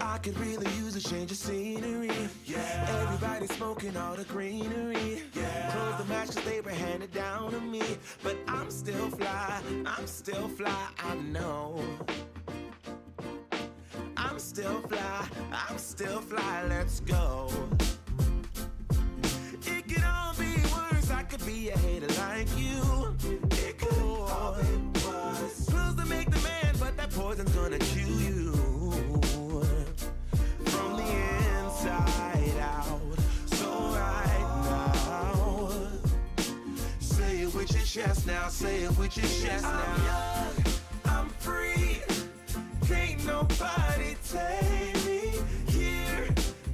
I could really use a change of scenery. Yeah. Everybody smoking all the greenery. Yeah. Close the match 'cause they were handed down to me. But I'm still fly, I know. I'm still fly, let's go. It could all be worse, I could be a hater like you. It could all be worse. Pills to make the man, but that poison's gonna chew you from the inside out. So right now, say it with your chest now, say it with your chest now. I'm young, I'm free, can't nobody take me here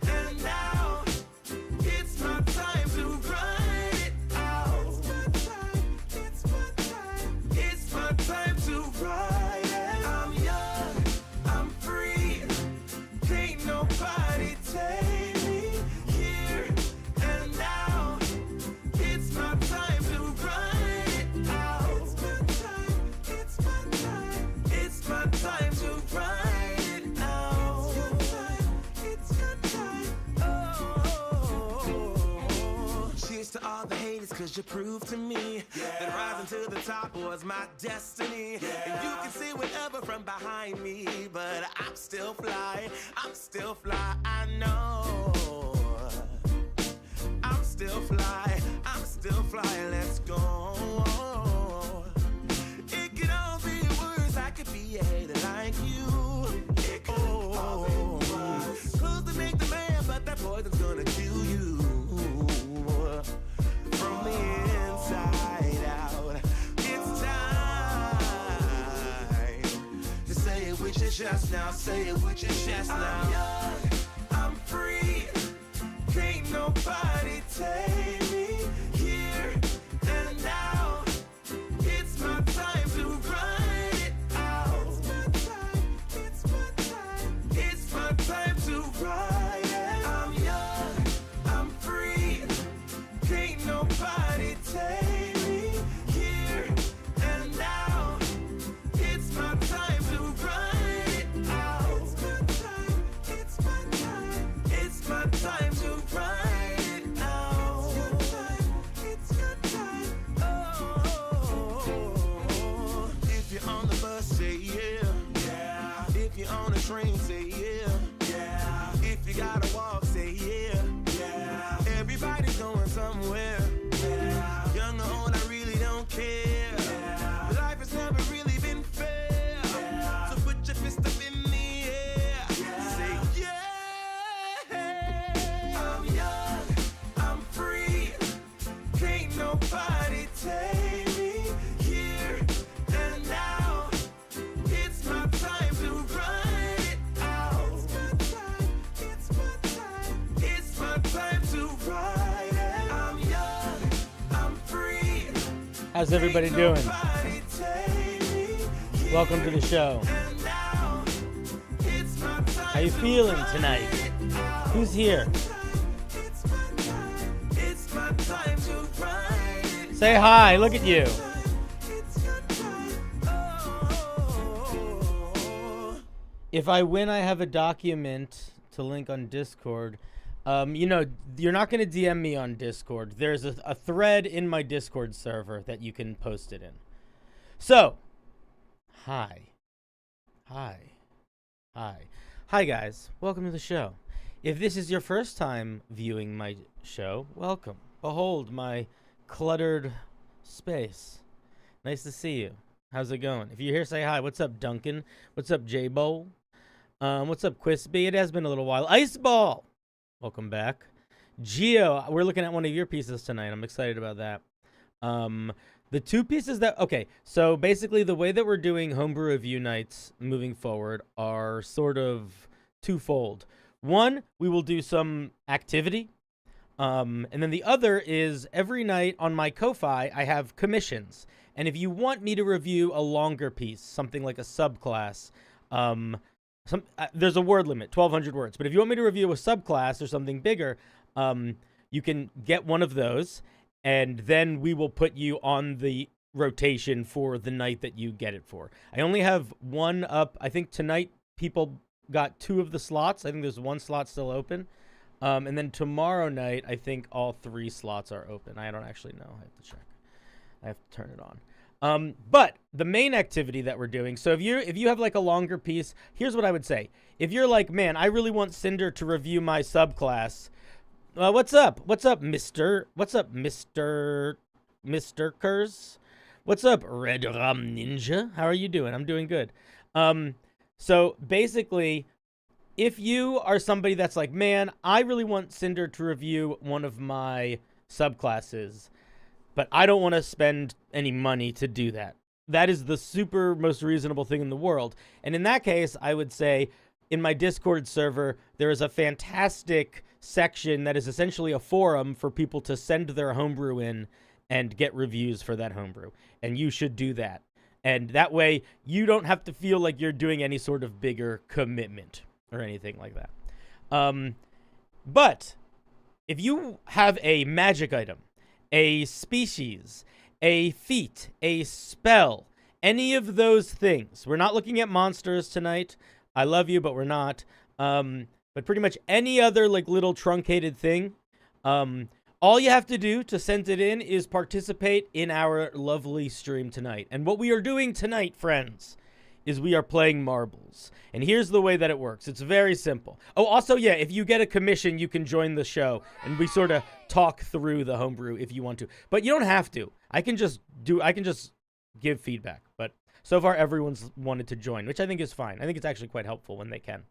and now. It's my time to run it out. It's my time to ride it. I'm young, I'm free, can't nobody take me here and now. It's my time to run it out. It's my time to ride it out. It's your time. Oh, cheers to all the haters, 'cause you proved to me that rising to the top was my destiny. And you can see whatever from behind me, but I'm still fly, I know. I'm still fly, let's go. It could all be worse, I could be a hater like you. It could all be worse. Clothes to make the man, but that poison's gonna kill you from the inside out. It's time to say it with your chest now, say it with your chest now. I'm young, I'm free, can't nobody take me here and now. It's my time to run it out. It's my time to ride it. I'm young, I'm free, can't nobody take me here and now. It's my time to run it out. It's my time to ride it out. It's your time. Oh, if you're on the bus, say yeah. Yeah. If you're on a train, say yeah. Yeah. If you gotta walk, say yeah. Yeah. Everybody's going somewhere. Yeah. Young or old, I really don't care. Yeah. Life has never really been fair. Yeah. So put your fist up in the air. Yeah. Say yeah. I'm young, I'm free, can't nobody take me here and now. It's my time to run it out. It's my time to ride it. I'm young, I'm free. How's everybody doing? Nobody take me here Welcome to the show. and now. It's my time How you to feeling ride tonight? it out. Who's here? It's my time to ride it. Say hi. Look at you. It's your time. Oh. If I win, I have a document to link on Discord. You're not going to DM me on Discord. There's a thread in my Discord server that you can post it in. So, hi, guys. Welcome to the show. If this is your first time viewing my show, welcome. Behold my cluttered space. Nice to see you. How's it going? If you're here, say hi. What's up, Duncan? What's up, J-Bowl? What's up, Quisby? It has been a little while. Iceball! Welcome back. Geo, we're looking at one of your pieces tonight. I'm excited about that. The two pieces that... Okay, so basically the way that we're doing Homebrew Review nights moving forward are sort of twofold. One, we will do some activity. And then the other is every night on my Ko-Fi, I have commissions. And if you want me to review a longer piece, something like a subclass, there's a word limit, 1,200 words. But if you want me to review a subclass or something bigger, you can get one of those, and then we will put you on the rotation for the night that you get it for. I only have one up. I think tonight people got 2 of the slots. I think there's 1 slot still open. And then tomorrow night, I think all 3 slots are open. I don't actually know. I have to check. I have to turn it on. But the main activity that we're doing, so if you have like a longer piece, here's what I would say. If you're like, man, I really want Cinder to review my subclass. What's up? What's up, Mr. Kers? What's up, Red Rum Ninja? How are you doing? I'm doing good. So basically, if you are somebody that's like, man, I really want Cinder to review one of my subclasses, but I don't want to spend any money to do that. That is the super most reasonable thing in the world. And in that case, I would say in my Discord server, there is a fantastic section that is essentially a forum for people to send their homebrew in and get reviews for that homebrew. And you should do that. And that way, you don't have to feel like you're doing any sort of bigger commitment or anything like that. But if you have a magic item, a species, a feat, a spell, any of those things. We're not looking at monsters tonight. I love you, but we're not. But pretty much any other like little truncated thing. All you have to do to send it in is participate in our lovely stream tonight. And what we are doing tonight, friends, is we are playing marbles. And here's the way that it works. It's very simple. Oh, also, yeah, if you get a commission, you can join the show. And we sort of talk through the homebrew if you want to. But you don't have to. I can just give feedback. But so far, everyone's wanted to join, which I think is fine. I think it's actually quite helpful when they can.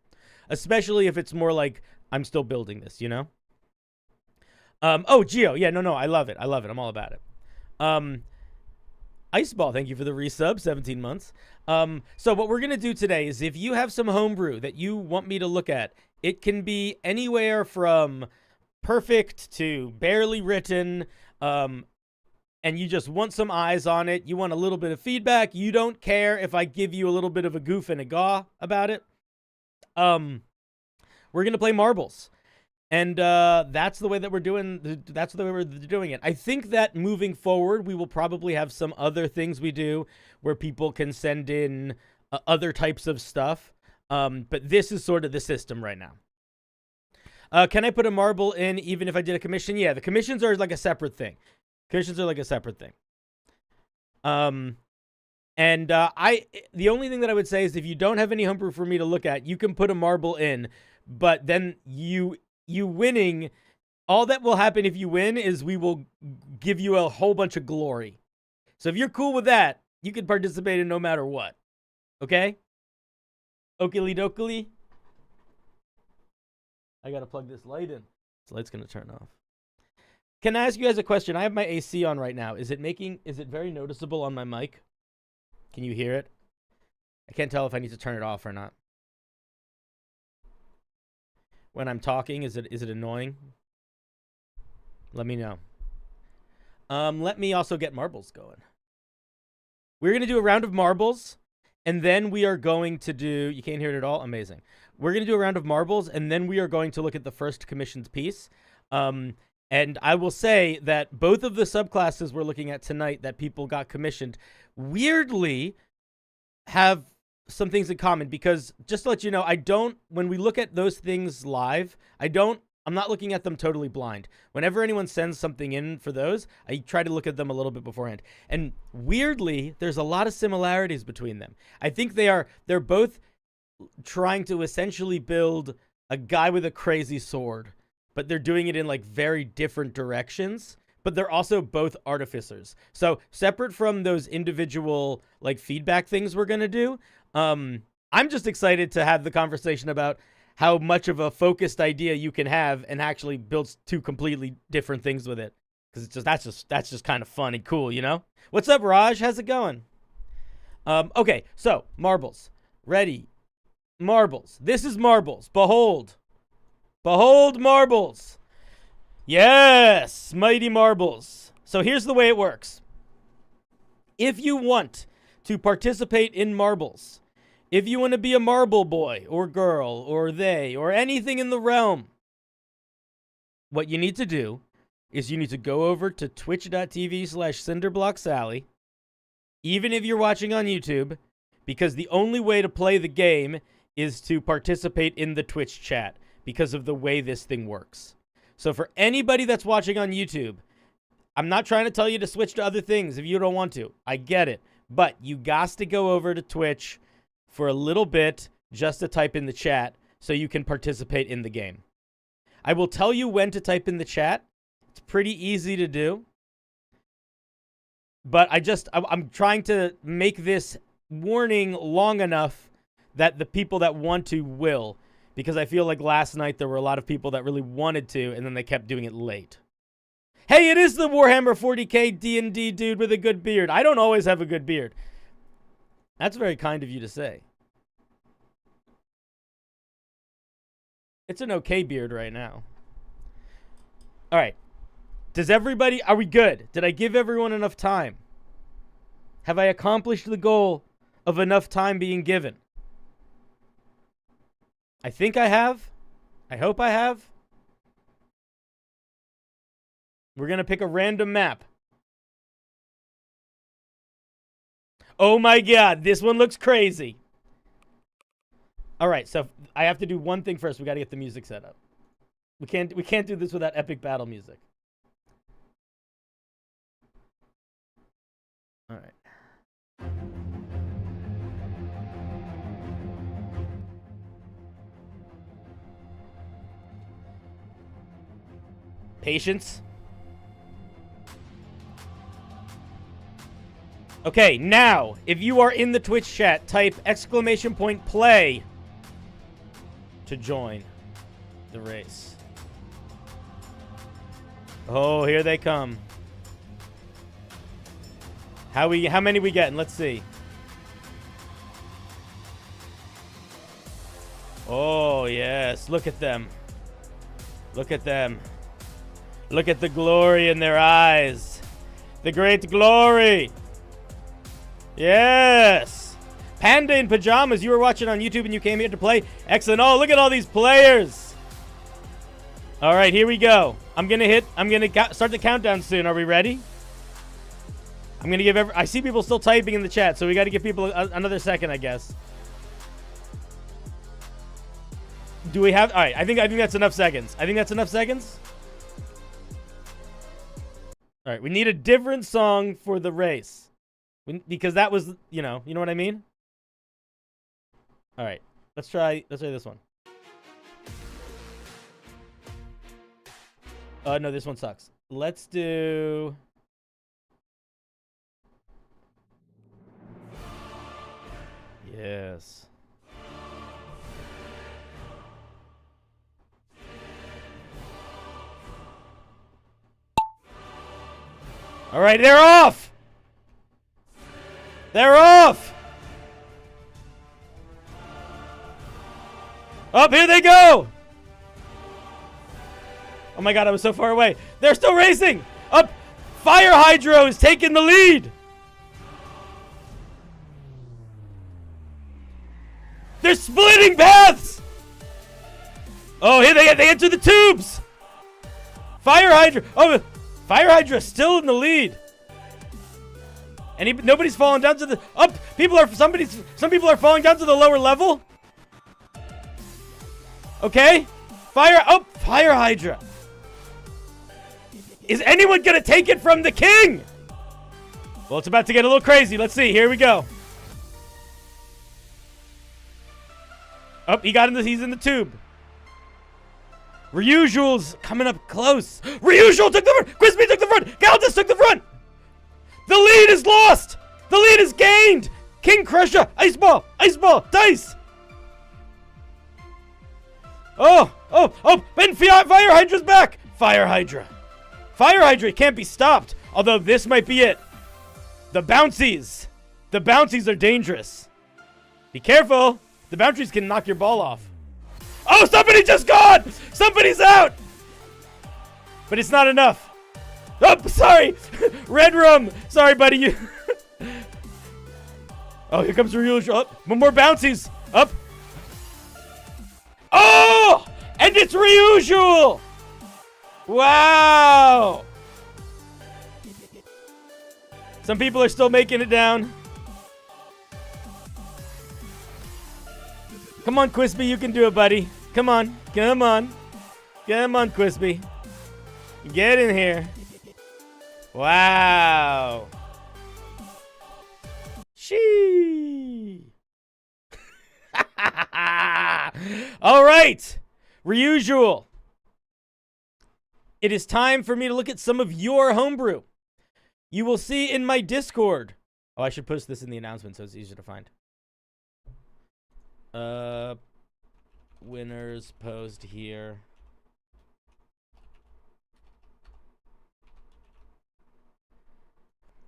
Especially if it's more like, I'm still building this, you know? Oh, Geo. Yeah, no, I love it. I'm all about it. Iceball, thank you for the resub, 17 months. So what we're going to do today is if you have some homebrew that you want me to look at, it can be anywhere from perfect to barely written, and you just want some eyes on it. You want a little bit of feedback. You don't care if I give you a little bit of a goof and a gaw about it. We're going to play marbles. And that's the way that we're doing. That's the way we're doing it. I think that moving forward, we will probably have some other things we do where people can send in other types of stuff. But this is sort of the system right now. Can I put a marble in even if I did a commission? Yeah, the commissions are like a separate thing. The only thing that I would say is if you don't have any homebrew for me to look at, you can put a marble in, but then you winning, all that will happen if you win is we will give you a whole bunch of glory. So if you're cool with that, you can participate in no matter what. Okay? Oakley dokley. I gotta plug this light in. This light's gonna turn off. Can I ask you guys a question? I have my AC on right now. Is it very noticeable on my mic? Can you hear it? I can't tell if I need to turn it off or not. When I'm talking, is it annoying? Let me know. Let me also get marbles going. We're going to do a round of marbles, and then we are going to do... You can't hear it at all? Amazing. We're going to do a round of marbles, and then we are going to look at the first commissioned piece. And I will say that both of the subclasses we're looking at tonight that people got commissioned weirdly have some things in common, because just to let you know, when we look at those things live, I'm not looking at them totally blind. Whenever anyone sends something in for those, I try to look at them a little bit beforehand. And weirdly, there's a lot of similarities between them. I think they're both trying to essentially build a guy with a crazy sword, but they're doing it in like very different directions. But they're also both artificers. So separate from those individual like feedback things we're gonna do, I'm just excited to have the conversation about how much of a focused idea you can have and actually build 2 completely different things with it. Because that's just kind of fun and cool, you know? What's up, Raj? How's it going? Okay, so marbles. Ready. Marbles. This is marbles. Behold. Behold marbles. Yes, mighty marbles. So here's the way it works. If you want to participate in marbles, if you want to be a marble boy or girl or they or anything in the realm, what you need to do is you need to go over to twitch.tv/cinderblocksally, even if you're watching on YouTube, because the only way to play the game is to participate in the Twitch chat because of the way this thing works. So for anybody that's watching on YouTube, I'm not trying to tell you to switch to other things if you don't want to. I get it. But you got to go over to Twitch for a little bit just to type in the chat so you can participate in the game. I will tell you when to type in the chat. It's pretty easy to do. But I'm trying to make this warning long enough that the people that want to will. Because I feel like last night there were a lot of people that really wanted to, and then they kept doing it late. Hey, it is the Warhammer 40k D&D dude with a good beard. I don't always have a good beard. That's very kind of you to say. It's an okay beard right now. All right. Are we good? Did I give everyone enough time? Have I accomplished the goal of enough time being given? I think I have. I hope I have. We're going to pick a random map. Oh my god, this one looks crazy. All right, so I have to do one thing first. We got to get the music set up. We can't do this without epic battle music. All right. Patience. Okay, now, if you are in the Twitch chat, type !play to join the race. Oh, here they come. How many we getting? Let's see. Oh, yes. Look at them. Look at them. Look at the glory in their eyes. The great glory. Yes. Panda in pajamas. You were watching on YouTube and you came here to play. Excellent. Oh, look at all these players. All right, here we go. I'm going to start the countdown soon. Are we ready? I'm going to give I see people still typing in the chat, so we got to give people another second, I guess. Do we have... All right, I think that's enough seconds. I think that's enough seconds. All right, we need a different song for the race. Because that was, you know what I mean? All right, let's try this one. No, this one sucks. Let's do... Yes. All right, they're off. They're off. Up, here they go. Oh my god, I was so far away. They're still racing. Up. Fire Hydro is taking the lead. They're splitting paths! Oh, here they enter the tubes! Fire Hydra! Oh, Fire Hydra still in the lead. And nobody's falling down to the... Up! Some people are falling down to the lower level. Okay. Fire Hydra. Is anyone gonna take it from the king? Well, it's about to get a little crazy. Let's see. Here we go. Oh, he's in the tube. Ryujule's coming up close. Ryujule took the front. Crispy took the front. Galdas took the front. The lead is lost. The lead is gained. King Crusher. Ice ball. Dice. Oh. And Fire Hydra's back. Fire Hydra can't be stopped. Although this might be it. The bouncies. The bouncies are dangerous. Be careful. The bounties can knock your ball off. Oh, somebody just gone! Somebody's out! But it's not enough. Oh, sorry! Red Room! Sorry, buddy. Oh, here comes Ryujule. Oh, more bouncies. Up. Oh! And it's Ryujule! Wow! Some people are still making it down. Come on, Quispy, you can do it, buddy. Come on. Come on. Come on, Quispy. Get in here. Wow. Shee. All right. Reusual. It is time for me to look at some of your homebrew. You will see in my Discord. Oh, I should post this in the announcement so it's easier to find. Winners post here.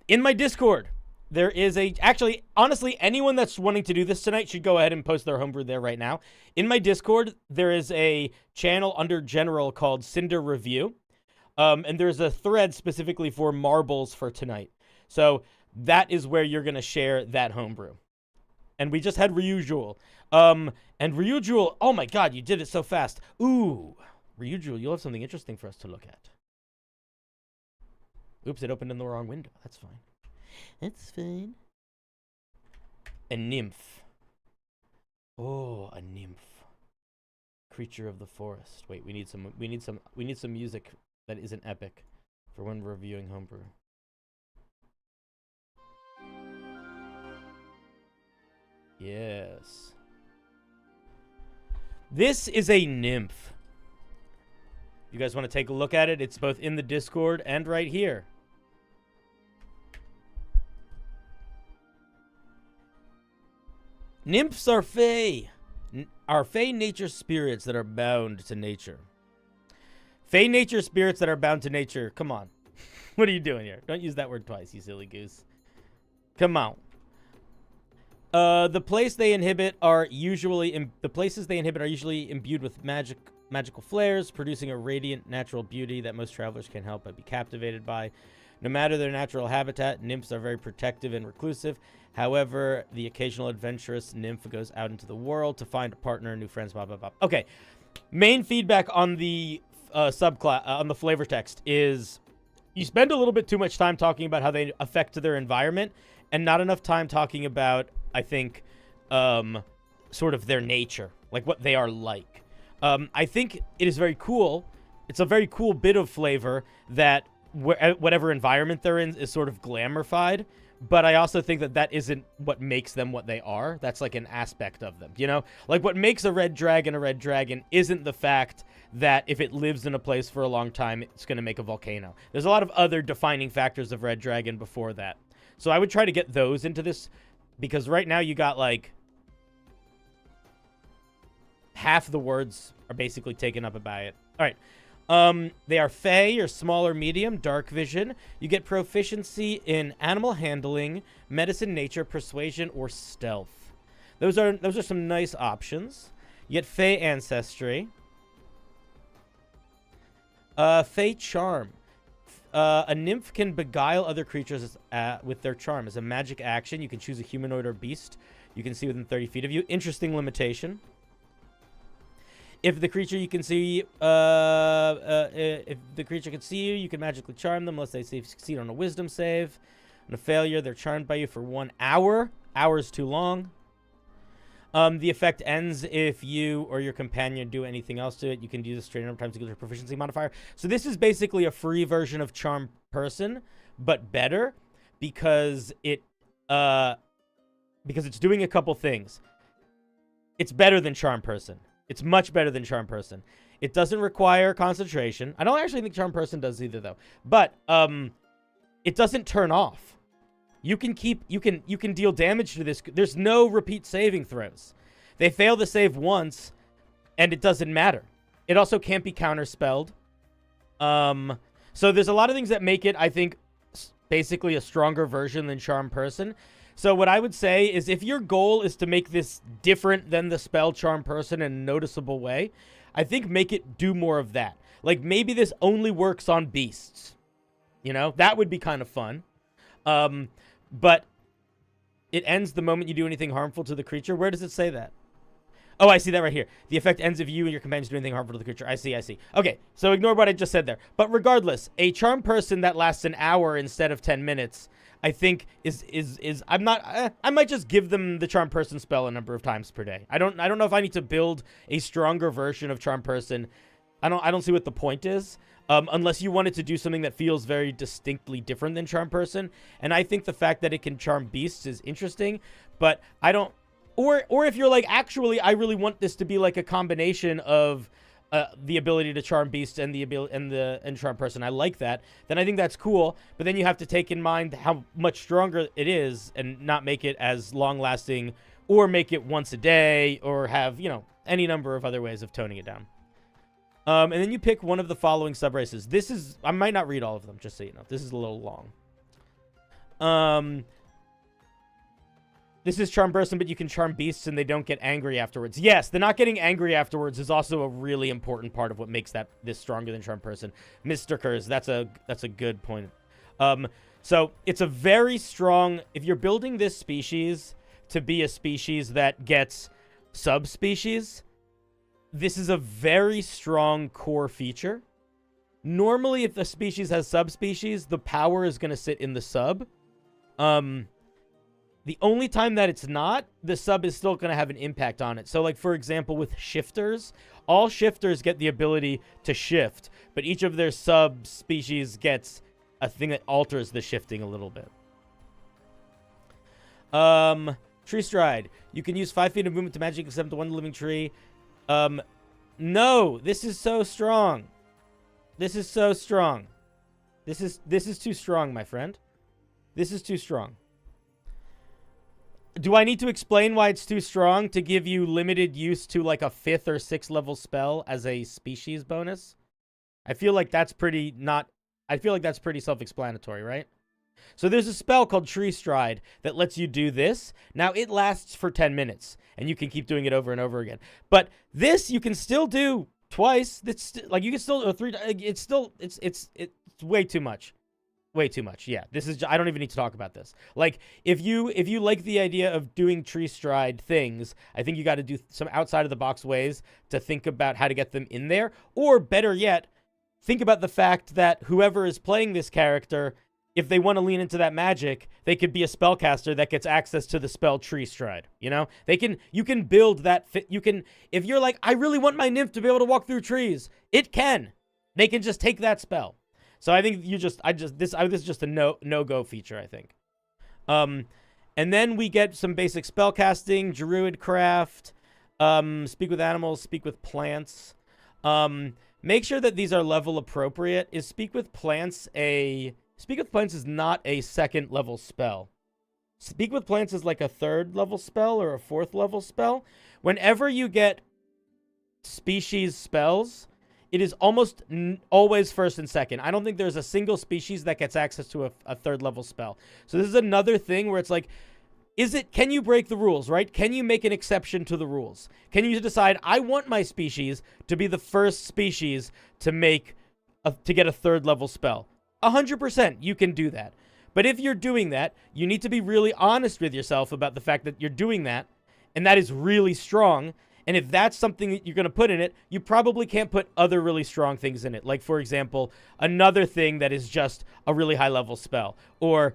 In my Discord, there is actually, honestly, anyone that's wanting to do this tonight should go ahead and post their homebrew there right now. In my Discord, there is a channel under general called Cinder Review. And there's a thread specifically for marbles for tonight. So that is where you're going to share that homebrew. And we just had Reusual. And Reusual, oh my god, you did it so fast. Ooh, Reusual, you'll have something interesting for us to look at. Oops, it opened in the wrong window. That's fine. That's fine. A nymph. Oh, a nymph. Creature of the forest. Wait, we need some music that isn't epic for when we're reviewing homebrew. Yes. This is a nymph. You guys want to take a look at it? It's both in the Discord and right here. Nymphs are fae. Are fae nature spirits that are bound to nature. Fae nature spirits that are bound to nature. Come on. What are you doing here? Don't use that word twice, you silly goose. Come on. The places they inhibit are usually imbued with magical flares, producing a radiant natural beauty that most travelers can't help but be captivated by. No matter their natural habitat, nymphs are very protective and reclusive. However, the occasional adventurous nymph goes out into the world to find a partner, new friends, blah, blah, blah. Okay. Main feedback on the subclass, on the flavor text is you spend a little bit too much time talking about how they affect their environment and not enough time talking about, I think, sort of their nature, like what they are like. I think it is very cool. It's a very cool bit of flavor that whatever environment they're in is sort of glamorified. But I also think that that isn't what makes them what they are. That's like an aspect of them, you know? Like what makes a red dragon isn't the fact that if it lives in a place for a long time, it's going to make a volcano. There's a lot of other defining factors of red dragon before that. So I would try to get those into this because right now you got like half the words are basically taken up by it. All right. They are fae or small or medium, dark vision. You get proficiency in animal handling, medicine, nature, persuasion, or stealth. Those are some nice options. You get fae ancestry. Fae charm. A nymph can beguile other creatures with their charm. As a magic action, you can choose a humanoid or beast you can see within 30 feet of you. Interesting limitation. If the creature you can see, if the creature can see you, you can magically charm them unless they succeed on a wisdom save. On a failure, they're charmed by you for 1 hour. Hour is too long. The effect ends if you or your companion do anything else to it. You can do this straight number of times to get your proficiency modifier. So this is basically a free version of Charm Person, but better because it's doing a couple things. It's better than Charm Person. It's much better than Charm Person. It doesn't require concentration. I don't actually think Charm Person does either, though. But it doesn't turn off. You can deal damage to this. There's no repeat saving throws. They fail to save once, and it doesn't matter. It also can't be counterspelled. So there's a lot of things that make it, I think, basically a stronger version than Charm Person. So what I would say is if your goal is to make this different than the spell Charm Person in a noticeable way, I think make it do more of that. Like maybe this only works on beasts. You know, that would be kind of fun. But it ends the moment you do anything harmful to the creature. Where does it say that? Oh, I see that right here. The effect ends if you and your companions do anything harmful to the creature. I see. Okay, so ignore what I just said there. But regardless, a Charm Person that lasts an hour instead of 10 minutes, I think is I'm not I might just give them the Charm Person spell a number of times per day. I don't know if I need to build a stronger version of Charm Person. I don't see what the point is. Unless you wanted to do something that feels very distinctly different than Charm Person. And I think the fact that it can charm beasts is interesting, but I don't, or if you're like, actually, I really want this to be like a combination of the ability to charm beasts and the ability and Charm Person. I like that. Then I think that's cool, but then you have to take in mind how much stronger it is and not make it as long lasting, or make it once a day, or have, you know, any number of other ways of toning it down. And then you pick one of the following sub-races. This is... I might not read all of them, just so you know. This is a little long. This is Charm Person, but you can charm beasts and they don't get angry afterwards. Yes, the not getting angry afterwards is also a really important part of what makes this stronger than Charm Person. Mr. Kurz, that's a good point. So it's a very strong... If you're building this species to be a species that gets subspecies... This is a very strong core feature. Normally, if the species has subspecies, the power is going to sit in the sub. The only time that it's not, the sub is still going to have an impact on it. So, like, for example, with shifters, all shifters get the ability to shift, but each of their subspecies gets a thing that alters the shifting a little bit. Tree Stride. You can use 5 feet of movement to magic except the one living tree. No, this is so strong. This is so strong. This is too strong, my friend. This is too strong. Do I need to explain why it's too strong to give you limited use to like a 5th or 6th level spell as a species bonus? I feel like that's pretty self-explanatory, right? So there's a spell called Tree Stride that lets you do this. Now it lasts for 10 minutes and you can keep doing it over and over again. But this you can still do twice. That's like you can still do 3. It's way too much. Way too much. Yeah. This is I don't even need to talk about this. Like if you like the idea of doing Tree Stride things, I think you got to do some outside of the box ways to think about how to get them in there, or better yet, think about the fact that whoever is playing this character, if they want to lean into that magic, they could be a spellcaster that gets access to the spell Tree Stride. You know, you can build that. If you're like, I really want my nymph to be able to walk through trees, it can. They can just take that spell. So I think this is just a no-go feature, I think. And then we get some basic spellcasting, Druidcraft, speak with animals, speak with plants. Make sure that these are level appropriate. Speak with plants is not a 2nd level spell. Speak with plants is like a 3rd level spell or a 4th level spell. Whenever you get species spells, it is almost always 1st and 2nd. I don't think there's a single species that gets access to a 3rd level spell. So this is another thing where it's like, can you break the rules, right? Can you make an exception to the rules? Can you decide, I want my species to be the first species to get a 3rd level spell? 100%, you can do that. But if you're doing that, you need to be really honest with yourself about the fact that you're doing that, and that is really strong. And if that's something that you're going to put in it, you probably can't put other really strong things in it. Like, for example, another thing that is just a really high-level spell, or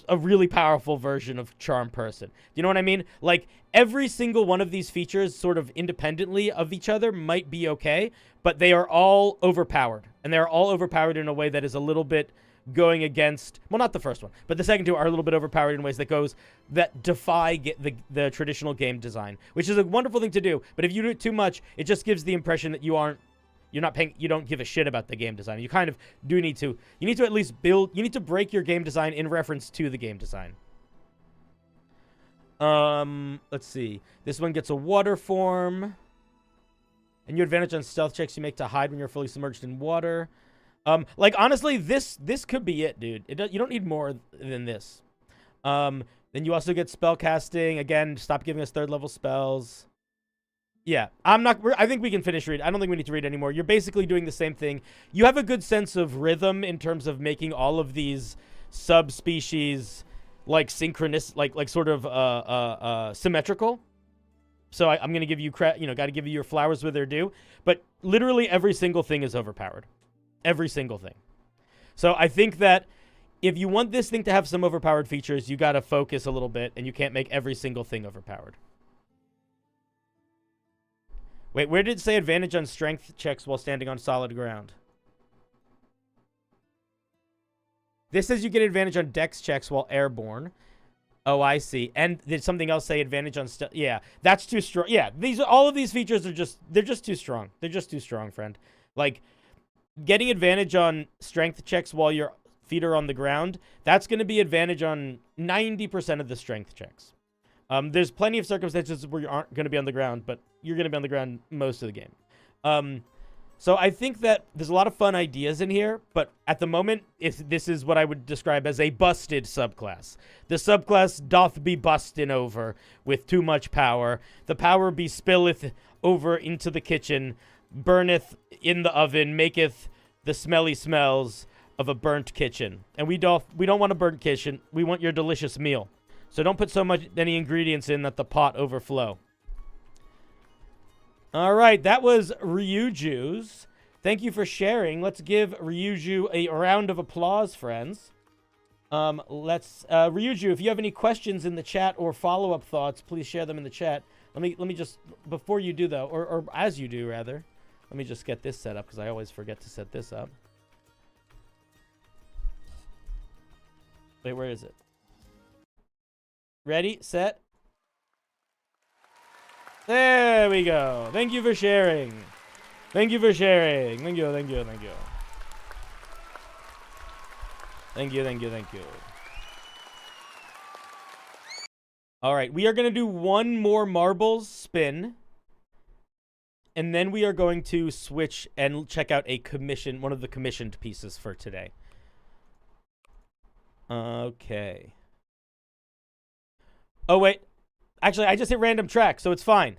a really powerful version of Charm Person. Do you know what I mean? Like, every single one of these features sort of independently of each other might be okay, but they are all overpowered. And they're all overpowered in a way that is a little bit going against, well, not the first one, but the second two are a little bit overpowered in ways that defy the traditional game design, which is a wonderful thing to do. But if you do it too much, it just gives the impression that you don't give a shit about the game design. You kind of do need to at least you need to break your game design in reference to the game design. Let's see. This one gets a water form. And your advantage on stealth checks you make to hide when you're fully submerged in water. Like, honestly, this could be it, dude. You don't need more than this. Then you also get spell casting. Again, stop giving us 3rd level spells. Yeah, I think we can finish read. I don't think we need to read anymore. You're basically doing the same thing. You have a good sense of rhythm in terms of making all of these subspecies like synchronous, like sort of symmetrical. So I'm going to give you got to give you your flowers where they're due. But literally every single thing is overpowered. Every single thing. So I think that if you want this thing to have some overpowered features, you got to focus a little bit, and you can't make every single thing overpowered. Wait, where did it say advantage on strength checks while standing on solid ground? This says you get advantage on dex checks while airborne. Oh, I see. And did something else say advantage on yeah, that's too strong. Yeah, all of these features are they're just too strong. They're just too strong, friend. Like, getting advantage on strength checks while your feet are on the ground, that's going to be advantage on 90% of the strength checks. There's plenty of circumstances where you aren't going to be on the ground, but you're going to be on the ground most of the game. So I think that there's a lot of fun ideas in here, but at the moment, this is what I would describe as a busted subclass. The subclass doth be bustin' over with too much power. The power be spilleth over into the kitchen, burneth in the oven, maketh the smelly smells of a burnt kitchen. And we don't want a burnt kitchen. We want your delicious meal. So don't put any ingredients in that the pot overflow. All right, that was Ryuju's. Thank you for sharing. Let's give Ryuju a round of applause, friends. Ryuju, if you have any questions in the chat or follow-up thoughts, please share them in the chat. Let me just, before you do though, or as you do rather, let me just get this set up because I always forget to set this up. Wait, where is it? Ready, set. There we go. Thank you for sharing. Thank you for sharing. Thank you, thank you, thank you. Thank you, thank you, thank you. All right, we are going to do one more marbles spin. And then we are going to switch and check out one of the commissioned pieces for today. Okay. Oh, wait. Actually, I just hit random track, so it's fine.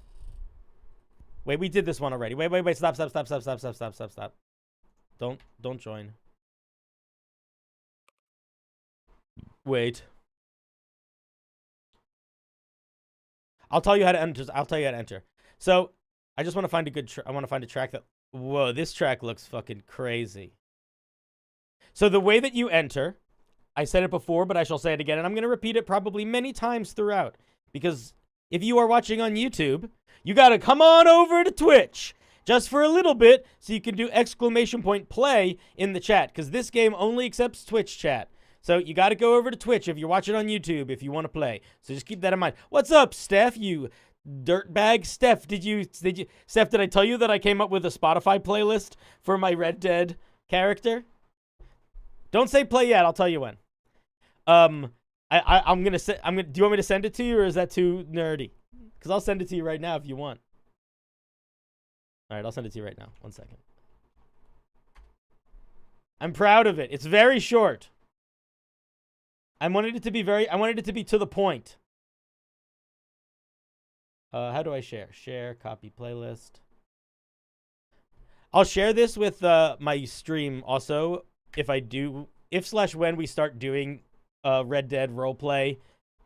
Wait, we did this one already. Wait. Stop. Don't join. Wait. I'll tell you how to enter. So, I just want to find I want to find a track that... Whoa, this track looks fucking crazy. So, the way that you enter... I said it before, but I shall say it again, and I'm going to repeat it probably many times throughout. Because if you are watching on YouTube, you got to come on over to Twitch just for a little bit so you can do !play in the chat. Because this game only accepts Twitch chat. So you got to go over to Twitch if you're watching on YouTube if you want to play. So just keep that in mind. What's up, Steph, you dirtbag? Steph, Steph, did I tell you that I came up with a Spotify playlist for my Red Dead character? Don't say play yet. I'll tell you when. I'm gonna do you want me to send it to you, or is that too nerdy? Because I'll send it to you right now if you want. All right, I'll send it to you right now. 1 second. I'm proud of it. It's very short. I wanted it to be to the point. How do I share? Share, copy playlist. I'll share this with my stream also if/when we start doing Red Dead roleplay.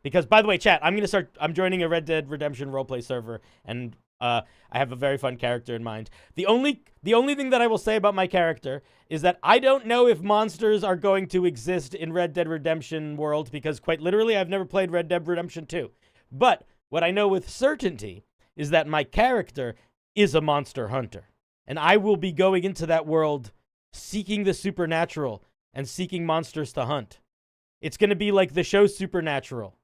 Because, by the way, chat, I'm joining a Red Dead Redemption roleplay server, and I have a very fun character in mind. The only thing that I will say about my character is that I don't know if monsters are going to exist in Red Dead Redemption world, because quite literally I've never played Red Dead Redemption 2. But what I know with certainty is that my character is a monster hunter. And I will be going into that world seeking the supernatural and seeking monsters to hunt. It's going to be like the show Supernatural.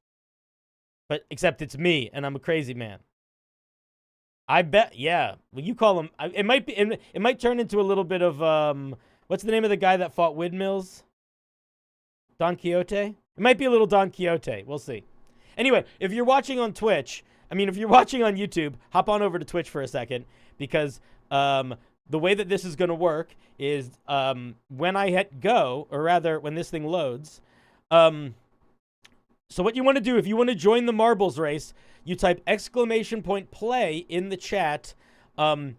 But except it's me, and I'm a crazy man. I bet, yeah. Well, you call him... It might turn into a little bit of... what's the name of the guy that fought windmills? Don Quixote? It might be a little Don Quixote. We'll see. Anyway, if you're watching on Twitch... if you're watching on YouTube, hop on over to Twitch for a second. Because... the way that this is going to work is when I hit go, or rather when this thing loads. So what you want to do, if you want to join the marbles race, you type !play in the chat on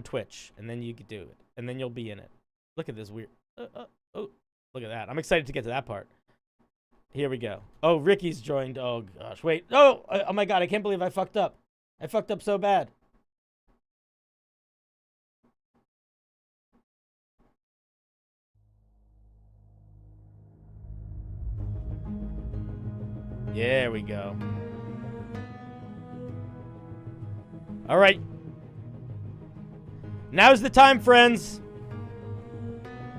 Twitch, and then you can do it, and then you'll be in it. Look at this weird. Oh, look at that. I'm excited to get to that part. Here we go. Oh, Ricky's joined. Oh gosh, wait. Oh my God, I can't believe I fucked up. I fucked up so bad. There we go. All right. Now's the time, friends.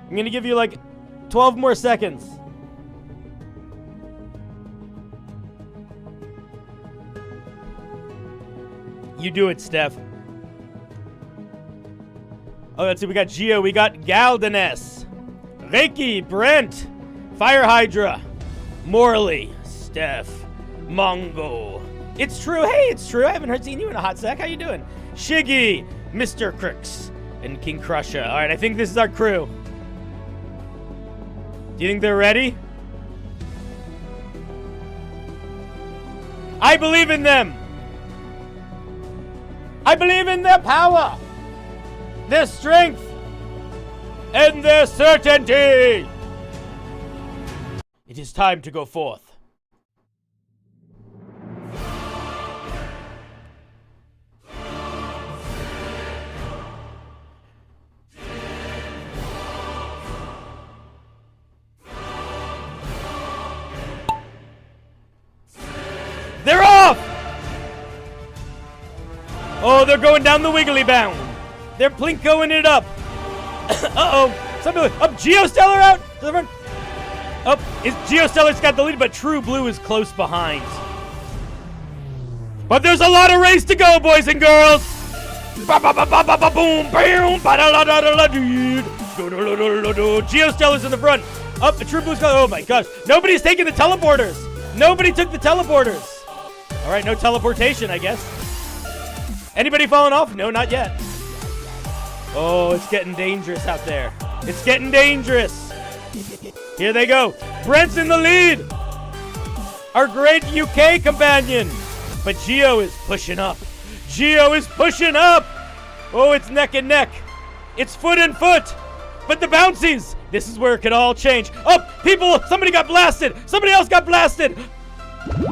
I'm going to give you like 12 more seconds. You do it, Steph. Oh, let's see. We got Gio. We got Galdanes. Reiki. Brent. Fire Hydra. Morley. Steph. Mongo. It's true. Hey, it's true. I haven't seen you in a hot sec. How you doing? Shiggy. Mr. Crix. And King Crusher. All right, I think this is our crew. Do you think they're ready? I believe in them. I believe in their power, their strength, and their certainty. It is time to go forth. They're off! Oh, they're going down the wiggly bound. They're plinkoing it up. Uh-oh. Somebody up. Geostellar out to the front. Up. Geostellar's got the lead, but True Blue is close behind. But there's a lot of race to go, boys and girls. Geostellar's in the front. Up. True Blue's got. Oh my gosh. Nobody's taking the teleporters. Nobody took the teleporters. All right, no teleportation, I guess. Anybody falling off? No, not yet. Oh, it's getting dangerous out there. It's getting dangerous. Here they go. Brent's in the lead. Our great UK companion. But Gio is pushing up. Gio is pushing up. Oh, it's neck and neck. It's foot and foot. But the bouncies. This is where it could all change. Oh, people. Somebody got blasted. Somebody else got blasted.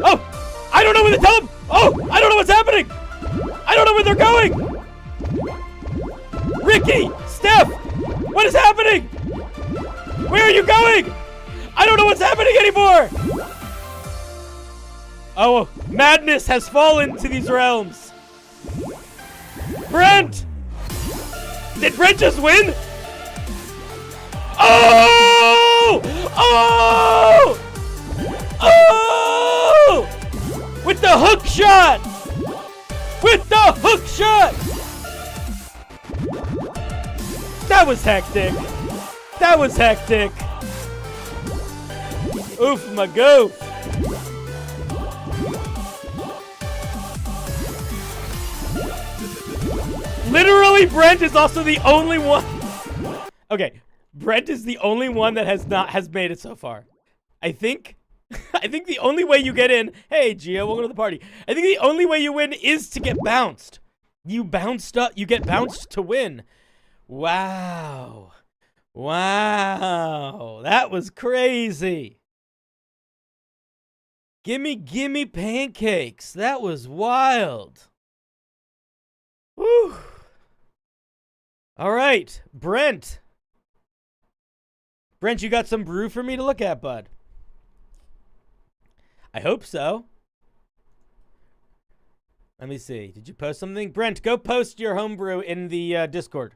Oh, I don't know where the Oh, I don't know what's happening. I don't know where they're going! Ricky! Steph! What is happening? Where are you going? I don't know what's happening anymore! Oh, madness has fallen to these realms. Brent! Did Brent just win? Oh! Oh! Oh! With the hook shot! With the hook shot! That was hectic. That was hectic. Oof my goof. Literally, Brent is also the only one. Okay, Brent is the only one that has made it so far. I think the only way you get in, hey Gio, welcome to the party. I think the only way you win is to get bounced. You bounced up, you get bounced to win. Wow. Wow. That was crazy. Gimme pancakes. That was wild. Whew. All right, Brent. Brent, you got some brew for me to look at, bud? I hope so. Let me see. Did you post something? Brent, go post your homebrew in the Discord.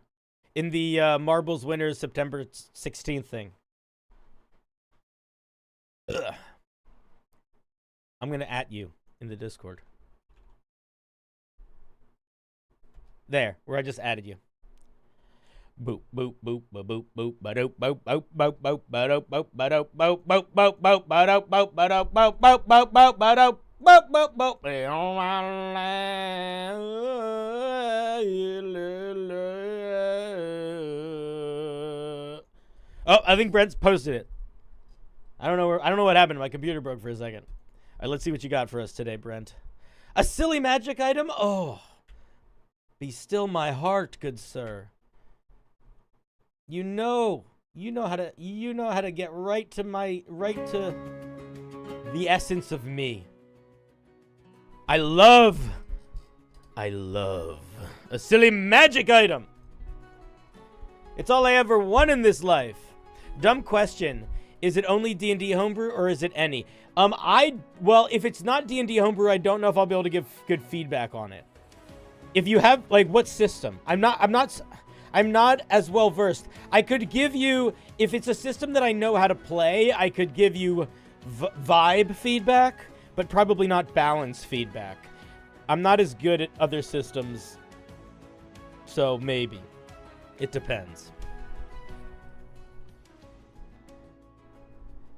In the Marbles Winners September 16th thing. Ugh. I'm going to at you in the Discord. There, where I just added you. Boop boop boop boop boop boop ba-doop boop boop boop boop ba-doop boop ba-doop boop boop boop boop ba-doop boop ba-doop boop boop boop boop ba-doop boop boop boop. Oh, I think Brent's posted it. I don't know what happened. My computer broke for a second. All right, let's see what you got for us today, Brent. A silly magic item? Oh. Be still my heart, good sir. You know how to get right to the essence of me. I love a silly magic item. It's all I ever won in this life. Dumb question. Is it only D&D Homebrew, or is it any? Well, if it's not D&D Homebrew, I don't know if I'll be able to give good feedback on it. If you have, like, what system? I'm not as well versed. I could give you, if it's a system that I know how to play, I could give you vibe feedback, but probably not balance feedback. I'm not as good at other systems, so maybe. It depends.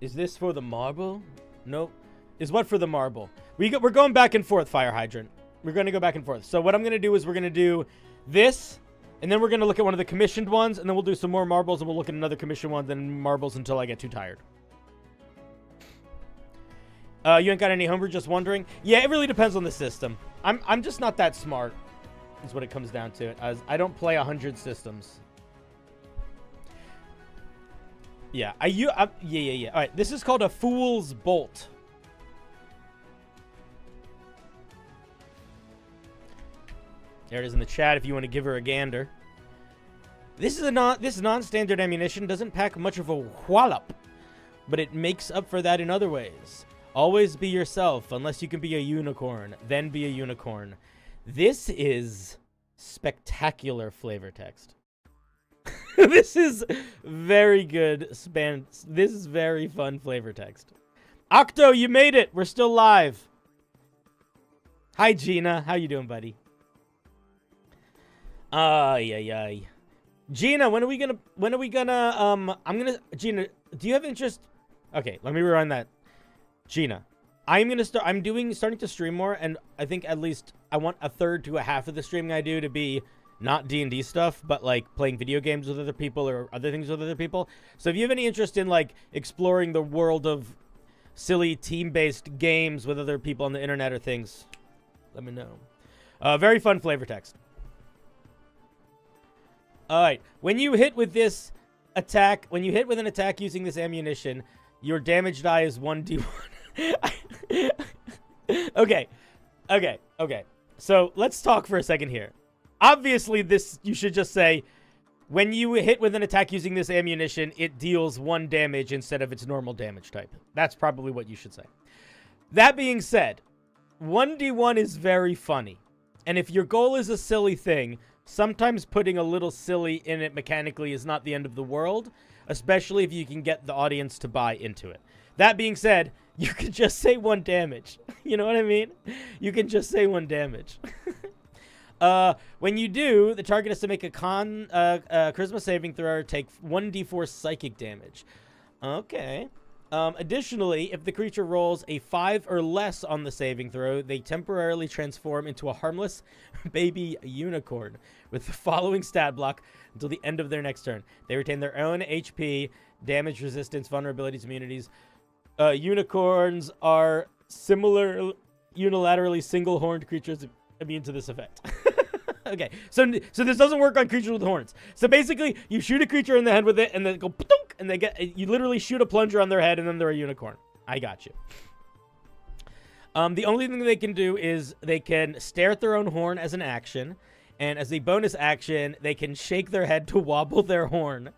Is this for the marble? Nope. Is what for the marble? We're going back and forth, Fire Hydrant. We're going to go back and forth. So what I'm going to do is we're going to do this, and then we're going to look at one of the commissioned ones, and then we'll do some more marbles, and we'll look at another commissioned one, then marbles until I get too tired. You ain't got any homebrew, just wondering? Yeah, it really depends on the system. I'm just not that smart, is what it comes down to. As I don't play 100 systems. Yeah, yeah. All right, this is called a Fool's Bolt. There it is in the chat if you want to give her a gander. This non-standard ammunition doesn't pack much of a wallop, but it makes up for that in other ways. Always be yourself, unless you can be a unicorn. Then be a unicorn. This is spectacular flavor text. This is very good This is very fun flavor text. Octo, you made it. We're still live. Hi, Gina. How you doing, buddy? Ay. Gina, Gina, do you have interest? Okay, let me rewind that. Gina, I'm starting to stream more, and I think at least I want a third to a half of the streaming I do to be not D&D stuff, but like playing video games with other people or other things with other people. So if you have any interest in like exploring the world of silly team-based games with other people on the internet or things, let me know. Very fun flavor text. All right, when you hit with an attack using this ammunition, your damage die is 1d1. Okay. So let's talk for a second here. Obviously, you should just say, when you hit with an attack using this ammunition, it deals 1 damage instead of its normal damage type. That's probably what you should say. That being said, 1d1 is very funny. And if your goal is a silly thing, sometimes putting a little silly in it mechanically is not the end of the world, especially if you can get the audience to buy into it. That being said, you can just say 1 damage. You know what I mean? You can just say 1 damage. When you do, the target has to make a charisma saving throw or take 1d4 psychic damage. Okay. Additionally, if the creature rolls a 5 or less on the saving throw, they temporarily transform into a harmless baby unicorn with the following stat block until the end of their next turn. They retain their own HP, damage resistance, vulnerabilities, immunities. Unicorns are similar unilaterally single-horned creatures immune to this effect. Okay, so this doesn't work on creatures with horns. So basically, you shoot a creature in the head with it, and then go p'tunk, and you literally shoot a plunger on their head, and then they're a unicorn. I got you. The only thing they can do is they can stare at their own horn as an action, and as a bonus action, they can shake their head to wobble their horn.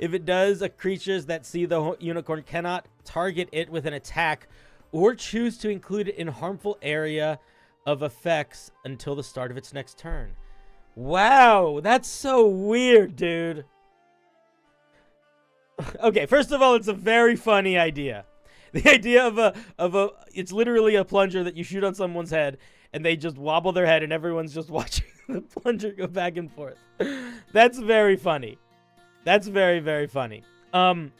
If it does, creatures that see the unicorn cannot target it with an attack or choose to include it in harmful area of effects until the start of its next turn. Wow, that's so weird, dude. Okay, first of all, it's a very funny idea. The idea of it's literally a plunger that you shoot on someone's head and they just wobble their head and everyone's just watching the plunger go back and forth. That's very funny. That's very, very funny. From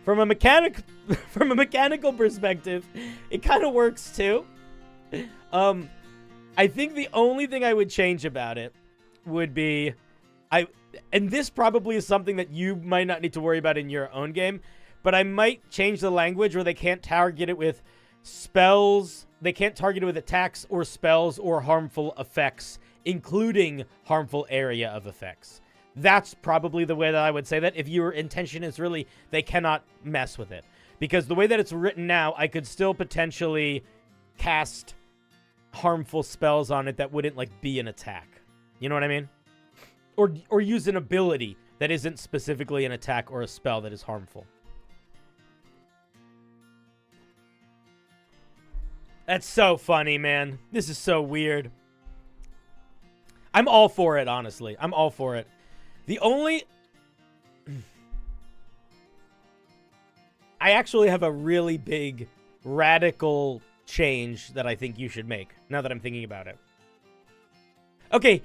a mechanical perspective, it kind of works too. I think the only thing I would change about it would be and this probably is something that you might not need to worry about in your own game, but I might change the language where they can't target it with spells, they can't target it with attacks or spells or harmful effects, including harmful area of effects. That's probably the way that I would say that if your intention is really they cannot mess with it. Because the way that it's written now, I could still potentially cast harmful spells on it that wouldn't like be an attack. You know what I mean? Or use an ability that isn't specifically an attack or a spell that is harmful. That's so funny, man. This is so weird. I'm all for it, honestly. I'm all for it. The only... I actually have a really big, radical change that I think you should make, now that I'm thinking about it. Okay,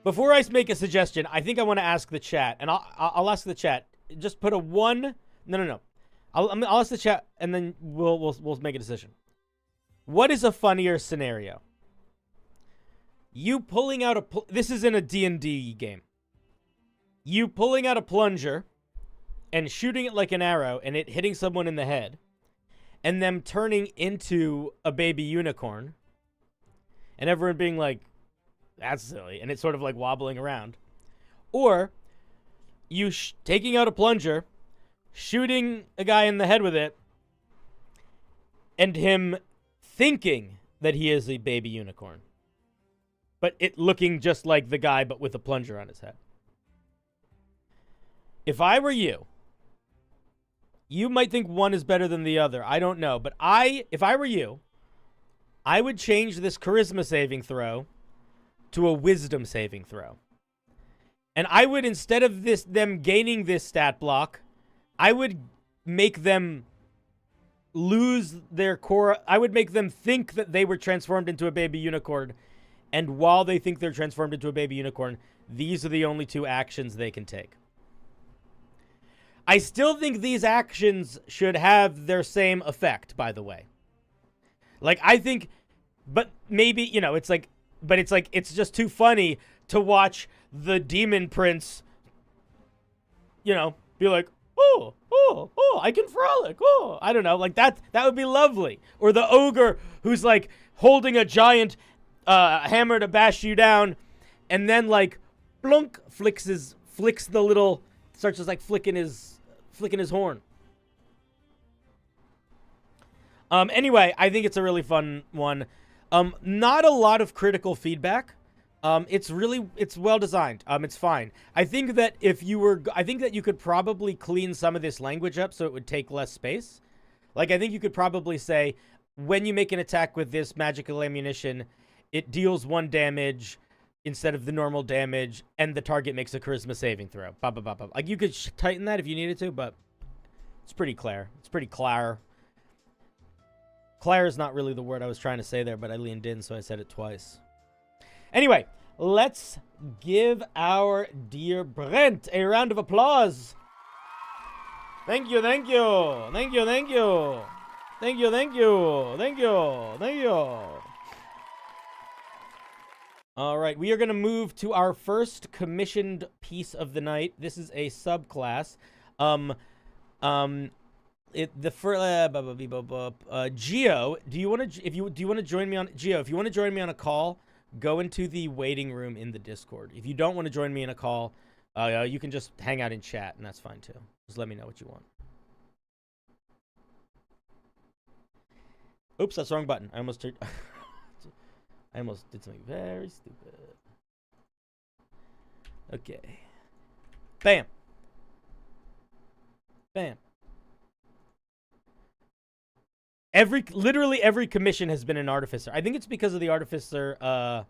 before I make a suggestion, I think I want to ask the chat, and I'll ask the chat. Just put a 1... No. I'll ask the chat, and then we'll make a decision. What is a funnier scenario? You pulling out a... This is in a D&D game. You pulling out a plunger and shooting it like an arrow and it hitting someone in the head and them turning into a baby unicorn and everyone being like, that's silly, and it's sort of like wobbling around. Or you taking out a plunger, shooting a guy in the head with it, and him thinking that he is a baby unicorn, but it looking just like the guy, but with a plunger on his head. If I were you, you might think one is better than the other. I don't know. But if I were you, I would change this charisma saving throw to a wisdom saving throw. And I would, instead of them gaining this stat block, I would make them lose their core. I would make them think that they were transformed into a baby unicorn. And while they think they're transformed into a baby unicorn, these are the only 2 actions they can take. I still think these actions should have their same effect, by the way. Like, I think, but maybe, it's just too funny to watch the demon prince, be like, oh, I can frolic, oh, I don't know, like that would be lovely. Or the ogre who's like holding a giant hammer to bash you down, and then like, blunk, flicks the little, starts just like flicking his horn. Anyway, I think it's a really fun one. Not a lot of critical feedback. It's well designed. It's fine. I think that you could probably clean some of this language up so it would take less space. Like, I think you could probably say, when you make an attack with this magical ammunition, it deals 1 damage instead of the normal damage, and the target makes a charisma saving throw. Like, you could tighten that if you needed to, but it's pretty clear. It's pretty clear. Clear is not really the word I was trying to say there, but I leaned in, so I said it twice. Anyway, let's give our dear Brent a round of applause. Thank you. All right, we are going to move to our first commissioned piece of the night. This is a subclass. Geo, do you want to join me on Geo? If you want to join me on a call, go into the waiting room in the Discord. If you don't want to join me in a call, you can just hang out in chat, and that's fine too. Just let me know what you want. Oops, that's the wrong button. I almost did something very stupid. Okay. Bam. Literally every commission has been an artificer. I think it's because of the artificer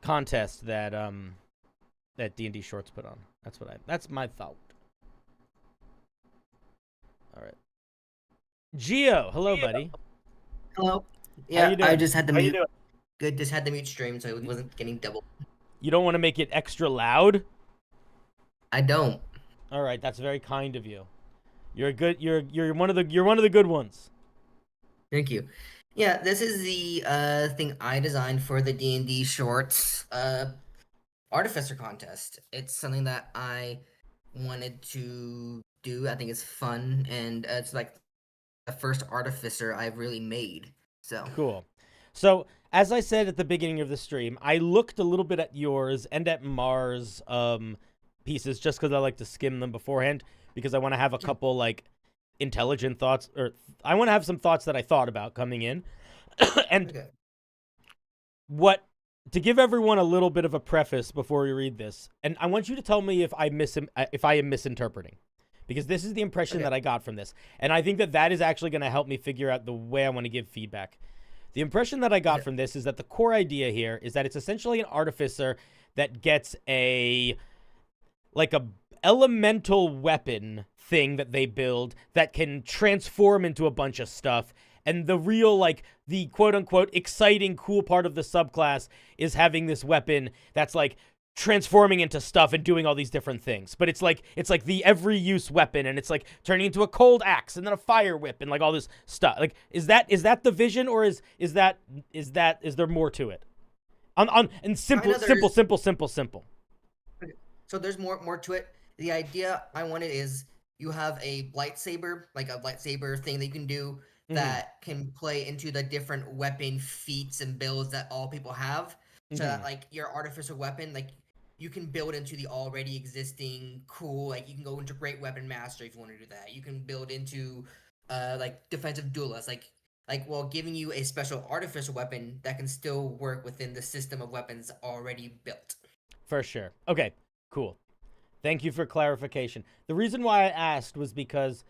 contest that D&D Shorts put on. That's my thought. All right. Geo, hello, buddy. Hello. How you doing? I just had to How you mute. doing? Good, just had to mute stream so it wasn't getting double. You don't want to make it extra loud? I don't. All right, that's very kind of you. You're one of the good ones. Thank you. Yeah, this is the thing I designed for the D&D Shorts Artificer contest. It's something that I wanted to do. I think it's fun, and it's like the first Artificer I've really made. So Cool. So, as I said at the beginning of the stream, I looked a little bit at yours and at Mars pieces just because I like to skim them beforehand, because I want to have a couple like intelligent thoughts, or I want to have some thoughts that I thought about coming in. And okay. To give everyone a little bit of a preface before we read this, and I want you to tell me if I am misinterpreting, because this is the impression Okay. that I got from this. And I think that that is actually going to help me figure out the way I want to give feedback. The impression that I got Okay. from this is that the core idea here is that it's essentially an artificer that gets a elemental weapon thing that they build that can transform into a bunch of stuff. And the real, like, the quote-unquote exciting, cool part of the subclass is having this weapon that's, like, transforming into stuff and doing all these different things. But it's like the every use weapon, and it's like turning into a cold axe and then a fire whip and like all this stuff. Like, is that the vision, or is there more to it? And simple. Okay. So there's more to it. The idea I wanted is you have a lightsaber, like a lightsaber thing that you can do that can play into the different weapon feats and builds that all people have. So that like your artificer weapon, like you can build into the already existing cool, like you can go into great weapon master if you want to do that. You can build into like defensive duelist, like while giving you a special artificer weapon that can still work within the system of weapons already built. For sure. Okay, cool. Thank you for clarification. The reason why I asked was because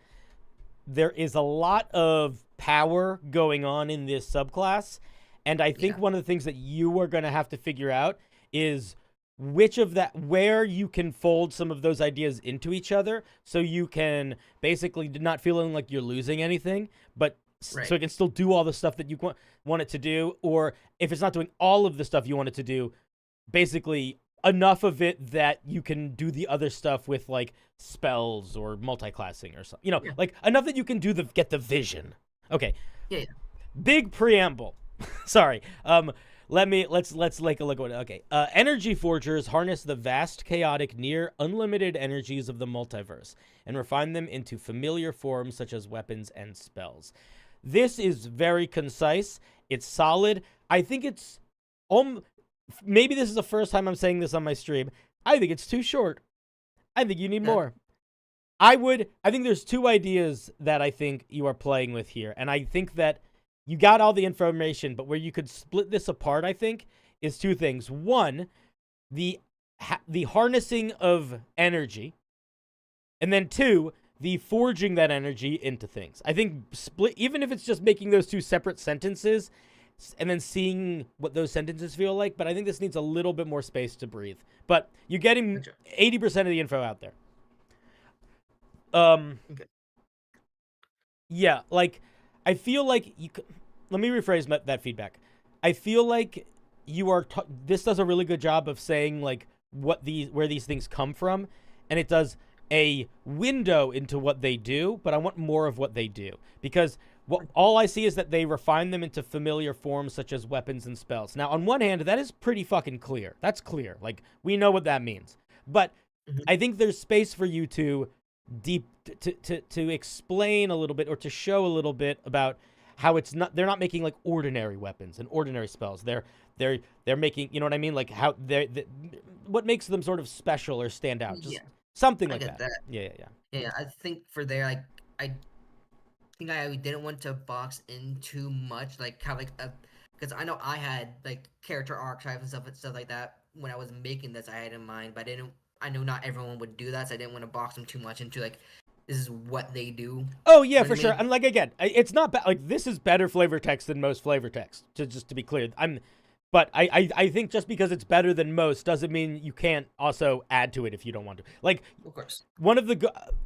there is a lot of power going on in this subclass, and I think one of the things that you are going to have to figure out is where you can fold some of those ideas into each other, so you can basically not feeling like you're losing anything, but so it can still do all the stuff that you want it to do, or if it's not doing all of the stuff you want it to do, basically enough of it that you can do the other stuff with, like, spells or multi-classing or something. Like enough that you can get the vision. Okay. Yeah. Big preamble. Sorry. Let's take a look at it. Okay. Energy forgers harness the vast, chaotic, near unlimited energies of the multiverse and refine them into familiar forms such as weapons and spells. This is very concise. It's solid. I think it's maybe this is the first time I'm saying this on my stream. I think it's too short. I think you need more. I think there's two ideas that I think you are playing with here. And I think that you got all the information, but where you could split this apart, I think, is two things. One, the harnessing of energy. And then two, the forging that energy into things. I think split, even if it's just making those two separate sentences and then seeing what those sentences feel like, but I think this needs a little bit more space to breathe. But you're getting 80% of the info out there. Okay. Yeah, like, I feel like let me rephrase that feedback. I feel like you are, this does a really good job of saying, like, where these things come from, and it does a window into what they do, but I want more of what they do, because all I see is that they refine them into familiar forms such as weapons and spells. Now, on one hand, that is pretty fucking clear. That's clear. Like, we know what that means. But I think there's space for you to explain a little bit, or to show a little bit about how they're not making, like, ordinary weapons and ordinary spells. They're making, you know what I mean? Like, how what makes them sort of special or stand out. Just something like that. Yeah. Yeah, I think for there, like, I think I didn't want to box in too much, like have like because I know I had like character archetypes and stuff like that when I was making this. I had in mind, but I know not everyone would do that, so I didn't want to box them too much into like this is what they do. Oh yeah, for sure. And like, again, it's not bad. Like, this is better flavor text than most flavor text. Just to be clear, but I think just because it's better than most doesn't mean you can't also add to it if you don't want to. Like, of course,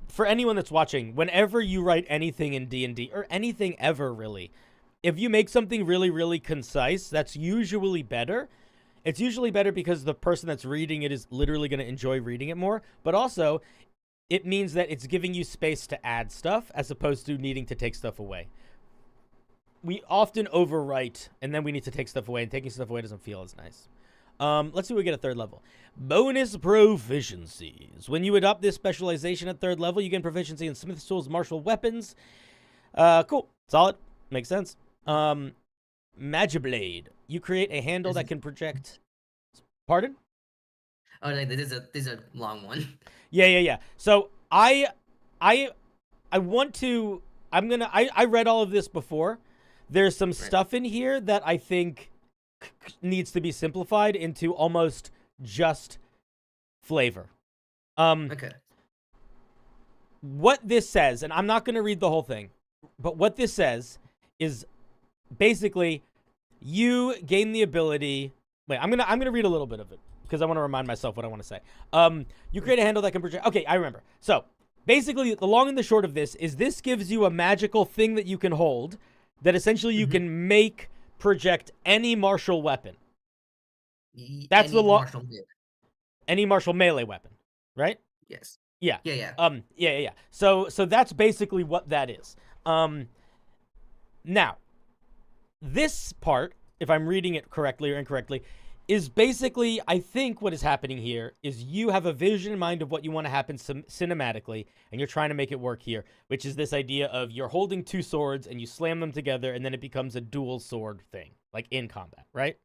for anyone that's watching, whenever you write anything in D&D, or anything ever really, if you make something really, really concise, that's usually better. It's usually better because the person that's reading it is literally going to enjoy reading it more, but also it means that it's giving you space to add stuff as opposed to needing to take stuff away. We often overwrite, and then we need to take stuff away, and taking stuff away doesn't feel as nice. Let's see what we get at third level. Bonus proficiencies. When you adopt this specialization at third level, you gain proficiency in Smith's tools, martial weapons. Cool. Solid. Makes sense. Magiblade. You create a handle that can project... Pardon? Oh, like, this is a long one. Yeah. So I want to... I read all of this before. There's some stuff in here that I think needs to be simplified into almost just flavor. Okay. what this says, and I'm not going to read the whole thing, but what this says is basically you gain the ability. Wait, I'm gonna read a little bit of it because I want to remind myself what I want to say. You create a handle that can project. Okay, I remember. So basically, the long and the short of this gives you a magical thing that you can hold that essentially you can make project any martial weapon. That's Any the law. martial move. Any martial melee weapon, right? Yes. Yeah. Yeah. Yeah. So that's basically what that is. Now, this part, if I'm reading it correctly or incorrectly, is basically, I think what is happening here is you have a vision in mind of what you want to happen cinematically, and you're trying to make it work here, which is this idea of you're holding two swords and you slam them together, and then it becomes a dual sword thing, like in combat, right?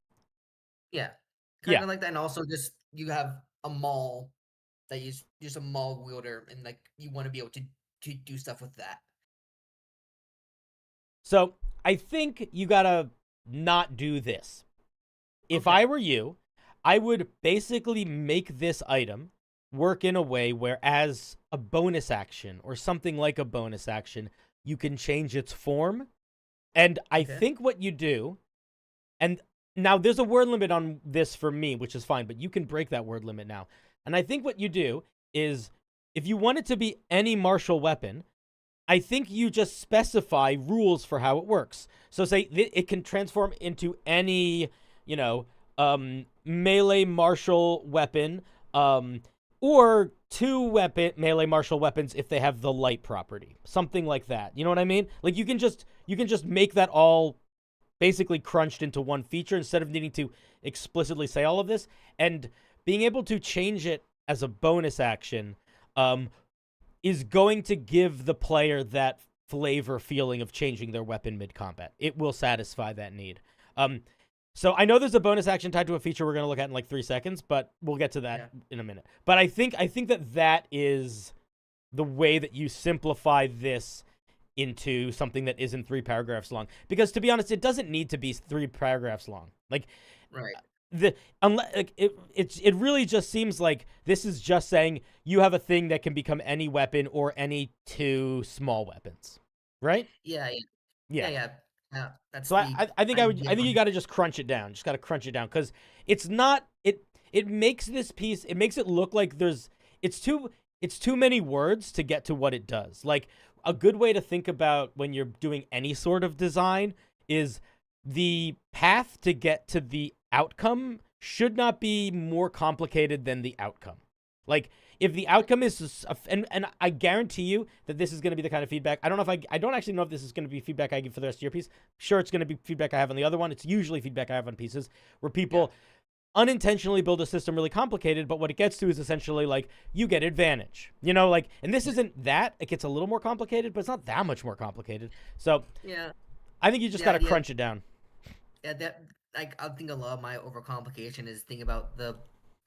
Yeah. Yeah. Kind of like that, and also just you have a maul that you use a maul wielder, and like you want to be able to do stuff with that. So I think you gotta not do this. If I were you, I would basically make this item work in a way where as a bonus action or something like a bonus action, you can change its form. And I think what you do, and now there's a word limit on this for me, which is fine, but you can break that word limit now. And I think what you do is if you want it to be any martial weapon, I think you just specify rules for how it works. So say it can transform into any, melee martial weapon, or two melee martial weapons if they have the light property, something like that. You know what I mean? Like you can just make that all basically crunched into one feature instead of needing to explicitly say all of this, and being able to change it as a bonus action is going to give the player that flavor feeling of changing their weapon mid-combat. It will satisfy that need. So I know there's a bonus action tied to a feature we're going to look at in like 3 seconds, but we'll get to that in a minute. But I think that is the way that you simplify this into something that isn't 3 paragraphs long. Because to be honest, it doesn't need to be 3 paragraphs long. Like, right. It really just seems like this is just saying you have a thing that can become any weapon or any 2 small weapons, right? Yeah. That's so I think you got to just crunch it down. Just got to crunch it down because it's not it makes this piece, it makes it look like it's too many words to get to what it does. Like a good way to think about when you're doing any sort of design is the path to get to the outcome should not be more complicated than the outcome. Like if the outcome is, and I guarantee you that this is going to be the kind of feedback. I don't actually know if this is going to be feedback I give for the rest of your piece. Sure, it's going to be feedback I have on the other one. It's usually feedback I have on pieces where people unintentionally build a system really complicated, but what it gets to is essentially like you get advantage, and this isn't that. It gets a little more complicated, but it's not that much more complicated. So I think you just got to crunch it down. Yeah, that I think a lot of my overcomplication is thinking about the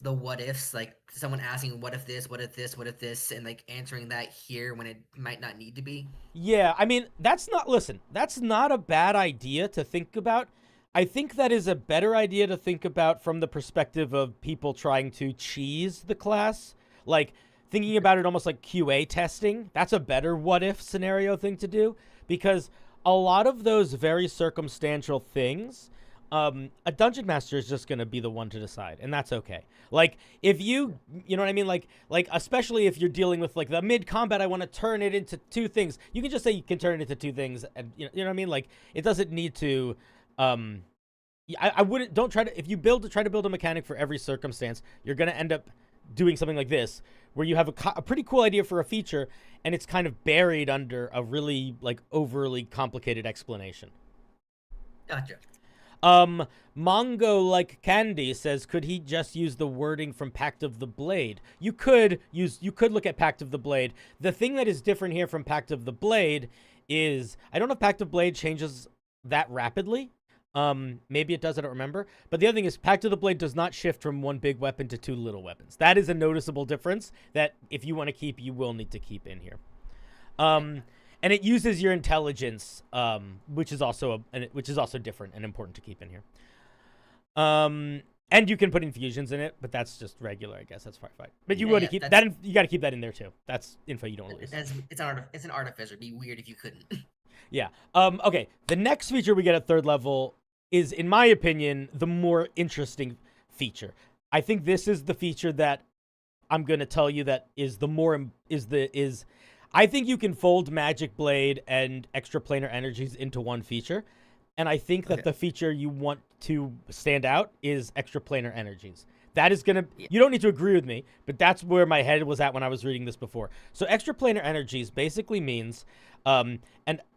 what ifs, like someone asking what if this, what if this, what if this, and like answering that here when it might not need to be. Yeah, I mean that's not a bad idea to think about. I think that is a better idea to think about from the perspective of people trying to cheese the class, like thinking about it almost like QA testing. That's a better what if scenario thing to do, because a lot of those very circumstantial things, a dungeon master is just going to be the one to decide, and that's okay. Like if you know what I mean, like especially if you're dealing with like the mid combat, I want to turn it into 2 things. You can just say you can turn it into 2 things, and you know what I mean. Like it doesn't need to. I wouldn't. Don't try to. If you try to build a mechanic for every circumstance, you're going to end up doing something like this, where you have a pretty cool idea for a feature, and it's kind of buried under a really like overly complicated explanation. Gotcha. Mongo like Candy says, could he just use the wording from Pact of the Blade? You could look at Pact of the Blade. The thing that is different here from Pact of the Blade is, I don't know if Pact of Blade changes that rapidly. Maybe it does, I don't remember. But the other thing is Pact of the Blade does not shift from 1 big weapon to 2 little weapons. That is a noticeable difference that if you want to keep, you will need to keep in here. And it uses your intelligence, which is also different and important to keep in here. And you can put infusions in it, but that's just regular, I guess. That's fine. But you Yeah, want to yeah, keep that's that. You got to keep that in there too. That's info you don't want to lose. it's an artificer. It'd be weird if you couldn't. Yeah. Okay. The next feature we get at third level is, in my opinion, the more interesting feature. I think this is the feature that I'm gonna tell you that is the more is. I think you can fold Magic Blade and extraplanar energies into one feature, and I think that Okay. the feature you want to stand out is extraplanar energies. That is gonna. Yeah. You don't need to agree with me, but that's where my head was at when I was reading this before. So extraplanar energies basically means, and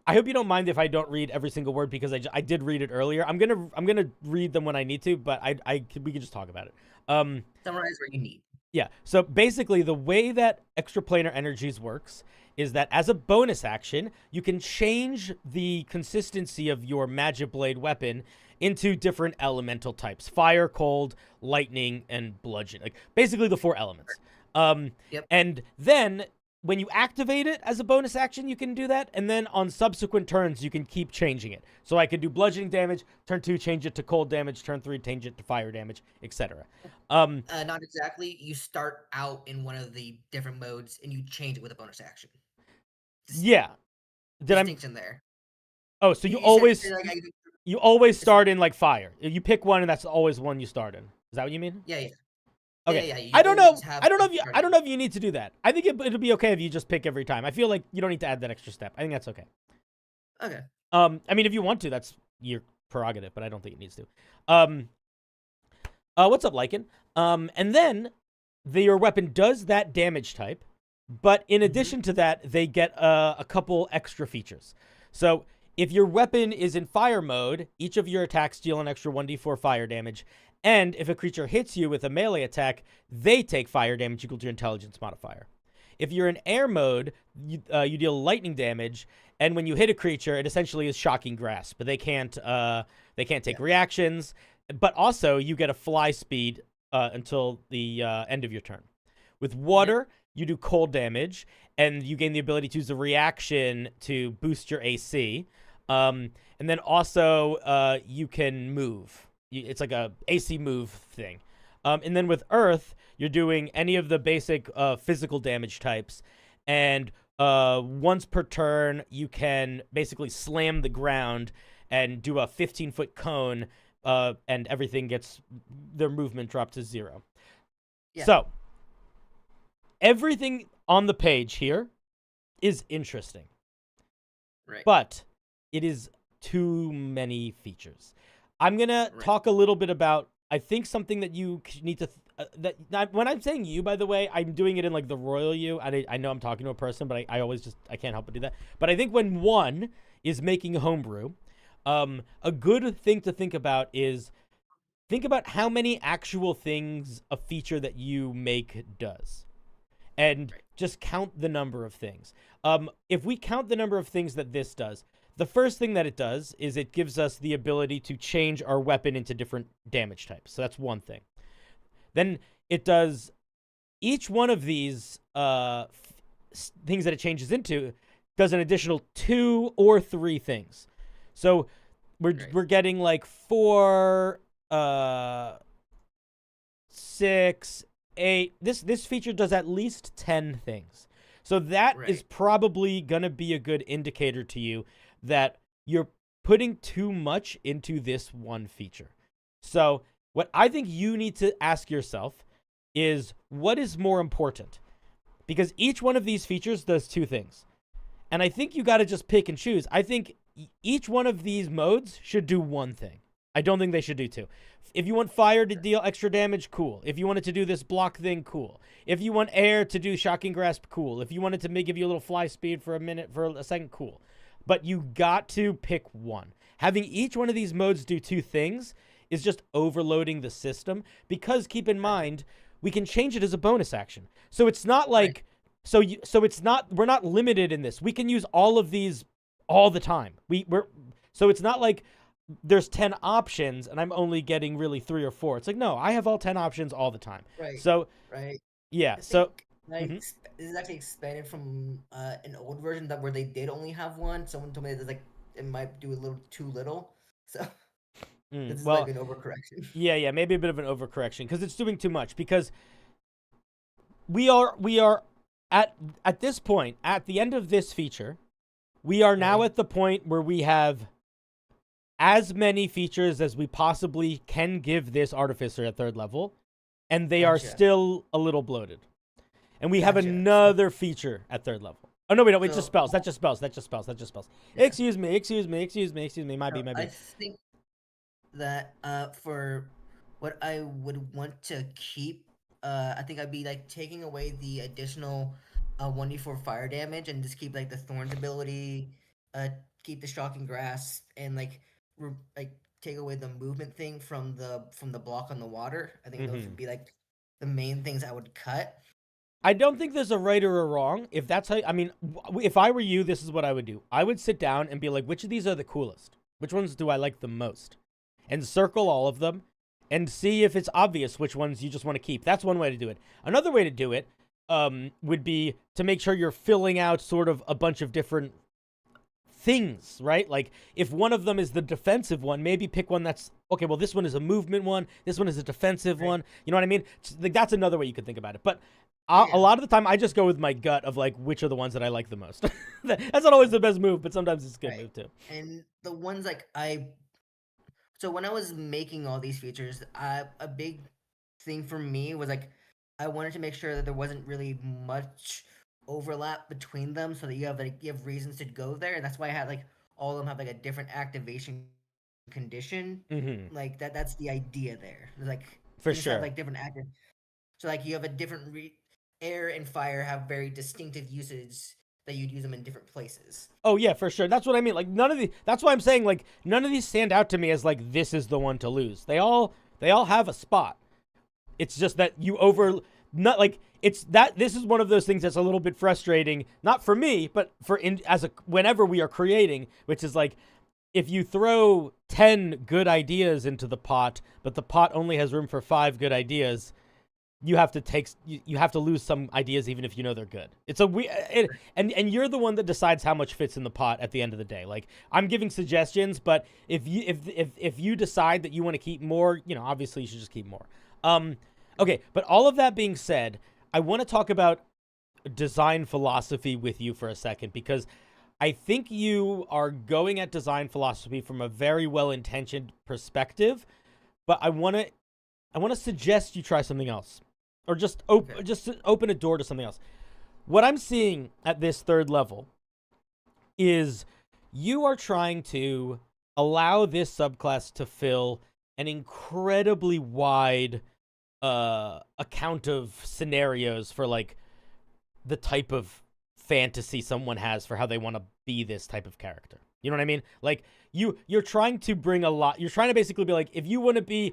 I hope you don't mind if I don't read every single word because I did read it earlier. I'm gonna read them when I need to, but we can just talk about it. Summarize what you need. Yeah. So basically, the way that extraplanar energies works is that as a bonus action, you can change the consistency of your Magic Blade weapon into different elemental types: fire, cold, lightning, and bludgeon. Like basically the 4 elements. Yep. And then when you activate it as a bonus action, you can do that. And then on subsequent turns, you can keep changing it. So I could do bludgeoning damage, turn 2, change it to cold damage, turn 3, change it to fire damage, etc. Not exactly. You start out in one of the different modes and you change it with a bonus action. Yeah. Distinction there. Oh, so you always start in like fire. You pick one, and that's always one you start in. Is that what you mean? Yeah, yeah. Okay. Yeah, I don't know. I don't know if you need to do that. I think it'll be okay if you just pick every time. I feel like you don't need to add that extra step. I think that's okay. Okay. I mean, if you want to, that's your prerogative, but I don't think it needs to. What's up, Lycan? And then your weapon does that damage type, but in addition to that, they get a couple extra features. So if your weapon is in fire mode, each of your attacks deal an extra 1d4 fire damage. And if a creature hits you with a melee attack, they take fire damage equal to your intelligence modifier. If you're in air mode, you deal lightning damage, and when you hit a creature, it essentially is shocking grasp, but they can't take reactions. But also, you get a fly speed until the end of your turn. With water, you do cold damage, and you gain the ability to use a reaction to boost your AC. And then also, you can move. It's like a AC move thing. And then with Earth, you're doing any of the basic physical damage types. And once per turn, you can basically slam the ground and do a 15-foot cone, and everything gets their movement dropped to 0. Yeah. So, everything on the page here is interesting. Right. But it is too many features. I'm going to talk a little bit about, I think, something that you need to... when I'm saying you, by the way, I'm doing it in like the royal you. I know I'm talking to a person, but I always I can't help but do that. But I think when one is making homebrew, a good thing to think about is think about how many actual things a feature that you make does. And just count the number of things. If we count the number of things that this does, the first thing that it does is it gives us the ability to change our weapon into different damage types. So that's one thing. Then it does each one of these things that it changes into does an additional 2 or 3 things. So we're getting like 4, 6, 8. This feature does at least 10 things. So that is probably gonna be a good indicator to you that you're putting too much into this one feature. So what I think you need to ask yourself is, what is more important? Because each one of these features does 2 things. And I think you got to just pick and choose. I think each one of these modes should do one thing. I don't think they should do 2. If you want fire to deal extra damage, cool. If you wanted to do this block thing, cool. If you want air to do shocking grasp, cool. If you wanted to give you a little fly speed for a second, cool. But you got to pick one. Having each one of these modes do 2 things is just overloading the system, because keep in mind, we can change it as a bonus action. So it's not like we're not limited in this. We can use all of these all the time. So it's not like there's 10 options and I'm only getting really 3 or 4. It's like, no, I have all 10 options all the time. Right. So yeah. So this is actually expanded from an old version where they did only have one. Someone told me that it might do a little too little. So This is like Well, an overcorrection. yeah, maybe a bit of an overcorrection because it's doing too much. Because we are at this point, at the end of this feature, we are now Right. at the point where we have as many features as we possibly can give this artificer at third level, and they are Gotcha. still a little bloated. And we have Gotcha. another feature at third level. Oh no, we don't. It's just So spells. That just spells. That just spells. That just spells. yeah. Excuse me. Might be. I think that for what I would want to keep, I think I'd be like taking away the additional 1d4 fire damage and just keep like the thorns ability, keep the shocking grasp, and like take away the movement thing from the block on the water. I think those would be like the main things I would cut. I don't think there's a right or a wrong. If that's how, I mean, if I were you, this is what I would do. I would sit down and be like, which of these are the coolest? Which ones do I like the most? And circle all of them and see if it's obvious which ones you just want to keep. That's one way to do it. Another way to do it would be to make sure you're filling out sort of a bunch of different things, right? Like if one of them is the defensive one, maybe pick one that's okay. Well, this one is a movement one. This one is a defensive one. You know what I mean? Like that's another way you could think about it. But a lot of the time, I just go with my gut of like which are the ones that I like the most. That's not always the best move, but sometimes it's a good move too. And the ones so when I was making all these features, a big thing for me was like I wanted to make sure that there wasn't really much overlap between them, so that you have reasons to go there, and that's why I had like all of them have like a different activation condition. Like that's the idea there. Like For things have sure. like different active. So like you have a different air and fire have very distinctive usage that you'd use them in different places. Oh yeah, for sure. That's what I mean. Like that's why I'm saying like none of these stand out to me as like this is the one to lose. They all have a spot. It's just that not like it's that this is one of those things that's a little bit frustrating, not for me, but whenever we are creating, which is like if you throw 10 good ideas into the pot, but the pot only has room for 5 good ideas, you have to lose some ideas even if you know they're good. It's and you're the one that decides how much fits in the pot at the end of the day. Like I'm giving suggestions, but if you decide that you want to keep more, obviously you should just keep more. Okay, but all of that being said, I want to talk about design philosophy with you for a second because I think you are going at design philosophy from a very well-intentioned perspective, but I want to suggest you try something else. Or just open a door to something else. What I'm seeing at this third level is you are trying to allow this subclass to fill an incredibly wide account of scenarios for like the type of fantasy someone has for how they want to be this type of character. You know what I mean? Like you're trying to bring a lot. You're trying to basically be like, if you want to be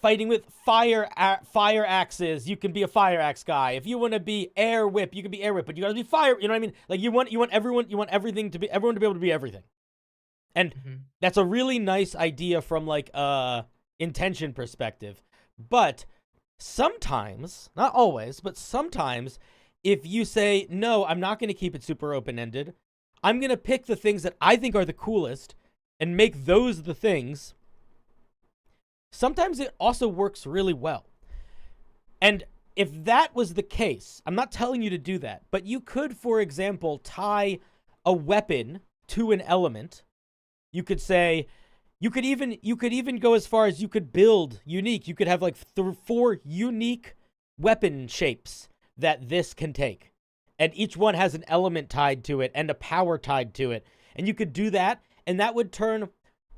fighting with fire axes, you can be a fire axe guy. If you want to be air whip, you can be air whip, but you gotta be fire. You know what I mean? Like everyone to be able to be everything. And that's a really nice idea from like intention perspective. But sometimes, not always, but sometimes if you say, no, I'm not going to keep it super open-ended, I'm going to pick the things that I think are the coolest and make those the things, sometimes it also works really well. And if that was the case, I'm not telling you to do that, but you could, for example, tie a weapon to an element. You could say, you could even go as far as you could build unique. You could have like 4 unique weapon shapes that this can take. And each one has an element tied to it and a power tied to it. And you could do that, and that would turn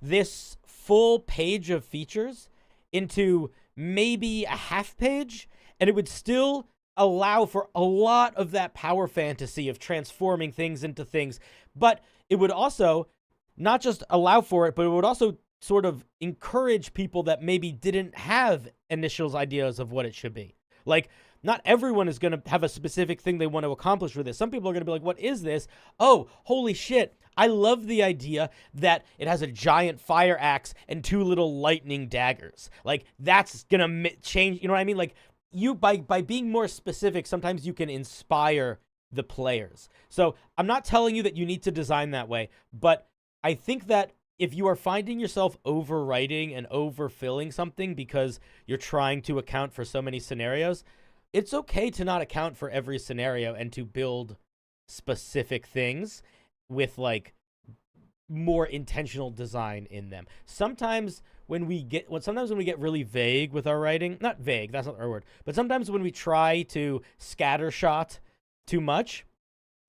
this full page of features into maybe a half page, and it would still allow for a lot of that power fantasy of transforming things into things. But it would also not just allow for it, but it would also sort of encourage people that maybe didn't have initial ideas of what it should be. Like, not everyone is going to have a specific thing they want to accomplish with this. Some people are going to be like, what is this? Oh, holy shit. I love the idea that it has a giant fire axe and 2 little lightning daggers. Like, that's going to change. You know what I mean? Like, you by being more specific, sometimes you can inspire the players. So I'm not telling you that you need to design that way, but I think that if you are finding yourself overwriting and overfilling something because you're trying to account for so many scenarios, it's okay to not account for every scenario and to build specific things with like more intentional design in them. Sometimes when we get really vague with our writing, not vague, that's not our word, but sometimes when we try to scattershot too much,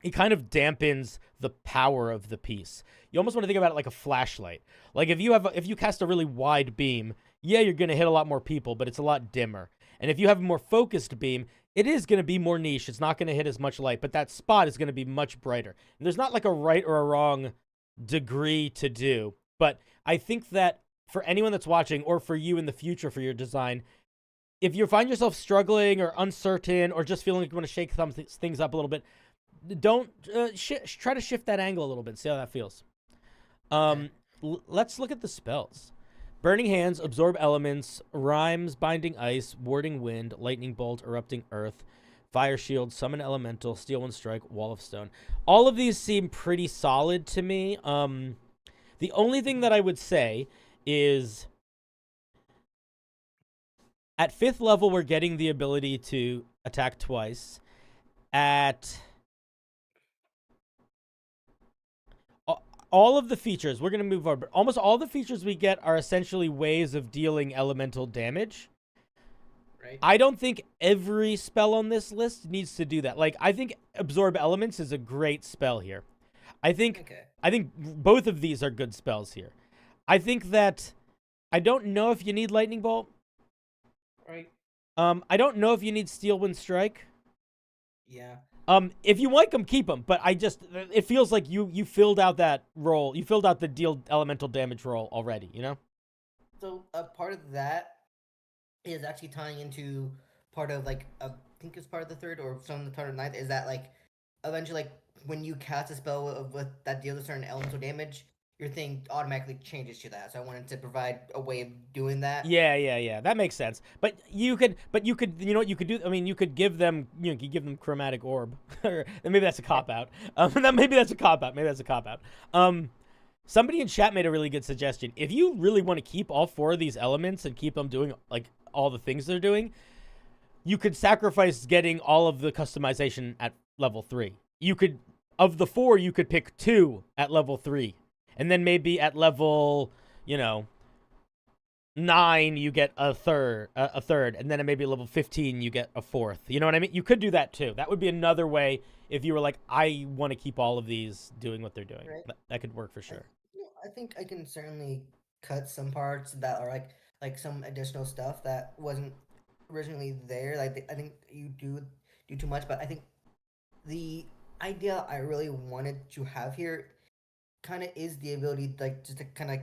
it kind of dampens the power of the piece. You almost want to think about it like a flashlight. Like if you cast a really wide beam, yeah, you're going to hit a lot more people, but it's a lot dimmer. And if you have a more focused beam, it is going to be more niche. It's not going to hit as much light, but that spot is going to be much brighter. And there's not like a right or a wrong degree to do. But I think that for anyone that's watching, or for you in the future for your design, if you find yourself struggling or uncertain or just feeling like you want to shake things up a little bit, don't try to shift that angle a little bit. See how that feels. Let's look at the spells. Burning Hands, Absorb Elements, Rhymes, Binding Ice, Warding Wind, Lightning Bolt, Erupting Earth, Fire Shield, Summon Elemental, Steel Wind Strike, Wall of Stone. All of these seem pretty solid to me. The only thing that I would say is at 5th level, we're getting the ability to attack twice. At all of the features, we're going to move over. Almost all the features we get are essentially ways of dealing elemental damage. Right. I don't think every spell on this list needs to do that. Like, I think Absorb Elements is a great spell here. I think both of these are good spells here. I think that I don't know if you need Lightning Bolt. Right. I don't know if you need Steel Wind Strike. Yeah. If you like them, keep them. But it feels like you filled out that role. You filled out the deal elemental damage role already, you know? So a part of that is actually tying into part of like, I think it's part of the 3rd or some of the part of the 9th, is that like, eventually like, when you cast a spell with that deals a certain elemental damage, your thing automatically changes to that. So I wanted to provide a way of doing that. Yeah. That makes sense. But you could, you know what you could do? I mean, you could give them, Chromatic Orb. Or maybe that's a cop-out. Maybe that's a cop-out. Somebody in chat made a really good suggestion. If you really want to keep all 4 of these elements and keep them doing, like, all the things they're doing, you could sacrifice getting all of the customization at level 3. You could, of the 4, you could pick 2 at level 3. And then maybe at level, 9, you get a third, and then maybe at level 15, you get a 4th. You know what I mean? You could do that too. That would be another way if you were like, I want to keep all of these doing what they're doing. Right. That could work for sure. I think I can certainly cut some parts that are like some additional stuff that wasn't originally there. Like I think you do too much, but I think the idea I really wanted to have here kind of is the ability, like, just to kind of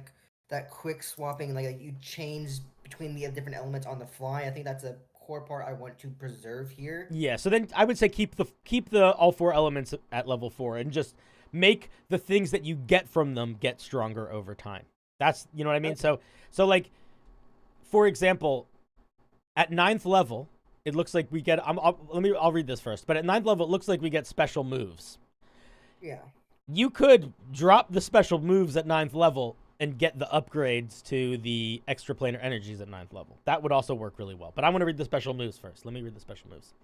that quick swapping, like you change between the different elements on the fly. I think that's a core part I want to preserve here. Yeah, so then I would say keep the all 4 elements at level 4 and just make the things that you get from them get stronger over time. That's, you know what I mean? Okay. So like, for example, at 9th level, it looks like we get, I'll read this first, but at 9th level, it looks like we get special moves. Yeah. You could drop the special moves at 9th level and get the upgrades to the extraplanar energies at 9th level. That would also work really well. But I want to read the special moves first. Let me read the special moves.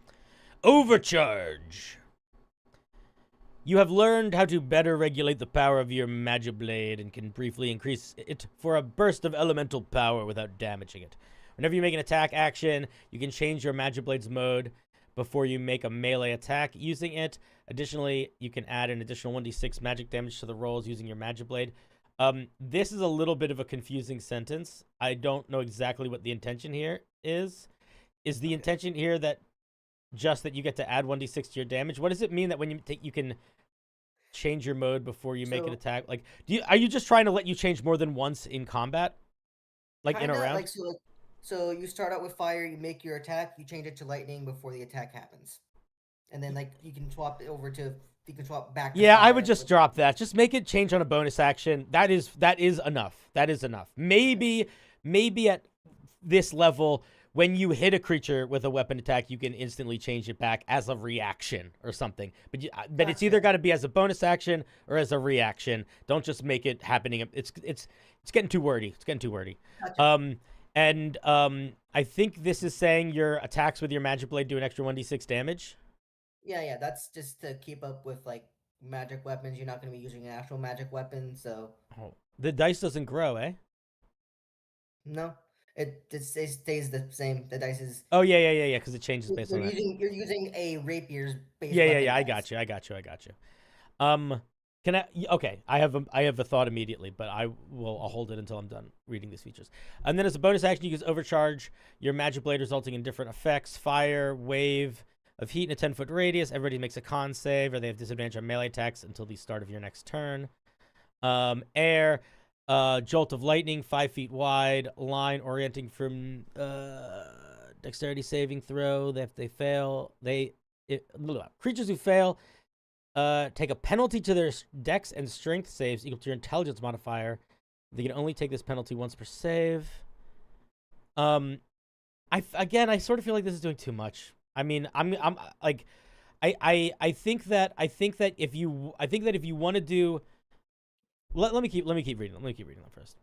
Overcharge. You have learned how to better regulate the power of your Magiblade and can briefly increase it for a burst of elemental power without damaging it. Whenever you make an attack action, you can change your Magiblade's mode before you make a melee attack using it. Additionally, you can add an additional 1d6 magic damage to the rolls using your Magiblade. This is a little bit of a confusing sentence. I don't know exactly what the intention here is. Is the intention here that just that you get to add 1d6 to your damage? What does it mean that when you can change your mode before you make an attack? Like, are you just trying to let you change more than once in combat? Like in a round? Like, so you start out with fire, you make your attack, you change it to lightning before the attack happens. And then, like, you can swap it over to, you can swap back to Yeah, I fire would just drop that. Just make it change on a bonus action. That is enough. That is enough. Maybe at this level, when you hit a creature with a weapon attack, you can instantly change it back as a reaction or something. But it's either got to be as a bonus action or as a reaction. Don't just make it happening. It's getting too wordy. It's getting too wordy. Gotcha. I think this is saying your attacks with your magic blade do an extra 1d6 damage. Yeah, that's just to keep up with like magic weapons. You're not going to be using an actual magic weapon, so Oh, the dice doesn't grow, eh? no, it stays the same. The dice is Oh yeah. Because it changes based on that. you're using a rapier's base Yeah. weapon I dice. got you. Um, can I? Okay, I have a thought immediately, but I'll hold it until I'm done reading these features. And then as a bonus action, you can overcharge your magic blade, resulting in different effects: fire, wave of heat in a 10-foot radius. Everybody makes a con save, or they have disadvantage on melee attacks until the start of your next turn. Air, jolt of lightning, 5 feet wide, line orienting from dexterity saving throw. They fail. Creatures who fail take a penalty to their dex and strength saves equal to your intelligence modifier. They can only take this penalty once per save. I sort of feel like this is doing too much. I mean, I'm like, I think that if you want to do, let me keep reading. Let me keep reading them first.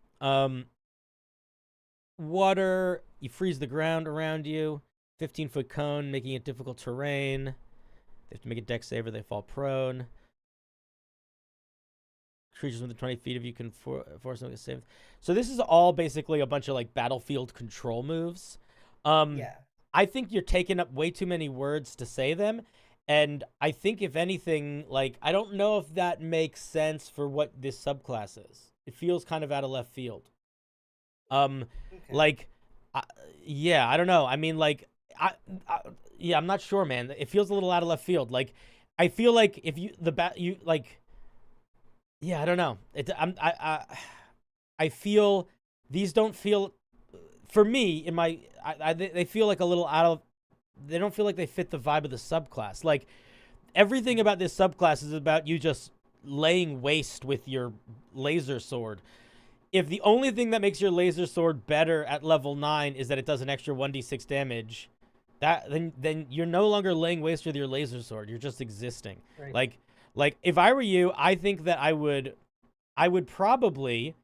Water, you freeze the ground around you. 15-foot cone, making it difficult terrain. They have to make a dex save or they fall prone. Creatures within 20 feet of you can force them to save. So this is all basically a bunch of like battlefield control moves. Yeah. I think you're taking up way too many words to say them. And I think if anything, like, I don't know if that makes sense for what this subclass is. It feels kind of out of left field. Okay. Like, yeah, I don't know. I mean, like, yeah, I'm not sure, man. It feels a little out of left field. Like, I feel like if yeah, I don't know. I feel these don't feel, for me, they feel like a little out of, they don't feel like they fit the vibe of the subclass. Like, everything about this subclass is about you just laying waste with your laser sword. If the only thing that makes your laser sword better at level 9 is that it does an extra 1d6 damage, then you're no longer laying waste with your laser sword. You're just existing. Right. Like if I were you, I think that I would probably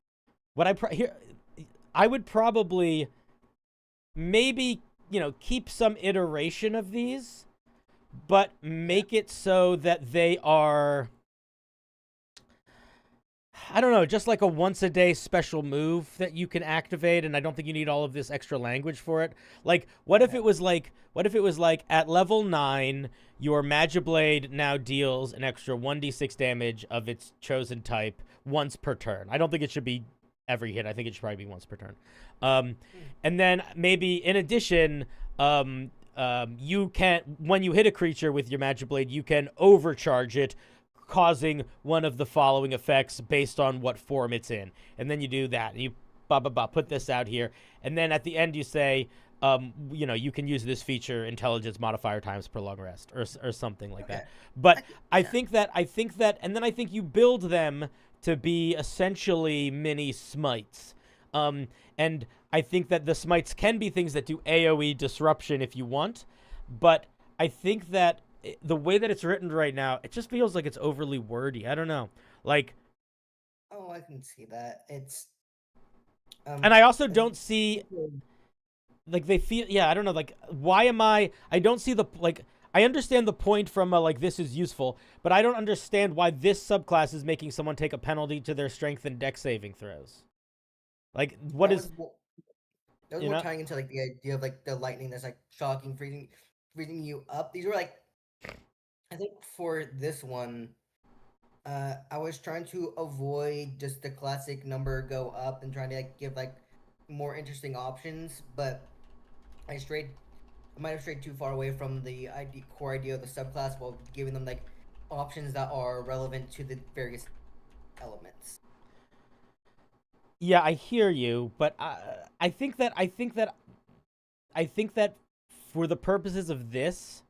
I would probably maybe, keep some iteration of these, but make it so that they are, I don't know, just like a once a day special move that you can activate, and I don't think you need all of this extra language for it. Like, what if it was like at level 9, your Magiblade now deals an extra 1d6 damage of its chosen type once per turn. I don't think it should be every hit. I think it should probably be once per turn. And then maybe in addition, you can, when you hit a creature with your Magiblade, you can overcharge it, causing one of the following effects based on what form it's in. And then you do that. You put this out here. And then at the end you say, you can use this feature, intelligence modifier times per long rest, or something like that. But I think that, and then I think you build them to be essentially mini smites. And I think that the smites can be things that do AoE disruption if you want. But I think that the way that it's written right now, it just feels like it's overly wordy. I don't know. Like, Oh, I can see that. It's and I also don't see, like, they feel, yeah, I don't know, like, why am I don't see the, like, I understand the point from like, this is useful, but I don't understand why this subclass is making someone take a penalty to their strength and dex saving throws. Like, what is, that was more tying into like the idea of like the lightning that's like shocking, freezing you up. These were like, I think for this one, I was trying to avoid just the classic number go up and trying to like give like more interesting options, but I might have strayed too far away from the core idea of the subclass while giving them like options that are relevant to the various elements. Yeah, I hear you, but I think that for the purposes of this,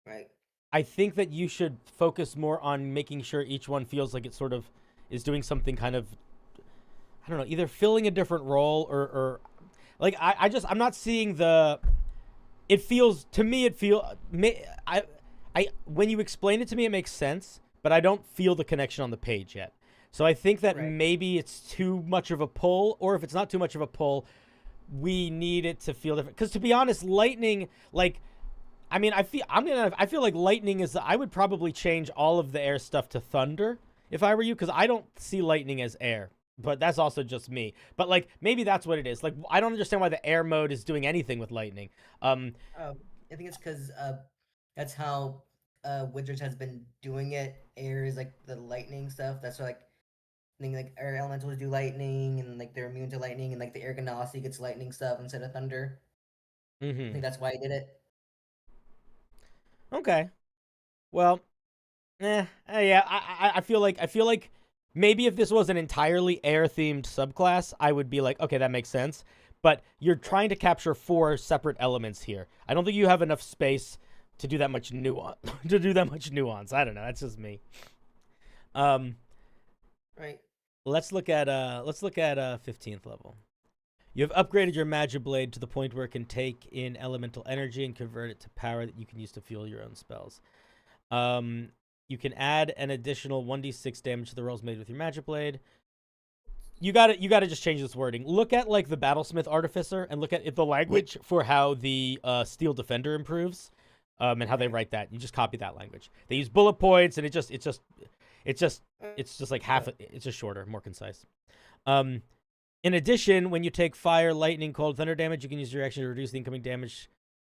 Right. I think that you should focus more on making sure each one feels like it sort of is doing something kind of, I don't know, either filling a different role or like I'm not seeing the. It feels to me. I when you explain it to me, it makes sense, but I don't feel the connection on the page yet. So I think that Right. maybe it's too much of a pull, or if it's not too much of a pull, we need it to feel different. Because to be honest, lightning, like, I mean, I feel like lightning is. I would probably change all of the air stuff to thunder if I were you, because I don't see lightning as air. But that's also just me. But like, maybe that's what it is. Like, I don't understand why the air mode is doing anything with lightning. Um, I think it's because that's how Wizards has been doing it. Air is like the lightning stuff. That's why, like, I think like air elementals do lightning, and like they're immune to lightning, and like the air ganassi gets lightning stuff instead of thunder. I hmm think that's why I did it. Okay. Well, yeah. I feel like maybe if this was an entirely air themed subclass, I would be like, okay, that makes sense. But you're trying to capture 4 separate elements here. I don't think you have enough space to do that much nuance. to do that much nuance. I don't know. That's just me. Um, Right. let's look at 15th level. You have upgraded your Magic Blade to the point where it can take in elemental energy and convert it to power that you can use to fuel your own spells. You can add an additional 1d6 damage to the rolls made with your Magic Blade. You got to just change this wording. Look at like the Battlesmith Artificer and look at the language for how the Steel Defender improves, and how they Right. write that. You just copy that language. They use bullet points, and it's just like half. It's just shorter, more concise. In addition, when you take fire, lightning, cold, thunder damage, you can use your action to reduce the incoming damage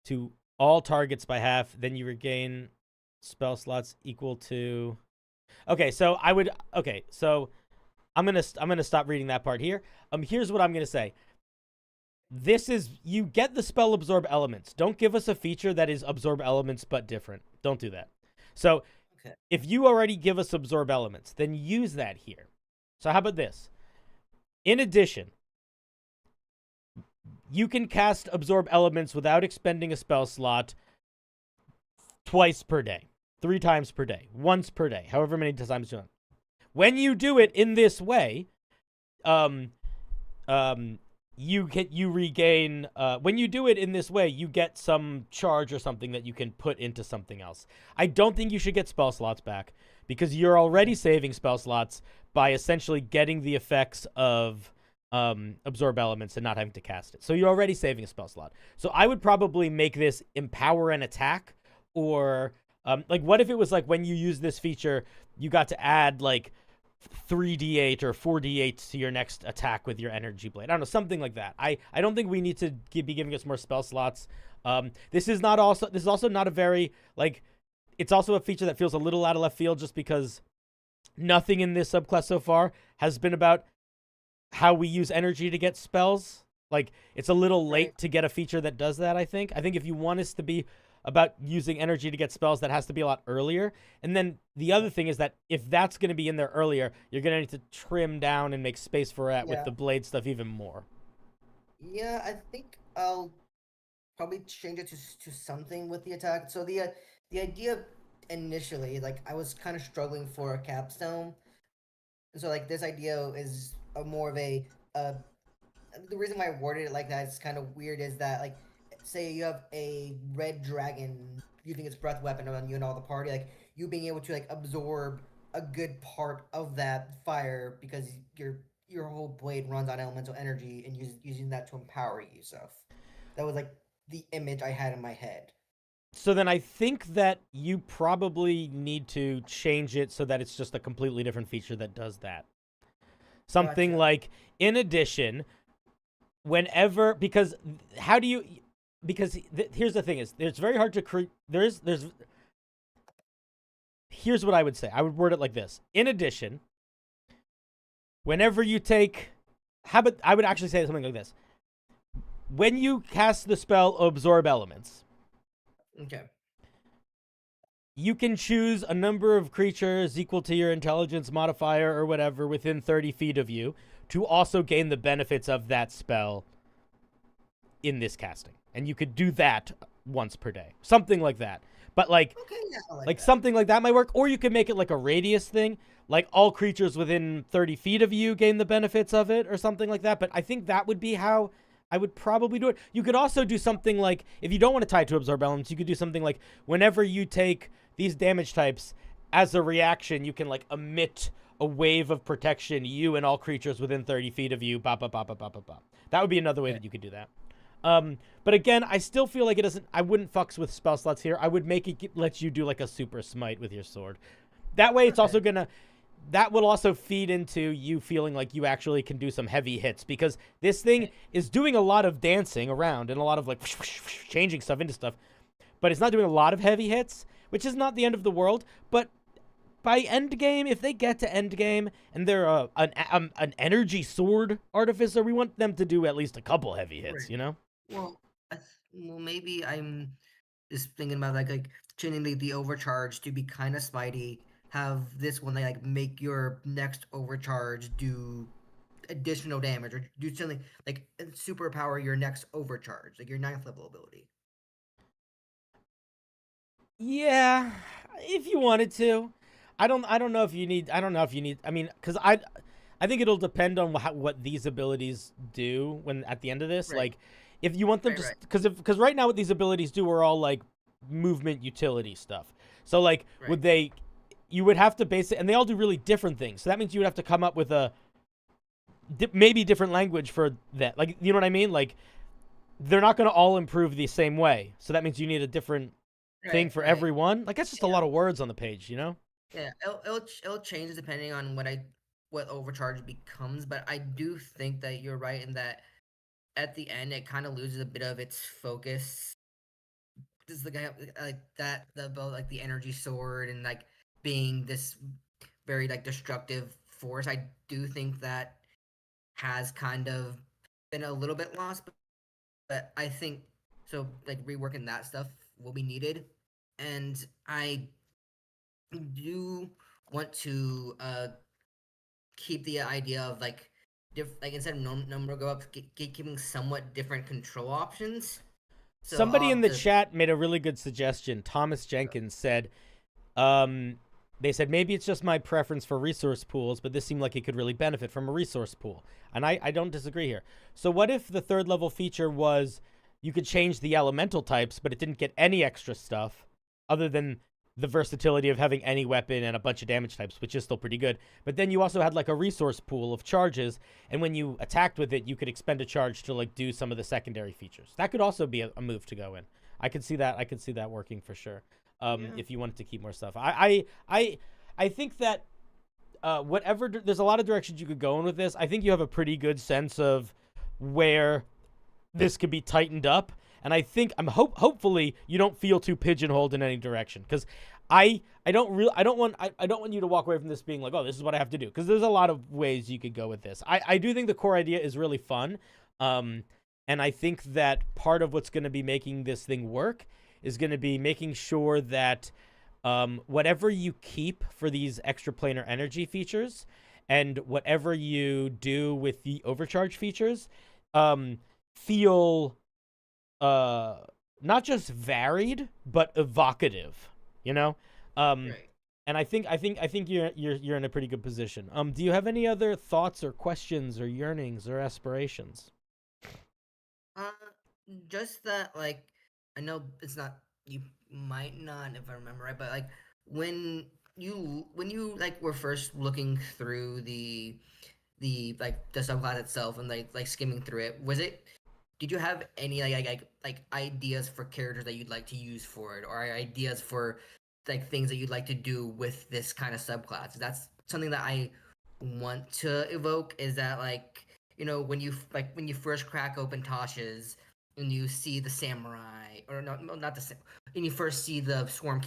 to all targets by half. Then you regain spell slots equal to. Okay, so I'm gonna stop reading that part here. Here's what I'm gonna say. This is you get the spell absorb elements. Don't give us a feature that is absorb elements but different. Don't do that. So Okay. if you already give us absorb elements, then use that here. So how about this? In addition, you can cast absorb elements without expending a spell slot twice per day, 3 times per day, once per day, however many times you want. When you do it in this way, you regain. When you do it in this way, you get some charge or something that you can put into something else. I don't think you should get spell slots back because you're already saving spell slots by essentially getting the effects of absorb elements and not having to cast it. So you're already saving a spell slot. So I would probably make this empower an attack, or like what if it was like when you use this feature, you got to add like 3d8 or 4d8 to your next attack with your energy blade. I don't know, something like that. I don't think we need to be giving us more spell slots. This is also not a very like. It's also a feature that feels a little out of left field just because nothing in this subclass so far has been about how we use energy to get spells. Like, it's a little late Right. to get a feature that does that, I think. I think if you want us to be about using energy to get spells, that has to be a lot earlier. And then the other thing is that if that's going to be in there earlier, you're going to need to trim down and make space for it with Yeah. the blade stuff even more. Yeah, I think I'll probably change it to something with the attack. So the idea initially, like I was kind of struggling for a capstone. So like this idea is a more of a the reason why I worded it like that is kind of weird is that like say you have a red dragon using its breath weapon on you and all the party, like you being able to like absorb a good part of that fire because your whole blade runs on elemental energy and using that to empower yourself. That was like the image I had in my head. So then I think that you probably need to change it so that it's just a completely different feature that does that. Something Gotcha. like, in addition, whenever, because how do you, because here's the thing is, it's very hard to create, here's what I would say. I would word it like this. In addition, whenever you take, I would actually say something like this. When you cast the spell Absorb Elements, Okay. you can choose a number of creatures equal to your intelligence modifier or whatever within 30 feet of you to also gain the benefits of that spell in this casting. And you could do that once per day. Something like that. But like, Okay, yeah, I like like that. something like that might work. Or you could make it like a radius thing. Like all creatures within 30 feet of you gain the benefits of it or something like that. But I think that would be how I would probably do it. You could also do something like, if you don't want to tie it to absorb elements, you could do something like, whenever you take these damage types, as a reaction, you can like emit a wave of protection, you and all creatures within 30 feet of you, bop, bop, bop, bop, bop, bop, bop. That would be another way that you could do that. But again, I still feel like it doesn't, I wouldn't fucks with spell slots here. I would make it let you do like a super smite with your sword. That way it's also gonna, that will also feed into you feeling like you actually can do some heavy hits, because this thing is doing a lot of dancing around and a lot of like changing stuff into stuff, but it's not doing a lot of heavy hits, which is not the end of the world. But by end game, if they get to end game and they're an energy sword artificer, we want them to do at least a couple heavy hits, you know? Well, well, maybe I'm just thinking about like changing the overcharge to be kind of smitey. Have this one like make your next overcharge do additional damage, or do something like superpower your next overcharge, like your 9th level ability. Yeah, if you wanted to. I don't know if you need, I mean, because I think it'll depend on what these abilities do when at the end of this. Right. Like, if you want them Right, to, because right now what these abilities do are all like movement utility stuff. So like, Right. You would have to base it, and they all do really different things. So that means you would have to come up with a maybe different language for that. Like, you know what I mean? Like, they're not going to all improve the same way. So that means you need a different thing for Right. everyone. Like, that's just a lot of words on the page, you know? Yeah, it'll change depending on what overcharge becomes, but I do think that you're right in that at the end it kind of loses a bit of its focus. This is the guy like that the about like the energy sword and like being this very like destructive force. I do think that has kind of been a little bit lost, but I think so. Like reworking that stuff will be needed, and I do want to keep the idea of like like instead of number go up, keeping somewhat different control options. So Somebody I'll in have the to chat made a really good suggestion. Thomas Jenkins said, um, they said, maybe it's just my preference for resource pools, but this seemed like it could really benefit from a resource pool. And I don't disagree here. So what if the 3rd level feature was you could change the elemental types, but it didn't get any extra stuff other than the versatility of having any weapon and a bunch of damage types, which is still pretty good. But then you also had like a resource pool of charges, and when you attacked with it, you could expend a charge to like do some of the secondary features. That could also be a move to go in. I could see that working for sure. If you wanted to keep more stuff. I think that there's a lot of directions you could go in with this. I think you have a pretty good sense of where this could be tightened up. And I think hopefully you don't feel too pigeonholed in any direction, because I don't want you to walk away from this being like, oh, this is what I have to do, because there's a lot of ways you could go with this. I do think the core idea is really fun, and I think that part of what's going to be making this thing work is going to be making sure that whatever you keep for these extra planar energy features and whatever you do with the overcharge features feel not just varied but evocative, you know. right. And I think you're in a pretty good position. Do you have any other thoughts or questions or yearnings or aspirations? Uh, just that like I know it's not you might not if I remember right, but like when you like were first looking through like the subclass itself and like skimming through it, did you have any like ideas for characters that you'd like to use for it, or ideas for like things that you'd like to do with this kind of subclass? That's something that I want to evoke. Is that like when you first crack open Tasha's and you see the samurai, or not the and you first see the swarm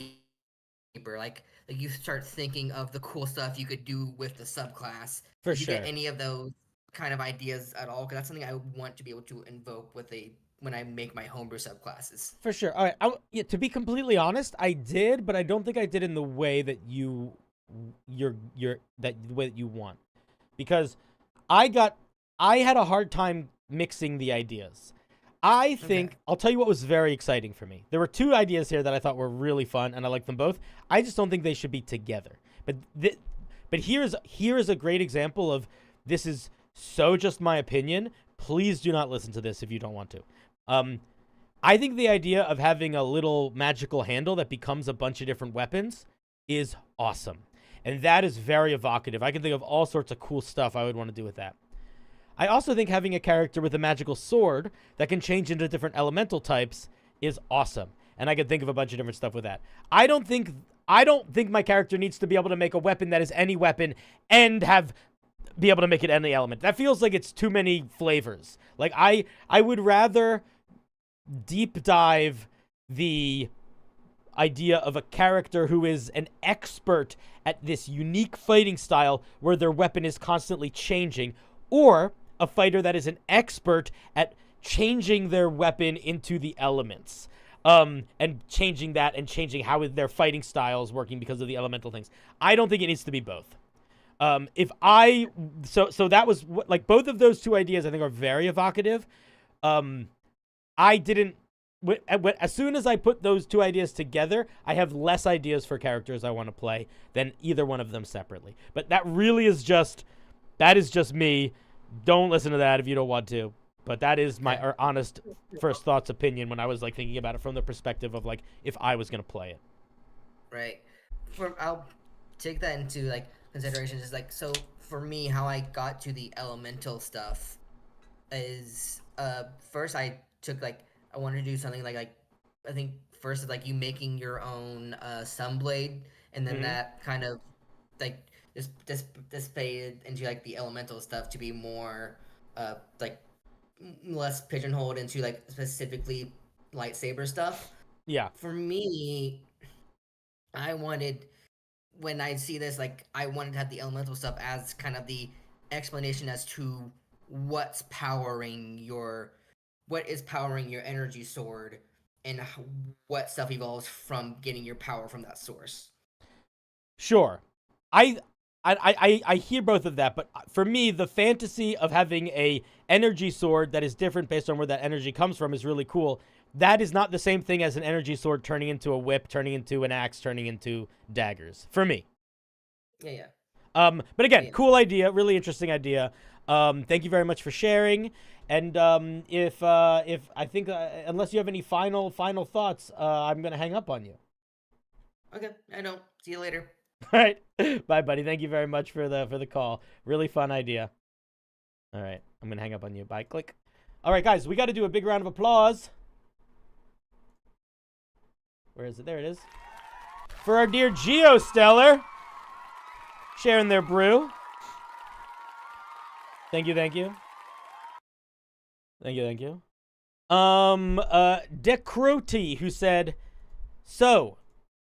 keeper, like you start thinking of the cool stuff you could do with the subclass. For Did you get sure. any of those kind of ideas at all? Because that's something I would want to be able to invoke when I make my homebrew subclasses. For sure. All right. Yeah, to be completely honest, I did, but I don't think I did in the way that the way that you want, because I had a hard time mixing the ideas. I think I'll tell you what was very exciting for me. There were 2 ideas here that I thought were really fun, and I like them both. I just don't think they should be together. But here is a great example of, this is so just my opinion. please do not listen to this if you don't want to. I think the idea of having a little magical handle that becomes a bunch of different weapons is awesome. And that is very evocative. I can think of all sorts of cool stuff I would want to do with that. I also think having a character with a magical sword that can change into different elemental types is awesome. And I can think of a bunch of different stuff with that. I don't think my character needs to be able to make a weapon that is any weapon and be able to make it any element. That feels like it's too many flavors. Like I would rather deep dive the idea of a character who is an expert at this unique fighting style where their weapon is constantly changing, or a fighter that is an expert at changing their weapon into the elements, and changing that and changing how their fighting style is working because of the elemental things. I don't think it needs to be both. So that was like both of those two ideas I think are very evocative. I didn't. As soon as I put those two ideas together, I have less ideas for characters I want to play than either one of them separately. But that is just me. Don't listen to that if you don't want to. But that is my honest first thoughts opinion when I was like thinking about it from the perspective of like if I was gonna play it. Right. I'll take that into like consideration. Is like, so for me, how I got to the elemental stuff is first I took like, I wanted to do something like I think first is like you making your own sunblade, and then that kind of like dissipated into like the elemental stuff to be more like less pigeonholed into like specifically lightsaber stuff. Yeah. For me, I wanted, when I see this, like I wanted to have the elemental stuff as kind of the explanation as to what is powering your energy sword, and what stuff evolves from getting your power from that source. Sure. I hear both of that, but for me, the fantasy of having a energy sword that is different based on where that energy comes from is really cool. That is not the same thing as an energy sword turning into a whip, turning into an axe, turning into daggers. For me. Yeah. But again, cool idea, really interesting idea. Thank you very much for sharing. And if I think unless you have any final thoughts, I'm gonna hang up on you. Okay, I don't. See you later. All right, bye, buddy. Thank you very much for the call. Really fun idea. All right, I'm gonna hang up on you. Bye. Click. All right, guys, we got to do a big round of applause. Where is it? There it is. For our dear GeoStellar, sharing their brew. Thank you. Decroti, who said, so,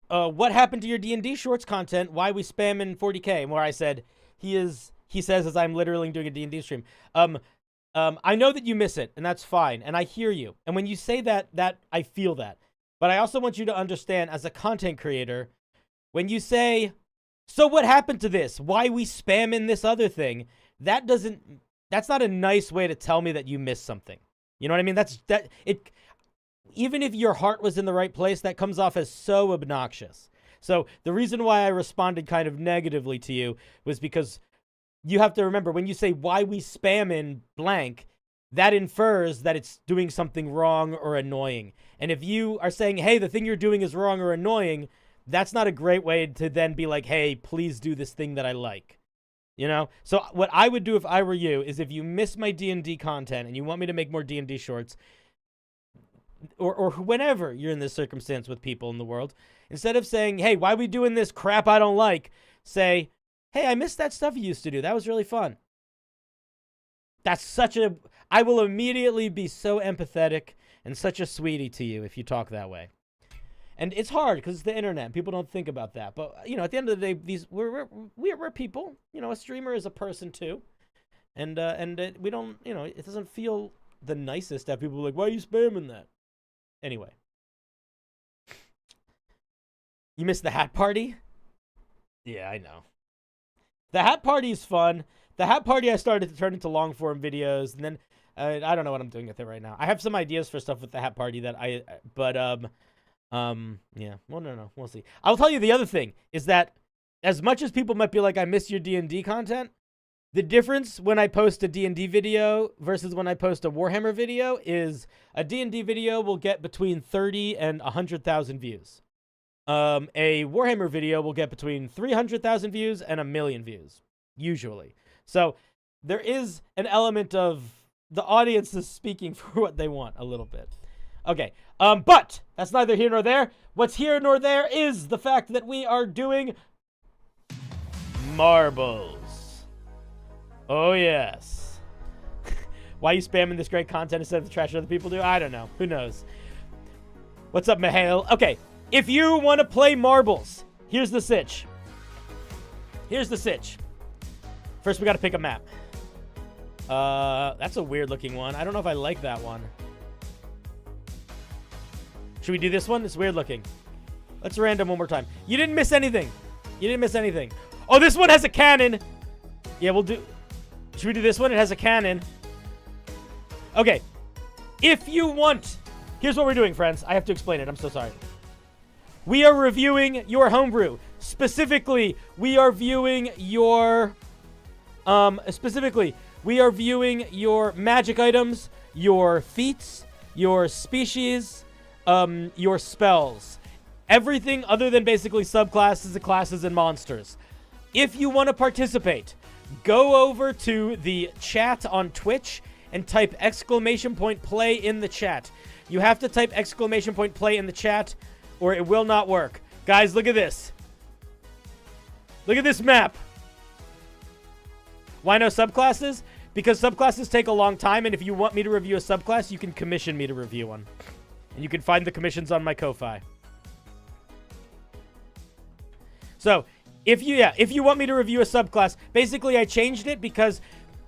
what happened to your D&D Shorts content? Why we spamming 40K? And where I said, he says as I'm literally doing a D&D stream. I know that you miss it, and that's fine, and I hear you. And when you say that I feel that. But I also want you to understand, as a content creator, when you say, so what happened to this? Why we spamming this other thing? That's not a nice way to tell me that you missed something. You know what I mean? Even if your heart was in the right place, that comes off as so obnoxious. So the reason why I responded kind of negatively to you was because you have to remember, when you say why we spam in blank, that infers that it's doing something wrong or annoying. And if you are saying, hey, the thing you're doing is wrong or annoying, that's not a great way to then be like, hey, please do this thing that I like. You know? So what I would do if I were you is, if you miss my D&D content and you want me to make more D&D shorts, or whenever you're in this circumstance with people in the world, instead of saying, hey, why are we doing this crap I don't like, say, hey, I missed that stuff you used to do. That was really fun. I will immediately be so empathetic and such a sweetie to you if you talk that way. And it's hard because it's the internet. People don't think about that. But, you know, at the end of the day, we're people. You know, a streamer is a person too. And we don't, you know, it doesn't feel the nicest to have people like, why are you spamming that? Anyway. You missed the hat party? Yeah, I know. The hat party is fun. The hat party I started to turn into long form videos, and then I don't know what I'm doing with it right now. I have some ideas for stuff with the hat party that yeah, well, no, we'll see. I'll tell you the other thing is that as much as people might be like, I miss your D&D content, The difference when I post a D&D video versus when I post a Warhammer video is a D&D video will get between 30 and 100,000 views. A Warhammer video will get between 300,000 views and 1 million views, usually. So there is an element of the audience is speaking for what they want a little bit. Okay, but that's neither here nor there. What's here nor there is the fact that we are doing marbles. Oh, yes. Why are you spamming this great content instead of the trash other people do? I don't know. Who knows? What's up, Mihail? Okay, if you want to play marbles, here's the sitch. Here's the sitch. First, we got to pick a map. That's a weird-looking one. I don't know if I like that one. Should we do this one? It's weird-looking. Let's random one more time. You didn't miss anything. You didn't miss anything. Oh, this one has a cannon. Yeah, we'll do... Should we do this one? It has a cannon. Okay. If you want... Here's what we're doing, friends. I have to explain it. I'm so sorry. We are reviewing your homebrew. Specifically, we are viewing your... we are viewing your magic items, your feats, your species, your spells. Everything other than basically subclasses, classes, and monsters. If you want to participate, go over to the chat on Twitch and type !play in the chat. You have to type !play in the chat or it will not work. Guys, look at this. Look at this map. Why no subclasses? Because subclasses take a long time, and if you want me to review a subclass, you can commission me to review one. And you can find the commissions on my Ko-Fi. So, if you want me to review a subclass, basically I changed it because,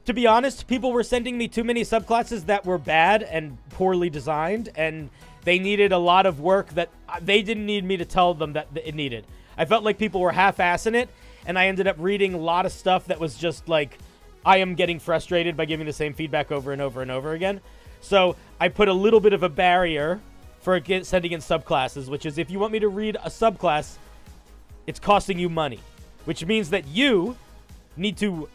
to be honest, people were sending me too many subclasses that were bad and poorly designed, and they needed a lot of work that they didn't need me to tell them that it needed. I felt like people were half-assing it, and I ended up reading a lot of stuff that was just like, I am getting frustrated by giving the same feedback over and over and over again. So I put a little bit of a barrier for sending in subclasses, which is if you want me to read a subclass, it's costing you money, which means that you need to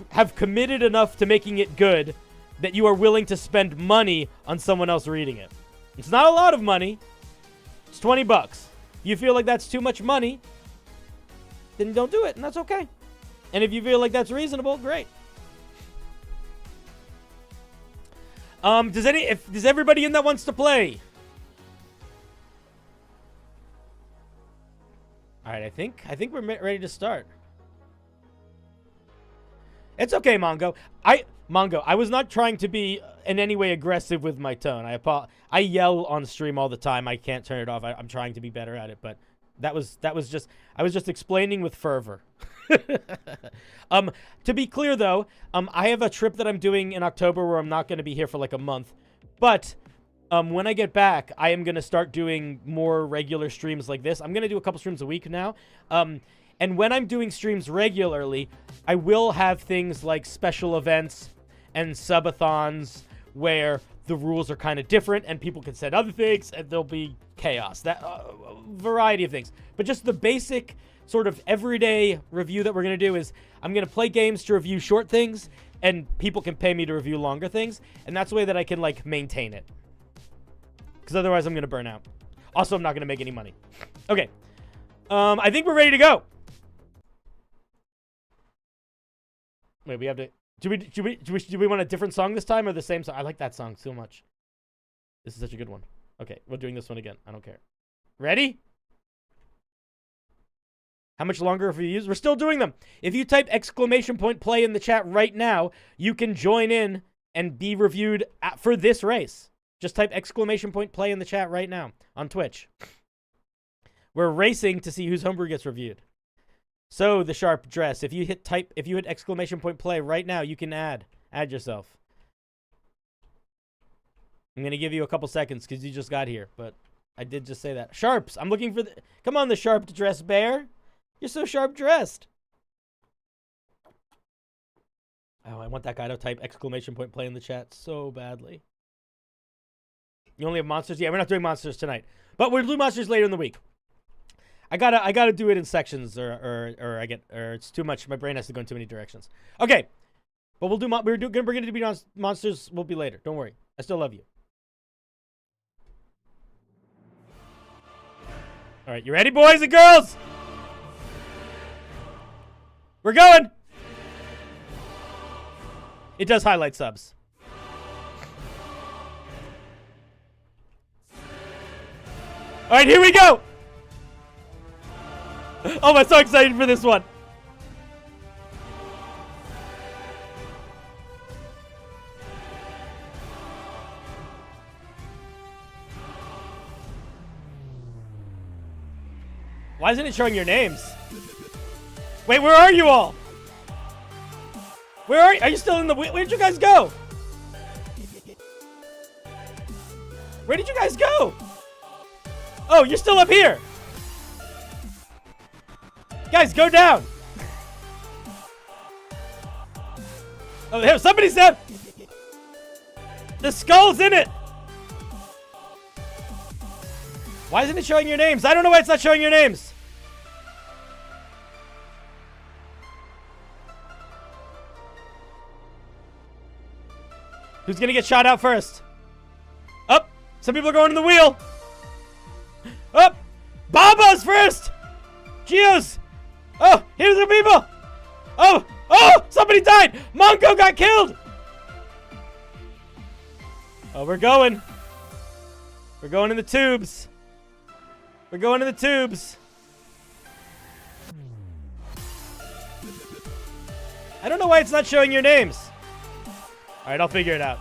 have committed enough to making it good that you are willing to spend money on someone else reading it. It's not a lot of money. It's 20 bucks. If you feel like that's too much money, then don't do it, and that's okay. And if you feel like that's reasonable, great. Does everybody in that wants to play? All right, I think we're ready to start. It's okay, Mongo. I was not trying to be in any way aggressive with my tone. I yell on stream all the time. I can't turn it off. I'm trying to be better at it, but that was just I was just explaining with fervor. To be clear though, I have a trip that I'm doing in October where I'm not going to be here for like a month. But when I get back, I am going to start doing more regular streams like this. I'm going to do a couple streams a week now. And when I'm doing streams regularly, I will have things like special events and subathons where the rules are kind of different and people can send other things and there'll be chaos. That variety of things. But just the basic sort of everyday review that we're going to do is I'm going to play games to review short things and people can pay me to review longer things. And that's the way that I can like maintain it. Because otherwise I'm going to burn out. Also, I'm not going to make any money. Okay. I think we're ready to go. Wait, we have to... Do we want a different song this time or the same song? I like that song so much. This is such a good one. Okay, we're doing this one again. I don't care. Ready? How much longer have we used? We're still doing them. If you type !play in the chat right now, you can join in and be reviewed for this race. Just type !play in the chat right now on Twitch. We're racing to see whose homebrew gets reviewed. So the sharp dress. If you hit !play right now, you can add yourself. I'm gonna give you a couple seconds because you just got here, but I did just say that. Sharps. I'm looking for the. Come on, the sharp dress bear. You're so sharp dressed. Oh, I want that guy to type !play in the chat so badly. You only have monsters? Yeah, we're not doing monsters tonight, but we'll do monsters later in the week. I gotta do it in sections, or it's too much. My brain has to go in too many directions. Okay, But we'll do. We're going to be monsters. Will be later. Don't worry. I still love you. All right, you ready, boys and girls? We're going. It does highlight subs. All right, here we go. Oh, I'm so excited for this one. Why isn't it showing your names? Wait, where are you all? Where are you? Are you still in the... Where'd you guys go? Where did you guys go? Oh, you're still up here. Guys, go down. Oh, somebody said... The skull's in it. Why isn't it showing your names? I don't know why it's not showing your names. Who's gonna get shot out first? Up! Some people are going to the wheel! Up! Baba's first! Geos! Oh, here's the people! Oh! Oh! Somebody died! Monko got killed! Oh, we're going. We're going in the tubes. We're going in the tubes. I don't know why it's not showing your names. All right, I'll figure it out.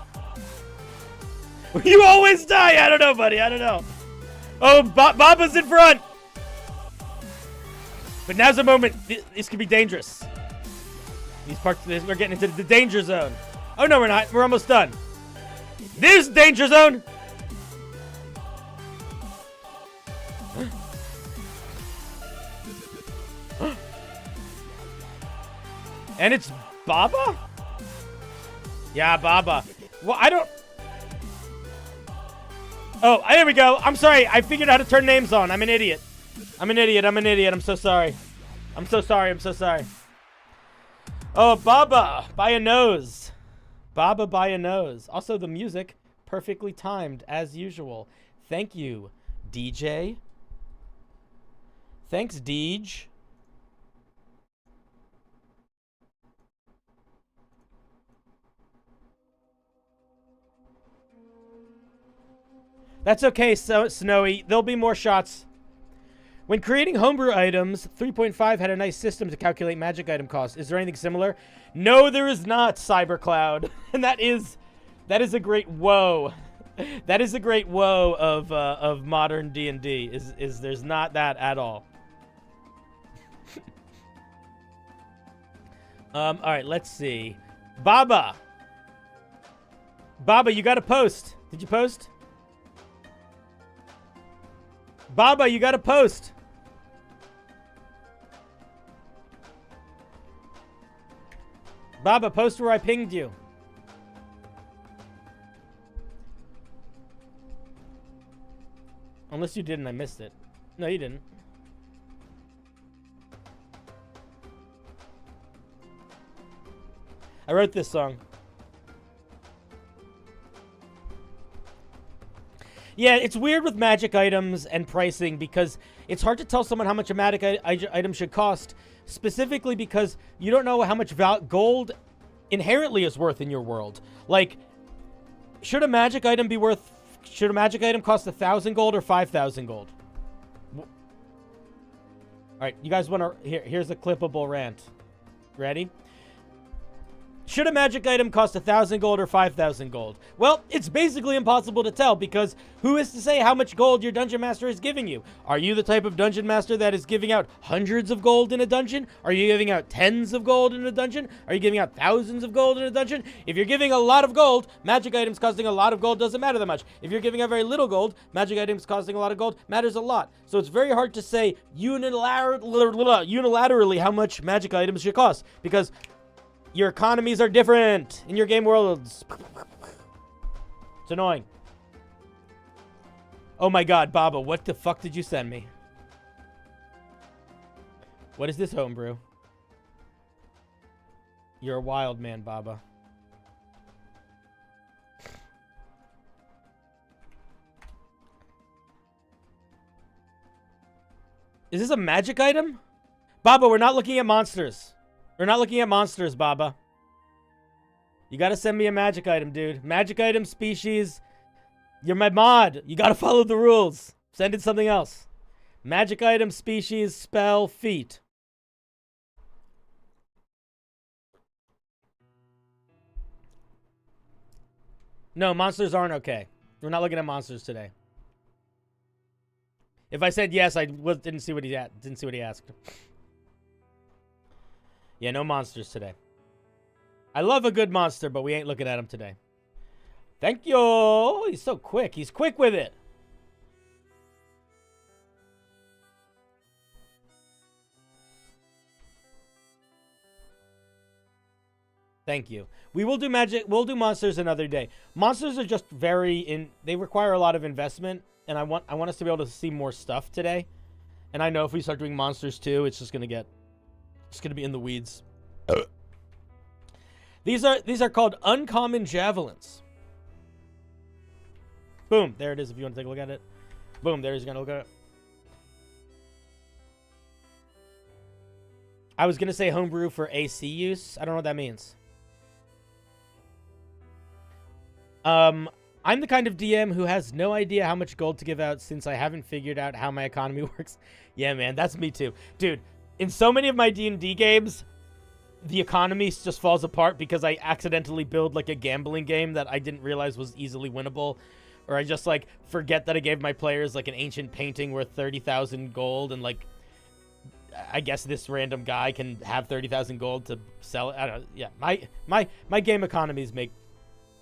You always die. I don't know, buddy. I don't know. Oh, Baba's in front. But now's the moment. This could be dangerous. These parts, we're getting into the danger zone. Oh, no, we're not. We're almost done. This danger zone. And it's Baba? Yeah, Baba. Well, I don't... Oh, there we go. I'm sorry. I figured out how to turn names on. I'm an idiot. I'm an idiot. I'm an idiot. I'm so sorry. I'm so sorry. I'm so sorry. Oh, Baba by a nose. Baba by a nose. Also, the music perfectly timed as usual. Thank you, DJ. Thanks, Deej. That's okay, so Snowy. There'll be more shots. When creating homebrew items, 3.5 had a nice system to calculate magic item costs. Is there anything similar? No, there is not, Cybercloud. And that is a great woe. That is a great woe of modern D&D. Is there's not that at all. All right, let's see. Baba. Baba, you got to post. Did you post? Baba, you got to post. Baba, post where I pinged you. Unless you didn't, I missed it. No, you didn't. I wrote this song. Yeah, it's weird with magic items and pricing because it's hard to tell someone how much a magic item should cost, specifically because you don't know how much gold inherently is worth in your world. Like, should a magic item cost 1,000 gold or 5,000 gold? All right, you guys want to... Here's a clippable rant. Ready? Should a magic item cost 1,000 gold or 5,000 gold? Well, it's basically impossible to tell because who is to say how much gold your dungeon master is giving you? Are you the type of dungeon master that is giving out hundreds of gold in a dungeon? Are you giving out tens of gold in a dungeon? Are you giving out thousands of gold in a dungeon? If you're giving a lot of gold, magic items costing a lot of gold doesn't matter that much. If you're giving out very little gold, magic items costing a lot of gold matters a lot. So it's very hard to say unilaterally how much magic items should cost because your economies are different in your game worlds. It's annoying. Oh my god, Baba, what the fuck did you send me? What is this homebrew? You're a wild man, Baba. Is this a magic item? Baba, we're not looking at monsters. We're not looking at monsters, Baba. You gotta send me a magic item, dude. Magic item, species. You're my mod. You gotta follow the rules. Send it something else. Magic item, species, spell, feat. No, monsters aren't okay. We're not looking at monsters today. If I said yes, I didn't see what he asked. Yeah, no monsters today. I love a good monster, but we ain't looking at him today. Thank you. He's so quick. He's quick with it. Thank you. We will do magic. We'll do monsters another day. Monsters are just they require a lot of investment, and I want us to be able to see more stuff today. And I know if we start doing monsters too, it's gonna be in the weeds. These are called uncommon javelins. Boom, there it is. If you want to take a look at it, boom, there he's gonna look at it. I was gonna say homebrew for AC use. I don't know what that means. I'm the kind of DM who has no idea how much gold to give out since I haven't figured out how my economy works. Yeah, man, that's me too. Dude, in so many of my D&D games, the economy just falls apart because I accidentally build like a gambling game that I didn't realize was easily winnable. Or I just like forget that I gave my players like an ancient painting worth 30,000 gold and like I guess this random guy can have 30,000 gold to sell it. I don't know. Yeah, my game economies make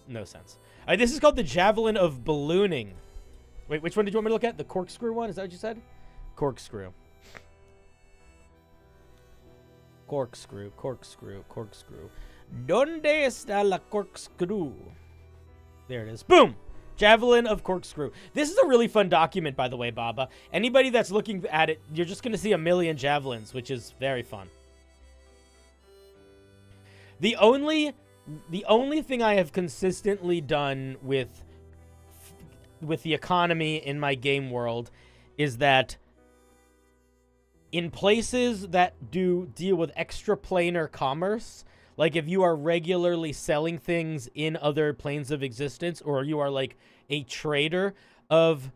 no sense. This is called the Javelin of Ballooning. Wait, which one did you want me to look at? The corkscrew one? Is that what you said? Corkscrew. Corkscrew, corkscrew, corkscrew. ¿Dónde está la corkscrew? There it is. Boom! Javelin of Corkscrew. This is a really fun document, by the way, Baba. Anybody that's looking at it, you're just going to see a million javelins, which is very fun. The only thing I have consistently done with the economy in my game world is that in places that deal with extraplanar commerce, like if you are regularly selling things in other planes of existence, or you are like a trader of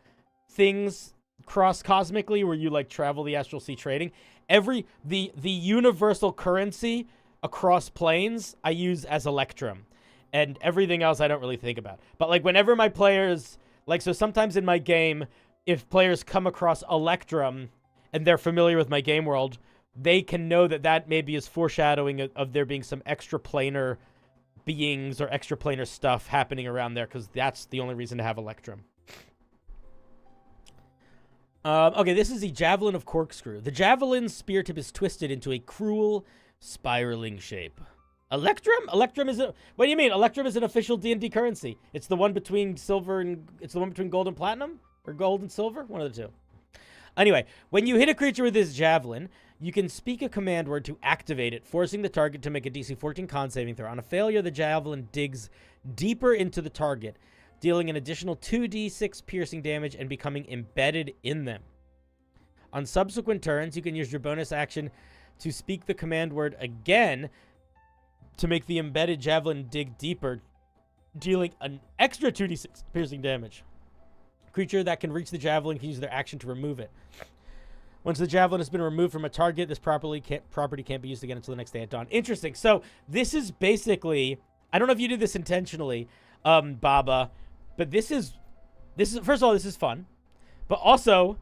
things cross-cosmically, where you like travel the astral sea trading, the universal currency across planes I use as Electrum, and everything else I don't really think about. But like whenever my players, like, so sometimes in my game, if players come across Electrum and they're familiar with my game world, they can know that maybe is foreshadowing of there being some extraplanar beings or extraplanar stuff happening around there, because that's the only reason to have Electrum. Okay, this is the Javelin of Corkscrew. The javelin's spear tip is twisted into a cruel, spiraling shape. Electrum? Electrum is what do you mean? Electrum is an official D&D currency. It's the one between silver and it's the one between gold and platinum, or gold and silver, one of the two. Anyway, when you hit a creature with this javelin, you can speak a command word to activate it, forcing the target to make a DC 14 con saving throw. On a failure, the javelin digs deeper into the target, dealing an additional 2d6 piercing damage and becoming embedded in them. On subsequent turns, you can use your bonus action to speak the command word again to make the embedded javelin dig deeper, dealing an extra 2d6 piercing damage. Creature that can reach the javelin can use their action to remove it. Once the javelin has been removed from a target, this property can't be used again until the next day at dawn. Interesting. So this is basically, I don't know if you did this intentionally, Baba, but this is first of all, this is fun, but also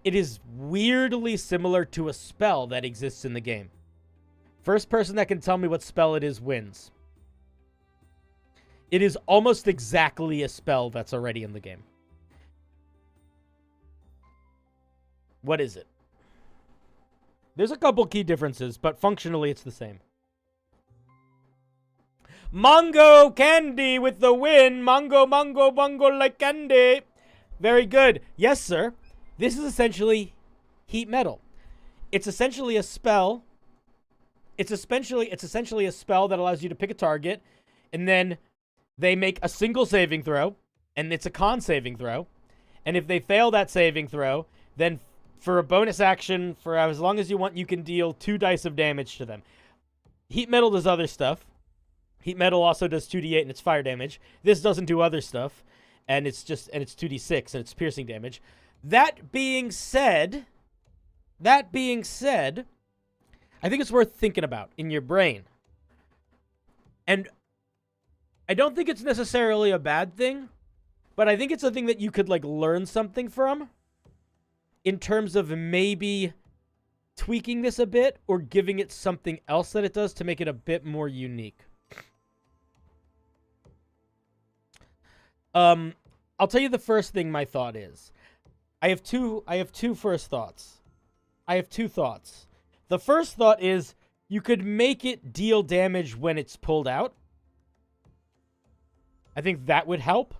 it is weirdly similar to a spell that exists in the game. First person that can tell me what spell it is wins. It is almost exactly a spell that's already in the game. What is it? There's a couple key differences, but functionally it's the same. Mango candy with the win. Mango, mango, mango like candy. Very good. Yes, sir. This is essentially heat metal. It's essentially a spell It's essentially a spell that allows you to pick a target, and then they make a single saving throw, and it's a con saving throw. And if they fail that saving throw, then for a bonus action, for as long as you want, you can deal 2 dice of damage to them. Heat metal does other stuff. Heat metal also does 2d8 and it's fire damage. This doesn't do other stuff, and it's 2d6 and it's piercing damage. That being said, I think it's worth thinking about in your brain. And I don't think it's necessarily a bad thing, but I think it's a thing that you could, like, learn something from in terms of maybe tweaking this a bit or giving it something else that it does to make it a bit more unique. I'll tell you the first thing my thought is. I have two first thoughts. I have 2 thoughts. The first thought is you could make it deal damage when it's pulled out. I think that would help.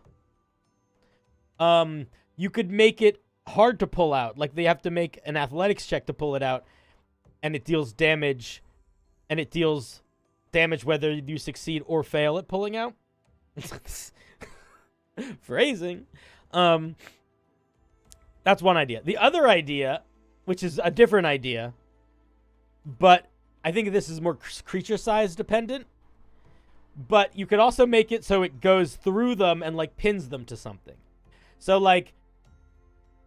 You could make it hard to pull out. Like, they have to make an athletics check to pull it out, and it deals damage. And it deals damage whether you succeed or fail at pulling out. Phrasing. That's one idea. The other idea, which is a different idea, but I think this is more creature size dependent, but you could also make it so it goes through them and, like, pins them to something. So, like,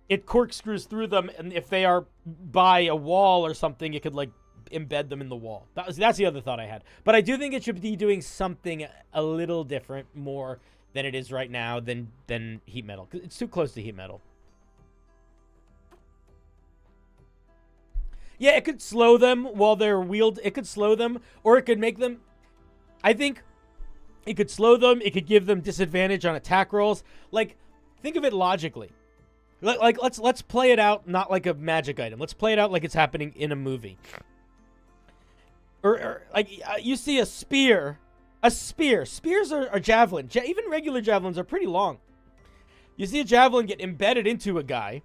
it corkscrews through them, and if they are by a wall or something, it could, like, embed them in the wall. That's the other thought I had. But I do think it should be doing something a little different, more than it is right now, than heat metal. 'Cause it's too close to heat metal. Yeah, it could slow them while they're wheeled. It could slow them, or it could make them... I think it could slow them. It could give them disadvantage on attack rolls. Like, think of it logically. Like, let's play it out not like a magic item. Let's play it out like it's happening in a movie. Or like, you see a spear. A spear. Spears are javelin. Even regular javelins are pretty long. You see a javelin get embedded into a guy.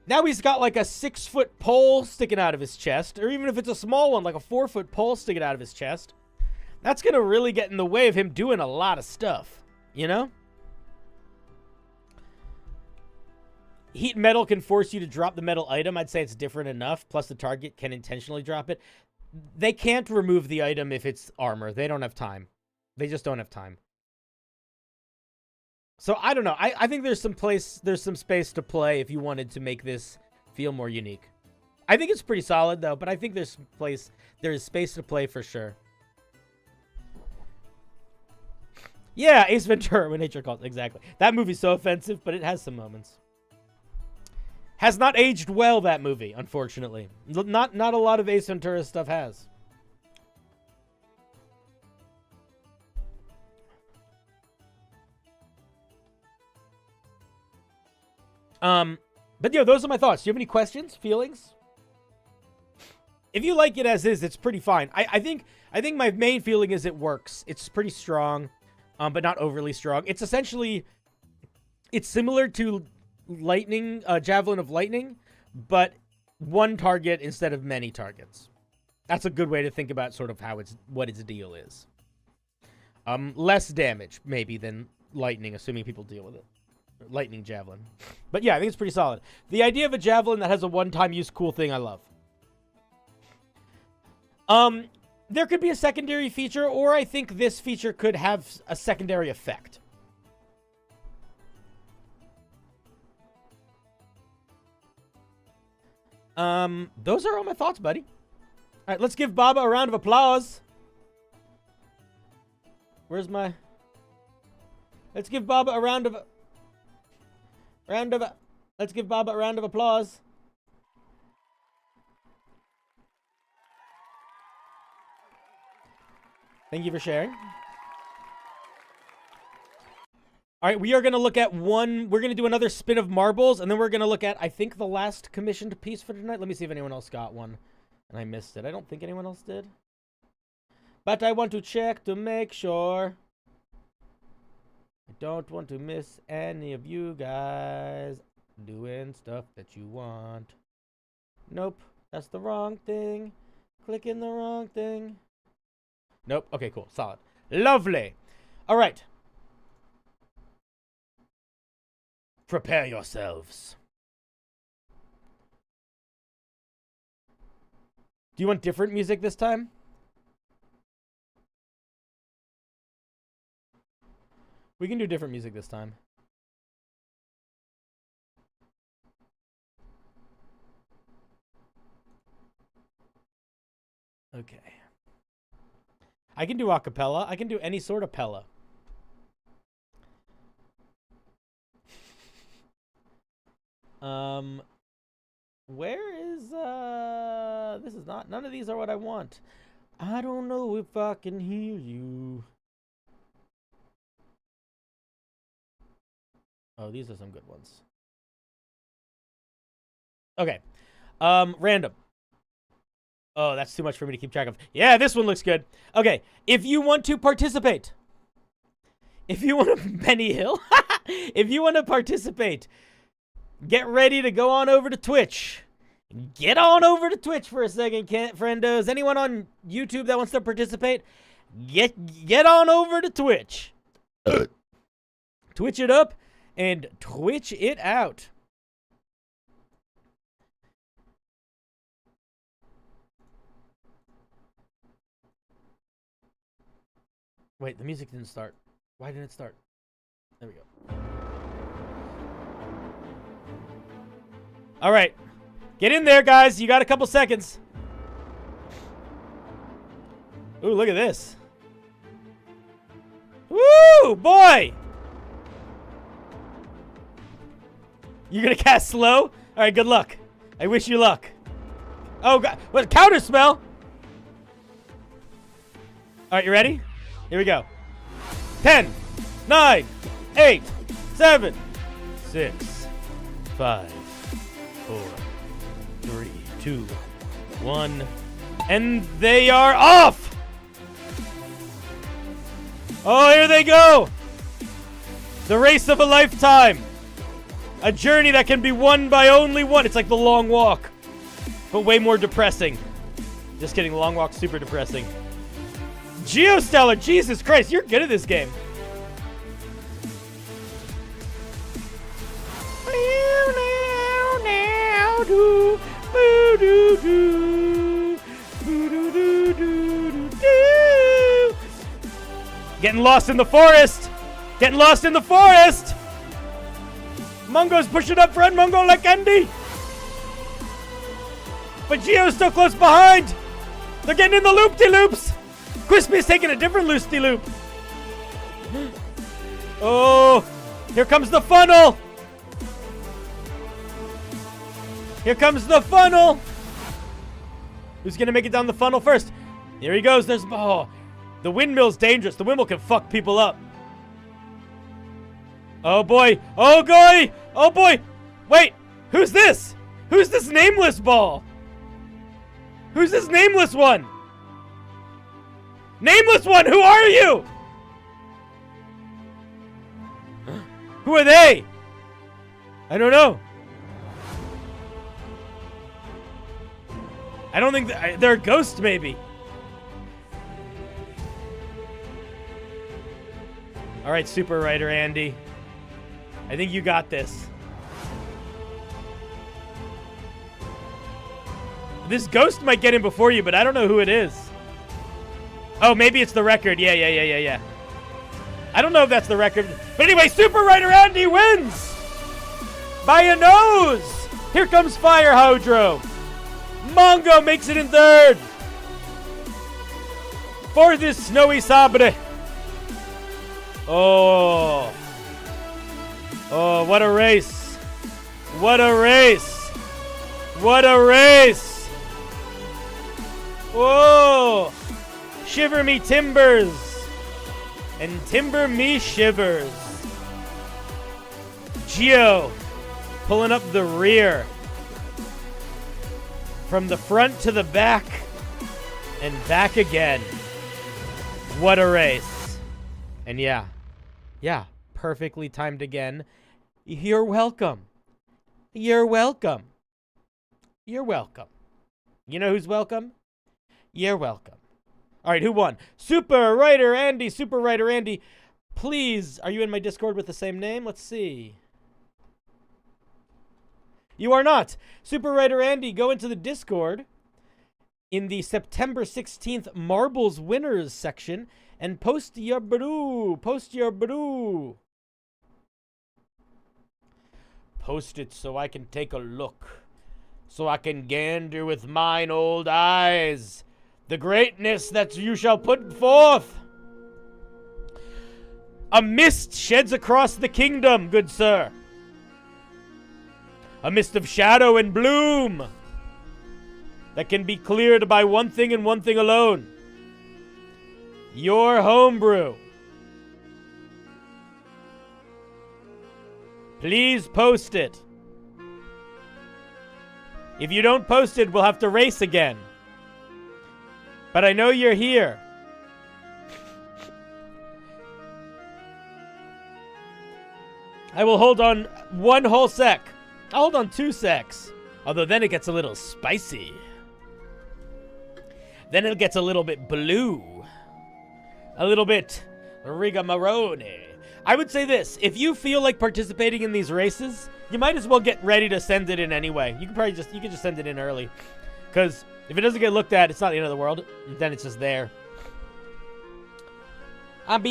Now he's got, like, a 6-foot pole sticking out of his chest. Or even if it's a small one, like a 4-foot pole sticking out of his chest. That's going to really get in the way of him doing a lot of stuff. You know? Heat metal can force you to drop the metal item. I'd say it's different enough. Plus the target can intentionally drop it. They can't remove the item if it's armor. They don't have time. They just don't have time. So I don't know. I think there's some space to play if you wanted to make this feel more unique. I think it's pretty solid though, but I think there's space to play for sure. Yeah, Ace Ventura when nature calls. Exactly. That movie's so offensive, but it has some moments. Has not aged well, that movie, unfortunately. Not a lot of Ace Ventura stuff has. But yeah, those are my thoughts. Do you have any questions, feelings? If you like it as is, it's pretty fine. I think my main feeling is it works. It's pretty strong, but not overly strong. It's essentially, it's similar to lightning, Javelin of Lightning, but one target instead of many targets. That's a good way to think about sort of what its deal is. Less damage maybe than lightning, assuming people deal with it. Lightning javelin. But yeah, I think it's pretty solid. The idea of a javelin that has a one-time use cool thing, I love. There could be a secondary feature, or I think this feature could have a secondary effect. Those are all my thoughts, buddy. All right, let's give Baba a round of applause. Where's my... Let's give Baba a round of... Let's give Baba a round of applause. Thank you for sharing. All right, we are going to look at we're going to do another spin of marbles, and then we're going to look at, I think, the last commissioned piece for tonight. Let me see if anyone else got one, and I missed it. I don't think anyone else did. But I want to check to make sure. I don't want to miss any of you guys doing stuff that you want. Nope, that's the wrong thing. clicking the wrong thing. Nope. Okay, cool. Solid. Lovely. All right. Prepare yourselves. Do you want different music this time? We can do different music this time. Okay. I can do a cappella. I can do any sort of pella. Where is this is not, none of these are what I want. I don't know if I can hear you. Oh, these are some good ones. Okay. Random. Oh, that's too much for me to keep track of. Yeah, this one looks good. Okay, if you want to participate, if you want to Benny Hill, if you want to participate, get ready to go on over to Twitch. Get on over to Twitch for a second, friendos. Anyone on YouTube that wants to participate, get on over to Twitch. Twitch it up and Twitch it out. Wait, the music didn't start. Why didn't it start? There we go. All right. Get in there, guys. You got a couple seconds. Ooh, look at this. Woo, boy. You gonna cast slow? All right, good luck. I wish you luck. Oh, God. What, counter spell? All right, you ready? Here we go. 10, 9, 8, 7, 6, 5, 4, 3, 2, 1. And they are off! Oh, here they go! The race of a lifetime. A journey that can be won by only one. It's like the long walk, but way more depressing. Just kidding, the long walk's super depressing. Geostellar, Jesus Christ, you're good at this game. Getting lost in the forest. Getting lost in the forest. Mungo's pushing up front. Mungo like Andy. But Geo's still close behind. They're getting in the loop-de-loops. Crispy's taking a different loop-de-loop. Oh, here comes the funnel. Here comes the funnel. Who's going to make it down the funnel first? Here he goes. There's, oh, the windmill's dangerous. The windmill can fuck people up. Oh, boy. Oh, boy. Oh, boy. Wait, who's this? Who's this nameless ball? Who's this nameless one? Nameless one, who are you? Who are they? I don't know. I don't think they're a ghost, maybe. All right, Super Writer Andy. I think you got this. This ghost might get in before you, but I don't know who it is. Oh, maybe it's the record. Yeah. I don't know if that's the record. But anyway, Super Writer Andy wins! By a nose! Here comes Fire Hydro. Mongo makes it in third. Fourth is Snowy Sabre. Oh. Oh, what a race. What a race. What a race. Whoa. Shiver me timbers. And timber me shivers. Geo pulling up the rear. From the front to the back. And back again. What a race. And yeah, perfectly timed again. You're welcome. You're welcome. You're welcome. You know who's welcome? You're welcome. All right, who won? Super Writer Andy. Super Writer Andy. Please, are you in my Discord with the same name? Let's see. You are not. Super Writer Andy, go into the Discord in the September 16th Marbles Winners section and post your brew. Post your brew. Post it so I can take a look. So I can gander with mine old eyes the greatness that you shall put forth. A mist sheds across the kingdom, good sir. A mist of shadow and bloom that can be cleared by one thing and one thing alone. Your homebrew. Please post it. If you don't post it, we'll have to race again. But I know you're here. I will hold on one whole sec. I'll hold on 2 secs. Although then it gets a little spicy. Then it gets a little bit blue. A little bit rigamarone. I would say this. If you feel like participating in these races, you might as well get ready to send it in anyway. You can probably just send it in early. Because if it doesn't get looked at, it's not the end of the world. Then it's just there. If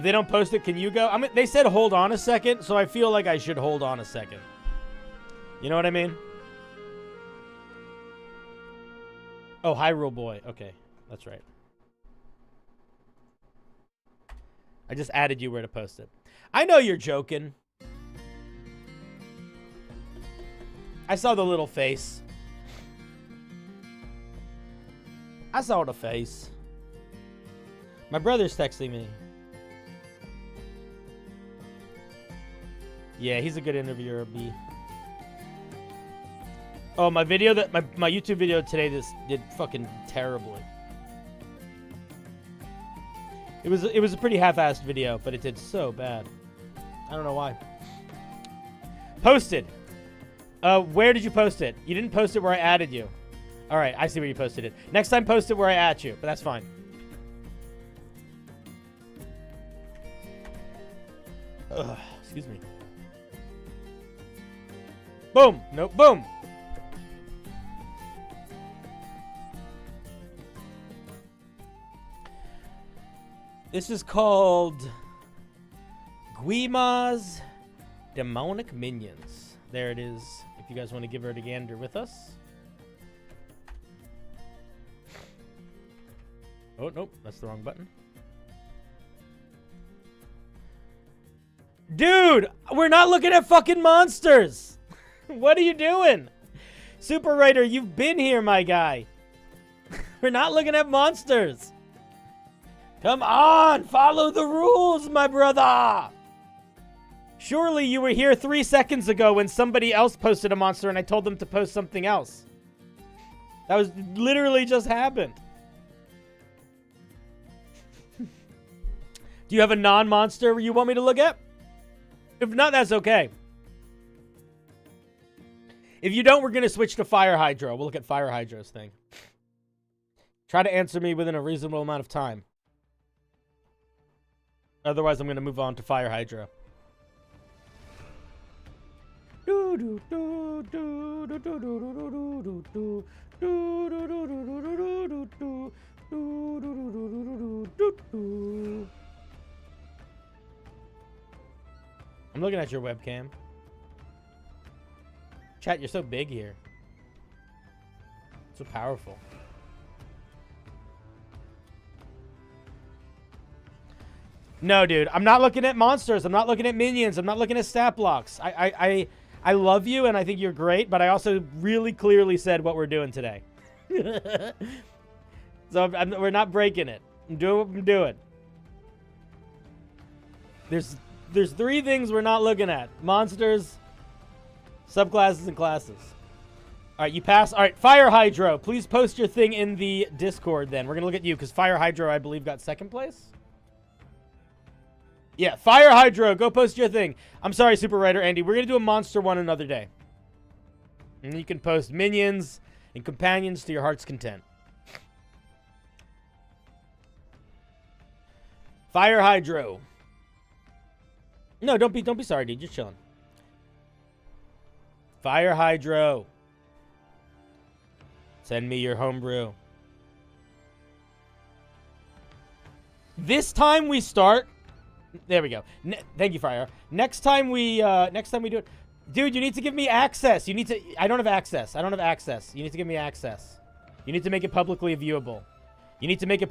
they don't post it, can you go? I mean, they said hold on a second, so I feel like I should hold on a second. You know what I mean? Oh, Hyrule Boy. Okay, that's right. I just added you where to post it. I know you're joking. I saw the little face. I saw the face. My brother's texting me. Yeah, he's a good interviewer, B. Oh, my video that my YouTube video today did fucking terribly. It was a pretty half-assed video, but it did so bad. I don't know why. Posted. Where did you post it? You didn't post it where I added you. All right, I see where you posted it. Next time, post it where I at you, but that's fine. Ugh, excuse me. Boom. Nope. Boom. This is called Guima's Demonic Minions. There it is. If you guys want to give her a gander with us. Oh, nope. That's the wrong button. Dude, we're not looking at fucking monsters. What are you doing? Super Writer, you've been here, my guy. We're not looking at monsters. Come on, follow the rules, my brother. Surely you were here 3 seconds ago when somebody else posted a monster and I told them to post something else. That was literally just happened. Do you have a non-monster you want me to look at? If not, that's okay. If you don't, we're going to switch to Fire Hydro. We'll look at Fire Hydro's thing. Try to answer me within a reasonable amount of time. Otherwise, I'm going to move on to Fire Hydro. I'm looking at your webcam. Chat, you're so big here. So powerful. No, dude. I'm not looking at monsters. I'm not looking at minions. I'm not looking at stat blocks. I love you, and I think you're great, but I also really clearly said what we're doing today. So we're not breaking it. I'm doing what I'm doing. There's 3 things we're not looking at. Monsters, subclasses, and classes. All right, you pass. All right, Fire Hydro. Please post your thing in the Discord then. We're going to look at you because Fire Hydro, I believe, got 2nd place. Yeah, Fire Hydro, go post your thing. I'm sorry, Super Writer Andy. We're going to do a monster one another day. And you can post minions and companions to your heart's content. Fire Hydro. No, don't be sorry, dude. You're chilling. Fire Hydro. Send me your homebrew. This time we start. There we go. Thank you, Fire. Next time we do it. Dude, you need to give me access. You need to. I don't have access. You need to give me access. You need to make it publicly viewable. You gotta make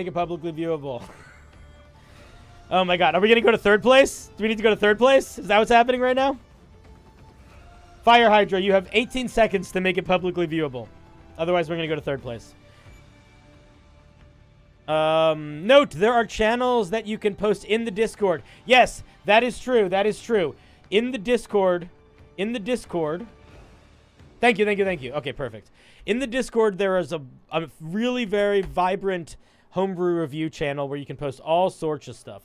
it publicly viewable. Oh my god. Are we gonna go to third place? Do we need to go to third place? Is that what's happening right now? Fire Hydra, you have 18 seconds to make it publicly viewable. Otherwise, we're gonna go to third place. Note, there are channels that you can post in the Discord. Yes, that is true. In the Discord. Thank you. Okay, perfect. In the Discord, there is a really very vibrant homebrew review channel where you can post all sorts of stuff.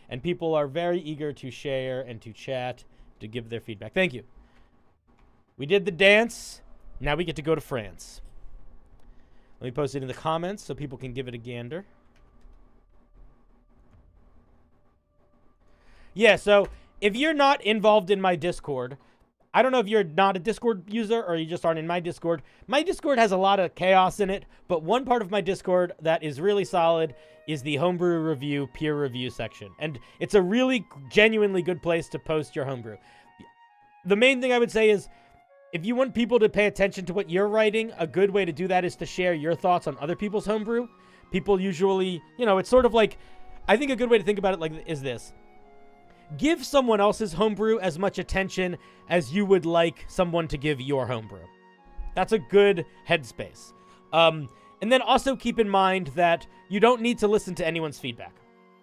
And people are very eager to share and to chat, to give their feedback. Thank you. We did the dance. Now we get to go to France. Let me post it in the comments so people can give it a gander. Yeah, so if you're not involved in my Discord, I don't know if you're not a Discord user or you just aren't in my Discord. My Discord has a lot of chaos in it, but one part of my Discord that is really solid is the homebrew review, peer review section. And it's a really genuinely good place to post your homebrew. The main thing I would say is, if you want people to pay attention to what you're writing, a good way to do that is to share your thoughts on other people's homebrew. People usually, it's sort of like, I think a good way to think about it is this. Give someone else's homebrew as much attention as you would like someone to give your homebrew. That's a good headspace. And then also keep in mind that you don't need to listen to anyone's feedback.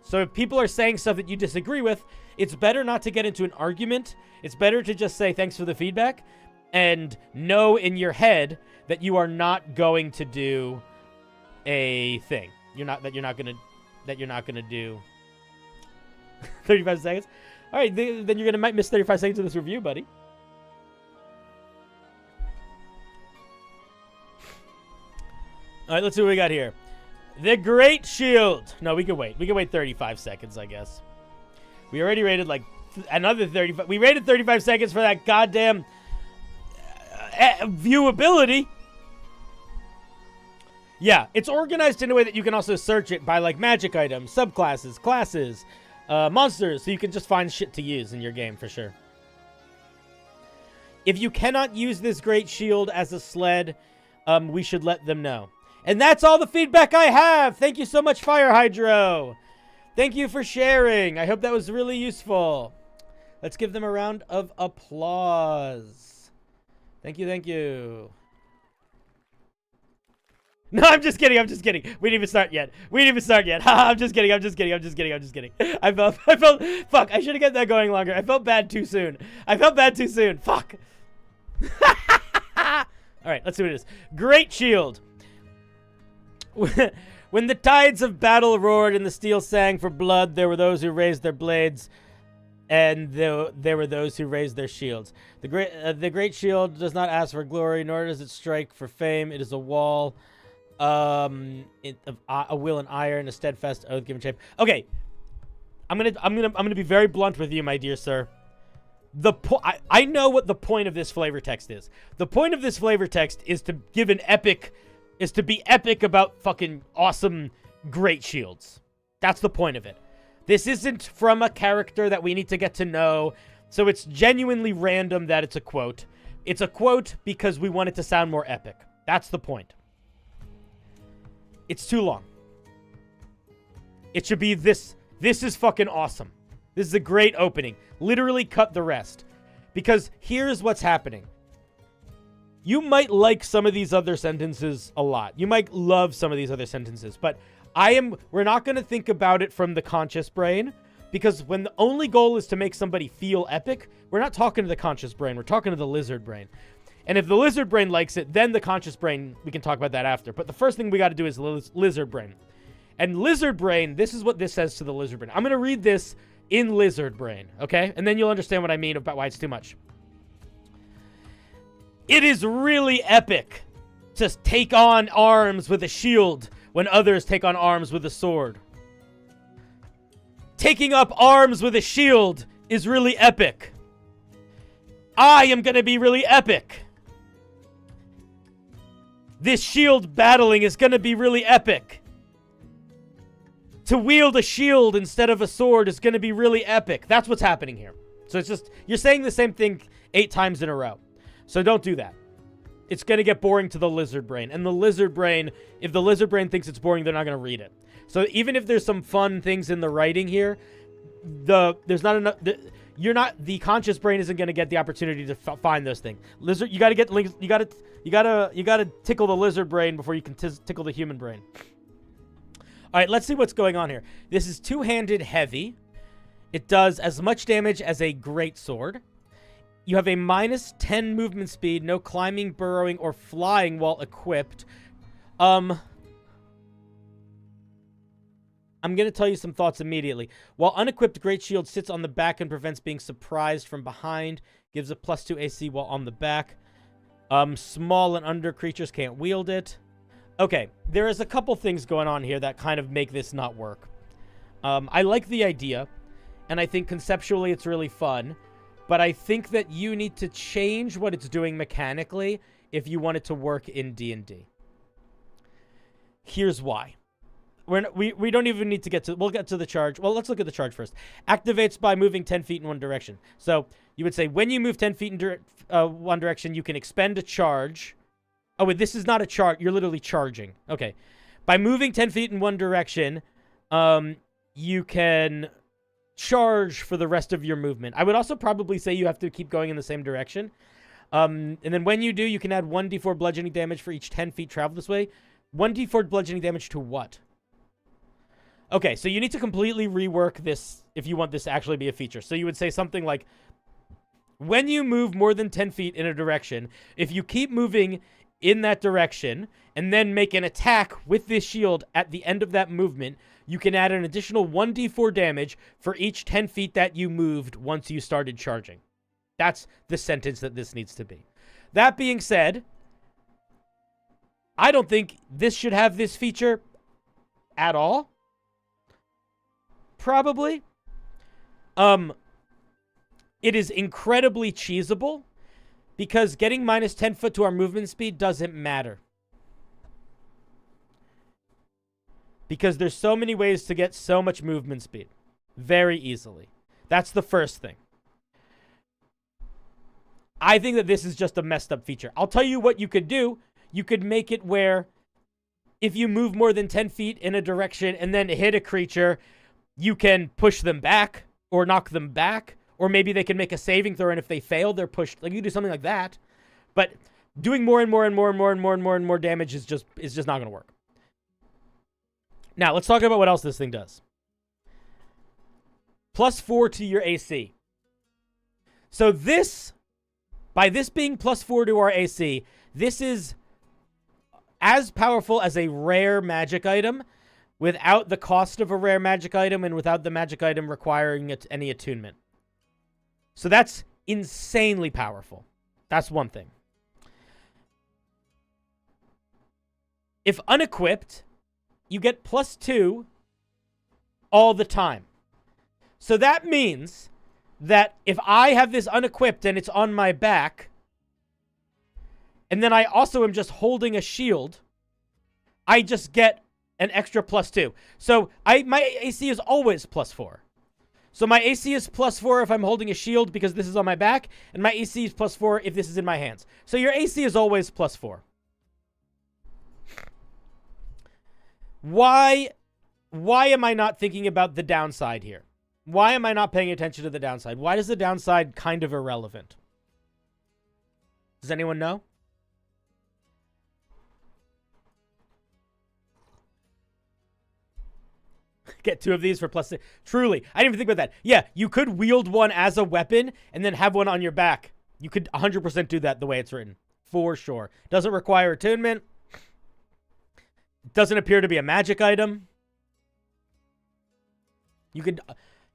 So if people are saying stuff that you disagree with, it's better not to get into an argument. It's better to just say thanks for the feedback and know in your head that you are not going to do a thing. You're not going to do 35 seconds. All right, then you're might miss 35 seconds of this review, buddy. All right, let's see what we got here. The Great Shield. No, we can wait. We can wait 35 seconds, I guess. We already rated like another 35. We rated 35 seconds for that goddamn viewability. Yeah, it's organized in a way that you can also search it by like magic items, subclasses, classes, monsters, so you can just find shit to use in your game for sure. If you cannot use this Great Shield as a sled, we should let them know. And that's all the feedback I have. Thank you so much, Fire Hydro. Thank you for sharing. I hope that was really useful. Let's give them a round of applause. Thank you, thank you. No, I'm just kidding. We didn't even start yet. I'm just kidding. I felt, fuck, I should have kept that going longer. I felt bad too soon. Fuck. All right, let's see what it is. Great Shield. When the tides of battle roared and the steel sang for blood, there were those who raised their blades, and there were those who raised their shields. The great shield does not ask for glory, nor does it strike for fame. It is a wall, a will and iron, a steadfast oath given shape. Okay, I'm gonna be very blunt with you, my dear sir. I know what the point of this flavor text is. The point of this flavor text is to give an epic. Is to be epic about fucking awesome great shields. That's the point of it. This isn't from a character that we need to get to know, so it's genuinely random that it's a quote. It's a quote because we want it to sound more epic. That's the point. It's too long. It should be this. This is fucking awesome. This is a great opening. Literally cut the rest. Because here's what's happening. You might like some of these other sentences a lot. You might love some of these other sentences, but We're not going to think about it from the conscious brain, because when the only goal is to make somebody feel epic, we're not talking to the conscious brain. We're talking to the lizard brain. And if the lizard brain likes it, then the conscious brain, we can talk about that after. But the first thing we got to do is lizard brain. And lizard brain, this is what this says to the lizard brain. I'm going to read this in lizard brain, okay? And then you'll understand what I mean about why it's too much. It is really epic to take on arms with a shield when others take on arms with a sword. Taking up arms with a shield is really epic. I am going to be really epic. This shield battling is going to be really epic. To wield a shield instead of a sword is going to be really epic. That's what's happening here. So it's just, you're saying the same thing 8 times in a row. So don't do that. It's going to get boring to the lizard brain. And the lizard brain, if the lizard brain thinks it's boring, they're not going to read it. So even if there's some fun things in the writing here, there's not enough. The conscious brain isn't going to get the opportunity to find those things. Lizard, you got to tickle the lizard brain before you can tickle the human brain. All right, let's see what's going on here. This is two-handed heavy. It does as much damage as a greatsword. You have a minus 10 movement speed, no climbing, burrowing, or flying while equipped. I'm going to tell you some thoughts immediately. While unequipped, Great Shield sits on the back and prevents being surprised from behind. Gives a +2 AC while on the back. Small and under creatures can't wield it. Okay, there is a couple things going on here that kind of make this not work. I like the idea, and I think conceptually it's really fun. But I think that you need to change what it's doing mechanically if you want it to work in D&D. Here's why. We don't even need to get to... We'll get to the charge. Well, let's look at the charge first. Activates by moving 10 feet in one direction. So you would say when you move 10 feet in one direction, you can expend a charge. Oh, wait, this is not a charge. You're literally charging. Okay. By moving 10 feet in one direction, you can charge for the rest of your movement. I would also probably say you have to keep going in the same direction. And then when you do, you can add 1d4 bludgeoning damage for each 10 feet traveled this way. 1d4 bludgeoning damage to what? Okay, so you need to completely rework this if you want this to actually be a feature. So you would say something like, when you move more than 10 feet in a direction, if you keep moving in that direction and then make an attack with this shield at the end of that movement, you can add an additional 1d4 damage for each 10 feet that you moved once you started charging. That's the sentence that this needs to be. That being said, I don't think this should have this feature at all. Probably. It is incredibly cheesable because getting minus 10 foot to our movement speed doesn't matter. Because there's so many ways to get so much movement speed very easily. That's the first thing. I think that this is just a messed up feature. I'll tell you what you could do. You could make it where if you move more than 10 feet in a direction and then hit a creature, you can push them back or knock them back. Or maybe they can make a saving throw, and if they fail, they're pushed. Like, you do something like that. But doing more and more and more and more and more and more and more damage is just not going to work. Now, let's talk about what else this thing does. +4 to your AC. So this, by this being +4 to our AC, this is as powerful as a rare magic item without the cost of a rare magic item and without the magic item requiring any attunement. So that's insanely powerful. That's one thing. If unequipped, you get +2 all the time. So that means that if I have this unequipped and it's on my back, and then I also am just holding a shield, I just get an extra +2. So my AC is always +4. So my AC is +4 if I'm holding a shield because this is on my back, and my AC is +4 if this is in my hands. So your AC is always +4. Why am I not thinking about the downside here? Why am I not paying attention to the downside? Why is the downside kind of irrelevant? Does anyone know? Get 2 of these for +6. Truly, I didn't even think about that. Yeah, you could wield one as a weapon and then have one on your back. You could 100% do that the way it's written. For sure. Doesn't require attunement. Doesn't appear to be a magic item. You could,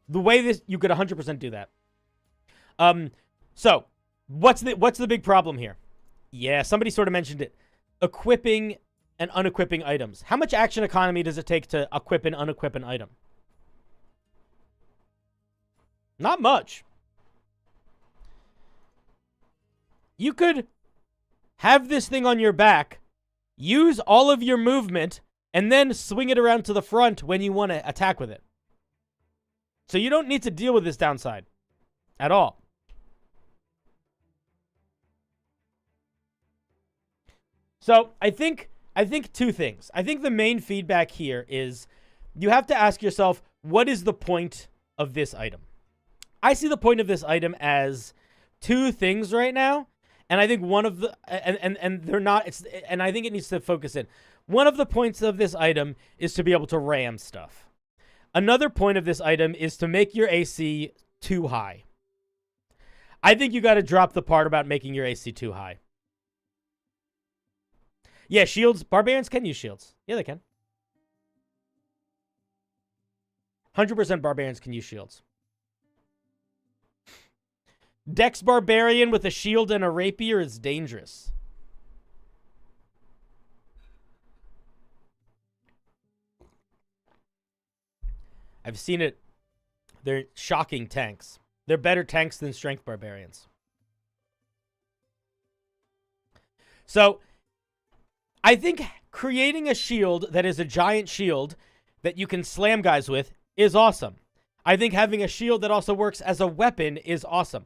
you could 100% do that. So, what's the big problem here? Yeah, somebody sort of mentioned it. Equipping and unequipping items. How much action economy does it take to equip and unequip an item? Not much. You could have this thing on your back, use all of your movement, and then swing it around to the front when you want to attack with it. So you don't need to deal with this downside at all. So I think 2 things. I think the main feedback here is you have to ask yourself, what is the point of this item? I see the point of this item as 2 things right now. And I think one of the, and they're not, and I think it needs to focus in. One of the points of this item is to be able to ram stuff. Another point of this item is to make your AC too high. I think you got to drop the part about making your AC too high. Yeah, shields. Barbarians can use shields. Yeah, they can. 100% barbarians can use shields. Dex barbarian with a shield and a rapier is dangerous. I've seen it. They're shocking tanks. They're better tanks than strength barbarians. So, I think creating a shield that is a giant shield that you can slam guys with is awesome. I think having a shield that also works as a weapon is awesome.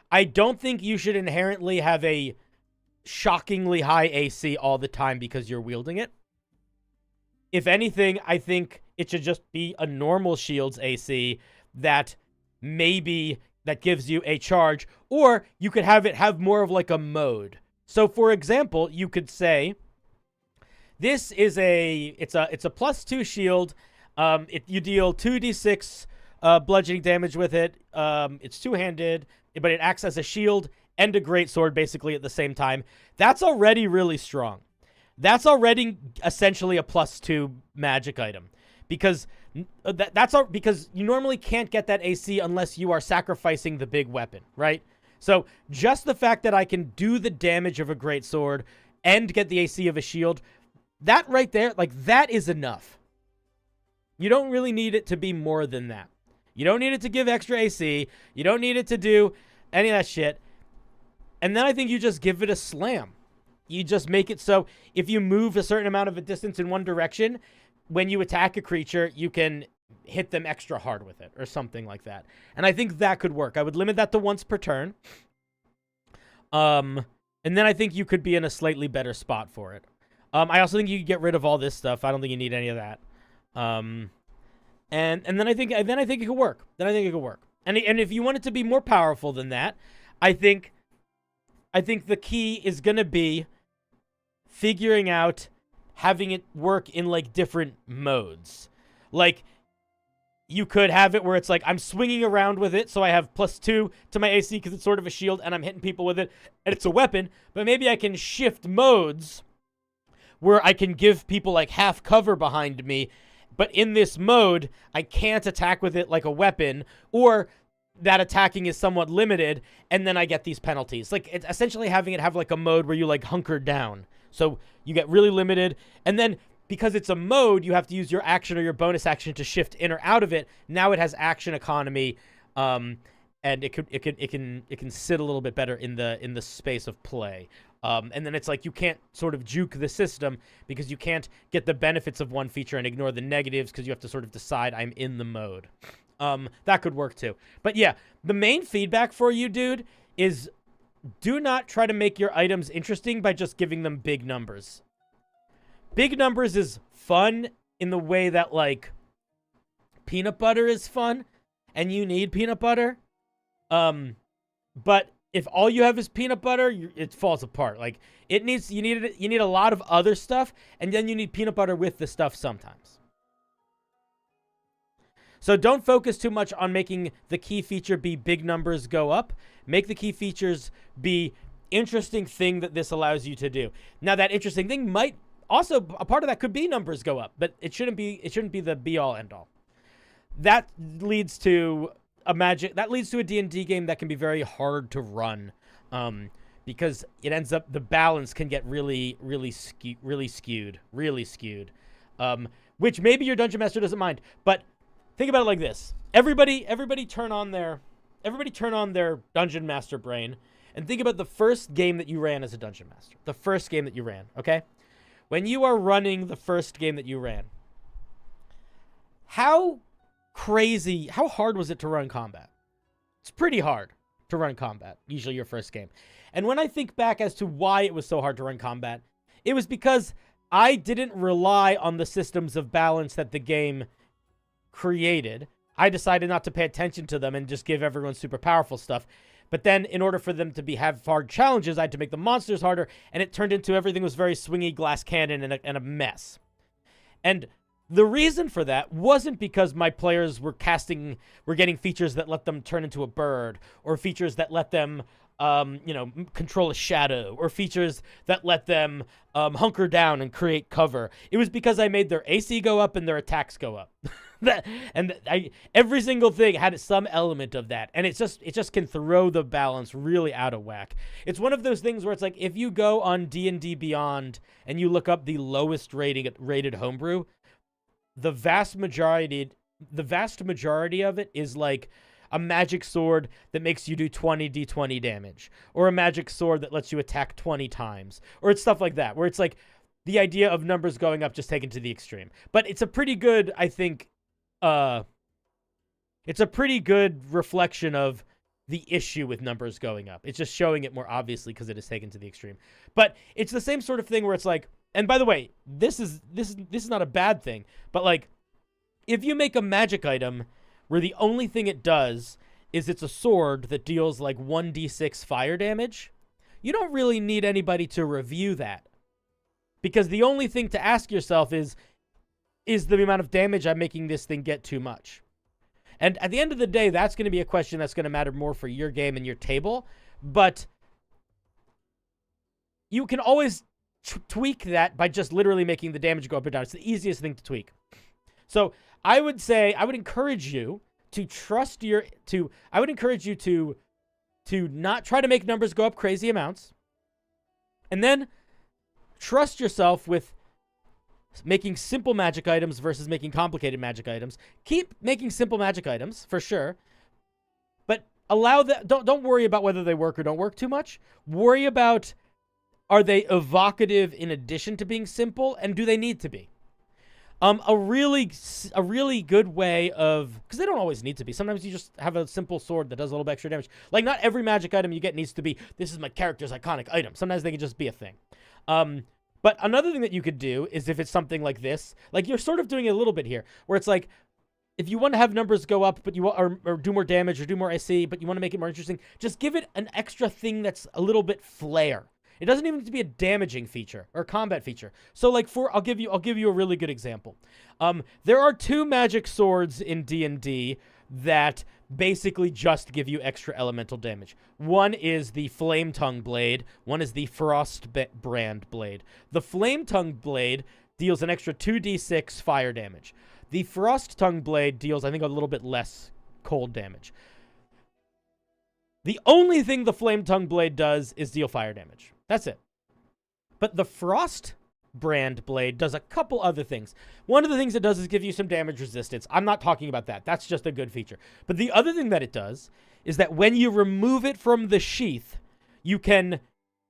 I don't think you should inherently have a shockingly high AC all the time because you're wielding it. If anything, I think it should just be a normal shield's AC that gives you a charge, or you could have it have more of like a mode. So for example, you could say this is it's a +2 shield. You deal 2d6 bludgeoning damage with it. It's 2-handed, but it acts as a shield and a greatsword basically at the same time. That's already really strong. That's already essentially a +2 magic item, because because you normally can't get that AC unless you are sacrificing the big weapon, right? So just the fact that I can do the damage of a greatsword and get the AC of a shield, that right there, like, that is enough. You don't really need it to be more than that. You don't need it to give extra AC. You don't need it to do any of that shit. And then I think you just give it a slam. You just make it so if you move a certain amount of a distance in one direction, when you attack a creature, you can hit them extra hard with it or something like that. And I think that could work. I would limit that to once per turn. And then I think you could be in a slightly better spot for it. I also think you could get rid of all this stuff. I don't think you need any of that. And then I think it could work. And if you want it to be more powerful than that, I think the key is going to be figuring out having it work in like different modes. Like, you could have it where it's like I'm swinging around with it, so I have +2 to my AC because it's sort of a shield, and I'm hitting people with it, and it's a weapon. But maybe I can shift modes where I can give people like half cover behind me, but in this mode, I can't attack with it like a weapon, or that attacking is somewhat limited, and then I get these penalties. Like, it's essentially having it have like a mode where you like hunker down. So you get really limited, and then because it's a mode, you have to use your action or your bonus action to shift in or out of it. Now it has action economy, and it can sit a little bit better in the space of play. And then it's like you can't sort of juke the system because you can't get the benefits of one feature and ignore the negatives because you have to sort of decide I'm in the mode. That could work too. But yeah, the main feedback for you, dude, is do not try to make your items interesting by just giving them big numbers. Big numbers is fun in the way that, like, peanut butter is fun, and you need peanut butter. But if all you have is peanut butter, it falls apart. Like, you need a lot of other stuff, and then you need peanut butter with the stuff sometimes. So don't focus too much on making the key feature be big numbers go up. Make the key features be interesting thing that this allows you to do. Now that interesting thing might also, a part of that could be numbers go up, but it shouldn't be the be all end all. That leads to a D&D game that can be very hard to run. Because it ends up, the balance can get really skewed. Which maybe your dungeon master doesn't mind, but think about it like this. Everybody turn on their dungeon master brain and think about the first game that you ran as a dungeon master. The first game that you ran, okay? When you are running the first game that you ran, how hard was it to run combat? It's pretty hard to run combat, usually your first game. And when I think back as to why it was so hard to run combat, it was because I didn't rely on the systems of balance that the game created. I decided not to pay attention to them and just give everyone super powerful stuff. But then in order for them to have hard challenges, I had to make the monsters harder, and it turned into everything was very swingy glass cannon and a mess. And the reason for that wasn't because my players were getting features that let them turn into a bird, or features that let them control a shadow, or features that let them hunker down and create cover. It was because I made their AC go up and their attacks go up. Every single thing had some element of that, and it just can throw the balance really out of whack. It's one of those things where it's like, if you go on D&D Beyond and you look up the lowest rated homebrew, the vast majority of it is like a magic sword that makes you do 20 d20 damage, or a magic sword that lets you attack 20 times, or it's stuff like that, where it's like the idea of numbers going up just taken to the extreme. But it's a pretty good, I think, it's a pretty good reflection of the issue with numbers going up. It's just showing it more obviously because it is taken to the extreme. But it's the same sort of thing where it's like, and by the way, this is not a bad thing, but like, if you make a magic item where the only thing it does is it's a sword that deals like 1d6 fire damage, you don't really need anybody to review that. Because the only thing to ask yourself is the amount of damage I'm making this thing get too much? And at the end of the day, that's going to be a question that's going to matter more for your game and your table. But you can always tweak that by just literally making the damage go up or down. It's the easiest thing to tweak. So I would encourage you to to not try to make numbers go up crazy amounts. And then trust yourself with making simple magic items versus making complicated magic items. Keep making simple magic items for sure, but allow that. Don't worry about whether they work or don't work too much. Worry about, are they evocative in addition to being simple, and do they need to be? A really good way of, because they don't always need to be. Sometimes you just have a simple sword that does a little bit extra damage. Like, not every magic item you get needs to be, this is my character's iconic item. Sometimes they can just be a thing. But another thing that you could do is, if it's something like this, like you're sort of doing it a little bit here, where it's like, if you want to have numbers go up, but you want, or do more damage or do more AC, but you want to make it more interesting, just give it an extra thing that's a little bit flair. It doesn't even need to be a damaging feature or combat feature. So like I'll give you a really good example. There are two magic swords in D&D that basically just give you extra elemental damage. One is the Flame Tongue Blade. One is the Frost Brand Blade. The Flame Tongue Blade deals an extra 2d6 fire damage. The Frost Tongue Blade deals, I think, a little bit less cold damage. The only thing the Flame Tongue Blade does is deal fire damage. That's it. But the Frost Brand Blade does a couple other things. One of the things it does is give you some damage resistance. I'm not talking about that. That's just a good feature. But the other thing that it does is that when you remove it from the sheath, you can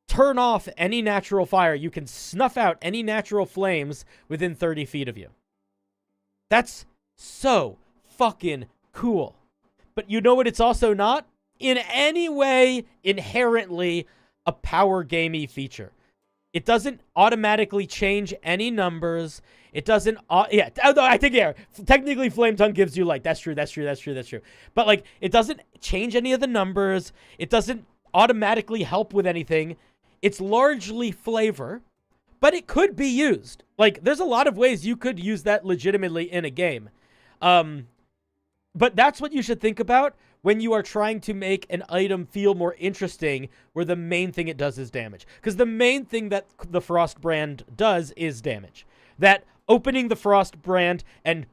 turn off any natural fire. You can snuff out any natural flames within 30 feet of you. That's so fucking cool. But you know what it's also not? In any way inherently a power gamey feature. It doesn't automatically change any numbers. It doesn't, I think, yeah, technically Flame Tongue gives you, like, that's true. But, like, it doesn't change any of the numbers. It doesn't automatically help with anything. It's largely flavor, but it could be used. Like, there's a lot of ways you could use that legitimately in a game. But that's what you should think about when you are trying to make an item feel more interesting, where the main thing it does is damage. Because the main thing that the Frost brand does is damage. That opening the Frost brand and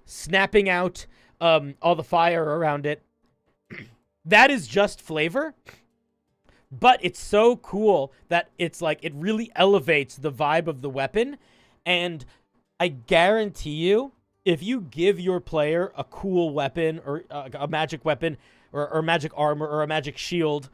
snapping out all the fire around it, that is just flavor. But it's so cool that it's like, it really elevates the vibe of the weapon. And I guarantee you, if you give your player a cool weapon or a magic weapon or magic armor or a magic shield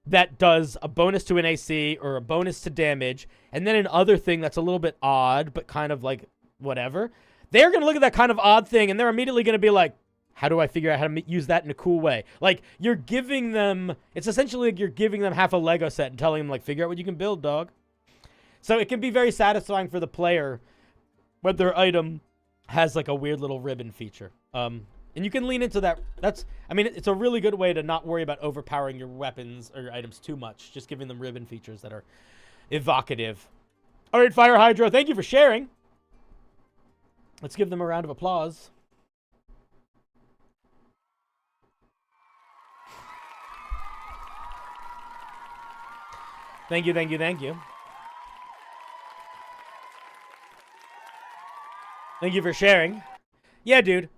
that does a bonus to an AC or a bonus to damage, and then another thing that's a little bit odd but kind of like whatever, they're going to look at that kind of odd thing and they're immediately going to be like, how do I figure out how to use that in a cool way? Like, you're giving them, it's essentially like you're giving them half a Lego set and telling them, like, figure out what you can build, dog. So it can be very satisfying for the player when their item has like a weird little ribbon feature. And you can lean into that. It's a really good way to not worry about overpowering your weapons or your items too much. Just giving them ribbon features that are evocative. All right, Fire Hydro, thank you for sharing. Let's give them a round of applause. Thank you, thank you, thank you. Thank you for sharing. Yeah, dude.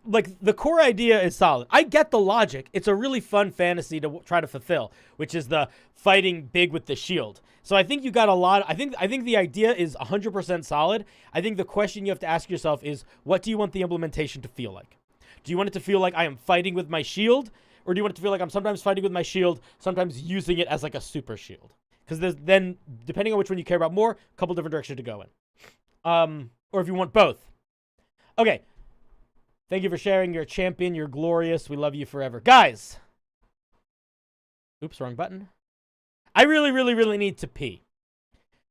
Like, the core idea is solid. I get the logic. It's a really fun fantasy to try to fulfill, which is the fighting big with the shield. So I think you got a lot. I think the idea is 100% solid. I think the question you have to ask yourself is, what do you want the implementation to feel like? Do you want it to feel like I am fighting with my shield? Or do you want it to feel like I'm sometimes fighting with my shield, sometimes using it as like a super shield? Because there's then, depending on which one you care about more, a couple different directions to go in. Or if you want both. Okay. Thank you for sharing. You're a champion. You're glorious. We love you forever. Guys. Oops, wrong button. I really, really, really need to pee.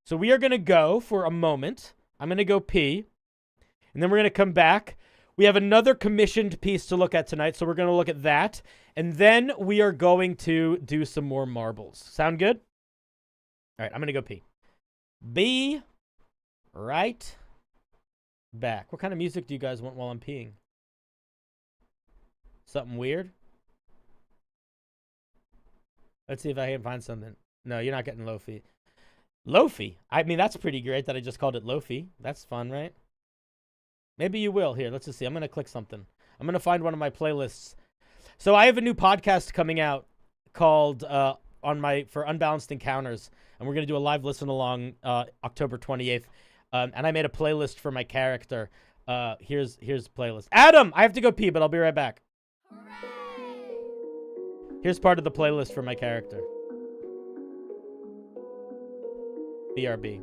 So we are going to go for a moment. I'm going to go pee. And then we're going to come back. We have another commissioned piece to look at tonight. So we're going to look at that. And then we are going to do some more marbles. Sound good? All right, I'm going to go pee. Be right back. What kind of music do you guys want while I'm peeing? Something weird? Let's see if I can find something. No, you're not getting Lofi. Lofi? I mean, that's pretty great that I just called it Lofi. That's fun, right? Maybe you will. Here, let's just see. I'm going to click something. I'm going to find one of my playlists. So I have a new podcast coming out called for Unbalanced Encounters. And we're going to do a live listen along October 28th. And I made a playlist for my character. Here's the playlist. Adam, I have to go pee, but I'll be right back. Hooray! Here's part of the playlist for my character. BRB.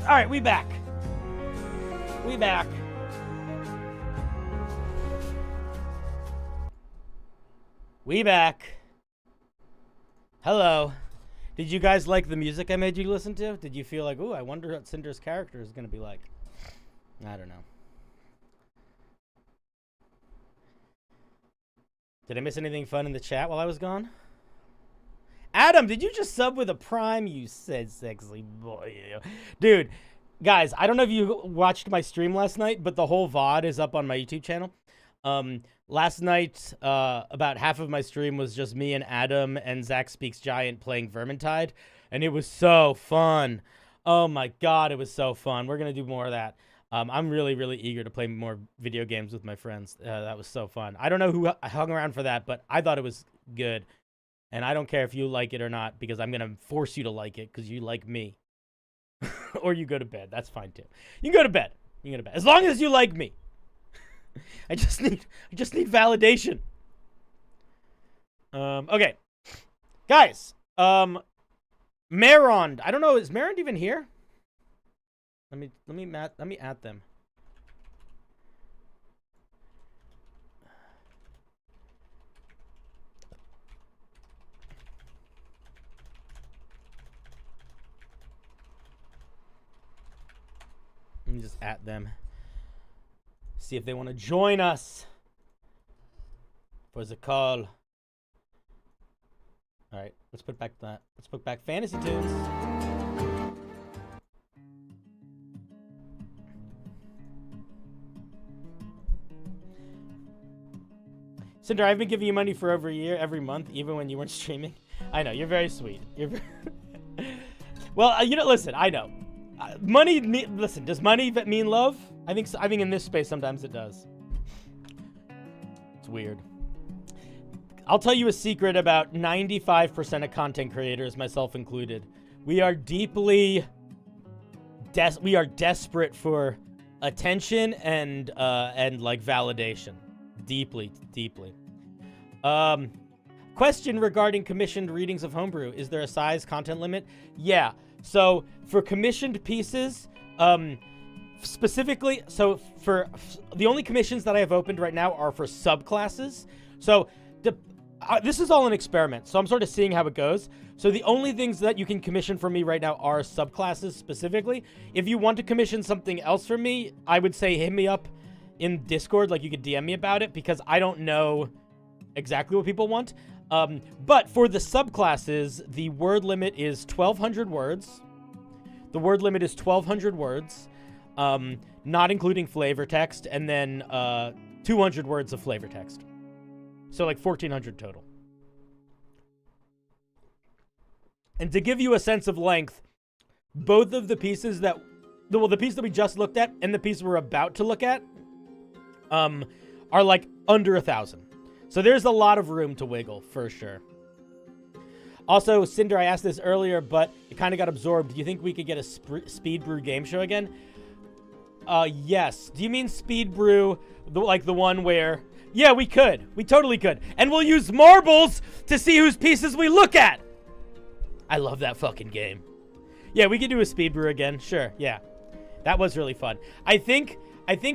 All right, we back. We back. We back. Hello. Did you guys like the music I made you listen to? Did you feel like, ooh, I wonder what Cinder's character is going to be like? I don't know. Did I miss anything fun in the chat while I was gone? Adam, did you just sub with a Prime? You said sexy boy. Dude, guys, I don't know if you watched my stream last night, but the whole VOD is up on my YouTube channel. Last night, about half of my stream was just me and Adam and Zach Speaks Giant playing Vermintide, and it was so fun. Oh my god, it was so fun. We're going to do more of that. I'm really, really eager to play more video games with my friends. That was so fun. I don't know who hung around for that, but I thought it was good. And I don't care if you like it or not, because I'm going to force you to like it because you like me. Or you go to bed. That's fine, too. You can go to bed. You can go to bed. As long as you like me. I just need validation. Okay. Guys, Marond. I don't know, is Marond even here? Let me add them. Let me just at them. See if they want to join us for the call. All right, let's put back Fantasy Tunes. Cinder, I've been giving you money for over a year, every month, even when you weren't streaming. I know, you're very sweet. Well, listen, I know. Listen, does money mean love? I think in this space sometimes it does. It's weird. I'll tell you a secret about 95% of content creators, myself included. We are deeply desperate for attention and like validation. Deeply. Question regarding commissioned readings of Homebrew. Is there a size content limit? Yeah. So for commissioned pieces, specifically, so for the only commissions that I have opened right now are for subclasses. So this is all an experiment, so I'm sort of seeing how it goes. So the only things that you can commission for me right now are subclasses specifically. If you want to commission something else for me, I would say hit me up in Discord, like you could DM me about it, because I don't know exactly what people want. But for the subclasses, the word limit is 1,200 words. The word limit is 1,200 words, not including flavor text, and then 200 words of flavor text. So like 1,400 total. And to give you a sense of length, both of the pieces the piece that we just looked at and the piece we're about to look at are like under 1,000. So there's a lot of room to wiggle, for sure. Also, Cinder, I asked this earlier, but it kind of got absorbed. Do you think we could get a Speed Brew game show again? Yes. Do you mean Speed Brew, like the one where... Yeah, we could. We totally could. And we'll use marbles to see whose pieces we look at. I love that fucking game. Yeah, we could do a Speed Brew again. Sure, yeah. That was really fun. I think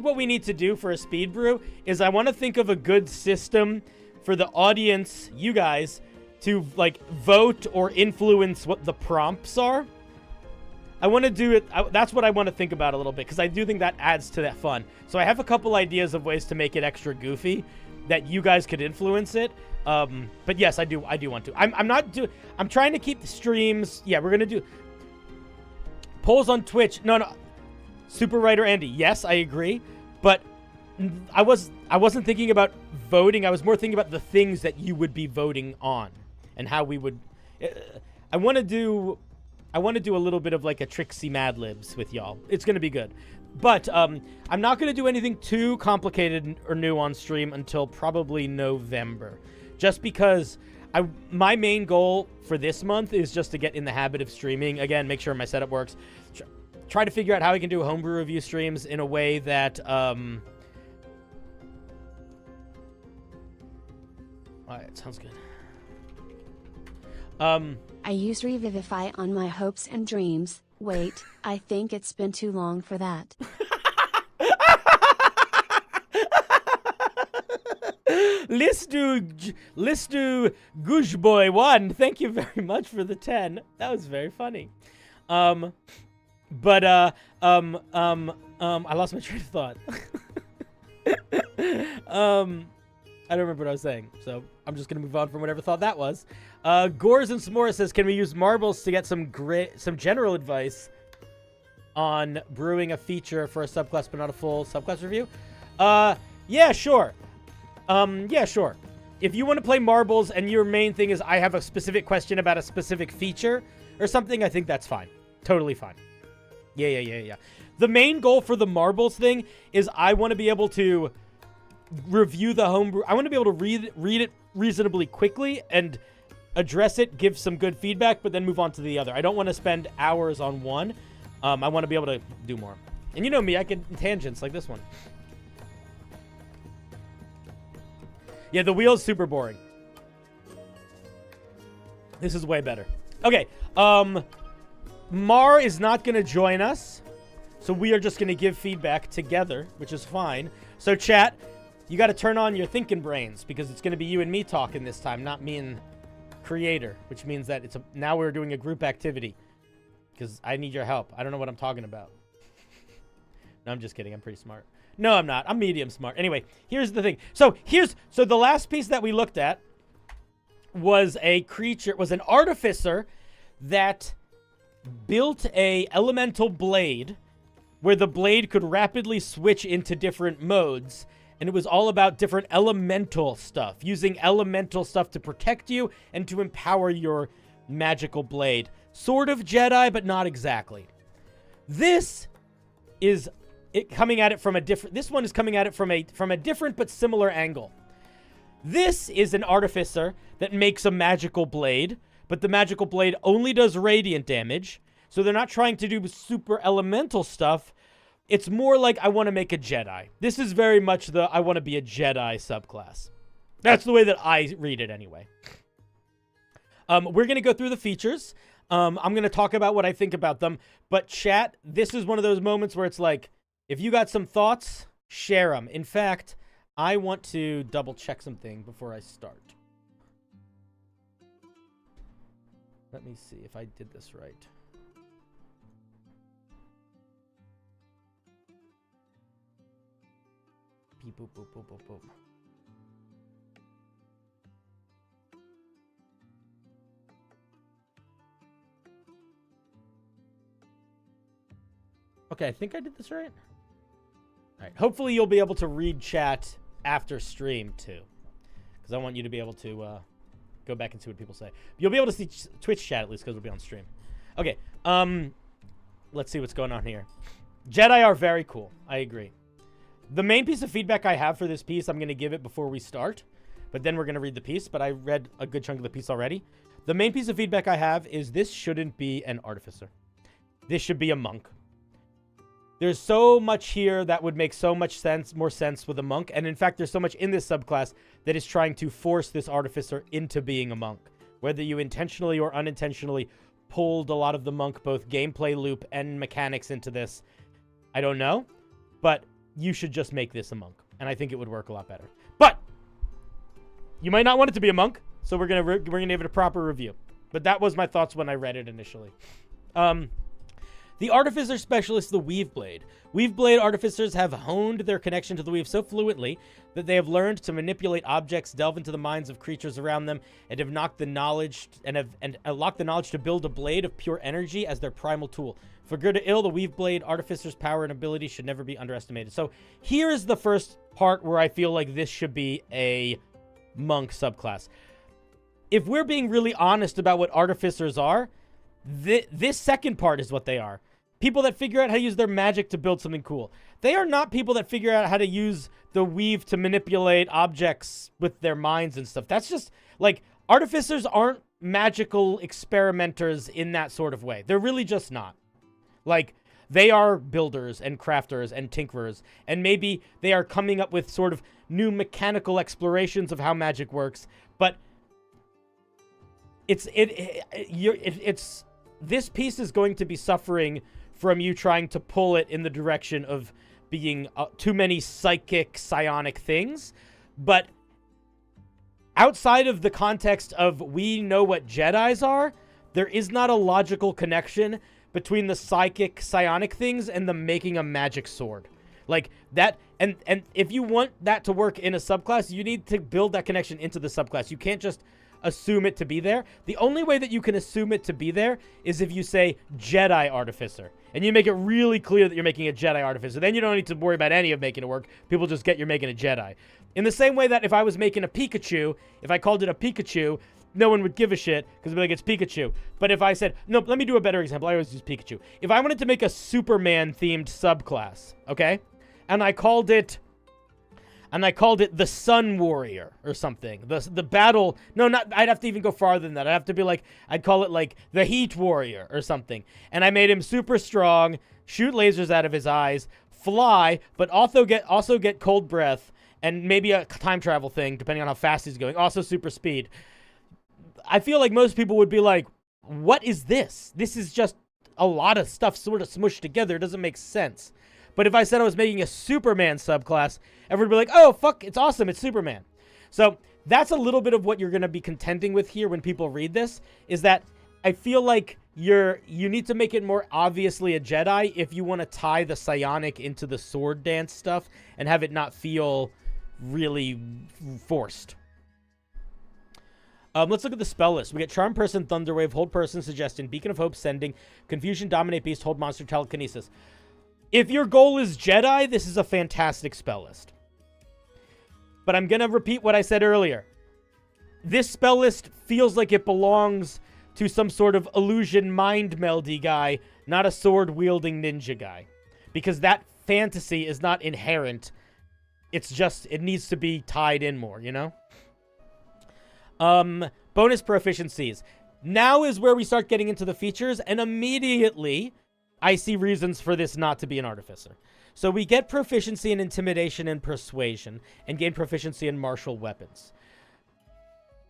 what we need to do for a Speed Brew is I want to think of a good system for the audience, you guys, to like vote or influence what the prompts are. I want to do it. That's what I want to think about a little bit, because I do think that adds to that fun. So I have a couple ideas of ways to make it extra goofy that you guys could influence it. But yes, I do want to. I'm trying to keep the streams. Yeah, we're going to do polls on Twitch. No. Super Writer Andy. Yes, I agree. But I wasn't thinking about voting. I was more thinking about the things that you would be voting on and how we would. I want to do a little bit of like a Trixie Mad Libs with y'all. It's going to be good. But I'm not going to do anything too complicated or new on stream until probably November. Just because my main goal for this month is just to get in the habit of streaming. Again, make sure my setup works. Try to figure out how I can do homebrew review streams in a way that... All right, sounds good. I use Revivify on my hopes and dreams, Wait, I think it's been too long for that. Let's do Goosh Boy 1. Thank you very much for the 10. That was very funny. I lost my train of thought. I don't remember what I was saying, so I'm just gonna move on from whatever thought that was. Gores and Samora says, can we use marbles to get some general advice on brewing a feature for a subclass but not a full subclass review? Yeah, sure. Yeah, sure. If you want to play marbles and your main thing is I have a specific question about a specific feature or something, I think that's fine. Totally fine. Yeah. The main goal for the marbles thing is I want to be able to review the homebrew. I want to be able to read it reasonably quickly and address it, give some good feedback, but then move on to the other. I don't want to spend hours on one. I want to be able to do more. And you know me, I can tangents like this one. Yeah, the wheel's super boring. This is way better. Okay, Mar is not going to join us, so we are just going to give feedback together, which is fine. So chat, you got to turn on your thinking brains because it's going to be you and me talking this time, not me and creator, which means that now we're doing a group activity because I need your help. I don't know what I'm talking about. No, I'm just kidding. I'm pretty smart. No, I'm not. I'm medium smart. Anyway, here's the thing. So the last piece that we looked at was an artificer that built a elemental blade where the blade could rapidly switch into different modes. And it was all about different elemental stuff, using elemental stuff to protect you and to empower your magical blade. Sort of Jedi, but not exactly. This is coming at it from a different. This one is coming at it from a different but similar angle. This is an artificer that makes a magical blade, but the magical blade only does radiant damage. So they're not trying to do super elemental stuff. It's more like I want to make a Jedi. This is very much the I want to be a Jedi subclass. That's the way that I read it anyway. We're going to go through the features. I'm going to talk about what I think about them. But chat, this is one of those moments where it's like, if you got some thoughts, share them. In fact, I want to double check something before I start. Let me see if I did this right. Beep, boop, boop, boop, boop, boop. Okay, I think I did this right. All right. Hopefully you'll be able to read chat after stream too, because I want you to be able to go back and see what people say. You'll be able to see Twitch chat at least because we'll be on stream. Okay. Let's see what's going on here. Jedi are very cool. I agree. The main piece of feedback I have for this piece, I'm going to give it before we start, but then we're going to read the piece, but I read a good chunk of the piece already. The main piece of feedback I have is this shouldn't be an artificer. This should be a monk. There's so much here that would make so much sense, more sense with a monk, and in fact, there's so much in this subclass that is trying to force this artificer into being a monk. Whether you intentionally or unintentionally pulled a lot of the monk, both gameplay loop and mechanics into this, I don't know, but you should just make this a monk, and I think it would work a lot better. But you might not want it to be a monk, so we're gonna give it a proper review. But that was my thoughts when I read it initially. The Artificer Specialist, the Weave Blade. Weave Blade artificers have honed their connection to the weave so fluently that they have learned to manipulate objects, delve into the minds of creatures around them, and have locked the knowledge to build a blade of pure energy as their primal tool. For good or ill, the Weave Blade artificer's power and ability should never be underestimated. So here's the first part where I feel like this should be a monk subclass. If we're being really honest about what artificers are, this second part is what they are. People that figure out how to use their magic to build something cool. They are not people that figure out how to use the weave to manipulate objects with their minds and stuff. That's just, like, artificers aren't magical experimenters in that sort of way. They're really just not. Like, they are builders and crafters and tinkerers, and maybe they are coming up with sort of new mechanical explorations of how magic works, but it's this piece is going to be suffering from you trying to pull it in the direction of being too many psychic, psionic things. But outside of the context of we know what Jedis are, there is not a logical connection between the psychic, psionic things and the making a magic sword. Like that, and if you want that to work in a subclass, you need to build that connection into the subclass. You can't just assume it to be there. The only way that you can assume it to be there is if you say Jedi Artificer. And you make it really clear that you're making a Jedi Artificer. Then you don't need to worry about any of making it work. People just get you're making a Jedi. In the same way that if I was making a Pikachu, if I called it a Pikachu, no one would give a shit because like it's Pikachu. But if I said, no, let me do a better example. I always use Pikachu. If I wanted to make a Superman-themed subclass, okay? And I called it the Sun Warrior or something. The battle. No, not. I'd have to even go farther than that. I'd have to be like, I'd call it like the Heat Warrior or something. And I made him super strong, shoot lasers out of his eyes, fly, but also get cold breath and maybe a time travel thing depending on how fast he's going. Also super speed. I feel like most people would be like, what is this? This is just a lot of stuff sort of smushed together. It doesn't make sense. But if I said I was making a Superman subclass, everyone would be like, oh, fuck, it's awesome, it's Superman. So that's a little bit of what you're going to be contending with here when people read this, is that I feel like you need to make it more obviously a Jedi if you want to tie the psionic into the sword dance stuff and have it not feel really forced. Let's look at the spell list. We get Charm Person, Thunderwave, Hold Person, Suggestion, Beacon of Hope, Sending, Confusion, Dominate Beast, Hold Monster, Telekinesis. If your goal is Jedi, this is a fantastic spell list. But I'm going to repeat what I said earlier. This spell list feels like it belongs to some sort of illusion mind meldy guy, not a sword-wielding ninja guy. Because that fantasy is not inherent. It's just, it needs to be tied in more, you know? Bonus proficiencies. Now is where we start getting into the features, and immediately I see reasons for this not to be an artificer. So we get proficiency in intimidation and persuasion, and gain proficiency in martial weapons.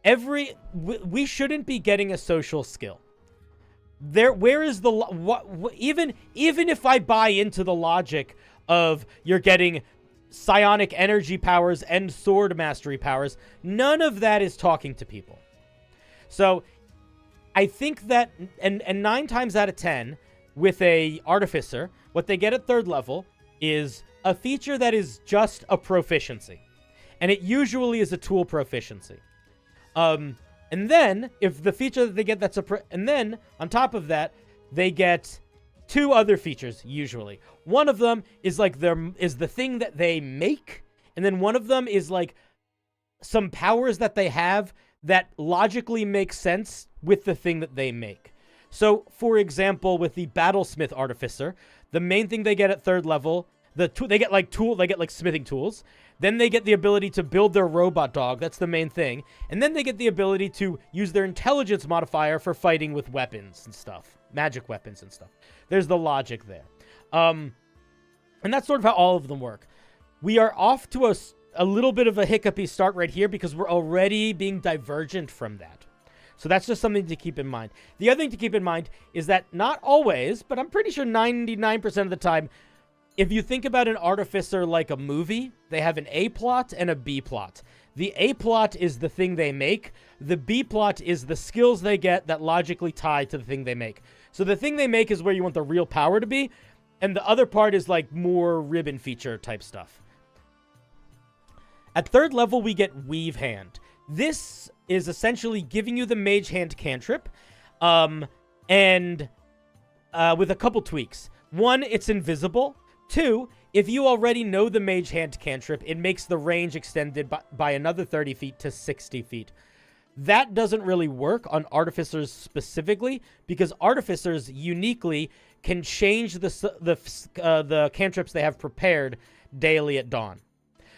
We shouldn't be getting a social skill. Where is the even if I buy into the logic of you're getting psionic energy powers and sword mastery powers, none of that is talking to people. So I think that, and 9 times out of 10, with a artificer, what they get at 3rd level is a feature that is just a proficiency. And it usually is a tool proficiency. And then, if the feature that they get and then, on top of that, they get 2 other features, usually. One of them is like is the thing that they make, and then one of them is like some powers that they have that logically make sense with the thing that they make. So, for example, with the Battlesmith Artificer, the main thing they get at 3rd level, they get like smithing tools. Then they get the ability to build their robot dog. That's the main thing. And then they get the ability to use their intelligence modifier for fighting with weapons and stuff. Magic weapons and stuff. There's the logic there. And that's sort of how all of them work. We are off to a little bit of a hiccupy start right here because we're already being divergent from that. So that's just something to keep in mind. The other thing to keep in mind is that not always, but I'm pretty sure 99% of the time, if you think about an artificer like a movie, they have an A plot and a B plot. The A plot is the thing they make. The B plot is the skills they get that logically tie to the thing they make. So the thing they make is where you want the real power to be, and the other part is like more ribbon feature type stuff. At 3rd level, we get Weave Hand. This is essentially giving you the Mage Hand cantrip, and with a couple tweaks. 1, it's invisible. 2, if you already know the Mage Hand cantrip, it makes the range extended by another 30 feet to 60 feet. That doesn't really work on artificers specifically, because artificers uniquely can change the cantrips they have prepared daily at dawn.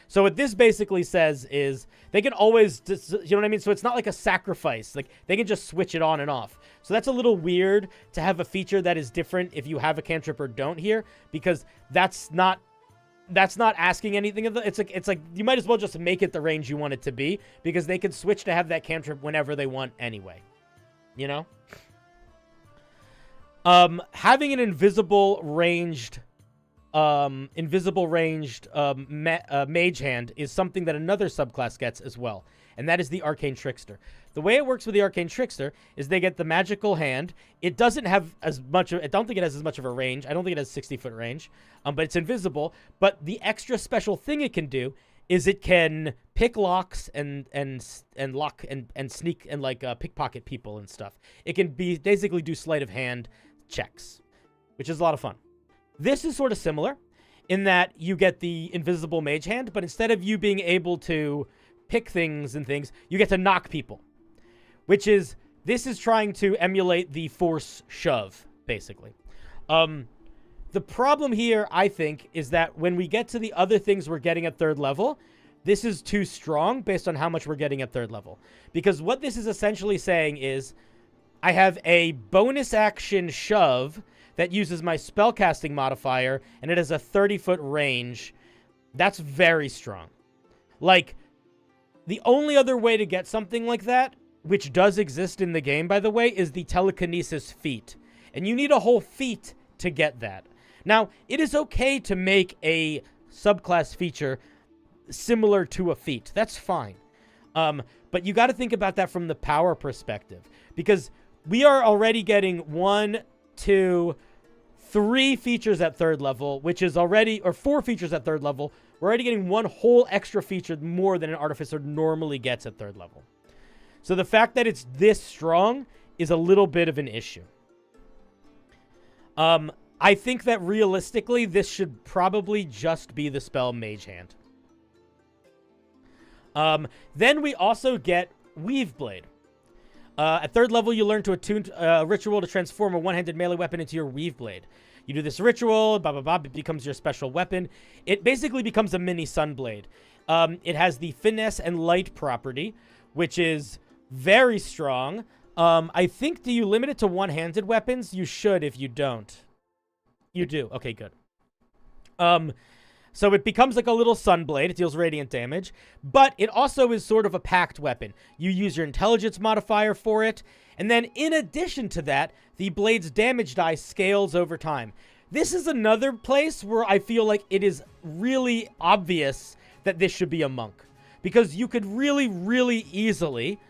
So what this basically says is they can always, you know what I mean? So it's not like a sacrifice. Like they can just switch it on and off. So that's a little weird to have a feature that is different if you have a cantrip or don't here, because that's not asking anything of the, it's like you might as well just make it the range you want it to be, because they can switch to have that cantrip whenever they want anyway. You know? Having an invisible ranged mage hand is something that another subclass gets as well, and that is the Arcane Trickster. The way it works with the Arcane Trickster is they get the magical hand. It doesn't have as much of, I don't think it has as much of a range. I don't think it has 60-foot range, but it's invisible. But the extra special thing it can do is it can pick locks and lock and sneak and like pickpocket people and stuff. It can basically do sleight of hand checks, which is a lot of fun. This is sort of similar in that you get the invisible mage hand, but instead of you being able to pick things and things, you get to knock people, which is, this is trying to emulate the force shove, basically. The problem here, I think, is that when we get to the other things we're getting at 3rd level, this is too strong based on how much we're getting at 3rd level. Because what this is essentially saying is, I have a bonus action shove that uses my spellcasting modifier, and it has a 30-foot range. That's very strong. Like, the only other way to get something like that, which does exist in the game, by the way, is the telekinesis feat. And you need a whole feat to get that. Now, it is okay to make a subclass feature similar to a feat. That's fine. But you got to think about that from the power perspective. Because we are already getting 1, 2, 3 features at 3rd level, which is already, or 4 features at 3rd level. We're already getting 1 whole extra feature more than an artificer normally gets at 3rd level. So the fact that it's this strong is a little bit of an issue. I think that realistically, this should probably just be the spell Mage Hand. Then we also get Weave Blade. At 3rd level, you learn to attune a ritual to transform a one-handed melee weapon into your Weave Blade. You do this ritual, blah, blah, blah, it becomes your special weapon. It basically becomes a mini Sunblade. It has the finesse and light property, which is very strong. I think, do you limit it to one-handed weapons? You should if you don't. You do. Okay, good. So it becomes like a little Sunblade. It deals radiant damage. But it also is sort of a packed weapon. You use your intelligence modifier for it. And then in addition to that, the blade's damage die scales over time. This is another place where I feel like it is really obvious that this should be a monk. Because you could really, really easily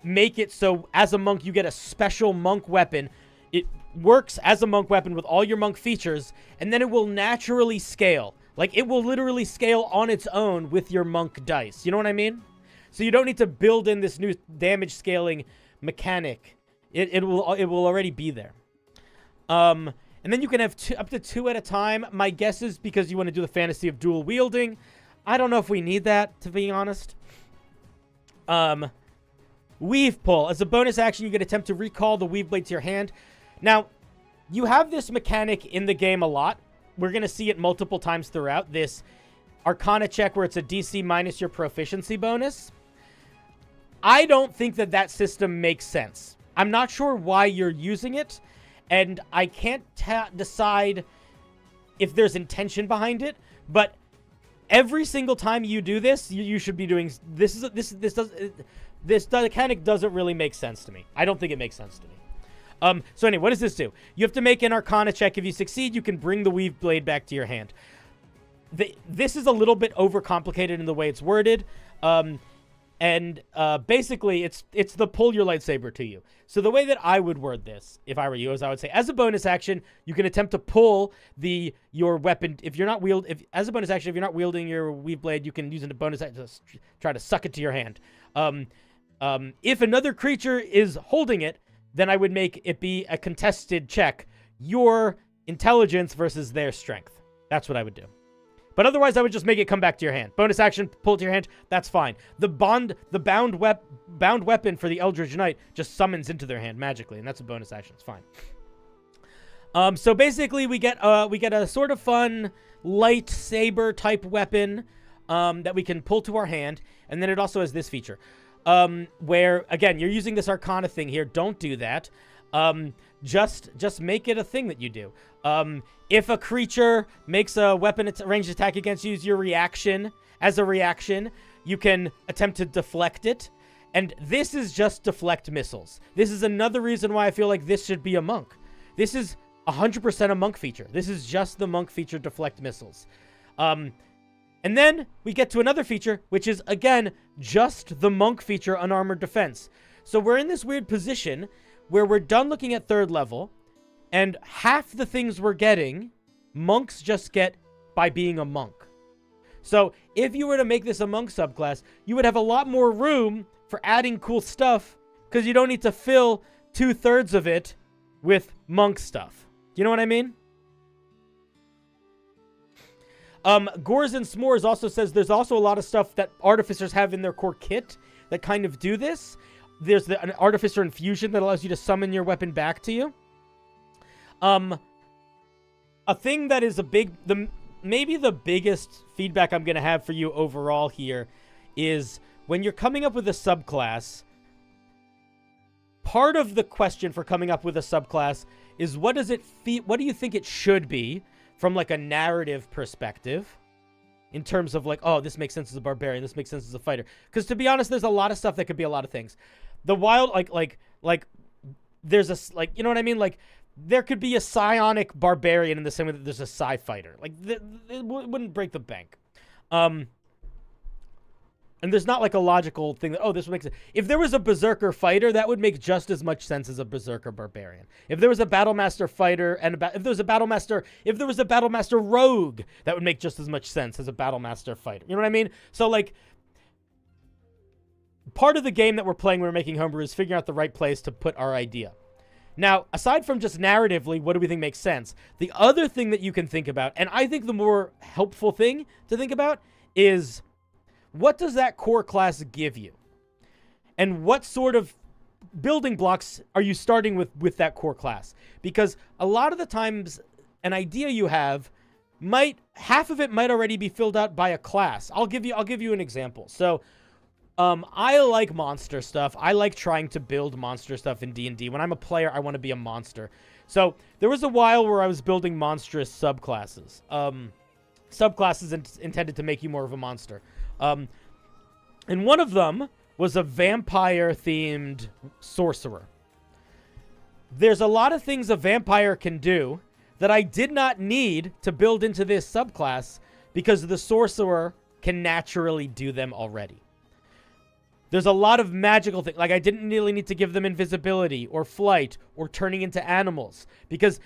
make it so as a monk you get a special monk weapon. It works as a monk weapon with all your monk features, and then it will naturally scale. Like, it will literally scale on its own with your monk dice. You know what I mean? So you don't need to build in this new damage scaling mechanic. It will already be there. And then you can have up to 2 at a time. My guess is because you want to do the fantasy of dual wielding. I don't know if we need that, to be honest. Weave Pull. As a bonus action, you can attempt to recall the Weave Blade to your hand. Now, you have this mechanic in the game a lot. We're going to see it multiple times throughout. This Arcana check where it's a DC minus your proficiency bonus. I don't think that that system makes sense. I'm not sure why you're using it, and I can't decide if there's intention behind it, but every single time you do this, you should be doing... This mechanic doesn't really make sense to me. I don't think it makes sense to me. So anyway, what does this do? You have to make an Arcana check. If you succeed, you can bring the Weave Blade back to your hand. This is a little bit overcomplicated in the way it's worded. Basically, it's the pull your lightsaber to you. So the way that I would word this, if I were you, is I would say, as a bonus action, you can attempt to pull your weapon. If you're not as a bonus action, if you're not wielding your Weave Blade, you can use it a bonus action to try to suck it to your hand. If another creature is holding it, then I would make it be a contested check. Your intelligence versus their strength. That's what I would do. But otherwise, I would just make it come back to your hand. Bonus action, pull it to your hand. That's fine. The bound weapon for the Eldritch Knight just summons into their hand magically, and that's a bonus action. It's fine. So basically, we get a sort of fun light saber type weapon that we can pull to our hand, and then it also has this feature. Where, again, you're using this Arcana thing here. Don't do that. Just make it a thing that you do. If a creature makes a weapon ranged attack against you, use your reaction. As a reaction, you can attempt to deflect it. And this is just deflect missiles. This is another reason why I feel like this should be a monk. This is 100% a monk feature. This is just the monk feature, deflect missiles. And then we get to another feature, which is, again, just the monk feature, unarmored defense. So we're in this weird position where we're done looking at 3rd level, and half the things we're getting, monks just get by being a monk. So if you were to make this a monk subclass, you would have a lot more room for adding cool stuff, because you don't need to fill 2/3 of it with monk stuff. Do you know what I mean? Gores and S'mores also says there's also a lot of stuff that artificers have in their core kit that kind of do this. There's an artificer infusion that allows you to summon your weapon back to you. A thing that is maybe the biggest feedback I'm going to have for you overall here is when you're coming up with a subclass, part of the question for coming up with a subclass is what do you think it should be from like a narrative perspective in terms of like, oh, this makes sense as a barbarian, this makes sense as a fighter. Because to be honest, there's a lot of stuff that could be a lot of things. The wild, like there's a, like, you know what I mean? Like, there could be a psionic barbarian in the same way that there's a psi fighter. Like, it wouldn't break the bank. And there's not like a logical thing that, oh, this would make sense. If there was a berserker fighter, that would make just as much sense as a berserker barbarian. If there was a battlemaster fighter and if there was a battlemaster rogue, that would make just as much sense as a battlemaster fighter. You know what I mean? So like, part of the game that we're playing when we're making Homebrew is figuring out the right place to put our idea. Now, aside from just narratively, what do we think makes sense? The other thing that you can think about, and I think the more helpful thing to think about, is what does that core class give you? And what sort of building blocks are you starting with that core class? Because a lot of the times, an idea you have half of it might already be filled out by a class. I'll give you an example. So, I like monster stuff. I like trying to build monster stuff in D&D. When I'm a player, I want to be a monster. So there was a while where I was building monstrous subclasses. Subclasses intended to make you more of a monster. And one of them was a vampire-themed sorcerer. There's a lot of things a vampire can do that I did not need to build into this subclass because the sorcerer can naturally do them already. There's a lot of magical things. Like, I didn't really need to give them invisibility or flight or turning into animals because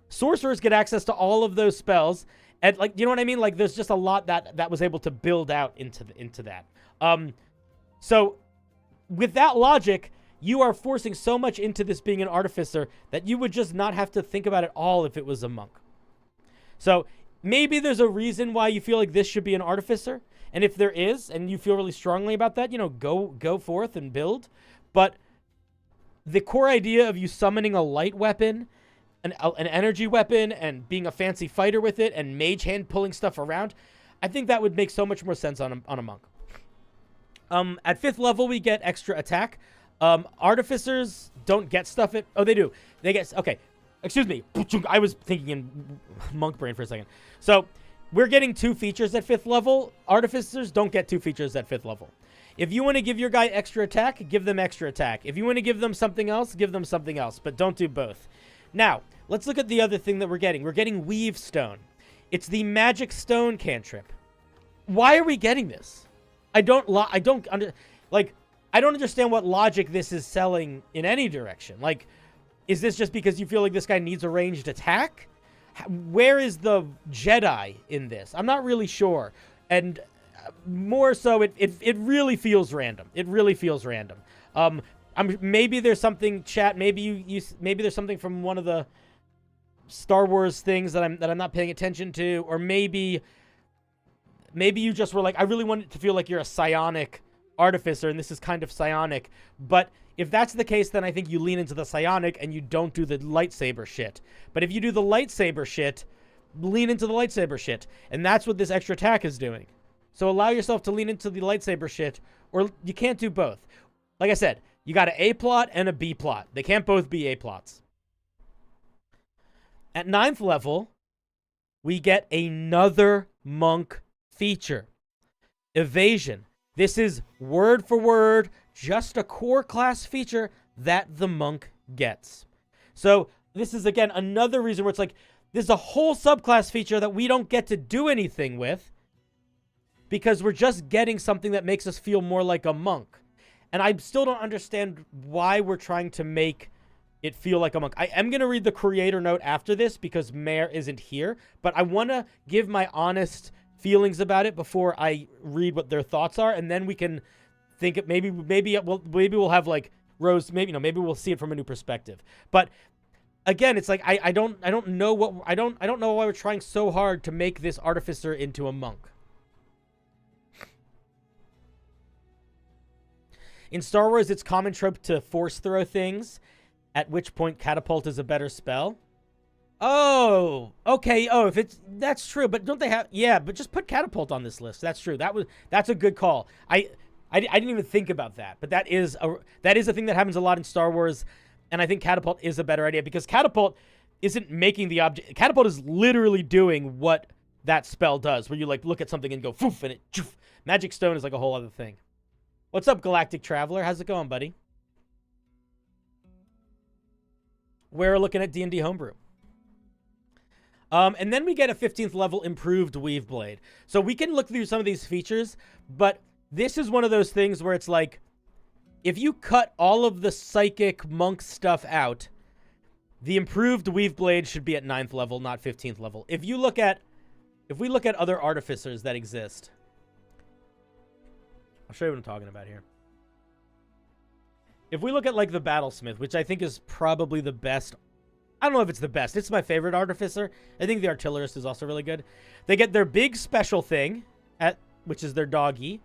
sorcerers get access to all of those spells. And, like, you know what I mean? Like, there's just a lot that was able to build out into that. So with that logic, you are forcing so much into this being an artificer that you would just not have to think about it all if it was a monk. So maybe there's a reason why you feel like this should be an artificer. And if there is, and you feel really strongly about that, you know, go forth and build. But the core idea of you summoning a light weapon, an energy weapon, and being a fancy fighter with it, and mage hand pulling stuff around, I think that would make so much more sense on a monk. At 5th level, we get extra attack. Artificers don't get stuff at... Oh, they do. They get... Okay. Excuse me. I was thinking in monk brain for a second. So... we're getting 2 features at 5th level. Artificers don't get 2 features at 5th level. If you want to give your guy extra attack, give them extra attack. If you want to give them something else, give them something else. But don't do both. Now, let's look at the other thing that we're getting. We're getting Weave Stone. It's the magic stone cantrip. Why are we getting this? I don't understand what logic this is selling in any direction. Like, is this just because you feel like this guy needs a ranged attack? Where is the Jedi in this? I'm not really sure. And more so, it really feels random. It really feels random. Maybe there's something, chat. Maybe maybe there's something from one of the Star Wars things that I'm not paying attention to, or maybe you just were like, I really want it to feel like you're a psionic artificer, and this is kind of psionic. But if that's the case, then I think you lean into the psionic and you don't do the lightsaber shit. But if you do the lightsaber shit, lean into the lightsaber shit. And that's what this extra attack is doing. So allow yourself to lean into the lightsaber shit, or you can't do both. Like I said, you got an A plot and a B plot. They can't both be A plots. At 9th level, we get another monk feature. Evasion. This is word for word, just a core class feature that the monk gets. So this is, again, another reason where it's like, there's a whole subclass feature that we don't get to do anything with because we're just getting something that makes us feel more like a monk. And I still don't understand why we're trying to make it feel like a monk. I am going to read the creator note after this because Mare isn't here, but I want to give my honest feelings about it before I read what their thoughts are, and then we can think it, maybe we'll have like Rose, maybe we'll see it from a new perspective. But again, it's like I don't know why we're trying so hard to make this artificer into a monk. In Star Wars, it's common trope to force throw things, at which point catapult is a better spell. Oh, okay. Oh, that's true, but don't they have? Yeah, but just put catapult on this list. That's true. That's a good call. I didn't even think about that, but that is a thing that happens a lot in Star Wars, and I think catapult is a better idea because catapult isn't making the object. Catapult is literally doing what that spell does, where you like look at something and go foof, and it. Choof. Magic Stone is like a whole other thing. What's up, Galactic Traveler? How's it going, buddy? We're looking at D&D Homebrew. And then we get a 15th level improved Weave Blade. So we can look through some of these features, but this is one of those things where it's like, if you cut all of the psychic monk stuff out, the improved Weave Blade should be at 9th level, not 15th level. If we look at other artificers that exist, I'll show you what I'm talking about here. If we look at like the Battlesmith, which I think is probably the best, I don't know if it's the best. It's my favorite artificer. I think the Artillerist is also really good. They get their big special thing, which is their doggy.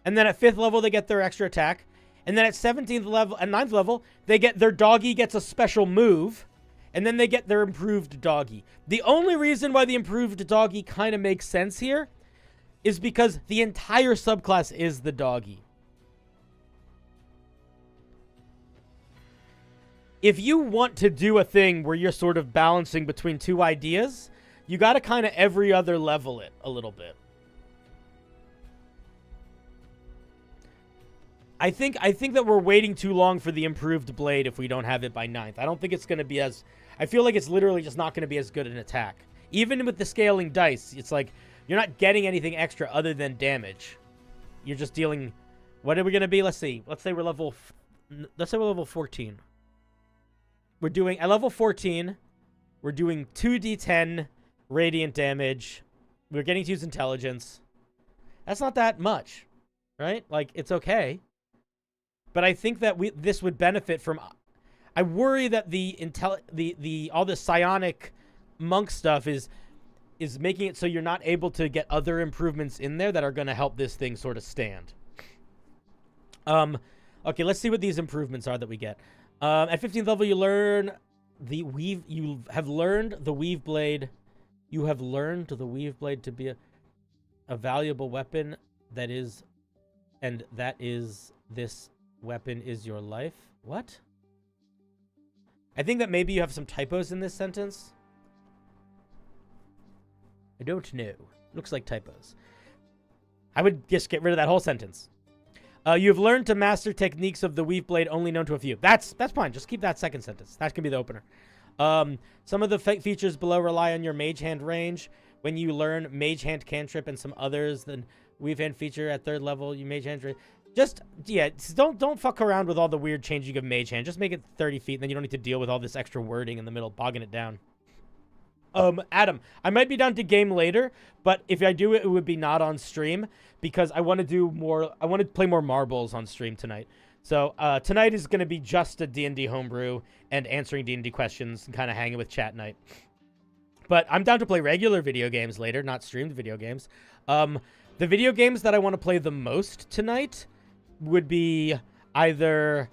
And then at 5th level, they get their extra attack. And then at 17th level, and 9th level, they get their doggy gets a special move. And then they get their improved doggy. The only reason why the improved doggy kind of makes sense here is because the entire subclass is the doggy. If you want to do a thing where you're sort of balancing between two ideas, you got to kind of every other level it a little bit. I think that we're waiting too long for the improved blade if we don't have it by 9th. I don't think it's going to be as... I feel like it's literally just not going to be as good an attack. Even with the scaling dice, it's like you're not getting anything extra other than damage. You're just dealing... What are we going to be? Let's see. Let's say we're level 14. We're doing, at level 14, we're doing 2d10 radiant damage. We're getting to use intelligence. That's not that much, right? Like, it's okay. But I think that this would benefit from... I worry that all the psionic monk stuff is making it so you're not able to get other improvements in there that are going to help this thing sort of stand. Okay, let's see what these improvements are that we get. At 15th level, you learn the weave. You have learned the weave blade. You have learned the weave blade to be a valuable weapon. That is this weapon is your life. What? I think that maybe you have some typos in this sentence. I don't know. Looks like typos. I would just get rid of that whole sentence. You've learned to master techniques of the weave blade only known to a few. That's fine. Just keep that second sentence. That can be the opener. Some of the features below rely on your mage hand range. When you learn mage hand cantrip and some others, then weave hand feature at 3rd level, you mage hand range. Don't fuck around with all the weird changing of mage hand. Just make it 30 feet, and then you don't need to deal with all this extra wording in the middle, bogging it down. Adam, I might be down to game later, but if I do it, it would be not on stream because I want to do more. I want to play more marbles on stream tonight. So tonight is going to be just a D&D homebrew and answering D&D questions and kind of hanging with chat night. But I'm down to play regular video games later, not streamed video games. The video games that I want to play the most tonight would be either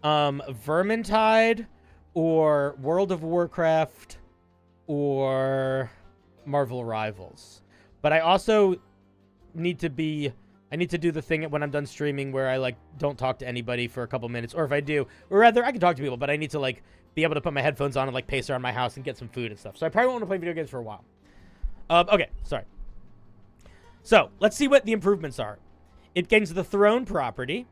Vermintide or World of Warcraft or Marvel Rivals. But I also need to do the thing when I'm done streaming where I like don't talk to anybody for a couple minutes, or if I do, or rather I can talk to people, but I need to like be able to put my headphones on and like pace around my house and get some food and stuff. So I probably won't want to play video games for a while. Okay, sorry. So let's see what the improvements are. It gains the throne property.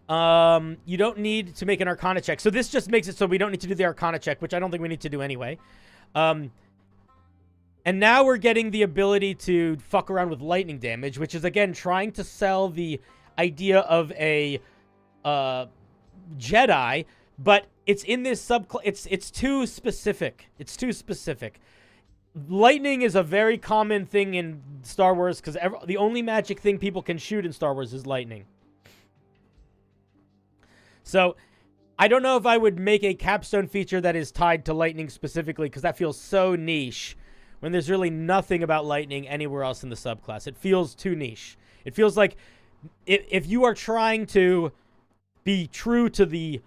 You don't need to make an Arcana check. So this just makes it so we don't need to do the Arcana check, which I don't think we need to do anyway. And now we're getting the ability to fuck around with lightning damage, which is, again, trying to sell the idea of a Jedi, but it's in this subclass. It's too specific. It's too specific. Lightning is a very common thing in Star Wars because the only magic thing people can shoot in Star Wars is lightning. So I don't know if I would make a capstone feature that is tied to lightning specifically because that feels so niche when there's really nothing about lightning anywhere else in the subclass. It feels too niche. It feels like if you are trying to be true to the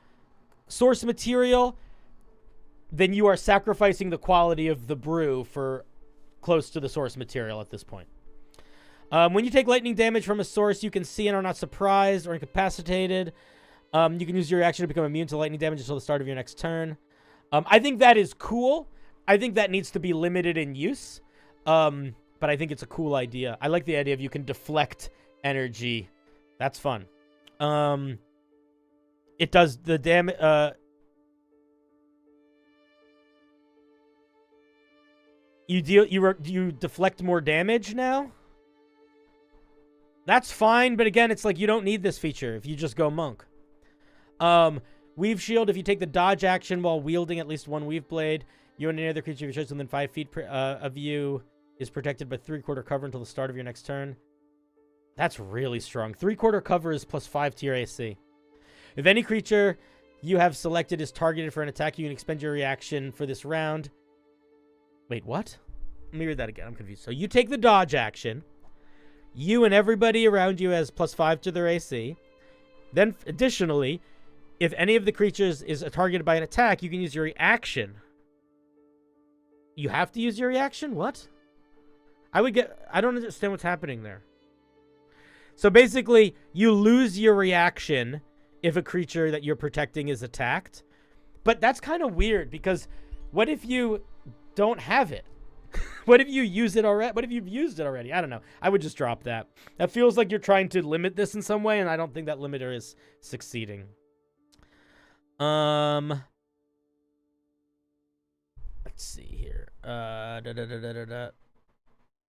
source material, then you are sacrificing the quality of the brew for close to the source material at this point. When you take lightning damage from a source, you can see and are not surprised or incapacitated. You can use your reaction to become immune to lightning damage until the start of your next turn. I think that is cool. I think that needs to be limited in use. But I think it's a cool idea. I like the idea of you can deflect energy. That's fun. It does the damage. You deflect more damage now? That's fine, but again, it's like you don't need this feature if you just go monk. Weave shield, if you take the dodge action while wielding at least one weave blade, you and any other creature of your choice within 5 feet of you is protected by 3/4 cover until the start of your next turn. That's really strong. 3/4 cover is +5 to your AC. If any creature you have selected is targeted for an attack, you can expend your reaction for this round. Wait, what? Let me read that again. I'm confused. So you take the dodge action. You and everybody around you has +5 to their AC. Then, additionally, if any of the creatures is targeted by an attack, you can use your reaction. You have to use your reaction? What? I don't understand what's happening there. So basically, you lose your reaction if a creature that you're protecting is attacked. But that's kind of weird because what if you don't have it? What if you use it already? What if you've used it already? I don't know. I would just drop that. That feels like you're trying to limit this in some way, and I don't think that limiter is succeeding. Let's see here.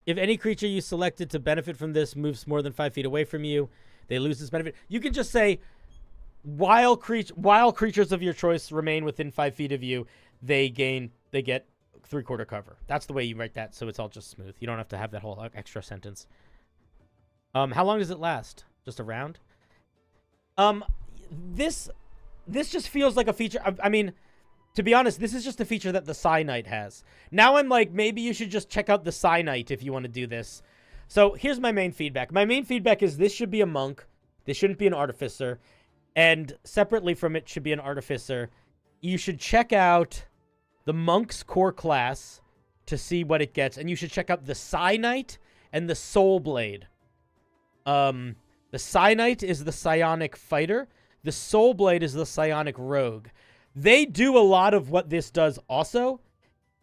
If any creature you selected to benefit from this moves more than 5 feet away from you, they lose this benefit. You can just say, while creatures of your choice remain within 5 feet of you, they get 3/4 cover. That's the way you write that, so it's all just smooth. You don't have to have that whole extra sentence. How long does it last? Just a round? This just feels like a feature. I mean, to be honest, this is just a feature that the Psi Knight has. Now I'm like, maybe you should just check out the Psi Knight if you want to do this. So here's my main feedback. My main feedback is this should be a monk. This shouldn't be an artificer. And separately from it should be an artificer. You should check out the monk's core class to see what it gets. And you should check out the Psi Knight and the Soul Blade. The Psi Knight is the psionic fighter. The Soul Blade is the psionic rogue. They do a lot of what this does also.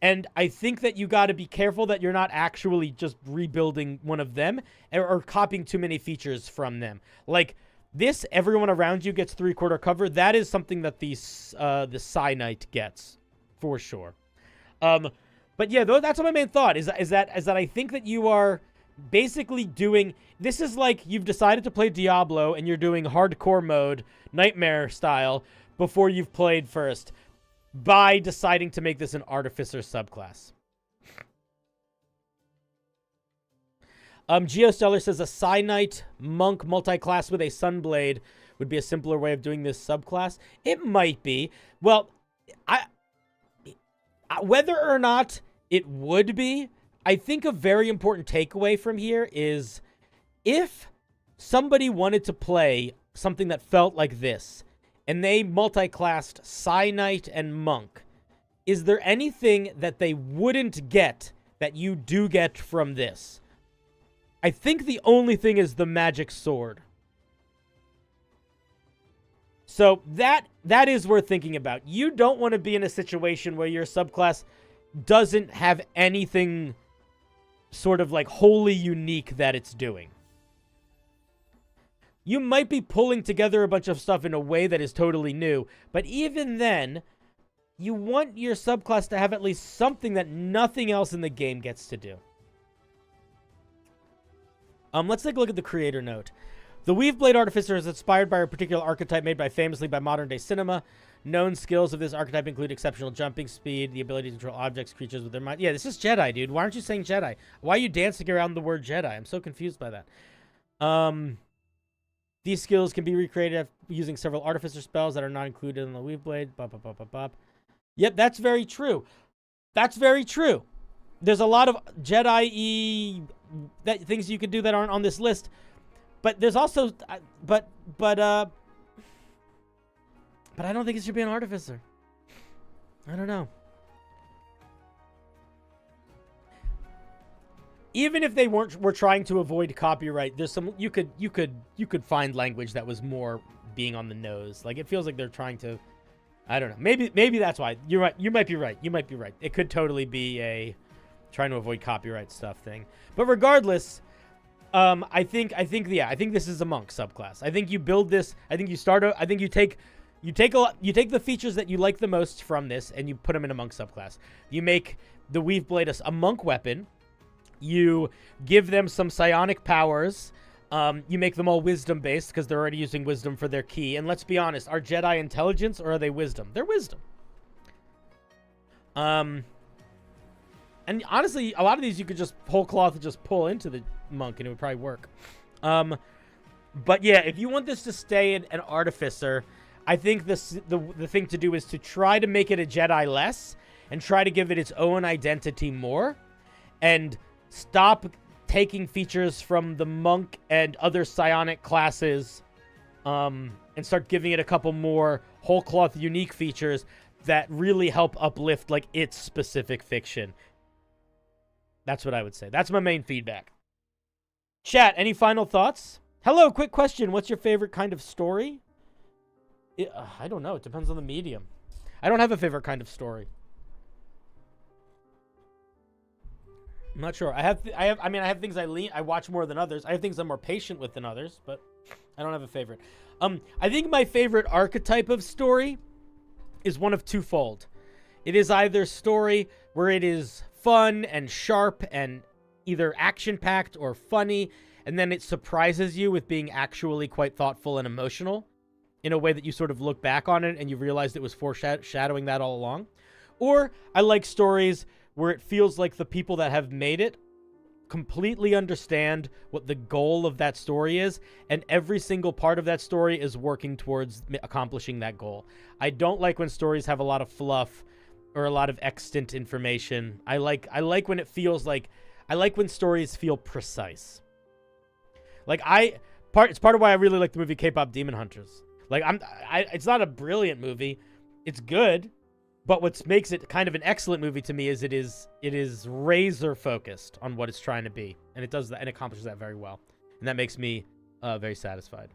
And I think that you got to be careful that you're not actually just rebuilding one of them or copying too many features from them. Like this, everyone around you gets 3/4 cover. That is something that the Psi Knight gets for sure. But yeah, that's my main thought is that I think that you are basically doing, this is like you've decided to play Diablo and you're doing hardcore mode, nightmare style, before you've played first by deciding to make this an artificer subclass. Geostellar says a Psi Knight monk multi-class with a Sunblade would be a simpler way of doing this subclass. It might be. Well, whether or not it would be, I think a very important takeaway from here is if somebody wanted to play something that felt like this, and they multi-classed Psi Knight and Monk, is there anything that they wouldn't get that you do get from this? I think the only thing is the magic sword. So that is worth thinking about. You don't want to be in a situation where your subclass doesn't have anything sort of like wholly unique that it's doing. you might be pulling together a bunch of stuff in a way that is totally new. But even then, you want your subclass to have at least something that nothing else in the game gets to do. Let's take a look at the creator note. The Weave Blade Artificer is inspired by a particular archetype made famously by modern-day cinema. Known skills of this archetype include exceptional jumping speed, the ability to control objects, creatures with their mind. Yeah, this is Jedi, dude. Why aren't you saying Jedi? Why are you dancing around the word Jedi? I'm so confused by that. These skills can be recreated using several Artificer spells that are not included in the Weave Blade. Bop, bop, bop, bop, bop. Yep, that's very true. That's very true. There's a lot of Jedi-y things you could do that aren't on this list. But there's also, but I don't think it should be an artificer. I don't know. Even if they were trying to avoid copyright, there's some you could find language that was more being on the nose. Like it feels like they're trying to, I don't know. Maybe that's why. You're right. You might be right. You might be right. It could totally be a trying to avoid copyright stuff thing. But regardless, I think this is a monk subclass. I think you build this. I think you take the features that you like the most from this and you put them in a monk subclass. You make the Weave Blade a monk weapon. You give them some psionic powers. You make them all wisdom based because they're already using wisdom for their key. And let's be honest, are Jedi intelligence or are they wisdom? They're wisdom. And honestly, a lot of these you could just whole cloth and just pull into the monk and it would probably work. But yeah, if you want this to stay an artificer, I think the thing to do is to try to make it a Jedi less and try to give it its own identity more and stop taking features from the monk and other psionic classes and start giving it a couple more whole cloth unique features that really help uplift like its specific fiction. That's what I would say. That's my main feedback. Chat, any final thoughts? Hello, quick question. What's your favorite kind of story? I don't know. It depends on the medium. I don't have a favorite kind of story. I'm not sure. I have things I watch more than others. I have things I'm more patient with than others, but I don't have a favorite. I think my favorite archetype of story is one of twofold. It is either story where it is fun and sharp and either action-packed or funny, and then it surprises you with being actually quite thoughtful and emotional in a way that you sort of look back on it and you realize it was foreshadowing that all along. Or I like stories where it feels like the people that have made it completely understand what the goal of that story is, and every single part of that story is working towards accomplishing that goal. I don't like when stories have a lot of fluff or a lot of extant information. I like when it feels like, I like when stories feel precise. Like it's part of why I really like the movie K-Pop Demon Hunters. Like it's not a brilliant movie. It's good, but what makes it kind of an excellent movie to me is it is razor focused on what it's trying to be, and it does that and accomplishes that very well, and that makes me very satisfied.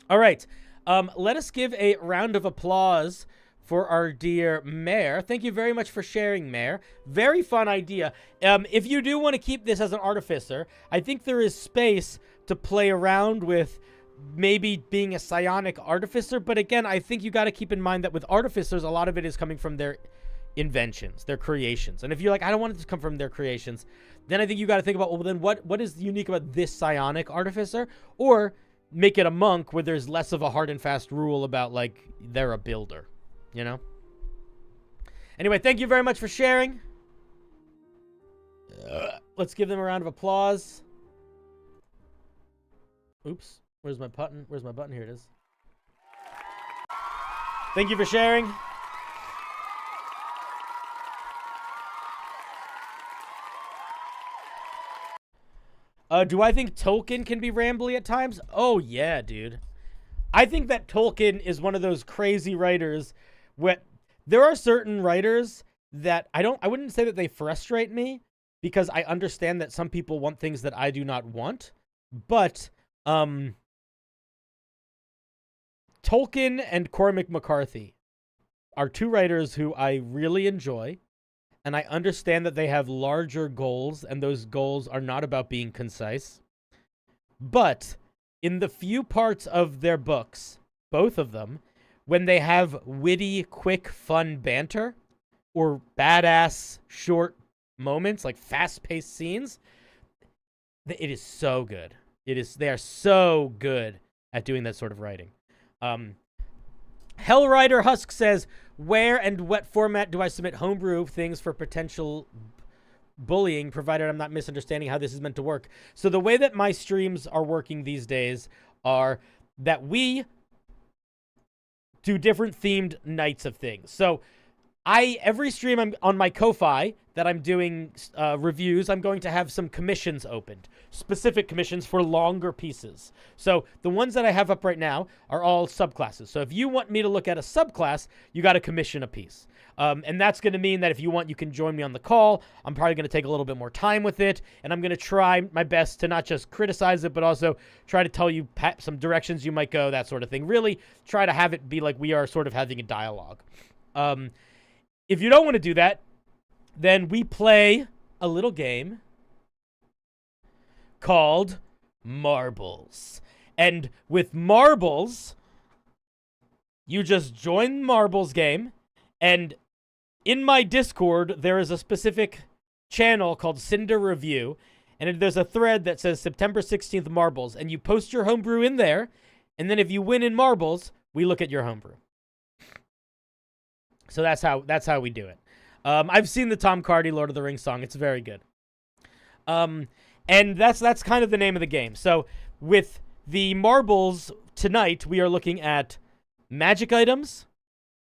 All right, let us give a round of applause for our dear Mare. Thank you very much for sharing, Mare. Very fun idea. If you do want to keep this as an artificer, I think there is space to play around with maybe being a psionic artificer. But again, I think you got to keep in mind that with artificers, a lot of it is coming from their inventions, their creations. And if you're like, I don't want it to come from their creations, then I think you got to think about, well, then what is unique about this psionic artificer? Or make it a monk where there's less of a hard and fast rule about, like, they're a builder. You know? Anyway, thank you very much for sharing. Let's give them a round of applause. Oops. Where's my button? Where's my button? Here it is. Thank you for sharing. Do I think Tolkien can be rambly at times? Oh, yeah, dude. I think that Tolkien is one of those crazy writers where there are certain writers that I wouldn't say that they frustrate me because I understand that some people want things that I do not want. But Tolkien and Cormac McCarthy are two writers who I really enjoy, and I understand that they have larger goals, and those goals are not about being concise. But in the few parts of their books, both of them, when they have witty, quick, fun banter or badass short moments, like fast-paced scenes, it is so good. They are so good at doing that sort of writing. Hellrider Husk says, where and what format do I submit homebrew things for potential bullying, provided I'm not misunderstanding how this is meant to work? So the way that my streams are working these days are that we do different themed nights of things. So every stream I'm on my Ko-Fi that I'm doing reviews, I'm going to have some commissions opened, specific commissions for longer pieces. So the ones that I have up right now are all subclasses. So if you want me to look at a subclass, you got to commission a piece. And that's going to mean that if you want, you can join me on the call. I'm probably going to take a little bit more time with it, and I'm going to try my best to not just criticize it, but also try to tell you some directions you might go, that sort of thing. Really try to have it be like we are sort of having a dialogue. If you don't want to do that, then we play a little game called Marbles. And with Marbles, you just join Marbles game, and in my Discord, there is a specific channel called Cinder Review, and there's a thread that says September 16th Marbles, and you post your homebrew in there, and then if you win in Marbles, we look at your homebrew. So that's how we do it. I've seen the Tom Cardy Lord of the Rings song. It's very good. And that's kind of the name of the game. So with the Marbles tonight, we are looking at magic items,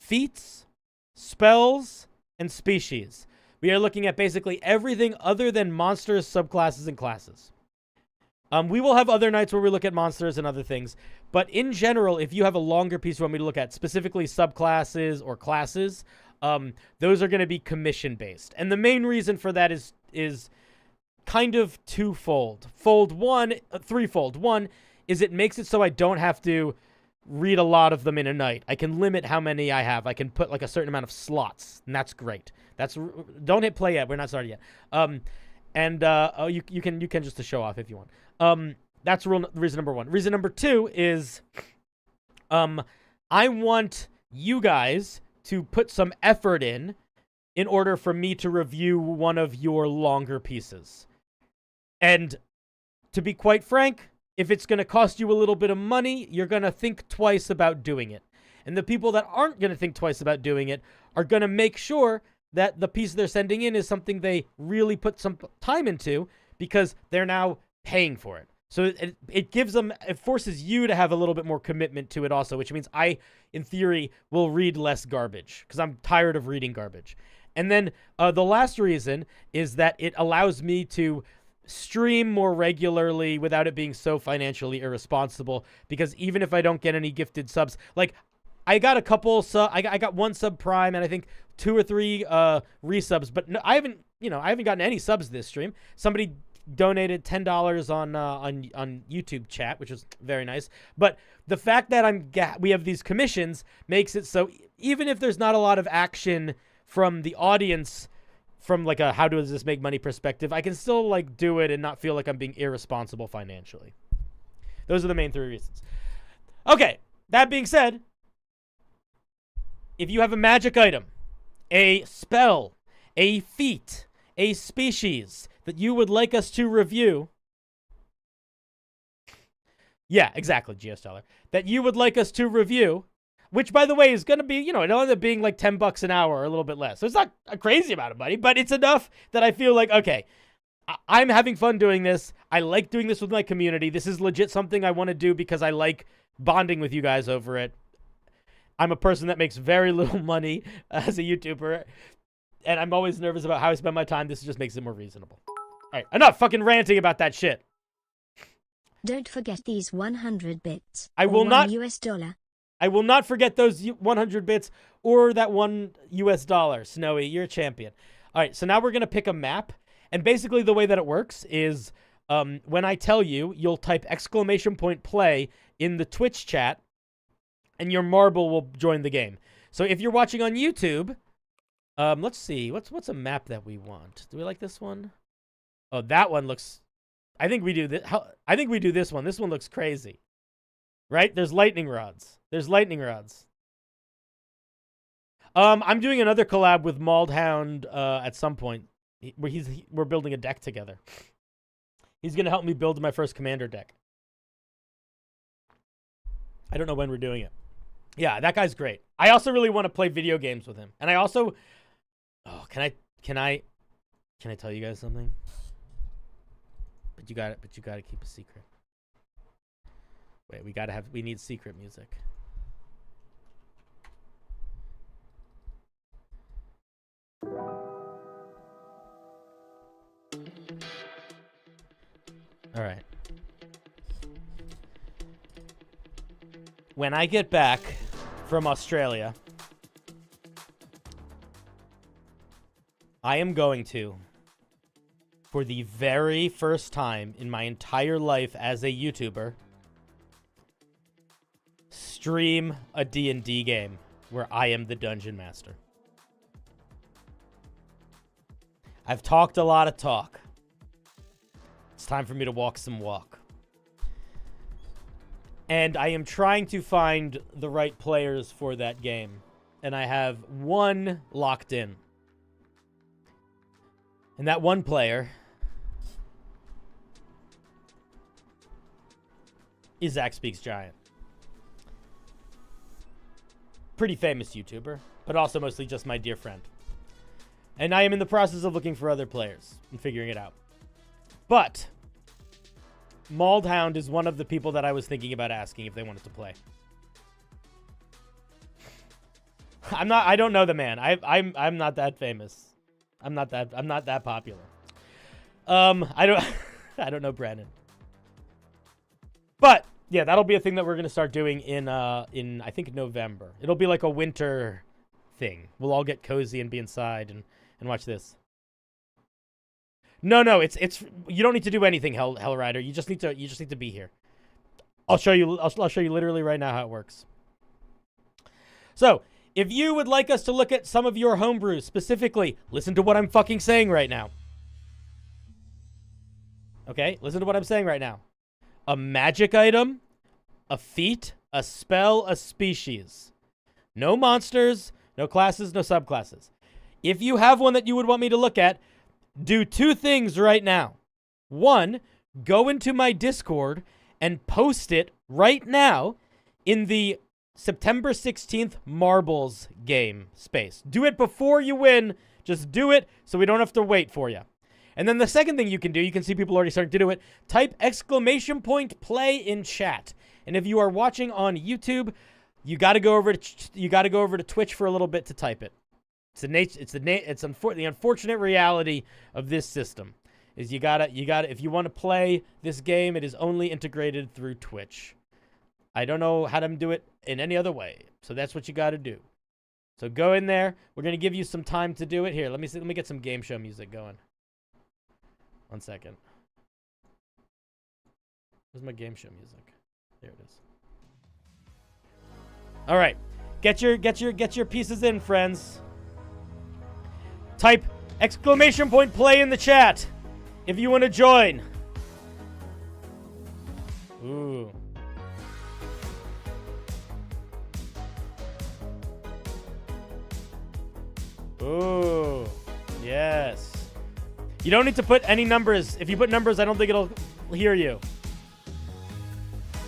feats, spells, and species. We are looking at basically everything other than monsters, subclasses, and classes. We will have other nights where we look at monsters and other things. But in general, if you have a longer piece you want me to look at, specifically subclasses or classes, those are going to be commission-based. And the main reason for that is kind of threefold. One is it makes it so I don't have to read a lot of them in a night. I can limit how many I have. I can put like a certain amount of slots, and that's great. Don't hit play yet. We're not started yet. You can just to show off if you want. That's reason number one. Reason number two is, I want you guys to put some effort in order for me to review one of your longer pieces. And to be quite frank, if it's going to cost you a little bit of money, you're going to think twice about doing it. And the people that aren't going to think twice about doing it are going to make sure that the piece they're sending in is something they really put some time into, because they're now paying for it. So it forces you to have a little bit more commitment to it also, which means I, in theory, will read less garbage because I'm tired of reading garbage. And then the last reason is that it allows me to stream more regularly without it being so financially irresponsible, because even if I don't get any gifted subs, like I got a couple I got one sub prime and I think 2 or 3 resubs, but no, I haven't gotten any subs this stream. Somebody donated $10 on YouTube chat, which was very nice. But the fact that we have these commissions makes it so even if there's not a lot of action from the audience, from like a how does this make money perspective, I can still like do it and not feel like I'm being irresponsible financially. Those are the main 3 reasons. Okay, that being said, if you have a magic item, a spell, a feat, a species that you would like us to review, yeah, exactly, GS$, that you would like us to review, which, by the way, is going to be, it'll end up being like $10 an hour or a little bit less. So it's not a crazy amount of money, but it's enough that I feel like, okay, I'm having fun doing this. I like doing this with my community. This is legit something I want to do because I like bonding with you guys over it. I'm a person that makes very little money as a YouTuber, and I'm always nervous about how I spend my time. This just makes it more reasonable. All right, enough fucking ranting about that shit. Don't forget these 100 bits. I will not. $1. I will not forget those 100 bits or that $1. Snowy, you're a champion. All right, so now we're going to pick a map. And basically the way that it works is when I tell you, you'll type !play in the Twitch chat, and your marble will join the game. So if you're watching on YouTube, let's see. What's a map that we want? Do we like this one? Oh, that one looks I think we do this. I think we do this one. This one looks crazy. Right? There's lightning rods. I'm doing another collab with Maldhound at some point. We're building a deck together. He's going to help me build my first commander deck. I don't know when we're doing it. Yeah, that guy's great. I also really want to play video games with him. And I also can I tell you guys something? But you got to keep a secret. Wait, we need secret music. All right. When I get back from Australia, I am going to, for the very first time in my entire life as a YouTuber, stream a D&D game where I am the dungeon master. I've talked a lot of talk. It's time for me to walk some walk. And I am trying to find the right players for that game. And I have one locked in. And that one player is Zach Speaks Giant. Pretty famous YouTuber, but also mostly just my dear friend. And I am in the process of looking for other players and figuring it out. But Maldhound is one of the people that I was thinking about asking if they wanted to play. I don't know the man. I'm not that famous. I'm not that popular. I don't know Brandon. But yeah, that'll be a thing that we're gonna start doing in I think November. It'll be like a winter thing. We'll all get cozy and be inside and watch this. No, it's you don't need to do anything, Hellrider. You just need to be here. I'll show you literally right now how it works. So, if you would like us to look at some of your homebrews, specifically, listen to what I'm fucking saying right now. Okay? Listen to what I'm saying right now. A magic item, a feat, a spell, a species. No monsters, no classes, no subclasses. If you have one that you would want me to look at, do two things right now. One, go into my Discord and post it right now in the September 16th Marbles game space. Do it before you win. Just do it so we don't have to wait for you. And then the second thing you can do, you can see people already starting to do it, type !play in chat. And if you are watching on YouTube, you got to go over to Twitch for a little bit to type it. The unfortunate reality of this system is you gotta if you want to play this game, it is only integrated through Twitch. I don't know how to do it in any other way, so that's what you got to do. So go in there. We're gonna give you some time to do it. Here, let me get some game show music going. 1 second. Where's my game show music? There it is. All right, get your pieces in, friends. Type !play in the chat if you want to join. Ooh. Ooh. Yes. You don't need to put any numbers. If you put numbers, I don't think it'll hear you.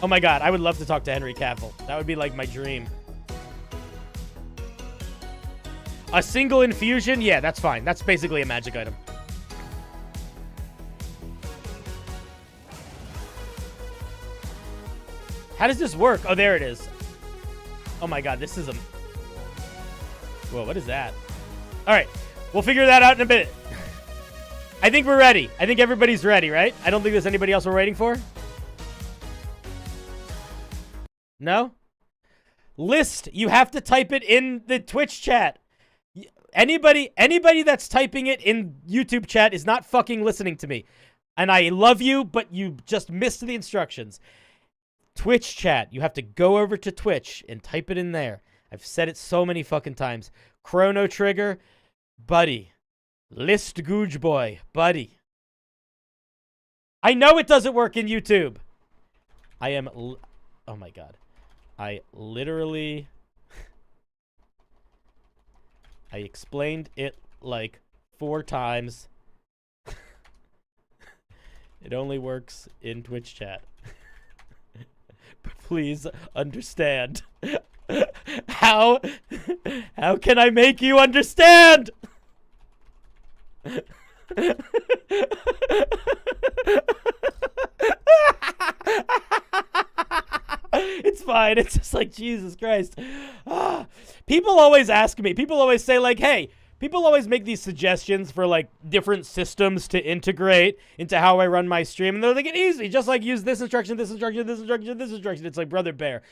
Oh my god, I would love to talk to Henry Cavill. That would be like my dream. A single infusion? Yeah, that's fine. That's basically a magic item. How does this work? Oh, there it is. Oh my god, this is a... Whoa, what is that? Alright, we'll figure that out in a bit. I think we're ready. I think everybody's ready, right? I don't think there's anybody else we're waiting for. No? List, you have to type it in the Twitch chat. Anybody that's typing it in YouTube chat is not fucking listening to me. And I love you, but you just missed the instructions. Twitch chat, you have to go over to Twitch and type it in there. I've said it so many fucking times. Chrono Trigger, buddy. List Googe Boy, buddy. I know it doesn't work in YouTube. Oh my god. I literally... I explained it like 4 times. It only works in Twitch chat. But please understand. How can I make you understand? It's fine. It's just like, Jesus Christ. People always ask me. People always say, like, hey, people always make these suggestions for, like, different systems to integrate into how I run my stream. And they're like, it's easy. Just, like, use this instruction, this instruction, this instruction, this instruction. It's like, brother bear.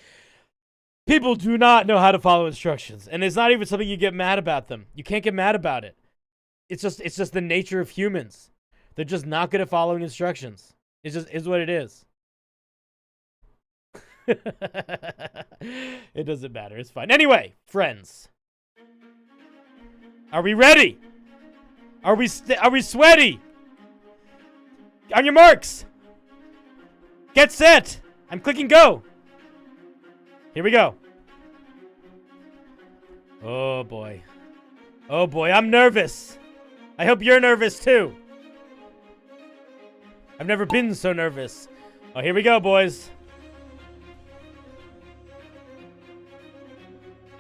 People do not know how to follow instructions. And it's not even something you get mad about them. You can't get mad about it. It's just the nature of humans. They're just not good at following instructions. It just is what it is. It doesn't matter. It's fine. Anyway, friends. Are we ready? Are we sweaty? On your marks. Get set. I'm clicking go. Here we go. Oh boy. Oh boy, I'm nervous. I hope you're nervous too. I've never been so nervous. Oh, here we go, boys.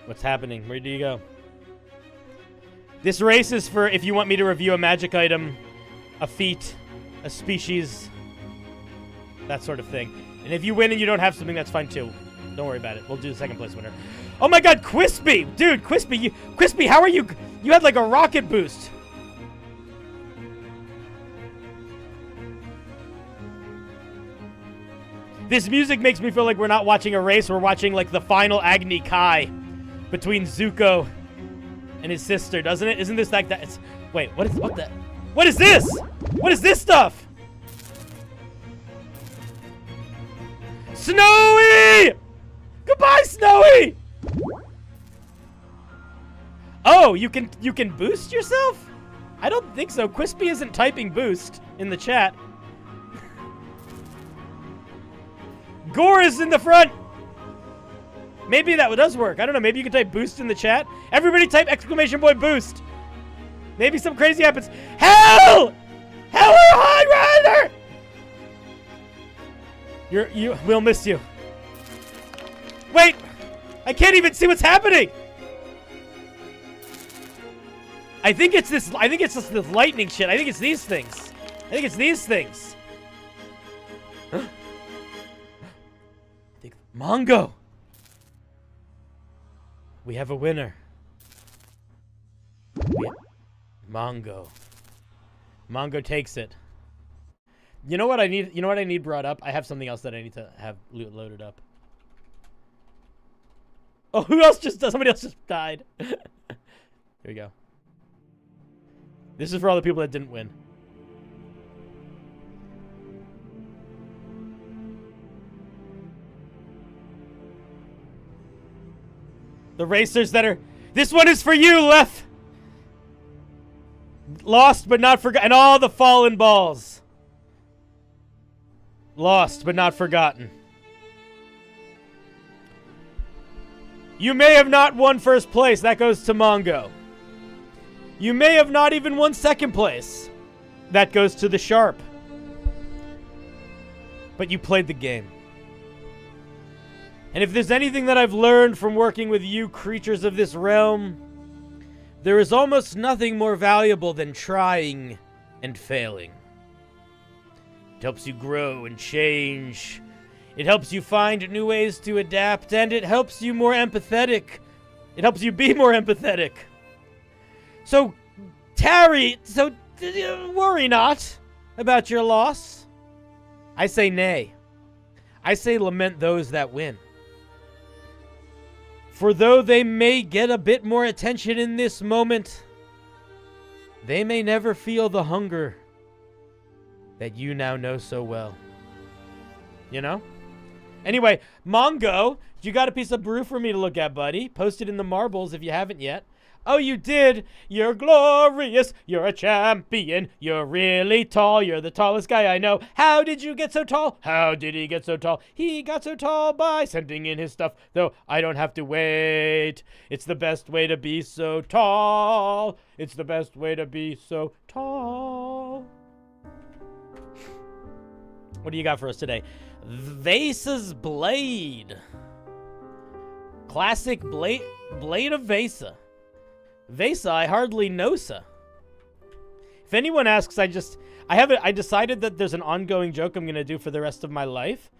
What's happening? Where do you go? This race is for if you want me to review a magic item, a feat, a species, that sort of thing. And if you win and you don't have something, that's fine too. Don't worry about it. We'll do the second place winner. Oh my god, Quispy! Dude, Quispy, how are you? You had like a rocket boost. This music makes me feel like we're not watching a race. We're watching like the final Agni Kai between Zuko and his sister, doesn't it? Isn't this like that? Wait, what is this? What is this stuff? Snowy! Goodbye, Snowy! Oh, you can boost yourself? I don't think so. Quispy isn't typing boost in the chat. Gore is in the front. Maybe that does work. I don't know. Maybe you can type boost in the chat. Everybody type exclamation point boost. Maybe some crazy happens. Hell! Hell or High Rider! We'll miss you. Wait! I can't even see what's happening! I think it's just this lightning shit. I think it's these things. Huh? I think Mongo! We have a winner. Mongo. Mongo takes it. You know what I need? You know what I need brought up? I have something else that I need to have loaded up. Oh, who else just? Somebody else just died. Here we go. This is for all the people that didn't win. The racers that are... This one is for you, Lef! Lost but not forgotten. And all the fallen balls. Lost but not forgotten. You may have not won first place. That goes to Mongo. You may have not even won second place. That goes to the Sharp. But you played the game. And if there's anything that I've learned from working with you creatures of this realm, there is almost nothing more valuable than trying and failing. It helps you grow and change. It helps you find new ways to adapt, and it helps you more empathetic. It helps you be more empathetic. So, worry not about your loss. I say nay. I say lament those that win. For though they may get a bit more attention in this moment, they may never feel the hunger that you now know so well. You know? Anyway, Mongo, you got a piece of brew for me to look at, buddy. Post it in the marbles if you haven't yet. Oh, you did? You're glorious. You're a champion. You're really tall. You're the tallest guy I know. How did you get so tall? How did he get so tall? He got so tall by sending in his stuff, though I don't have to wait. It's the best way to be so tall. It's the best way to be so tall. What do you got for us today? Vasa's Blade. Classic blade of Vasa. Vasa, I hardly know sa. If anyone asks, I decided that there's an ongoing joke I'm going to do for the rest of my life.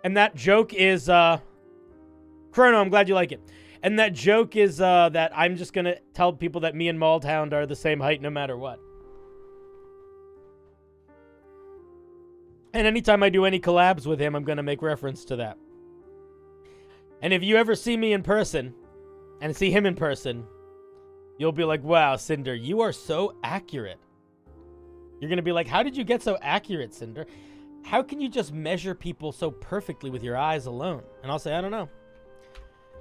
And that joke is, Chrono, I'm glad you like it. And that joke is that I'm just going to tell people that me and Maldhound are the same height no matter what. And anytime I do any collabs with him, I'm going to make reference to that. And if you ever see me in person, and see him in person, you'll be like, wow, Cinder, you are so accurate. You're going to be like, how did you get so accurate, Cinder? How can you just measure people so perfectly with your eyes alone? And I'll say, I don't know.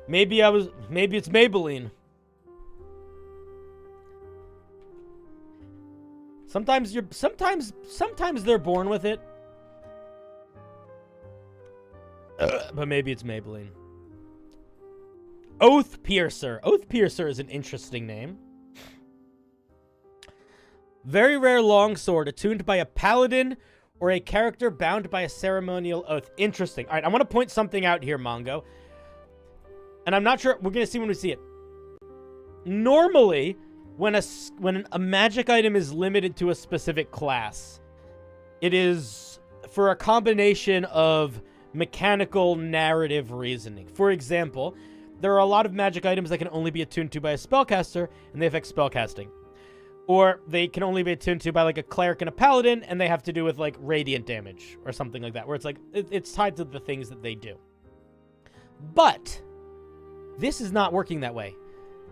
Maybe it's Maybelline. Sometimes they're born with it. But maybe it's Maybelline. Oath Piercer. Oath Piercer is an interesting name. Very rare longsword attuned by a paladin or a character bound by a ceremonial oath. Interesting. All right, I want to point something out here, Mongo. And I'm not sure. We're going to see when we see it. Normally, when a magic item is limited to a specific class, it is for a combination of mechanical narrative reasoning. For example, there are a lot of magic items that can only be attuned to by a spellcaster, and they affect spellcasting. Or they can only be attuned to by like a cleric and a paladin, and they have to do with like radiant damage or something like that, where it's like, it's tied to the things that they do. But this is not working that way,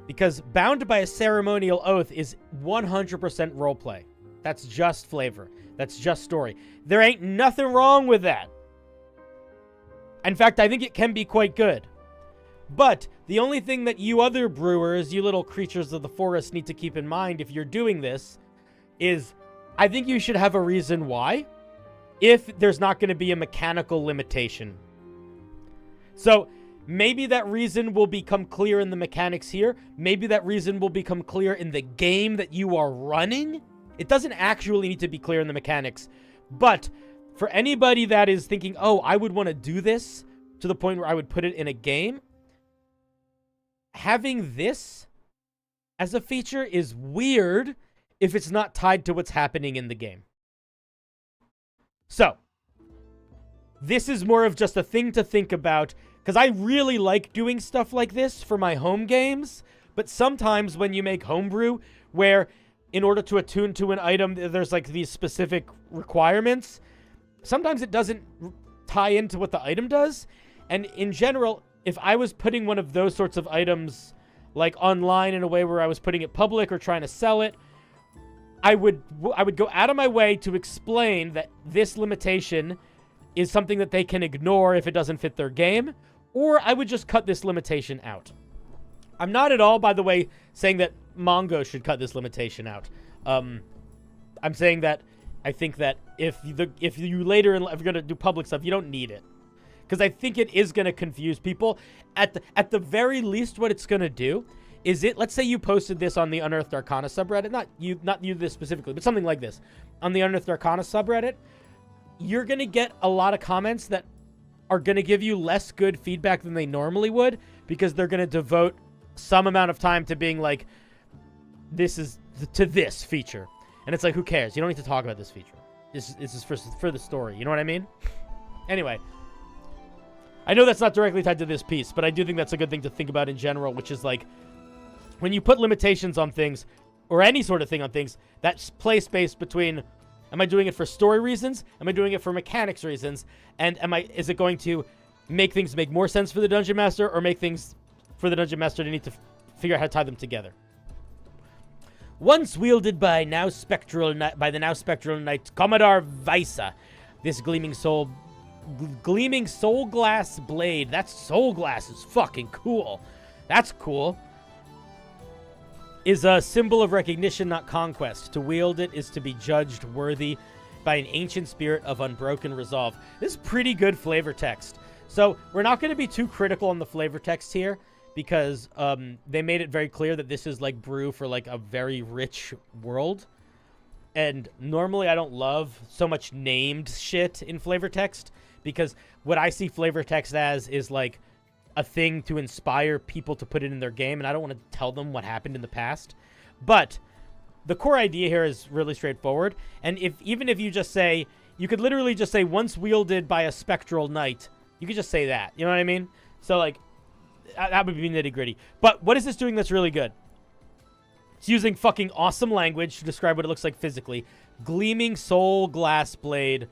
because bound by a ceremonial oath is 100% roleplay. That's just flavor. That's just story. There ain't nothing wrong with that. In fact, I think it can be quite good. But the only thing that you other brewers, you little creatures of the forest, need to keep in mind if you're doing this is I think you should have a reason why if there's not going to be a mechanical limitation. So maybe that reason will become clear in the mechanics here. Maybe that reason will become clear in the game that you are running. It doesn't actually need to be clear in the mechanics. But for anybody that is thinking, oh, I would want to do this to the point where I would put it in a game, having this as a feature is weird if it's not tied to what's happening in the game. So, this is more of just a thing to think about, because I really like doing stuff like this for my home games, but sometimes when you make Homebrew, where in order to attune to an item, there's like these specific requirements, sometimes it doesn't tie into what the item does. And in general, if I was putting one of those sorts of items like online in a way where I was putting it public or trying to sell it, I would go out of my way to explain that this limitation is something that they can ignore if it doesn't fit their game, or I would just cut this limitation out. I'm not at all, by the way, saying that Mongo should cut this limitation out. I'm saying that I think that if you later, if you're going to do public stuff, you don't need it. Because I think it is going to confuse people. At the very least, what it's going to do is let's say you posted this on the Unearthed Arcana subreddit, not you this specifically, but something like this, on the Unearthed Arcana subreddit, you're going to get a lot of comments that are going to give you less good feedback than they normally would, because they're going to devote some amount of time to being like, this is to this feature. And it's like, who cares? You don't need to talk about this feature. This is for the story. You know what I mean? Anyway, I know that's not directly tied to this piece, but I do think that's a good thing to think about in general, which is like, when you put limitations on things, or any sort of thing on things, that play space between, am I doing it for story reasons? Am I doing it for mechanics reasons? And is it going to make things make more sense for the Dungeon Master, or make things for the Dungeon Master to need to figure out how to tie them together? Once wielded by the now spectral knight Commodore Visa, this gleaming soul Gleaming soul glass blade. That soul glass is fucking cool. That's cool. Is a symbol of recognition, not conquest. To wield it is to be judged worthy by an ancient spirit of unbroken resolve. This is pretty good flavor text. So we're not going to be too critical on the flavor text here because they made it very clear that this is like brew for like a very rich world. And normally I don't love so much named shit in flavor text because what I see flavor text as is like a thing to inspire people to put it in their game, and I don't want to tell them what happened in the past. But the core idea here is really straightforward, and even if you just say, you could literally just say, once wielded by a spectral knight, you could just say that, you know what I mean? So, like, that would be nitty-gritty. But what is this doing that's really good? It's using fucking awesome language to describe what it looks like physically. Gleaming soul glass blade.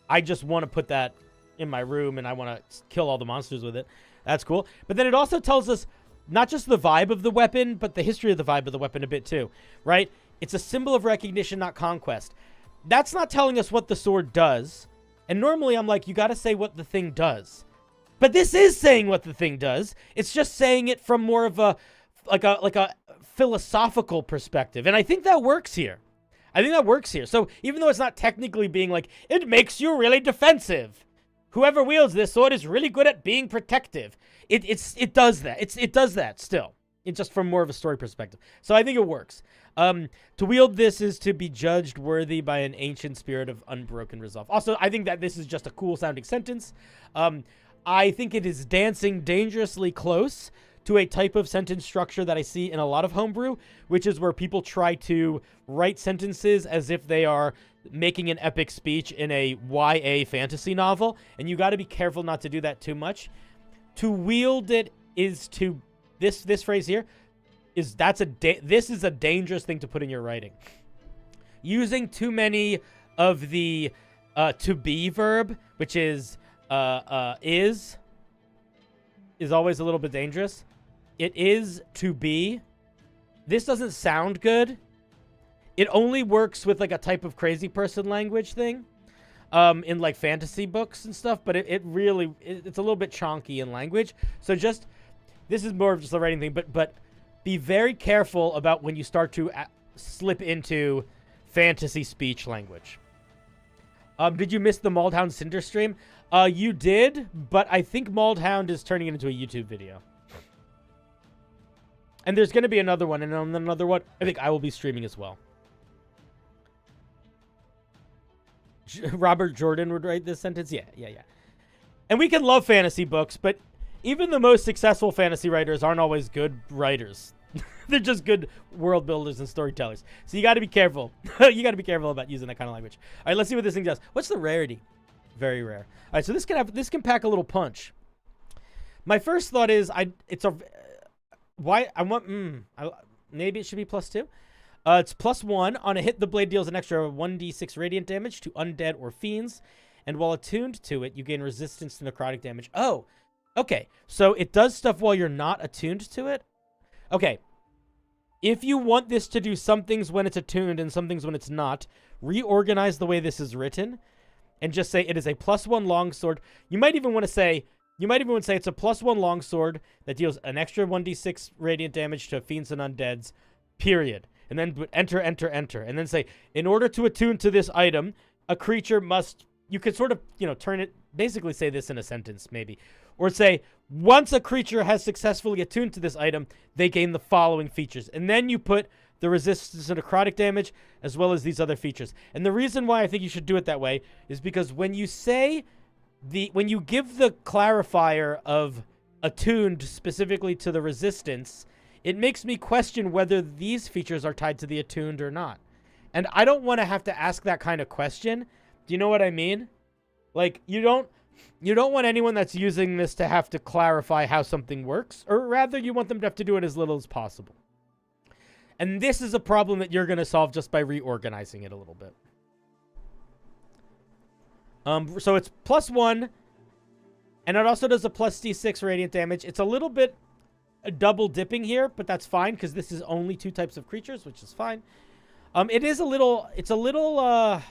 I just want to put that in my room, and I want to kill all the monsters with it. That's cool. But then it also tells us not just the vibe of the weapon, but the history of the vibe of the weapon a bit too, right? It's a symbol of recognition, not conquest. That's not telling us what the sword does. And normally I'm like, you got to say what the thing does. But this is saying what the thing does. It's just saying it from more of a philosophical perspective. And I think that works here. So even though it's not technically being like, it makes you really defensive. Whoever wields this sword is really good at being protective. It does that. It does that still. It's just from more of a story perspective. So I think it works. To wield this is to be judged worthy by an ancient spirit of unbroken resolve. Also, I think that this is just a cool sounding sentence. I think it is dancing dangerously close to a type of sentence structure that I see in a lot of homebrew, which is where people try to write sentences as if they are making an epic speech in a YA fantasy novel, and you got to be careful not to do that too much. To wield it is to this phrase here is this is a dangerous thing to put in your writing. Using too many of the to be verb, which is always a little bit dangerous. It is to be. This doesn't sound good. It only works with like a type of crazy person language thing in like fantasy books and stuff, but it's a little bit chonky in language. So this is more of just a writing thing, but be very careful about when you start to slip into fantasy speech language. Did you miss the Mauled Cinder stream? You did, but I think Mauled is turning it into a YouTube video. And there's going to be another one, and on another one, I think I will be streaming as well. Robert Jordan would write this sentence? Yeah. And we can love fantasy books, but even the most successful fantasy writers aren't always good writers. They're just good world builders and storytellers. So you got to be careful. You got to be careful about using that kind of language. All right, let's see what this thing does. What's the rarity? Very rare. All right, so this can pack a little punch. My first thought is maybe it should be +2. It's +1. On a hit, the blade deals an extra 1d6 radiant damage to undead or fiends. And while attuned to it, you gain resistance to necrotic damage. Oh, okay. So it does stuff while you're not attuned to it? Okay. If you want this to do some things when it's attuned and some things when it's not, reorganize the way this is written and just say it is a +1 longsword. You might even want to say it's a +1 longsword that deals an extra 1d6 radiant damage to fiends and undeads, period. And then enter. And then say, in order to attune to this item, a creature must... You could sort of, turn it... Basically say this in a sentence, maybe. Or say, once a creature has successfully attuned to this item, they gain the following features. And then you put the resistance to necrotic damage, as well as these other features. And the reason why I think you should do it that way is because when you say... When you give the clarifier of attuned specifically to the resistance... It makes me question whether these features are tied to the attuned or not. And I don't want to have to ask that kind of question. Do you know what I mean? Like, you don't want anyone that's using this to have to clarify how something works, or rather you want them to have to do it as little as possible. And this is a problem that you're going to solve just by reorganizing it a little bit. So it's +1, and it also does a +d6 radiant damage. It's a little bit double dipping here, but that's fine because this is only 2 types of creatures, which is fine. It's a little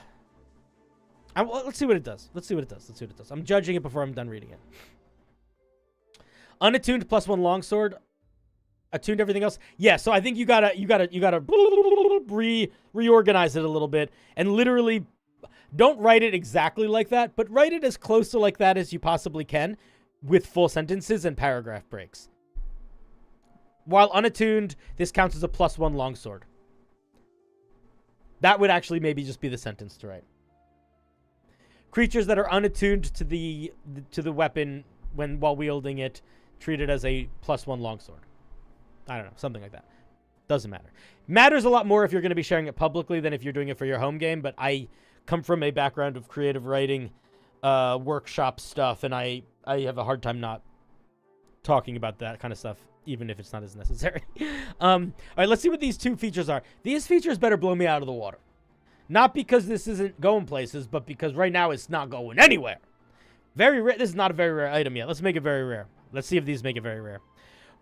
Let's see what it does. Let's see what it does. I'm judging it before I'm done reading it. Unattuned +1 longsword. Attuned everything else. Yeah, so I think you gotta reorganize it a little bit and literally don't write it exactly like that, but write it as close to like that as you possibly can with full sentences and paragraph breaks. While unattuned, this counts as a +1 longsword. That would actually maybe just be the sentence to write. Creatures that are unattuned to the weapon while wielding it, treated as a +1 longsword. I don't know, something like that. Doesn't matter. Matters a lot more if you're going to be sharing it publicly than if you're doing it for your home game, but I come from a background of creative writing, workshop stuff, and I have a hard time not talking about that kind of stuff, even if it's not as necessary. All right, let's see what these two features are. These features better blow me out of the water. Not because this isn't going places, but because right now it's not going anywhere. Very rare. This is not a very rare item yet. Let's make it very rare. Let's see if these make it very rare.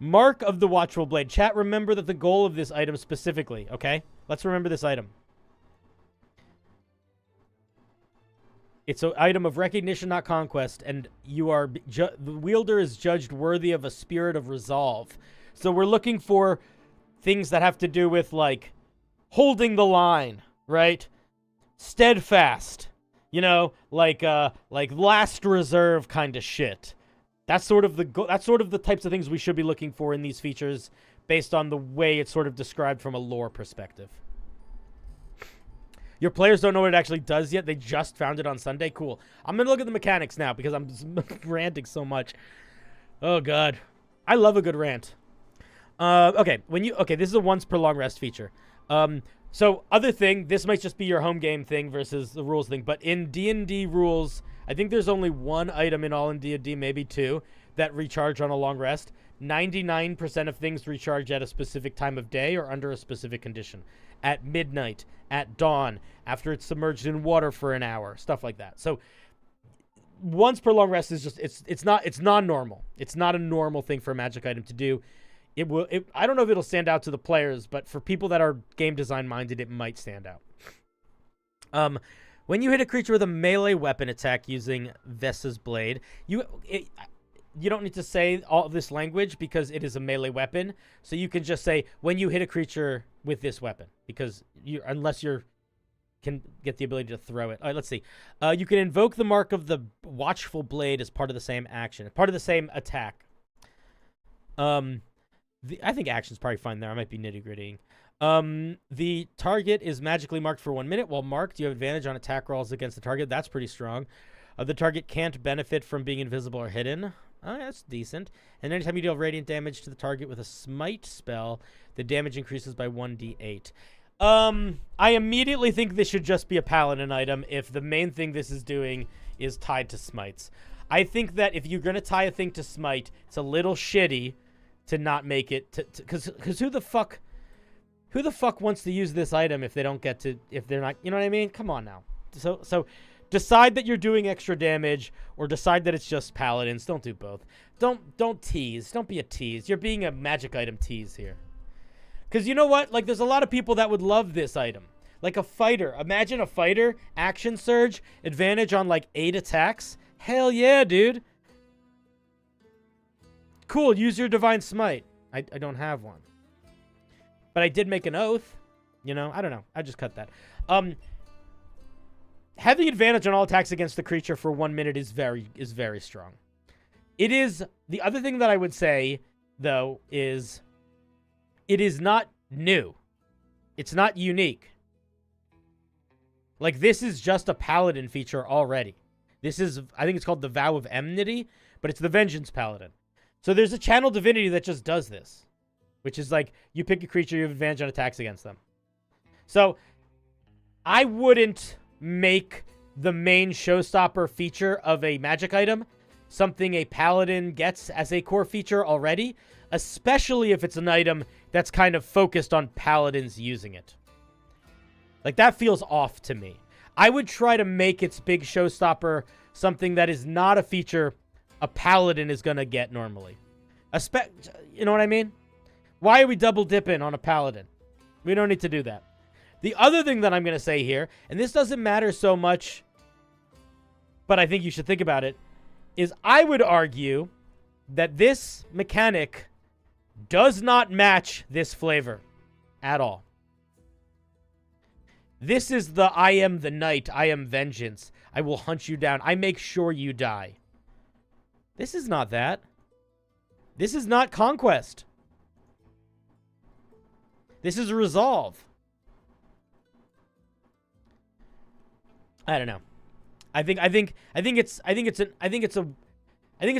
Mark of the Watchful Blade. Chat, remember that the goal of this item specifically, okay? Let's remember this item. It's an item of recognition, not conquest, and the wielder is judged worthy of a spirit of resolve. So we're looking for things that have to do with, like, holding the line, right? Steadfast. You know, like last reserve kind of shit. That's sort of the types of things we should be looking for in these features based on the way it's sort of described from a lore perspective. Your players don't know what it actually does yet. They just found it on Sunday. Cool. I'm going to look at the mechanics now because I'm just ranting so much. Oh, God. I love a good rant. Okay, this is a once per long rest feature. So, other thing, this might just be your home game thing versus the rules thing, but in D&D rules, I think there's only one item in all in D&D, maybe two, that recharge on a long rest. 99% of things recharge at a specific time of day or under a specific condition. At midnight, at dawn, after it's submerged in water for an hour, stuff like that. So, once per long rest is just, it's non-normal. It's not a normal thing for a magic item to do. I don't know if it'll stand out to the players, but for people that are game design minded, it might stand out. When you hit a creature with a melee weapon attack using Vessa's Blade, you don't need to say all this language because it is a melee weapon. So you can just say when you hit a creature with this weapon, because unless you can get the ability to throw it. All right, let's see. You can invoke the mark of the Watchful Blade as part of the same action, part of the same attack. I think action's probably fine there. I might be nitty-grittying. The target is magically marked for 1 minute. While marked, you have advantage on attack rolls against the target. That's pretty strong. The target can't benefit from being invisible or hidden. That's decent. And anytime you deal radiant damage to the target with a smite spell, the damage increases by 1d8. I immediately think this should just be a paladin item if the main thing this is doing is tied to smites. I think that if you're going to tie a thing to smite, it's a little shitty to not make it because who the fuck wants to use this item if they're not, you know what I mean? Come on now. So decide that you're doing extra damage or decide that it's just paladins. Don't do both. Don't tease. Don't be a tease. You're being a magic item tease here. Because you know what? Like, there's a lot of people that would love this item. Like a fighter. Imagine a fighter, action surge, advantage on like 8 attacks. Hell yeah, dude. Cool, use your Divine Smite. I don't have one. But I did make an oath. You know, I don't know. I just cut that. Having advantage on all attacks against the creature for 1 minute is very strong. It is, the other thing that I would say, though, is it is not new. It's not unique. Like, this is just a paladin feature already. This is, I think it's called the Vow of Enmity, but it's the Vengeance Paladin. So there's a channel divinity that just does this, which is like, you pick a creature, you have advantage on attacks against them. So I wouldn't make the main showstopper feature of a magic item something a paladin gets as a core feature already, especially if it's an item that's kind of focused on paladins using it. Like, that feels off to me. I would try to make its big showstopper something that is not a feature a paladin is going to get normally. You know what I mean? Why are we double dipping on a paladin? We don't need to do that. The other thing that I'm going to say here, and this doesn't matter so much but I think you should think about it, is I would argue that this mechanic does not match this flavor at all. This is the I am the night, I am vengeance, I will hunt you down, I make sure you die. This is not that. This is not conquest. This is resolve. I don't know. I think it's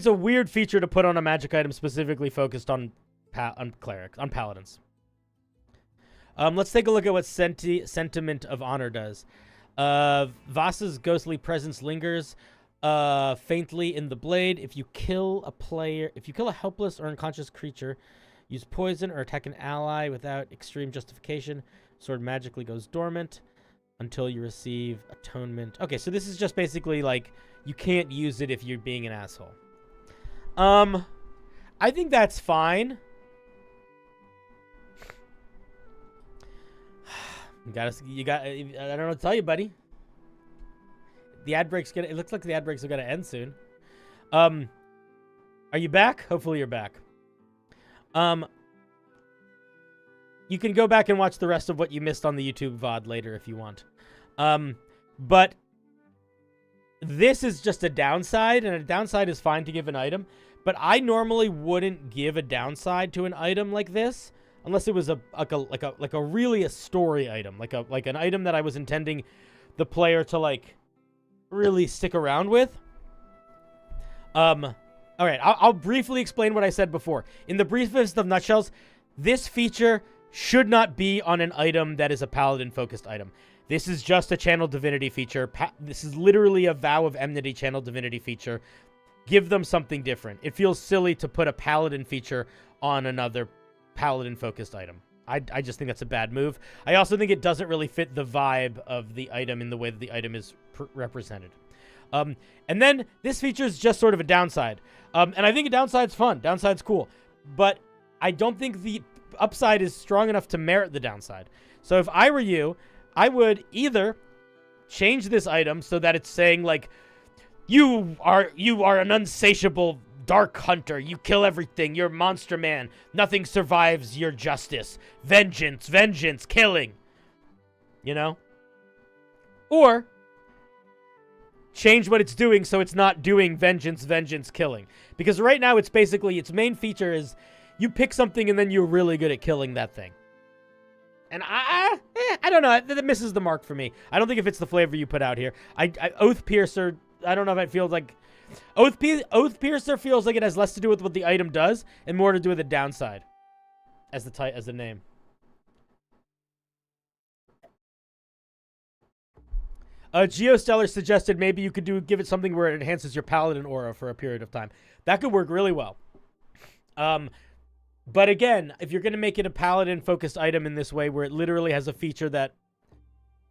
a weird feature to put on a magic item specifically focused on clerics, on paladins. Let's take a look at what Sentiment of Honor does. Vasa's ghostly presence lingers faintly in the blade. If you kill a helpless or unconscious creature, use poison or attack an ally without extreme justification, sword magically goes dormant until you receive atonement. Okay, so this is just basically like you can't use it if you're being an asshole. I think that's fine. You got. I don't know what to tell you, buddy. The ad break's gonna. It looks like the ad breaks are gonna end soon. Are you back? Hopefully you're back. You can go back and watch the rest of what you missed on the YouTube VOD later if you want. But this is just a downside, and a downside is fine to give an item. But I normally wouldn't give a downside to an item like this unless it was like a really a story item, like an item that I was intending the player to like really stick around with. All right, I'll briefly explain what I said before. In the briefest of nutshells, this feature should not be on an item that is a paladin-focused item. This is just a channel divinity feature. This is literally a Vow of Enmity channel divinity feature. Give them something different. It feels silly to put a paladin feature on another paladin-focused item. I just think that's a bad move. I also think it doesn't really fit the vibe of the item in the way that the item is represented. And then this feature is just sort of a downside. And I think a downside's fun. Downside's cool. But I don't think the upside is strong enough to merit the downside. So if I were you, I would either change this item so that it's saying like, you are an unsatiable dark hunter. You kill everything. You're monster man. Nothing survives your justice. Vengeance, vengeance, killing. You know? Or change what it's doing so it's not doing vengeance, vengeance, killing. Because right now it's basically, its main feature is you pick something and then you're really good at killing that thing. And I don't know. That misses the mark for me. I don't think it fits the flavor you put out here. Oath Piercer, I don't know if it feels like... Oath Piercer feels like it has less to do with what the item does and more to do with the downside. As the name. Geostellar suggested maybe you could give it something where it enhances your paladin aura for a period of time. That could work really well. But again, if you're going to make it a paladin-focused item in this way, where it literally has a feature that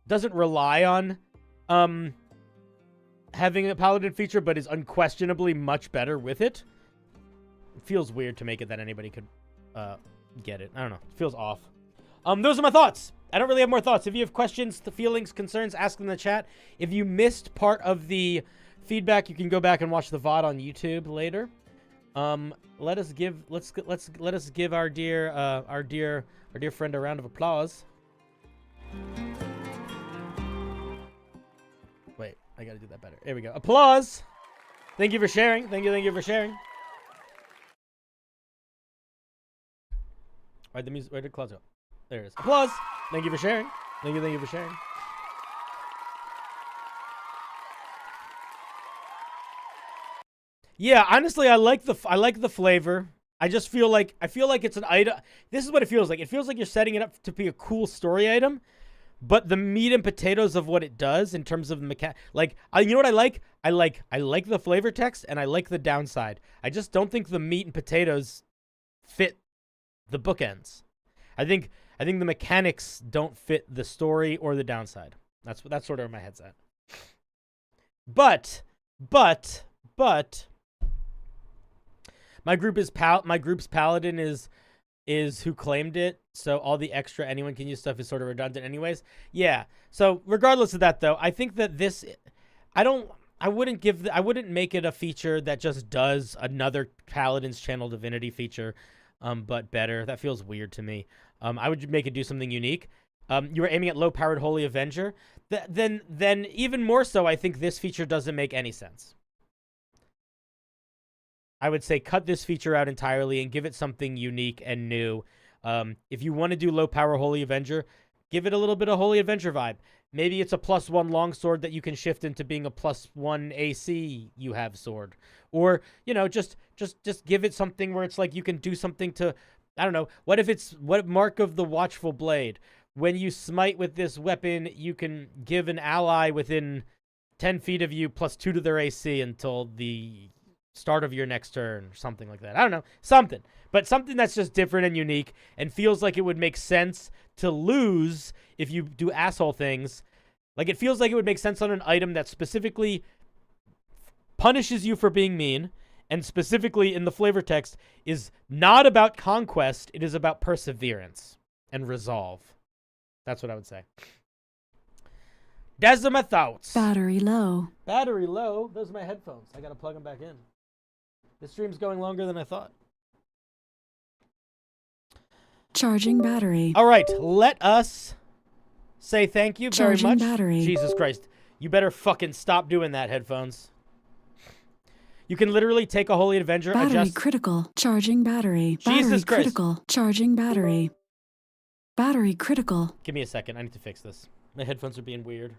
doesn't rely on having a paladin feature, but is unquestionably much better with it, it feels weird to make it that anybody could get it. I don't know. It feels off. Those are my thoughts. I don't really have more thoughts. If you have questions, feelings, concerns, ask them in the chat. If you missed part of the feedback, you can go back and watch the VOD on YouTube later. Let us give our dear friend a round of applause. Wait, I gotta do that better. There we go. Applause. Thank you for sharing. Thank you for sharing. Where'd the music? Where did applause go? There it is. Applause. Thank you for sharing. Thank you for sharing. Yeah, honestly, I like the flavor. I feel like it's an item. This is what it feels like. It feels like you're setting it up to be a cool story item, but the meat and potatoes of what it does in terms of the you know what I like? I like the flavor text and I like the downside. I just don't think the meat and potatoes fit the bookends. I think the mechanics don't fit the story or the downside. That's sort of where my head's at. But my group's paladin is who claimed it, so all the extra anyone can use stuff is sort of redundant anyways. Yeah. So regardless of that though, I think that this I wouldn't make it a feature that just does another Paladin's Channel Divinity feature, but better. That feels weird to me. I would make it do something unique. You were aiming at low-powered Holy Avenger. Then even more so, I think this feature doesn't make any sense. I would say cut this feature out entirely and give it something unique and new. If you want to do low-power Holy Avenger, give it a little bit of Holy Avenger vibe. Maybe it's a +1 longsword that you can shift into being a +1 AC you have sword. Or, just give it something where it's like you can do something to, I don't know, what Mark of the Watchful Blade? When you smite with this weapon, you can give an ally within 10 feet of you +2 to their AC until the start of your next turn, or something like that. I don't know, something. But something that's just different and unique and feels like it would make sense to lose if you do asshole things. Like, it feels like it would make sense on an item that specifically punishes you for being mean, and specifically in the flavor text is not about conquest, it is about perseverance and resolve. That's what I would say. Decima thoughts. Battery low. Battery low? Those are my headphones. I gotta plug them back in. This stream's going longer than I thought. Charging battery. All right, let us say thank you very Charging much. battery. Jesus Christ. You better fucking stop doing that, headphones. You can literally take a Holy Avenger, Battery adjust... critical. Charging battery. Jesus Battery Christ. critical. Charging battery. Battery critical. Give me a second. I need to fix this. My headphones are being weird.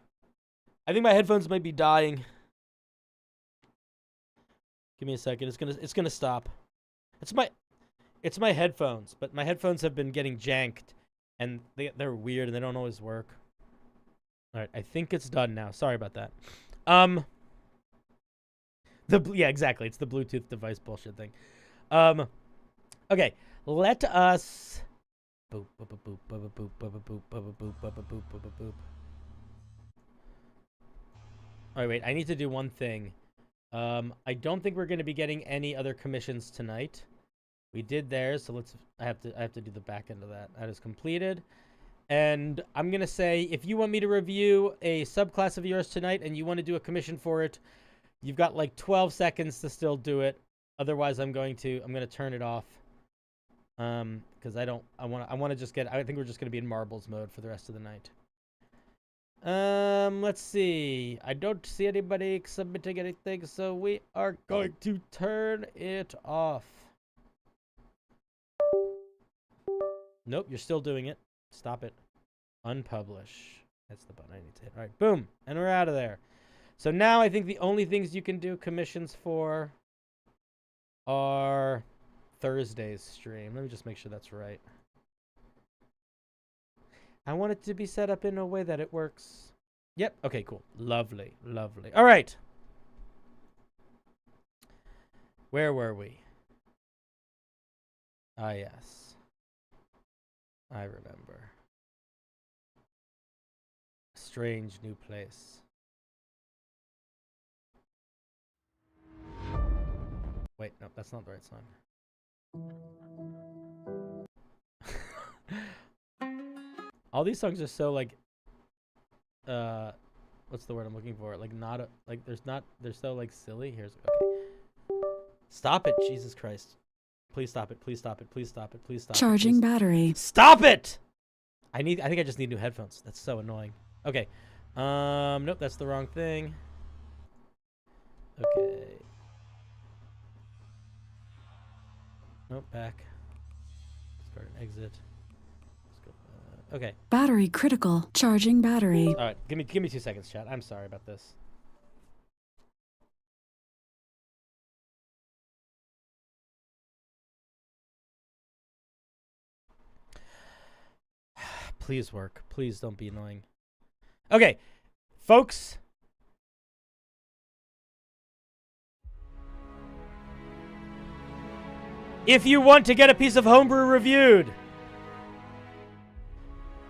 I think my headphones might be dying. Give me a second. It's gonna stop. It's my headphones, but my headphones have been getting janked, and they're weird and they don't always work. All right, I think it's done now. Sorry about that. Yeah, exactly. It's the Bluetooth device bullshit thing. Okay, let us. Boop boop boop boop boop boop boop boop boop boop boop boop boop boop. All right, wait. I need to do one thing. I don't think we're going to be getting any other commissions tonight. We did theirs, so I have to do the back end of that. That is completed. And I'm going to say, if you want me to review a subclass of yours tonight and you want to do a commission for it, you've got like 12 seconds to still do it. Otherwise, I'm going to turn it off. Because I want to just get, I think we're just going to be in marbles mode for the rest of the night. Let's see. I don't see anybody submitting anything, so we are going to turn it off. Nope, you're still doing it. Stop it. Unpublish. That's the button I need to hit. All right, boom. And we're out of there. So now I think the only things you can do commissions for are Thursday's stream. Let me just make sure that's right. I want it to be set up in a way that it works. Yep. Okay, cool. Lovely. Lovely. All right. Where were we? Ah, yes. I remember. Strange new place. Wait, no, that's not the right song. All these songs are so like, what's the word I'm looking for? Like they're so like silly. Here's, okay. Stop it, Jesus Christ. Please stop it, please stop it, please stop it, please stop it. Charging battery. Stop it! I think I just need new headphones. That's so annoying. Okay. Nope, that's the wrong thing. Okay. Nope, back. Start and exit. Let's go. Okay. Battery critical. Charging battery. All right, give me 2 seconds, chat. I'm sorry about this. Please work. Please don't be annoying. Okay, folks. If you want to get a piece of Homebrew reviewed,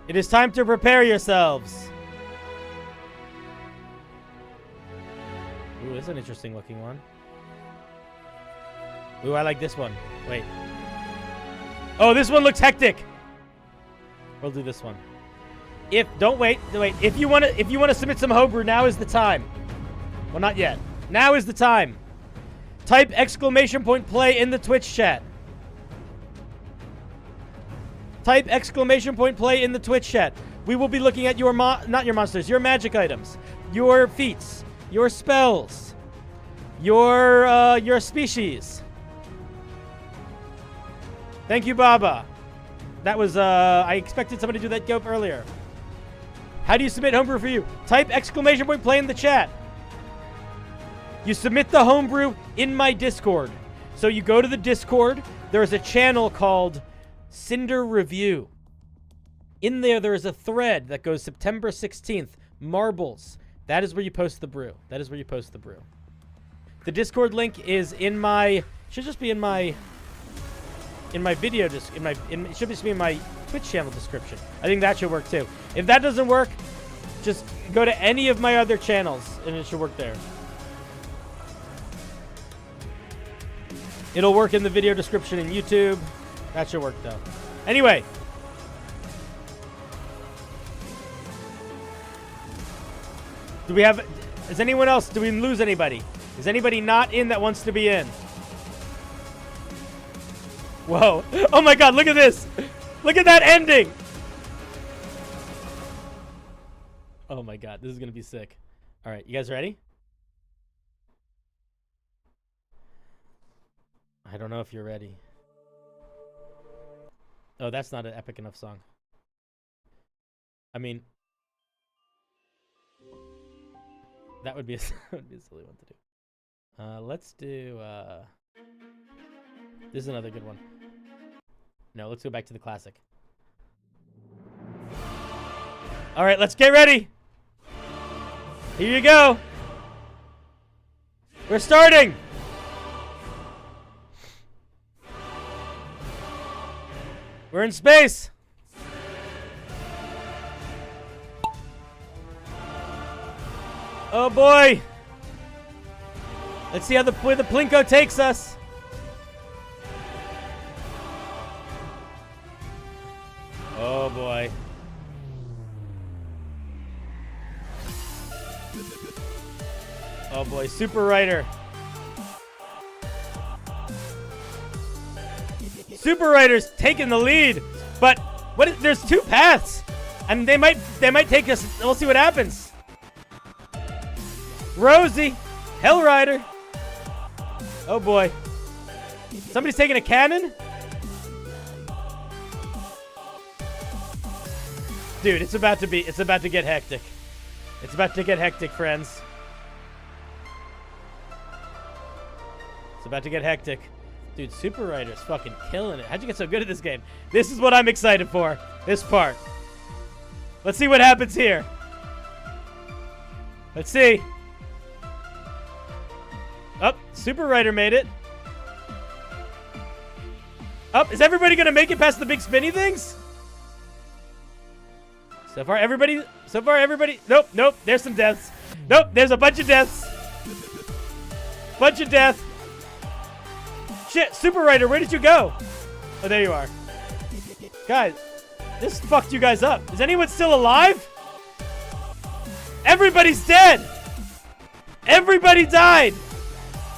it is time to prepare yourselves. Ooh, this is an interesting looking one. Ooh, I like this one. Wait. Oh, this one looks hectic. We'll do this one. Don't wait. If you want to submit some Homebrew, now is the time. Well, not yet. Now is the time. Type exclamation point play in the Twitch chat. Type exclamation point play in the Twitch chat. We will be looking at your not your monsters, your magic items, your feats, your spells, your species. Thank you, Baba. That was, I expected somebody to do that gope earlier. How do you submit Homebrew for you? Type exclamation point play in the chat. You submit the Homebrew in my Discord. So you go to the Discord. There is a channel called Cinder Review. In there is a thread that goes September 16th. Marbles. That is where you post the brew. That is where you post the brew. The Discord link is in my... should just be in my... video, it should just be in my Twitch channel description. I think that should work too. If that doesn't work, just go to any of my other channels and it should work there. It'll work in the video description in YouTube. That should work though. Anyway. Do we have, is anyone else, do we lose anybody? Is anybody not in that wants to be in? Whoa. Oh my god, look at this. Look at that ending. Oh my god, this is going to be sick. All right, you guys ready? I don't know if you're ready. Oh, that's not an epic enough song. I mean, that would be a silly one to do. Let's do, this is another good one. No, let's go back to the classic. All right, let's get ready. Here you go. We're starting. We're in space. Oh boy. Let's see how where the Plinko takes us. Oh boy. Oh boy, Super Rider. Super Rider's taking the lead, but there's two paths, and they might take us. We'll see what happens. Rosie, Hell Rider. Oh boy, somebody's taking a cannon. Dude, it's about to get hectic. It's about to get hectic, friends. It's about to get hectic. Dude, Super Rider's fucking killing it. How'd you get so good at this game? This is what I'm excited for. This part. Let's see what happens here. Let's see. Oh, Super Rider made it. Oh, is everybody gonna make it past the big spinny things? So far, everybody. Nope, there's some deaths. Nope, there's a bunch of deaths. Bunch of death. Shit, Super Rider, where did you go? Oh, there you are. Guys, this fucked you guys up. Is anyone still alive? Everybody's dead. Everybody died.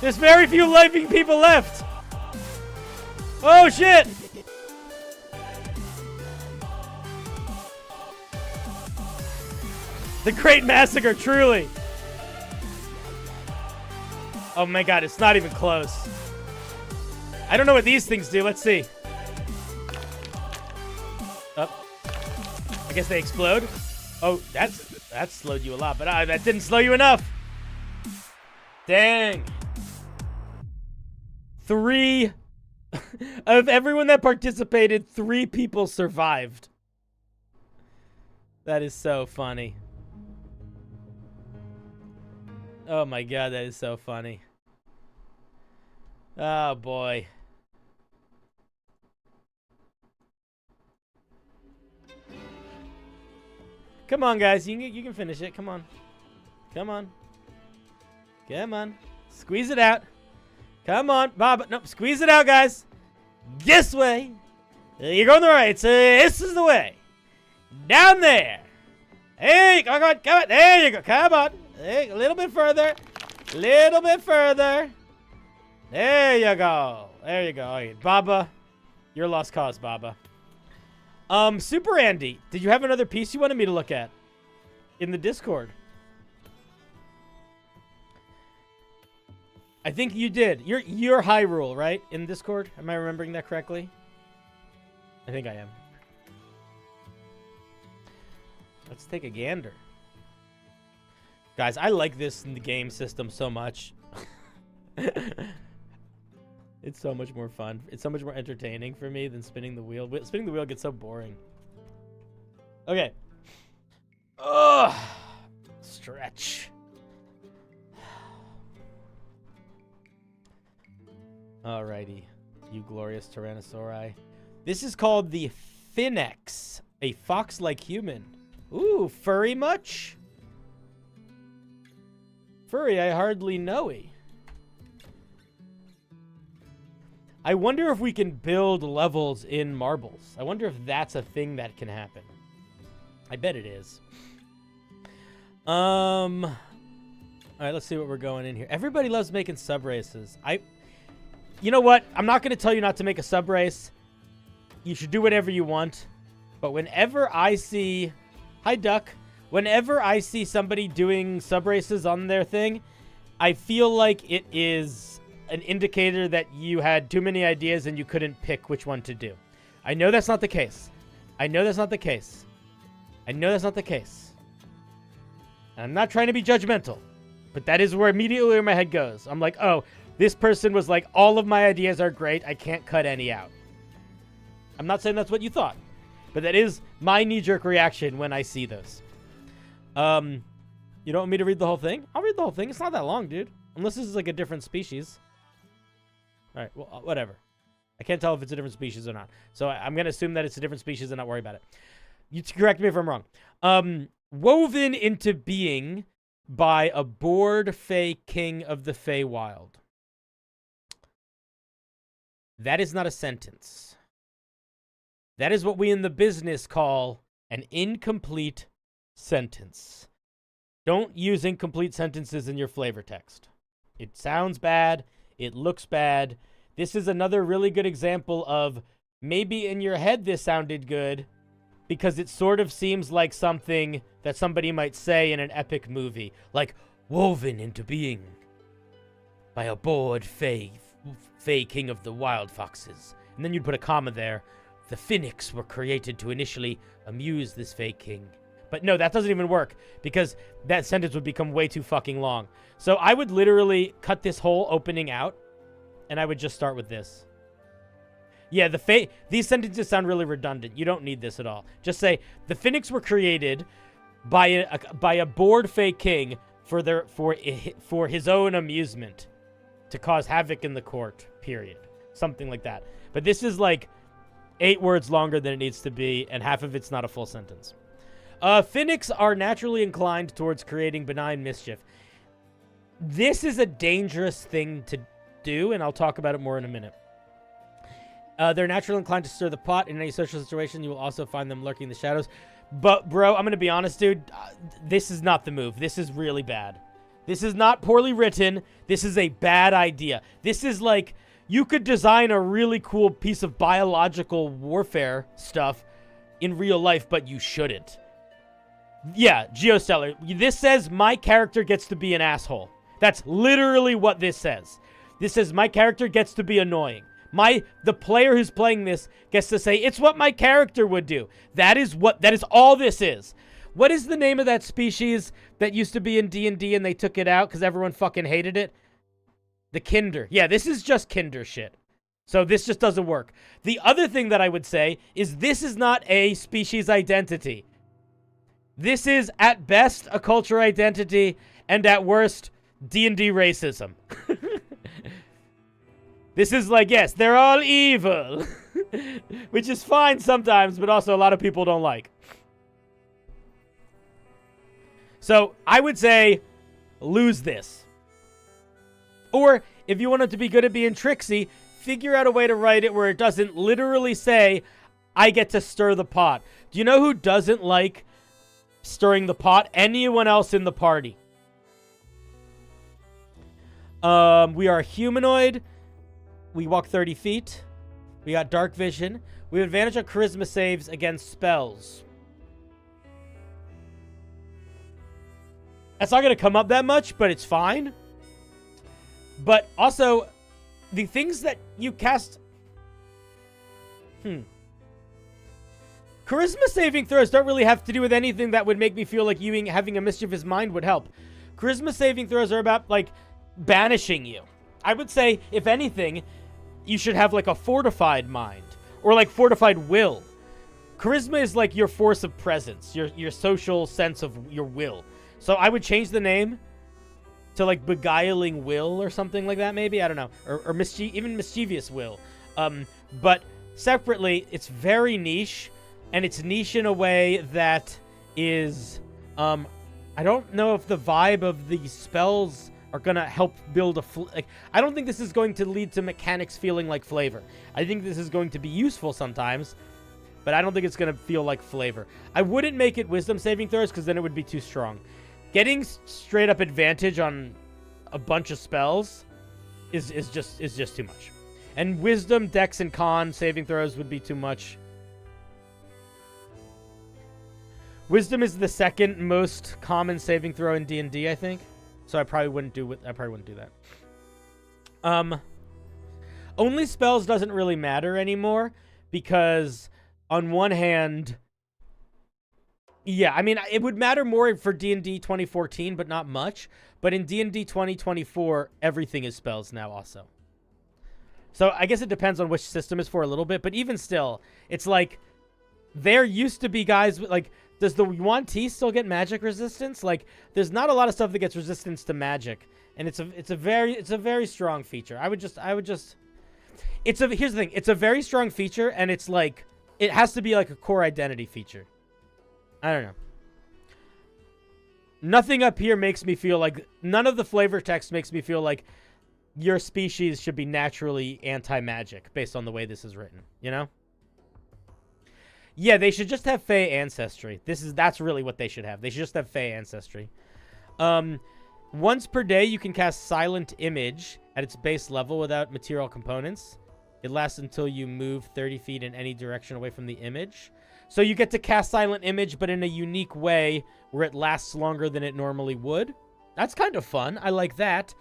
There's very few living people left. Oh, shit. The Great Massacre, truly. Oh my god, it's not even close. I don't know what these things do. Let's see. Oh. I guess they explode. Oh, that slowed you a lot, but that didn't slow you enough. Dang. 3 of everyone that participated, 3 people survived. That is so funny. Oh my god, that is so funny. Oh boy. Come on, guys. You can finish it. Come on. Come on. Come on. Squeeze it out. Come on. Bob. Nope. Squeeze it out, guys. This way. You're going the right. So this is the way. Down there. Hey, come on. Come on. There you go. Come on. Hey, a little bit further. Little bit further. There you go. There you go. All right, Baba, you're lost cause, Baba. Super Andy, did you have another piece you wanted me to look at in the Discord? I think you did. You're Hyrule, right? In Discord? Am I remembering that correctly? I think I am. Let's take a gander. Guys, I like this in the game system so much. It's so much more fun. It's so much more entertaining for me than spinning the wheel. Spinning the wheel gets so boring. Okay. Ugh. Stretch. Alrighty. You glorious Tyrannosauri. This is called the Phoenix. A fox-like human. Ooh, furry much? Furry, I hardly know-y. I wonder if we can build levels in marbles. I wonder if that's a thing that can happen. I bet it is. All right, let's see what we're going in here. Everybody loves making sub races. You know what? I'm not going to tell you not to make a sub race. You should do whatever you want. But whenever I see... Hi, Duck. Whenever I see somebody doing sub races on their thing, I feel like it is an indicator that you had too many ideas and you couldn't pick which one to do. I know that's not the case. I know that's not the case. I know that's not the case. And I'm not trying to be judgmental, but that is where immediately where my head goes. I'm like, oh, this person was like, all of my ideas are great. I can't cut any out. I'm not saying that's what you thought, but that is my knee-jerk reaction when I see those. You don't want me to read the whole thing? I'll read the whole thing. It's not that long, dude. Unless this is like a different species. All right, well, whatever. I can't tell if it's a different species or not. So I'm going to assume that it's a different species and not worry about it. You correct me if I'm wrong. Woven into being by a bored Fey king of the Feywild. That is not a sentence. That is what we in the business call an incomplete sentence. Don't use incomplete sentences in your flavor text. It sounds bad. It looks bad. This is another really good example of maybe in your head this sounded good because it sort of seems like something that somebody might say in an epic movie. Like, woven into being by a bored Fey king of the wild foxes. And then you'd put a comma there. The Phoenix were created to initially amuse this Fey king. But no, that doesn't even work because that sentence would become way too fucking long. So I would literally cut this whole opening out and I would just start with this. Yeah, these sentences sound really redundant. You don't need this at all. Just say, the Phoenix were created by a bored Fey king for his own amusement to cause havoc in the court, period. Something like that. But this is like 8 words longer than it needs to be, and half of it's not a full sentence. Phoenix are naturally inclined towards creating benign mischief. This is a dangerous thing to do, and I'll talk about it more in a minute. They're naturally inclined to stir the pot. In any social situation, you will also find them lurking in the shadows. But, bro, I'm going to be honest, dude. This is not the move. This is really bad. This is not poorly written. This is a bad idea. This is like, you could design a really cool piece of biological warfare stuff in real life, but you shouldn't. Yeah, Geostellar. This says my character gets to be an asshole. That's literally what this says. This says my character gets to be annoying. The player who's playing this gets to say, it's what my character would do. That is all this is. What is the name of that species that used to be in D&D and they took it out because everyone fucking hated it? The Kinder. Yeah, this is just Kinder shit. So this just doesn't work. The other thing that I would say is this is not a species identity. This is, at best, a culture identity, and at worst, D&D racism. This is like, yes, they're all evil. Which is fine sometimes, but also a lot of people don't like. So, I would say, lose this. Or, if you want it to be good at being tricksy, figure out a way to write it where it doesn't literally say, I get to stir the pot. Do you know who doesn't like stirring the pot? Anyone else in the party. We are humanoid. We walk 30 feet. We got dark vision. We have advantage on charisma saves against spells. That's not going to come up that much, but it's fine. But also, the things that you cast... Charisma saving throws don't really have to do with anything that would make me feel like you having a mischievous mind would help. Charisma saving throws are about, like, banishing you. I would say, if anything, you should have, like, a fortified mind. Or, like, fortified will. Charisma is, like, your force of presence. Your social sense of your will. So I would change the name to, like, beguiling will or something like that, maybe. I don't know. Or even mischievous will. But separately, it's very niche. And it's niche in a way that is... I don't know if the vibe of the spells are going to help build a... like, I don't think this is going to lead to mechanics feeling like flavor. I think this is going to be useful sometimes, but I don't think it's going to feel like flavor. I wouldn't make it wisdom saving throws because then it would be too strong. Getting straight up advantage on a bunch of spells is just too much. And wisdom, dex, and con saving throws would be too much. Wisdom is the second most common saving throw in D&D, I think. So I probably wouldn't do that. Only spells doesn't really matter anymore because on one hand, yeah, I mean, it would matter more for D&D 2014, but not much. But in D&D 2024, everything is spells now also. So I guess it depends on which system it's for a little bit. But even still, it's like there used to be guys like... Does the Yuan Ti still get magic resistance? Like, there's not a lot of stuff that gets resistance to magic, and it's a very strong feature. Here's the thing. It's a very strong feature, and it's like it has to be like a core identity feature. I don't know. Nothing up here makes me feel like none of the flavor text makes me feel like your species should be naturally anti-magic based on the way this is written. You know? Yeah, they should just have Fey ancestry. That's really what they should have. They should just have Fey ancestry. Once per day, you can cast Silent Image at its base level without material components. It lasts until you move 30 feet in any direction away from the image. So you get to cast Silent Image, but in a unique way where it lasts longer than it normally would. That's kind of fun. I like that.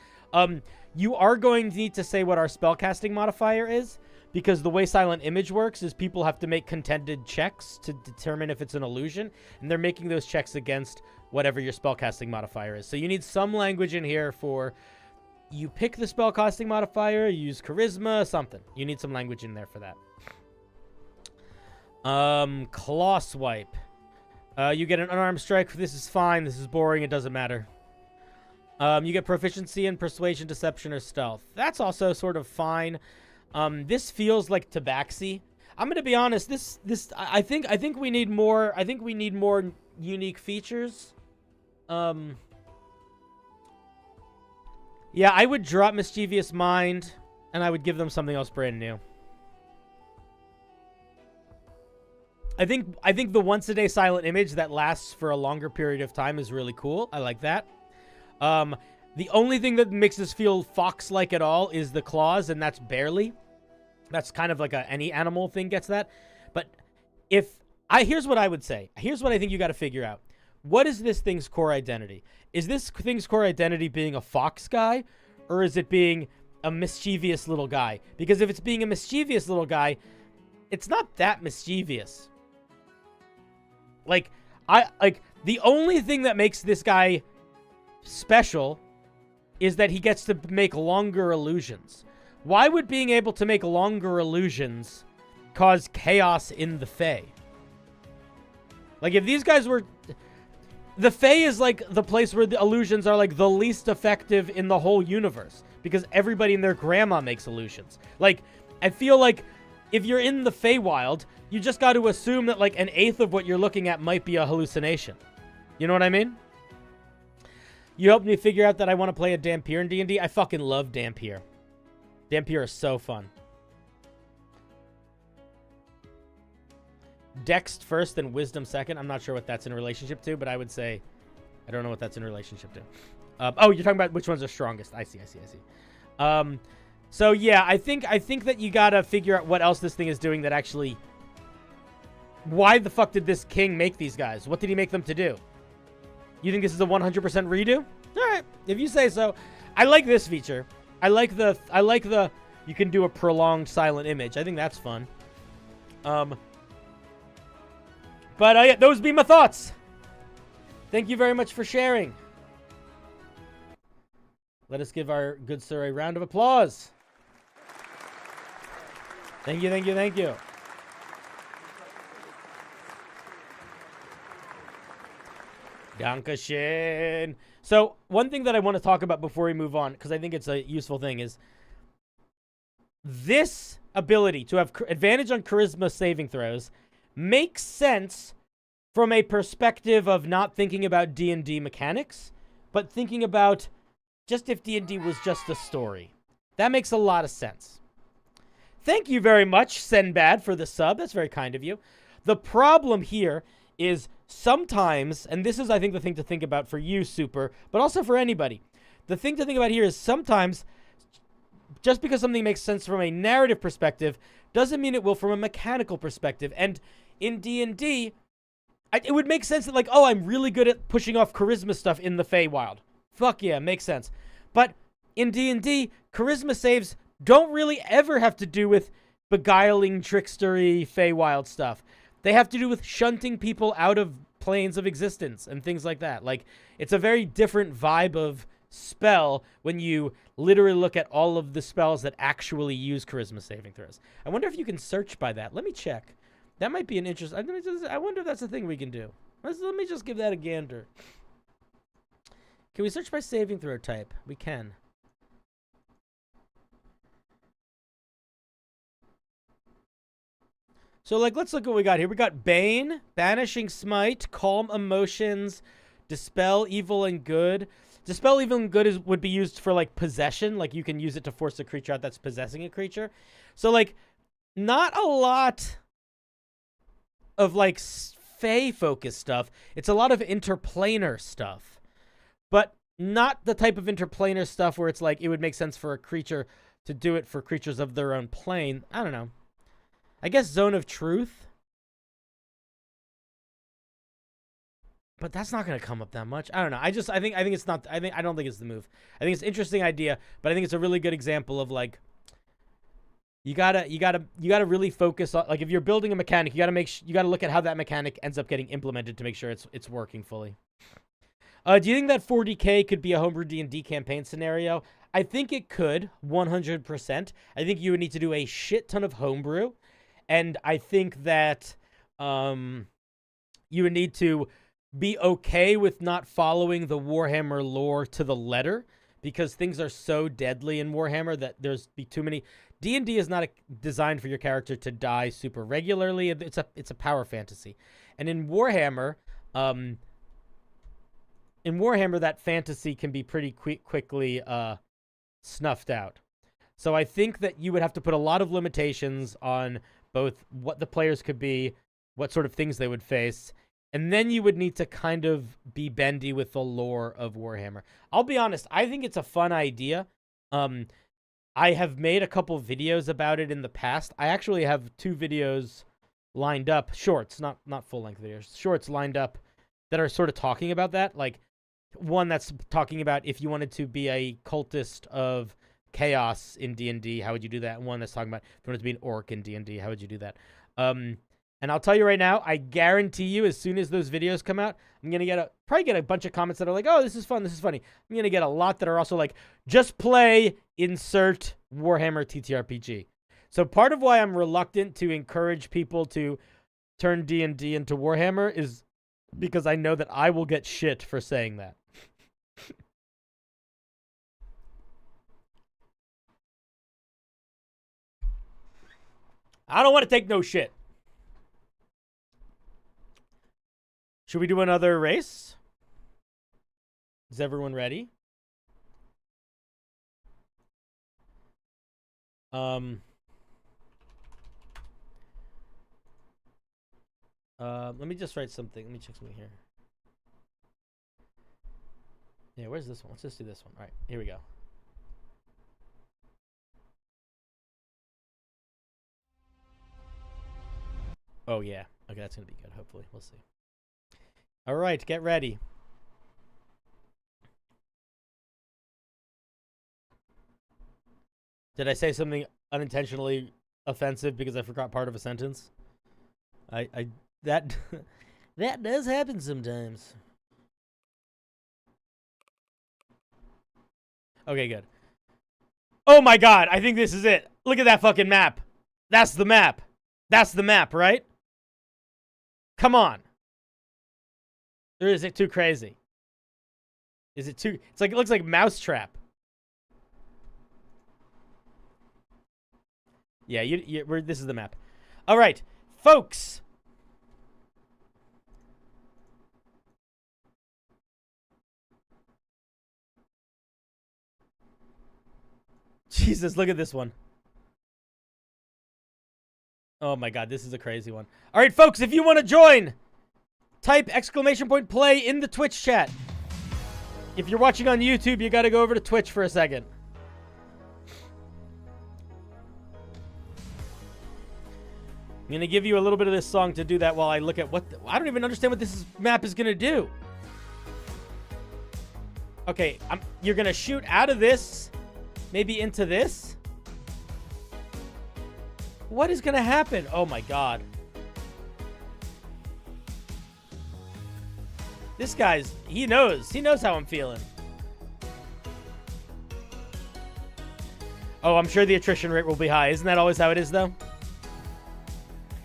You are going to need to say what our spellcasting modifier is. Because the way Silent Image works is people have to make contended checks to determine if it's an illusion. And they're making those checks against whatever your spellcasting modifier is. So you need some language in here for... You pick the spellcasting modifier, you use charisma, something. You need some language in there for that. Claw Swipe. You get an unarmed strike. This is fine. This is boring. It doesn't matter. You get proficiency in Persuasion, Deception, or Stealth. That's also sort of fine. This feels like Tabaxi. I'm gonna be honest. I think we need more. I think we need more unique features. Yeah, I would drop Mischievous Mind, and I would give them something else brand new. I think the once a day Silent Image that lasts for a longer period of time is really cool. I like that. The only thing that makes this feel fox-like at all is the claws, and that's barely. That's kind of like any animal thing gets that. But here's what I would say. Here's what I think you got to figure out. What is this thing's core identity? Is this thing's core identity being a fox guy, or is it being a mischievous little guy? Because if it's being a mischievous little guy, it's not that mischievous. The only thing that makes this guy special is that he gets to make longer illusions. Why would being able to make longer illusions cause chaos in the Fae? Like, if these guys were... The Fae is, like, the place where the illusions are, like, the least effective in the whole universe. Because everybody and their grandma makes illusions. Like, I feel like if you're in the Feywild, you just got to assume that, like, 1/8 of what you're looking at might be a hallucination. You know what I mean? You helped me figure out that I want to play a Dampier in D&D. I fucking love Dampier. Dampier is so fun. Dex first, then Wisdom second. I'm not sure what that's in relationship to, but I would say... I don't know what that's in relationship to. Oh, you're talking about which ones are strongest. I see. So yeah, I think that you gotta figure out what else this thing is doing that actually. Why the fuck did this king make these guys? What did he make them to do? You think this is a 100% redo? All right, if you say so. I like this feature. I like the you can do a prolonged silent image. I think that's fun. But yeah, those be my thoughts. Thank you very much for sharing. Let us give our good sir a round of applause. Thank you. Dankeschön. So, one thing that I want to talk about before we move on, because I think it's a useful thing, is this ability to have advantage on charisma saving throws makes sense from a perspective of not thinking about D&D mechanics, but thinking about just if D&D was just a story. That makes a lot of sense. Thank you very much, Senbad, for the sub. That's very kind of you. The problem here is sometimes, and this is, I think, the thing to think about for you, Super, but also for anybody. The thing to think about here is sometimes, just because something makes sense from a narrative perspective, doesn't mean it will from a mechanical perspective. And in D&D, it would make sense that, like, oh, I'm really good at pushing off charisma stuff in the Feywild. Fuck yeah, makes sense. But in D&D, charisma saves don't really ever have to do with beguiling, trickstery, Feywild stuff. They have to do with shunting people out of planes of existence and things like that. Like, it's a very different vibe of spell when you literally look at all of the spells that actually use charisma saving throws. I wonder if you can search by that. Let me check. That might be an interest. I wonder if that's a thing we can do. Let me just give that a gander. Can we search by saving throw type? We can. So, like, let's look at what we got here. We got Bane, Banishing Smite, Calm Emotions, Dispel Evil and Good. Dispel Evil and Good would be used for, like, possession. Like, you can use it to force a creature out that's possessing a creature. So, like, not a lot of, like, Fey-focused stuff. It's a lot of interplanar stuff. But not the type of interplanar stuff where it's like, it would make sense for a creature to do it for creatures of their own plane. I don't know. I guess Zone of Truth. But that's not going to come up that much. I don't know. I think it's not. I don't think it's the move. I think it's an interesting idea, but I think it's a really good example of, like, you gotta really focus on, like, if you're building a mechanic, you gotta look at how that mechanic ends up getting implemented to make sure it's working fully. Do you think that 40K could be a homebrew D&D campaign scenario? I think it could, 100%. I think you would need to do a shit ton of homebrew. And I think that you would need to be okay with not following the Warhammer lore to the letter, because things are so deadly in Warhammer that there's be too many. D&D is not designed for your character to die super regularly. It's a power fantasy, and in Warhammer, that fantasy can be pretty quickly snuffed out. So I think that you would have to put a lot of limitations on both what the players could be, what sort of things they would face, and then you would need to kind of be bendy with the lore of Warhammer. I'll be honest, I think it's a fun idea. I have made a couple videos about it in the past. I actually have 2 videos lined up, shorts, not full-length videos, shorts lined up that are sort of talking about that. Like, one that's talking about if you wanted to be a cultist of chaos in D&D, how would you do that? And one that's talking about if you wanted to be an orc in D&D, how would you do that? And I'll tell you right now, I guarantee you, as soon as those videos come out, I'm gonna probably get a bunch of comments that are like, "Oh, this is fun, this is funny." I'm gonna get a lot that are also like, "Just play insert Warhammer TTRPG." So part of why I'm reluctant to encourage people to turn D&D into Warhammer is because I know that I will get shit for saying that. I don't want to take no shit. Should we do another race? Is everyone ready? Let me just write something. Let me check something here. Yeah, where's this one? Let's just do this one. All right, here we go. Oh, yeah. Okay, that's going to be good, hopefully. We'll see. All right, get ready. Did I say something unintentionally offensive because I forgot part of a sentence? That that does happen sometimes. Okay, good. Oh my god, I think this is it. Look at that fucking map. That's the map. That's the map, right? Come on. Or is it too crazy? Is it too... It's like, it looks like Mousetrap. Yeah, this is the map. All right, folks. Jesus, look at this one. Oh my god, this is a crazy one. All right, folks, if you want to join, type !play in the Twitch chat. If you're watching on YouTube, you got to go over to Twitch for a second. I'm going to give you a little bit of this song to do that while I look at what... I don't even understand what this map is going to do. Okay, you're going to shoot out of this, maybe into this. What is going to happen? Oh my god. This guy's... He knows how I'm feeling. Oh, I'm sure the attrition rate will be high. Isn't that always how it is, though?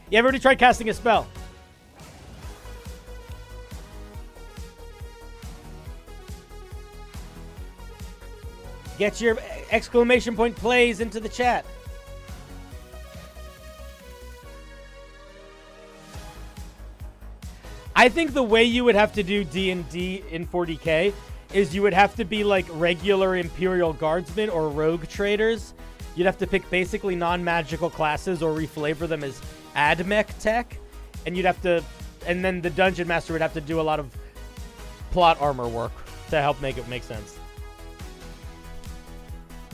Yeah, I've already tried casting a spell. Get your !plays into the chat. I think the way you would have to do D&D in 40k is you would have to be like regular Imperial Guardsmen or Rogue Traders. You'd have to pick basically non-magical classes or reflavor them as AdMech tech, and you'd have to, and then the Dungeon Master would have to do a lot of plot armor work to help make it make sense.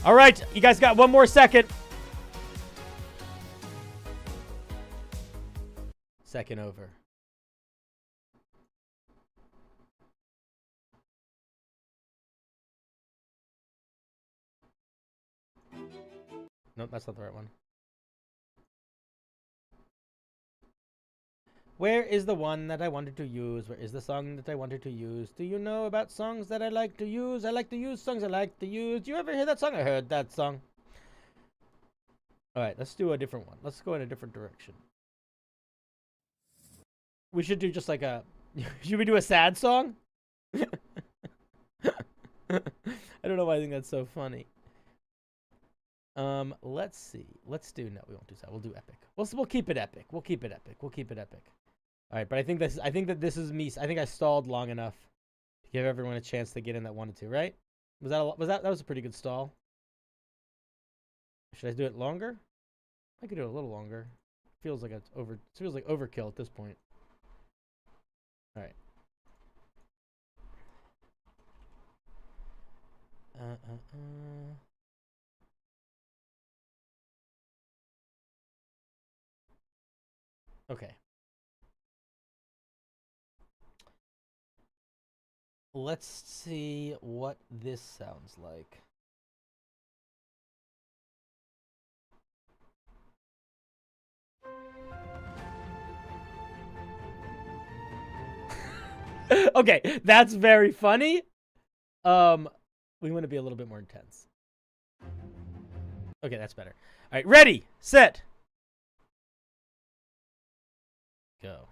All right, you guys got one more second. Second over. Nope, that's not the right one. Where is the one that I wanted to use? Where is the song that I wanted to use? Do you know about songs that I like to use? I like to use songs I like to use. Do you ever hear that song? I heard that song. All right, let's do a different one. Let's go in a different direction. We should do just like a... Should we do a sad song? I don't know why I think that's so funny. Let's see. Let's do... No, we won't do sad. We'll do epic. We'll keep it epic. We'll keep it epic. We'll keep it epic. All right, but I think that this is me. I think I stalled long enough to give everyone a chance to get in that wanted to, right? That was a pretty good stall. Should I do it longer? I could do it a little longer. Feels like overkill at this point. All right. Okay. Let's see what this sounds like. Okay, that's very funny. We want to be a little bit more intense. Okay, that's better. All right, ready, set, go.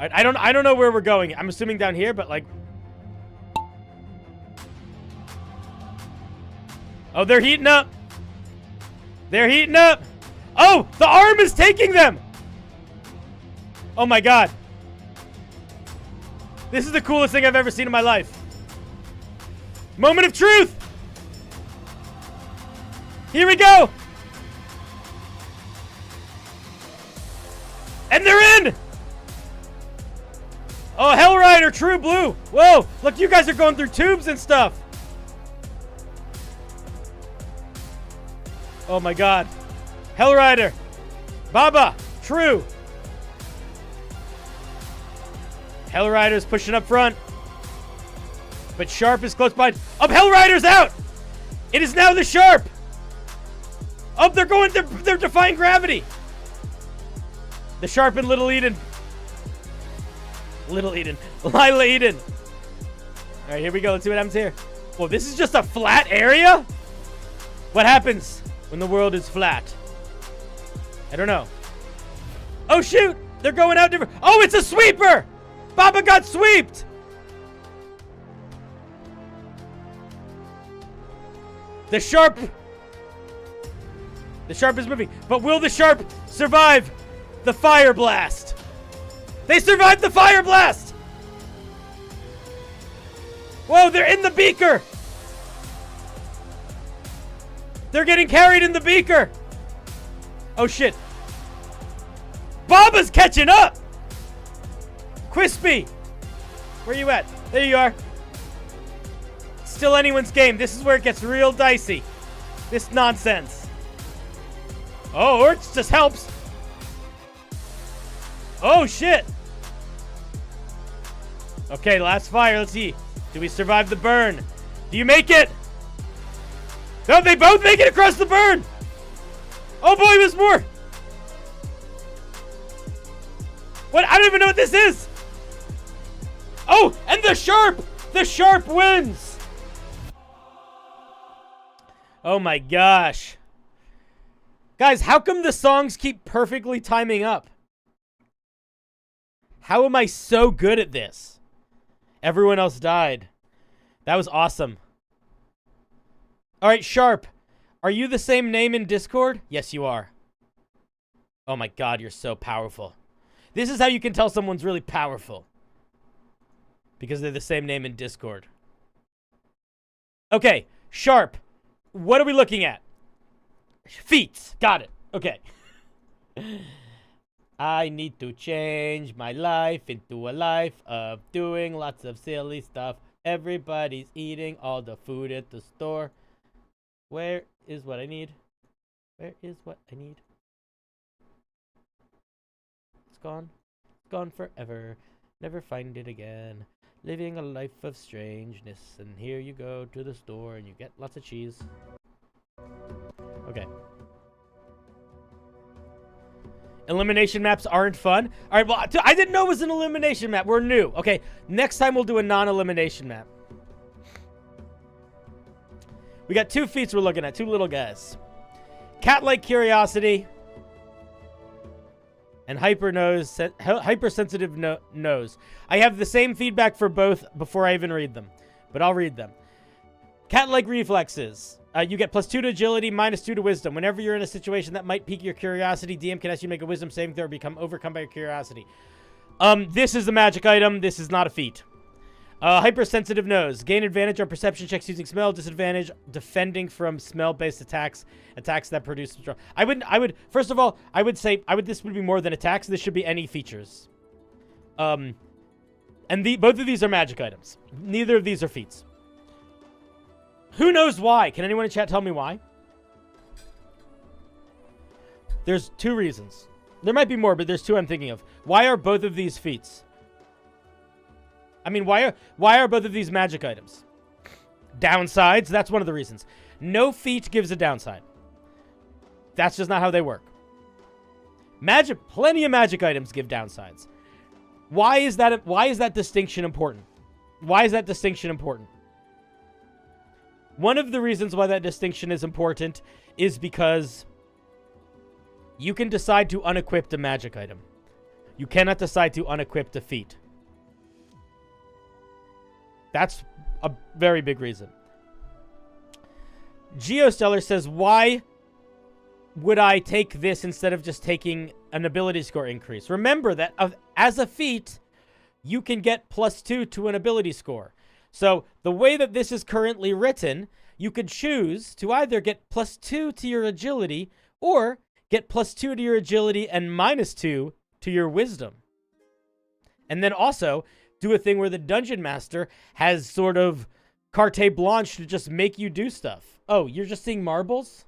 I don't know where we're going. I'm assuming down here, but like... Oh, they're heating up. They're heating up. Oh, the arm is taking them. Oh my god. This is the coolest thing I've ever seen in my life. Moment of truth. Here we go. And they're in. Oh, Hell Rider, True Blue. Whoa, look, you guys are going through tubes and stuff. Oh my God. Hell Rider. Baba, True. Hell Rider's pushing up front. But Sharp is close by. Up, Hell Rider's out. It is now the Sharp. Up, they're defying gravity. The Sharp and Little Eden. Lila Eden. All right, here we go. Let's see what happens here. Well, this is just a flat area? What happens when the world is flat? I don't know. Oh, shoot. They're going out different. Oh, it's a sweeper. Baba got sweeped. The Sharp is moving. But will the Sharp survive the fire blast? They survived the fire blast! Whoa, they're in the beaker! They're getting carried in the beaker! Oh, shit. Baba's catching up! Crispy! Where you at? There you are. Still anyone's game. This is where it gets real dicey. This nonsense. Oh, or it just helps. Oh, shit. Okay, last fire. Let's see. Do we survive the burn? Do you make it? No, they both make it across the burn. Oh, boy, there's more. What? I don't even know what this is. Oh, and the Sharp wins. Oh, my gosh. Guys, how come the songs keep perfectly timing up? How am I so good at this? Everyone else died. That was awesome. All right, Sharp. Are you the same name in Discord? Yes, you are. Oh my God, you're so powerful. This is how you can tell someone's really powerful. Because they're the same name in Discord. Okay, Sharp. What are we looking at? Feats. Got it. Okay. I need to change my life into a life of doing lots of silly stuff. Everybody's eating all the food at the store. Where is what I need? Where is what I need? It's gone. It's gone forever. Never find it again. Living a life of strangeness. And here you go to the store and you get lots of cheese. Okay. Elimination maps aren't fun. All right, well, I didn't know it was an elimination map. We're new. Okay, next time we'll do a non-elimination map. We got two feats we're looking at, two little guys. Cat-like curiosity and hypersensitive nose. I have the same feedback for both before I even read them, but I'll read them. Cat-like reflexes. You get +2 to agility, -2 to wisdom. Whenever you're in a situation that might pique your curiosity, DM can ask you to make a wisdom saving throw or become overcome by your curiosity. This is a magic item. This is not a feat. Hypersensitive nose. Gain advantage on perception checks using smell. Disadvantage defending from smell-based attacks. Attacks that produce... First of all, I would say... This would be more than attacks. This should be any features. And both of these are magic items. Neither of these are feats. Who knows why? Can anyone in chat tell me why? There's two reasons. There might be more, but there's two I'm thinking of. Why are both of these feats? I mean, why are both of these magic items? Downsides, that's one of the reasons. No feat gives a downside. That's just not how they work. Plenty of magic items give downsides. Why is that distinction important? Why is that distinction important? One of the reasons why that distinction is important is because you can decide to unequip a magic item. You cannot decide to unequip a feat. That's a very big reason. GeoStellar says, why would I take this instead of just taking an ability score increase? Remember that as a feat, you can get +2 to an ability score. So the way that this is currently written, you could choose to either get +2 to your agility or get +2 to your agility and -2 to your wisdom. And then also do a thing where the dungeon master has sort of carte blanche to just make you do stuff. Oh, you're just seeing marbles?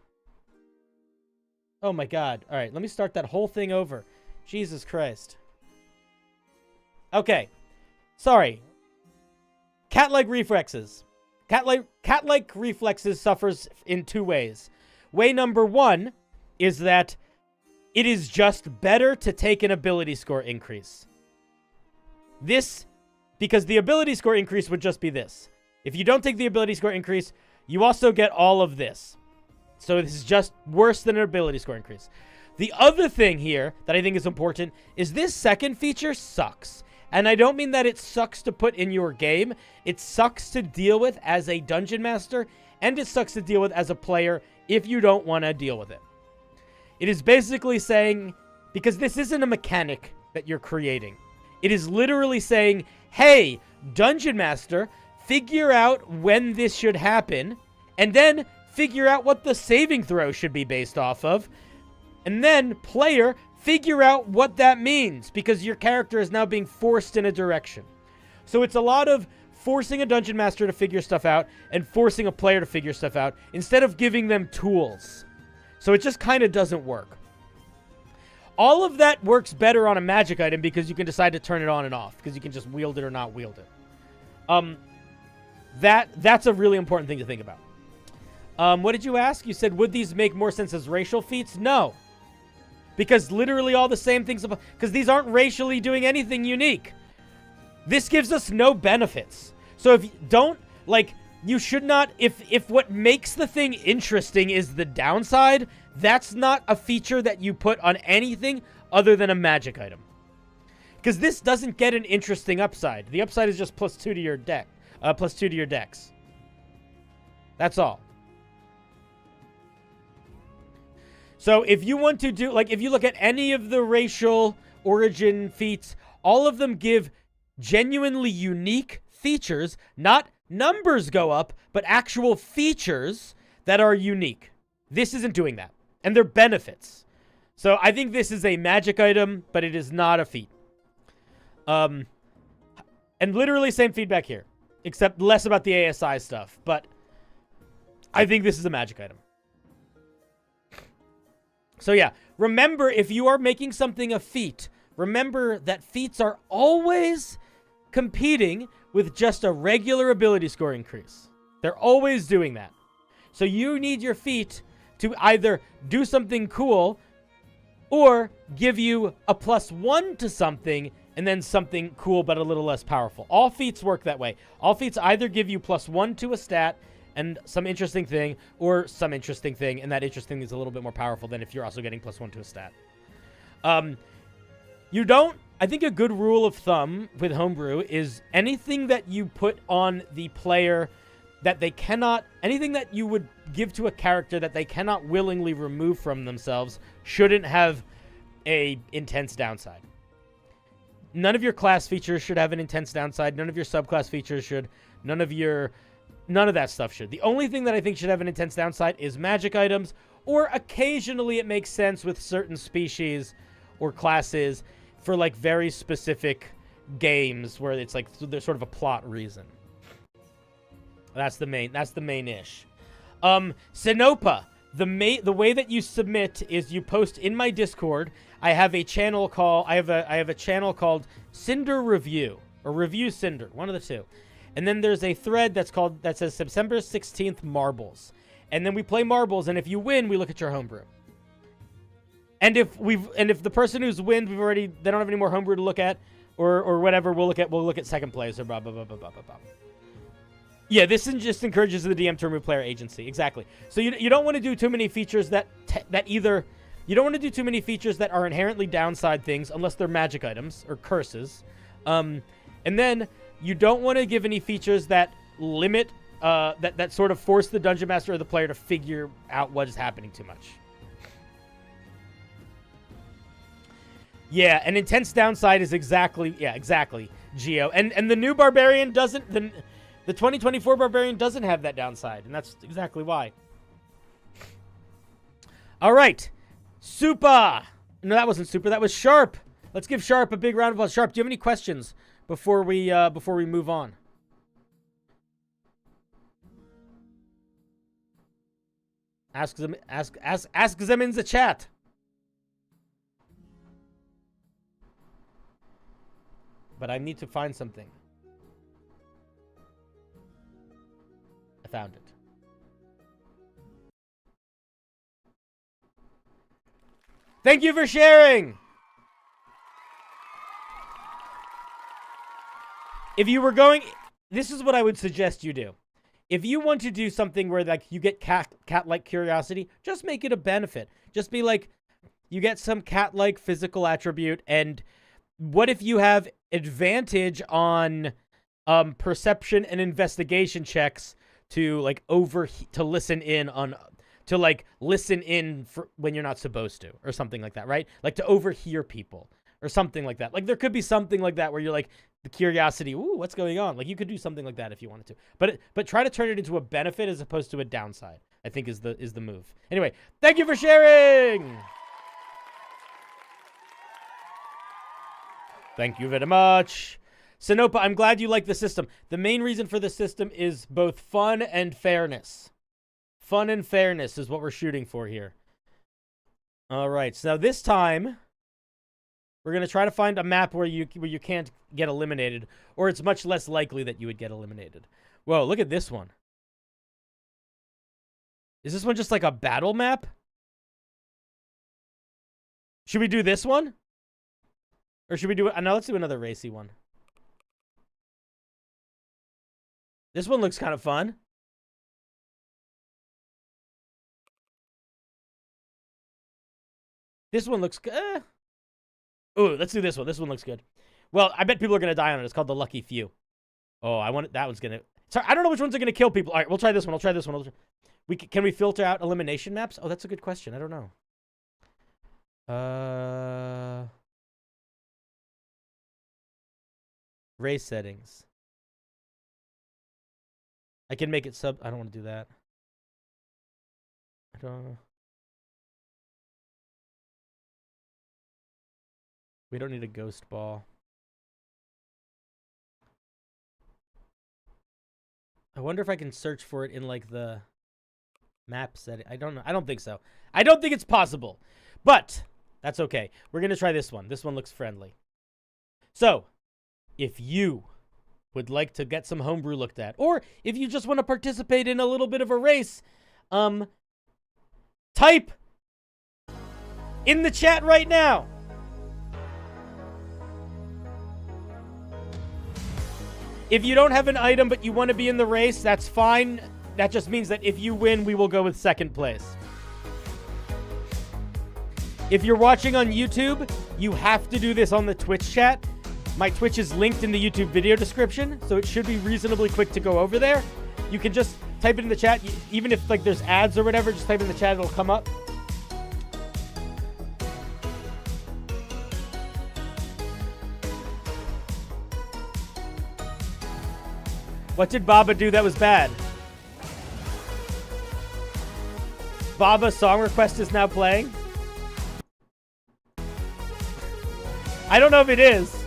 Oh my god. All right, let me start that whole thing over. Jesus Christ. Okay. Sorry. Cat-like reflexes. Cat-like reflexes suffers in two ways. Way number one is that it is just better to take an ability score increase. This, because the ability score increase would just be this. If you don't take the ability score increase, you also get all of this. So this is just worse than an ability score increase. The other thing here that I think is important is this second feature sucks. And I don't mean that it sucks to put in your game. It sucks to deal with as a dungeon master, and it sucks to deal with as a player if you don't want to deal with it. It is basically saying, because this isn't a mechanic that you're creating. It is literally saying, hey, dungeon master, figure out when this should happen, and then figure out what the saving throw should be based off of, and then player, figure out what that means, because your character is now being forced in a direction. So it's a lot of forcing a dungeon master to figure stuff out and forcing a player to figure stuff out instead of giving them tools. So it just kind of doesn't work. All of that works better on a magic item because you can decide to turn it on and off, because you can just wield it or not wield it. That's a really important thing to think about. What did you ask? You said, would these make more sense as racial feats? No. Because literally all the same things, because these aren't racially doing anything unique. This gives us no benefits. So if you don't, like, you should not, if what makes the thing interesting is the downside, that's not a feature that you put on anything other than a magic item. Because this doesn't get an interesting upside. The upside is just +2 to your deck, +2 to your decks. That's all. So if you want to do, like, if you look at any of the racial origin feats, all of them give genuinely unique features, not numbers go up, but actual features that are unique. This isn't doing that. And they're benefits. So I think this is a magic item, but it is not a feat. And literally same feedback here, except less about the ASI stuff, but I think this is a magic item. So yeah, remember, if you are making something a feat, remember that feats are always competing with just a regular ability score increase. They're always doing that. So you need your feat to either do something cool or give you a +1 to something and then something cool but a little less powerful. All feats work that way. All feats either give you +1 to a stat and some interesting thing, or some interesting thing, and that interesting thing is a little bit more powerful than if you're also getting +1 to a stat. I think a good rule of thumb with Homebrew is anything that you put on the player that they cannot, anything that you would give to a character that they cannot willingly remove from themselves shouldn't have a intense downside. None of your class features should have an intense downside. None of your subclass features should. None of that stuff should. The only thing that I think should have an intense downside is magic items, or occasionally it makes sense with certain species or classes for like very specific games where it's like there's sort of a plot reason. That's the main ish. Sinopa, the way that you submit is you post in my Discord. I have a channel called Cinder Review, or Review Cinder, one of the two. And then there's a thread that says September 16th Marbles. And then we play marbles, and if you win, we look at your homebrew. And if the person who's win, they don't have any more homebrew to look at, or whatever, we'll look at second place, or blah blah blah blah blah blah blah. Yeah, this just encourages the DM to remove player agency. Exactly. So you don't want to do too many features that you don't want to do too many features that are inherently downside things unless they're magic items or curses. And then you don't want to give any features that limit, that sort of force the dungeon master or the player to figure out what is happening too much. Yeah, an intense downside is exactly, Geo. And the new barbarian doesn't, the 2024 barbarian doesn't have that downside, and that's exactly why. All right, Super. No, that wasn't Super, that was Sharp. Let's give Sharp a big round of applause. Sharp, do you have any questions before we move on? Ask them in the chat. But I need to find something. I found it. Thank you for sharing. If you were going, this is what I would suggest you do. If you want to do something where like you get cat-like curiosity, just make it a benefit. Just be like, you get some cat-like physical attribute, and what if you have advantage on perception and investigation checks to like listen in for when you're not supposed to, or something like that, right? Like to overhear people or something like that. Like there could be something like that where you're like the curiosity, ooh, what's going on? Like you could do something like that if you wanted to. But try to turn it into a benefit as opposed to a downside, I think is the move. Anyway, thank you for sharing. Thank you very much. Sinopa, I'm glad you like the system. The main reason for the system is both fun and fairness. Fun and fairness is what we're shooting for here. All right, so now this time, we're going to try to find a map where you can't get eliminated, or it's much less likely that you would get eliminated. Whoa, look at this one. Is this one just like a battle map? Should we do this one? Or should we do it? No, let's do another racy one. This one looks kind of fun. This one looks good. Ooh, let's do this one. This one looks good. Well, I bet people are going to die on it. It's called the Lucky Few. Oh, that one's going to... Sorry, I don't know which ones are going to kill people. All right, we'll try this one. I'll try this one. Can we filter out elimination maps? Oh, that's a good question. I don't know. Race settings. I can make it sub... I don't want to do that. I don't know. We don't need a ghost ball. I wonder if I can search for it in like the map setting. I don't know. I don't think so. I don't think it's possible. But that's okay. We're going to try this one. This one looks friendly. So, if you would like to get some homebrew looked at, or if you just want to participate in a little bit of a race, type in the chat right now. If you don't have an item but you want to be in the race, that's fine. That just means that if you win, we will go with second place. If you're watching on YouTube, you have to do this on the Twitch chat. My Twitch is linked in the YouTube video description, so it should be reasonably quick to go over there. You can just type it in the chat. Even if like there's ads or whatever, just type in the chat, it'll come up. What did Baba do that was bad? Baba's song request is now playing. I don't know if it is.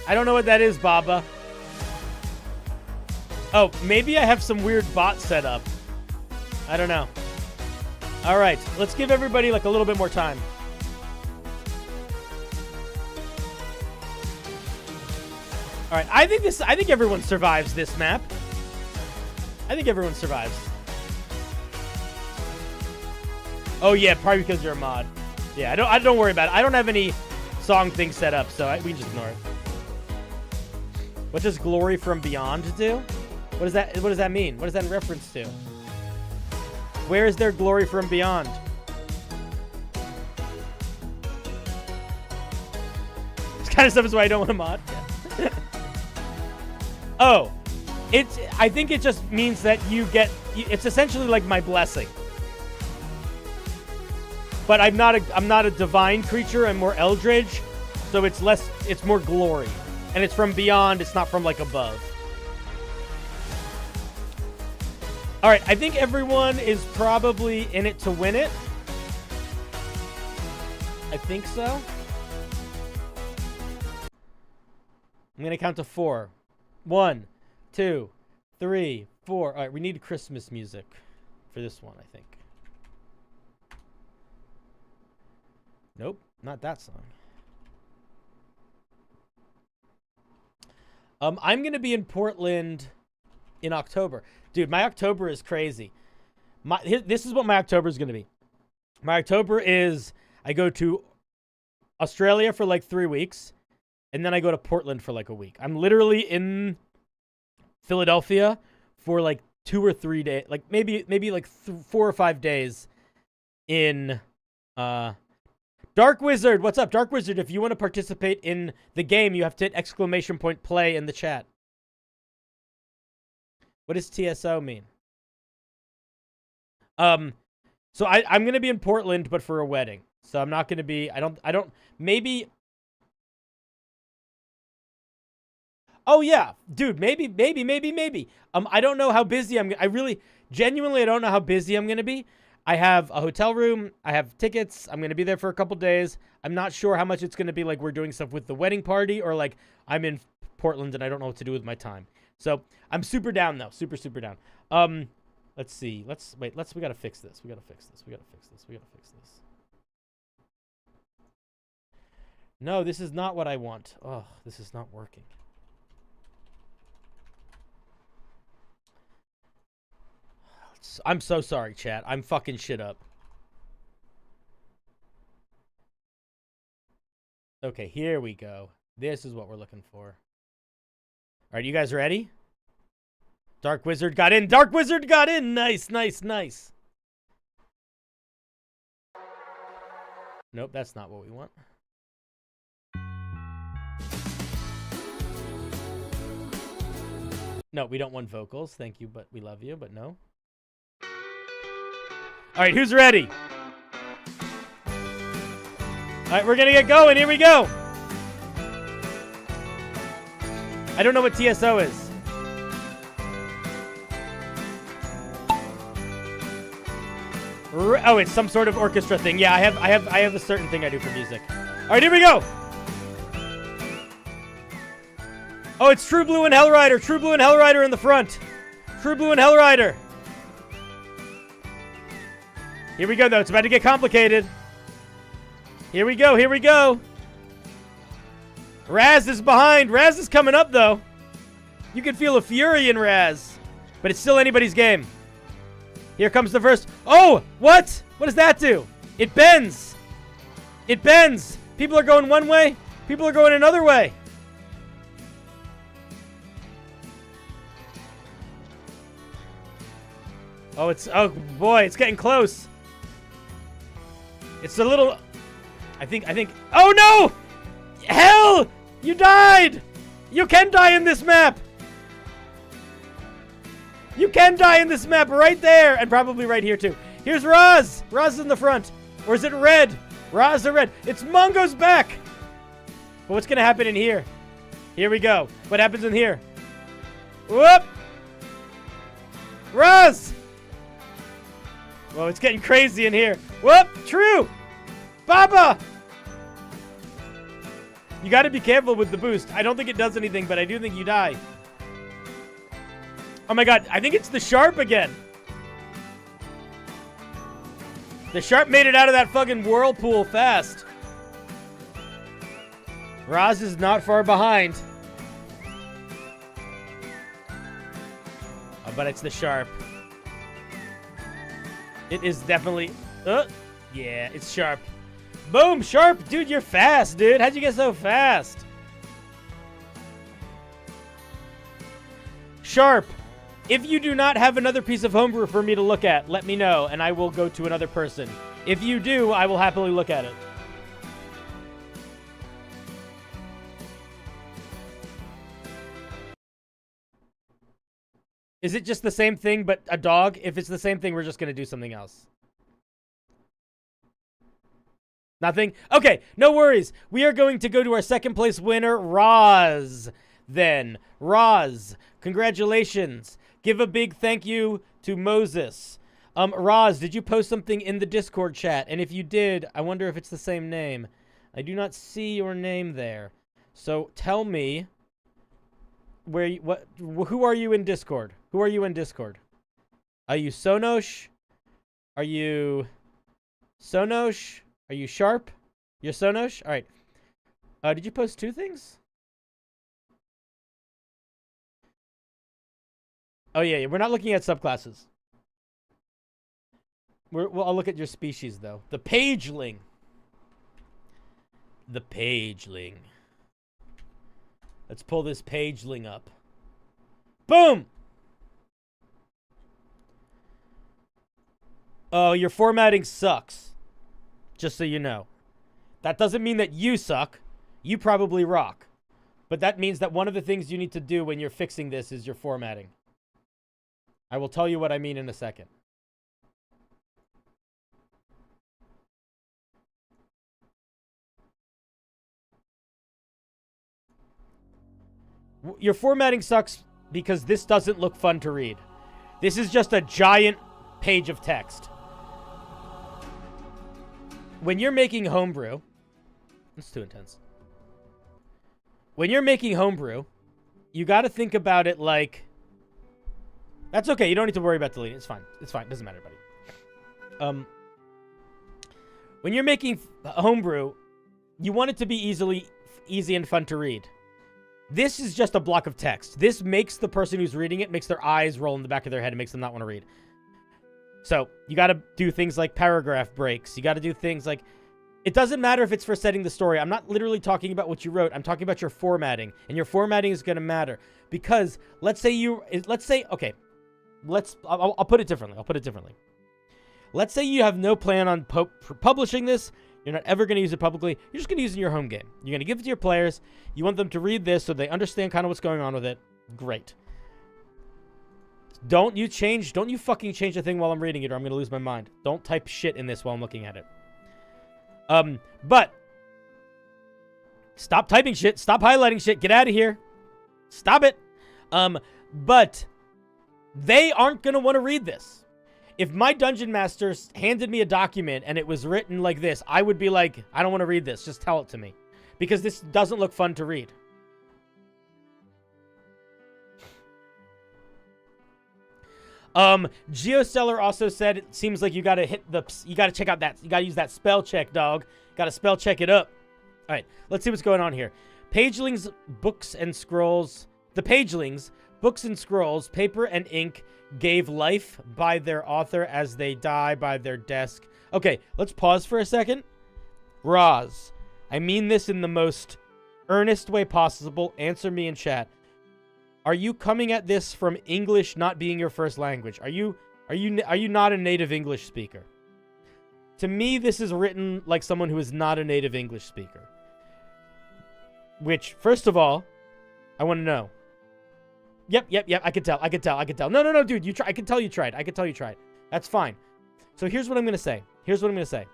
I don't know what that is, Baba. Oh, maybe I have some weird bot set up. I don't know. All right, let's give everybody like a little bit more time. All right, I think everyone survives this map. I think everyone survives. Oh yeah, probably because you're a mod. Yeah, I don't worry about it. I don't have any song things set up, so we can just ignore it. What does Glory from Beyond do? What does that mean? What is that in reference to? Where is there Glory from Beyond? This kind of stuff is why I don't want to mod. Yeah. Oh, I think it just means that it's essentially like my blessing. But I'm not a divine creature, I'm more eldritch, so it's more glory. And it's from beyond, it's not from like above. All right, I think everyone is probably in it to win it. I think so. I'm going to count to 4. 1, 2, 3, 4. All right, we need Christmas music for this one, I think. Nope, not that song. I'm going to be in Portland in October. Dude, my October is crazy. This is what my October is going to be. My October is I go to Australia for like 3 weeks, and then I go to Portland for like a week. I'm literally in Philadelphia for like 2 or 3 days, like maybe like 4 or 5 days in Dark Wizard. What's up, Dark Wizard? If you want to participate in the game, you have to hit ! Play in the chat. What does TSO mean? So I'm going to be in Portland, but for a wedding. So I'm not going to be, maybe. Oh yeah, dude, maybe. I don't know how busy genuinely, I don't know how busy I'm going to be. I have a hotel room. I have tickets. I'm going to be there for a couple days. I'm not sure how much it's going to be like we're doing stuff with the wedding party or like I'm in Portland and I don't know what to do with my time. So I'm super down though. Super down. Let's see. We got to fix this. We got to fix this. No, this is not what I want. Oh, this is not working. I'm so sorry, chat. I'm fucking shit up. Okay, here we go. This is what we're looking for. All right, you guys ready? Dark Wizard got in. Dark Wizard got in. Nice. Nope, that's not what we want. No, we don't want vocals. Thank you, but we love you, but no. All right, who's ready? All right, we're going to get going. Here we go. I don't know what TSO is. Oh, it's some sort of orchestra thing. Yeah, I have a certain thing I do for music. All right, here we go. Oh, it's True Blue and Hellrider. True Blue and Hellrider in the front. True Blue and Hellrider. Here we go, though. It's about to get complicated. Here we go. Raz is behind. Raz is coming up, though. You can feel a fury in Raz. But it's still anybody's game. Here comes the first. Oh, what? What does that do? It bends. It bends. People are going one way. People are going another way. Oh boy, it's getting close. It's a little, I think, oh no! Hell! You died! You can die in this map! You can die in this map right there, and probably right here too. Here's Roz! Roz is in the front. Or is it Red? Roz or Red? It's Mongo's back! But what's gonna happen in here? Here we go. What happens in here? Whoop! Roz! Whoa, it's getting crazy in here. Whoop! True! Baba! You gotta be careful with the boost. I don't think it does anything, but I do think you die. Oh my god, I think it's the Sharp again. The Sharp made it out of that fucking whirlpool fast. Roz is not far behind. Oh, but it's the Sharp. It is definitely... yeah, it's Sharp. Boom, Sharp! Dude, you're fast, dude. How'd you get so fast? Sharp, if you do not have another piece of homebrew for me to look at, let me know, and I will go to another person. If you do, I will happily look at it. Is it just the same thing, but a dog? If it's the same thing, we're just going to do something else. Nothing? Okay, no worries. We are going to go to our second place winner, Roz. Then, Roz, congratulations. Give a big thank you to Moses. Roz, did you post something in the Discord chat? And if you did, I wonder if it's the same name. I do not see your name there. So tell me who are you in Discord? Who are you in Discord? Are you Sonosh? Are you Sonosh? Are you Sharp? You're Sonosh? All right. Did you post 2 things? Oh, yeah. We're not looking at subclasses. I'll look at your species, though. The pageling. The pageling. Let's pull this pageling up. Boom! Oh, your formatting sucks. Just so you know. That doesn't mean that you suck. You probably rock. But that means that one of the things you need to do when you're fixing this is your formatting. I will tell you what I mean in a second. Your formatting sucks because this doesn't look fun to read. This is just a giant page of text. When you're making homebrew, it's too intense. When you're making homebrew, you got to think about it like, that's okay. You don't need to worry about deleting. It's fine. It's fine. It doesn't matter, buddy. When you're making homebrew, you want it to be easy and fun to read. This is just a block of text. This makes the person who's reading it, makes their eyes roll in the back of their head and makes them not want to read. So you got to do things like paragraph breaks. You got to do things like, it doesn't matter if it's for setting the story. I'm not literally talking about what you wrote. I'm talking about your formatting, and your formatting is going to matter because I'll put it differently. Let's say you have no plan on publishing this. You're not ever going to use it publicly. You're just going to use it in your home game. You're going to give it to your players. You want them to read this so they understand kind of what's going on with it. Great. Don't you fucking change a thing while I'm reading it or I'm going to lose my mind. Don't type shit in this while I'm looking at it. But stop typing shit. Stop highlighting shit. Get out of here. Stop it. But they aren't going to want to read this. If my dungeon master handed me a document and it was written like this, I would be like, I don't want to read this. Just tell it to me. Because this doesn't look fun to read. GeoSteller also said it seems like you gotta check out that, you gotta use that spell check, dog. Gotta spell check it up. Alright, let's see what's going on here. Pagelings, books and scrolls. The Pagelings, books and scrolls, paper and ink, gave life by their author as they die by their desk. Okay, let's pause for a second. Roz, I mean this in the most earnest way possible. Answer me in chat. Are you coming at this from English not being your first language? Are you not a native English speaker? To me, this is written like someone who is not a native English speaker. Which, first of all, I want to know. Yep, I could tell. No, dude, I can tell you tried. That's fine. So here's what I'm going to say.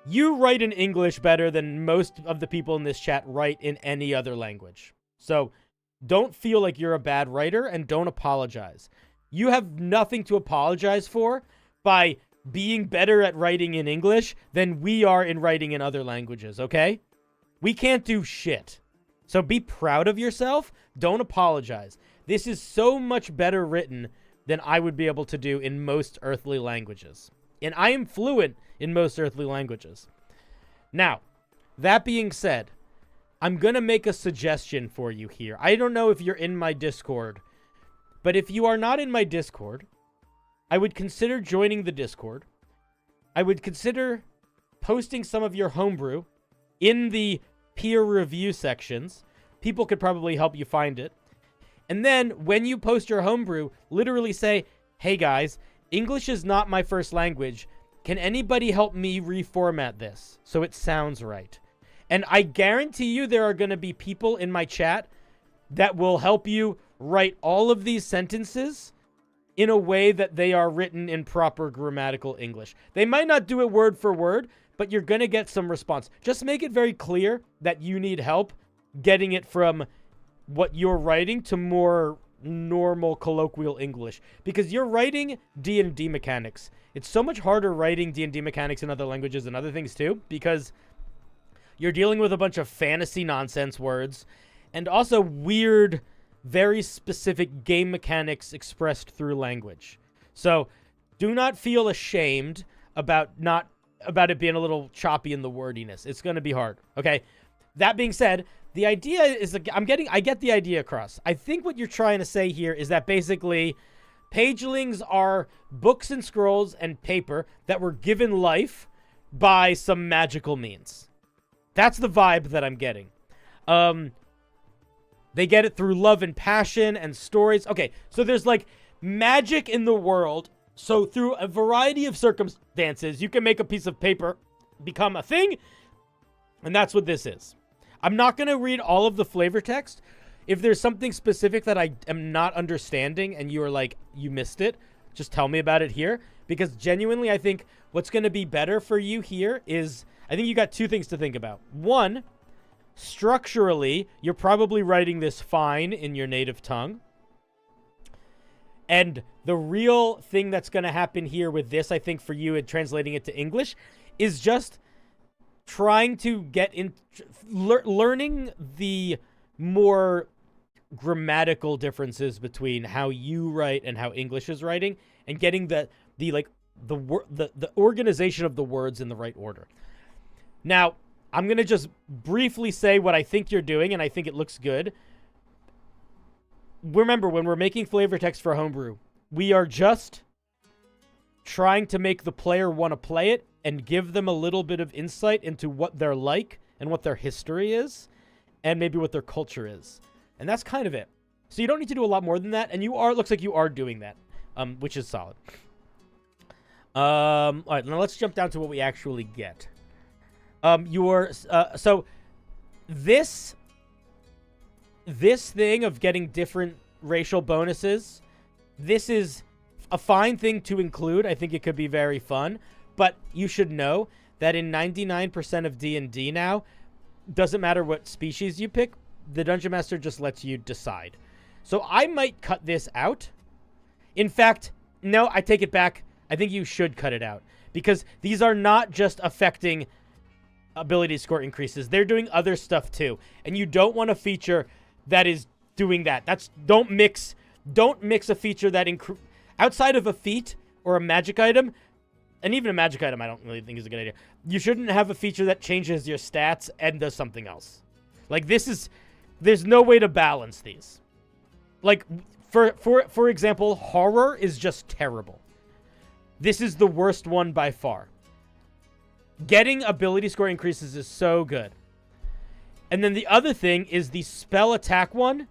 You write in English better than most of the people in this chat write in any other language. So don't feel like you're a bad writer and don't apologize. You have nothing to apologize for by being better at writing in English than we are in writing in other languages, okay? We can't do shit. So be proud of yourself. Don't apologize. This is so much better written than I would be able to do in most earthly languages. And I am fluent in most earthly languages. Now, that being said, I'm going to make a suggestion for you here. I don't know if you're in my Discord, but if you are not in my Discord, I would consider joining the Discord. I would consider posting some of your homebrew in the peer review sections. People could probably help you find it. And then when you post your homebrew, literally say, hey guys, English is not my first language. Can anybody help me reformat this so it sounds right? And I guarantee you there are going to be people in my chat that will help you write all of these sentences in a way that they are written in proper grammatical English. They might not do it word for word, but you're going to get some response. Just make it very clear that you need help getting it from what you're writing to more normal colloquial English. Because you're writing D&D mechanics. It's so much harder writing D&D mechanics in other languages and other things too, because you're dealing with a bunch of fantasy nonsense words and also weird very specific game mechanics expressed through language. So do not feel ashamed about it being a little choppy in the wordiness. It's going to be hard. Okay. That being said, the idea is I get the idea across. I think what you're trying to say here is that basically pagelings are books and scrolls and paper that were given life by some magical means. That's the vibe that I'm getting. They get it through love and passion and stories. Okay, so there's like magic in the world. So through a variety of circumstances, you can make a piece of paper become a thing. And that's what this is. I'm not going to read all of the flavor text. If there's something specific that I am not understanding and you are like, you missed it, just tell me about it here. Because genuinely, I think what's going to be better for you here is, I think you got two things to think about. One, structurally, you're probably writing this fine in your native tongue. And the real thing that's going to happen here with this, I think, for you in translating it to English, is just trying to get in, learning the more grammatical differences between how you write and how English is writing, and getting the organization of the words in the right order. Now, I'm going to just briefly say what I think you're doing, and I think it looks good. Remember, when we're making flavor text for Homebrew, we are just trying to make the player want to play it and give them a little bit of insight into what they're like and what their history is and maybe what their culture is. And that's kind of it. So you don't need to do a lot more than that, and looks like you are doing that, which is solid. All right, now let's jump down to what we actually get. So this thing of getting different racial bonuses, this is a fine thing to include. I think it could be very fun, but you should know that in 99% of D&D now, doesn't matter what species you pick, the Dungeon Master just lets you decide. So I might cut this out. In fact, no, I take it back. I think you should cut it out, because these are not just affecting ability score increases. They're doing other stuff too. And you don't want a feature that is doing that. Don't mix a feature that outside of a feat or a magic item, and even a magic item I don't really think is a good idea. You shouldn't have a feature that changes your stats and does something else. Like there's no way to balance these. Like for example, horror is just terrible. This is the worst one by far. Getting ability score increases is so good. And then the other thing is the spell attack one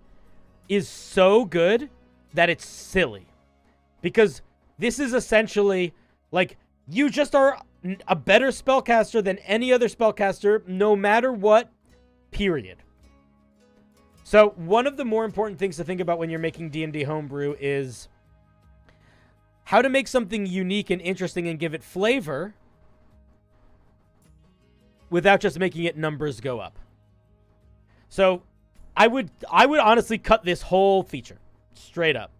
is so good that it's silly. Because this is essentially like you just are a better spellcaster than any other spellcaster, no matter what, period. So one of the more important things to think about when you're making D&D Homebrew is how to make something unique and interesting and give it flavor without just making it numbers go up. So I would honestly cut this whole feature straight up.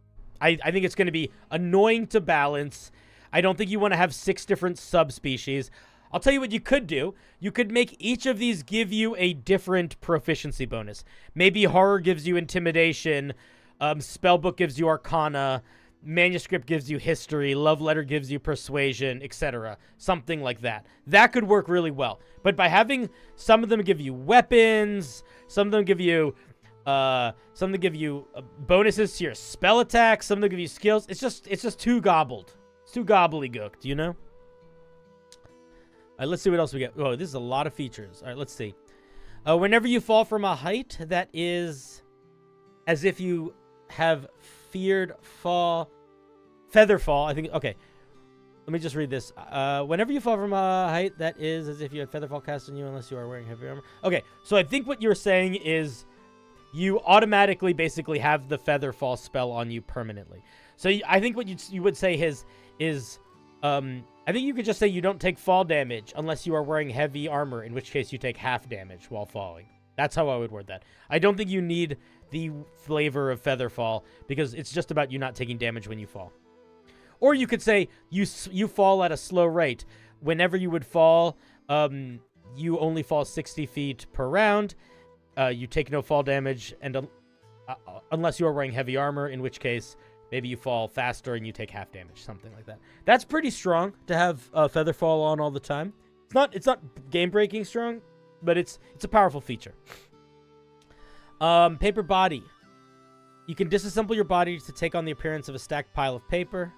I think it's going to be annoying to balance. I don't think you want to have 6 different subspecies. I'll tell you what you could do. You could make each of these give you a different proficiency bonus. Maybe horror gives you intimidation, spellbook gives you arcana, manuscript gives you history, love letter gives you persuasion, etc. Something like that. That could work really well. But by having some of them give you weapons, some of them give you bonuses to your spell attack, some of them give you skills, it's just too gobbled. It's too gobbledygooked, you know? All right, let's see what else we get. Oh, this is a lot of features. All right, let's see. Whenever you fall from a height that is as if you have feared feather fall, I think, okay. Let me just read this. Whenever you fall from a height that is as if you had feather fall cast on you unless you are wearing heavy armor. Okay, so I think what you're saying is you automatically basically have the feather fall spell on you permanently. So I think what you would say is I think you could just say you don't take fall damage unless you are wearing heavy armor, in which case you take half damage while falling. That's how I would word that. I don't think you need the flavor of feather fall because it's just about you not taking damage when you fall. Or you could say you fall at a slow rate. Whenever you would fall, you only fall 60 feet per round. You take no fall damage, and unless you are wearing heavy armor, in which case maybe you fall faster and you take half damage, something like that. That's pretty strong to have feather fall on all the time. It's not game breaking strong, but it's a powerful feature. Paper body. You can disassemble your body to take on the appearance of a stacked pile of paper,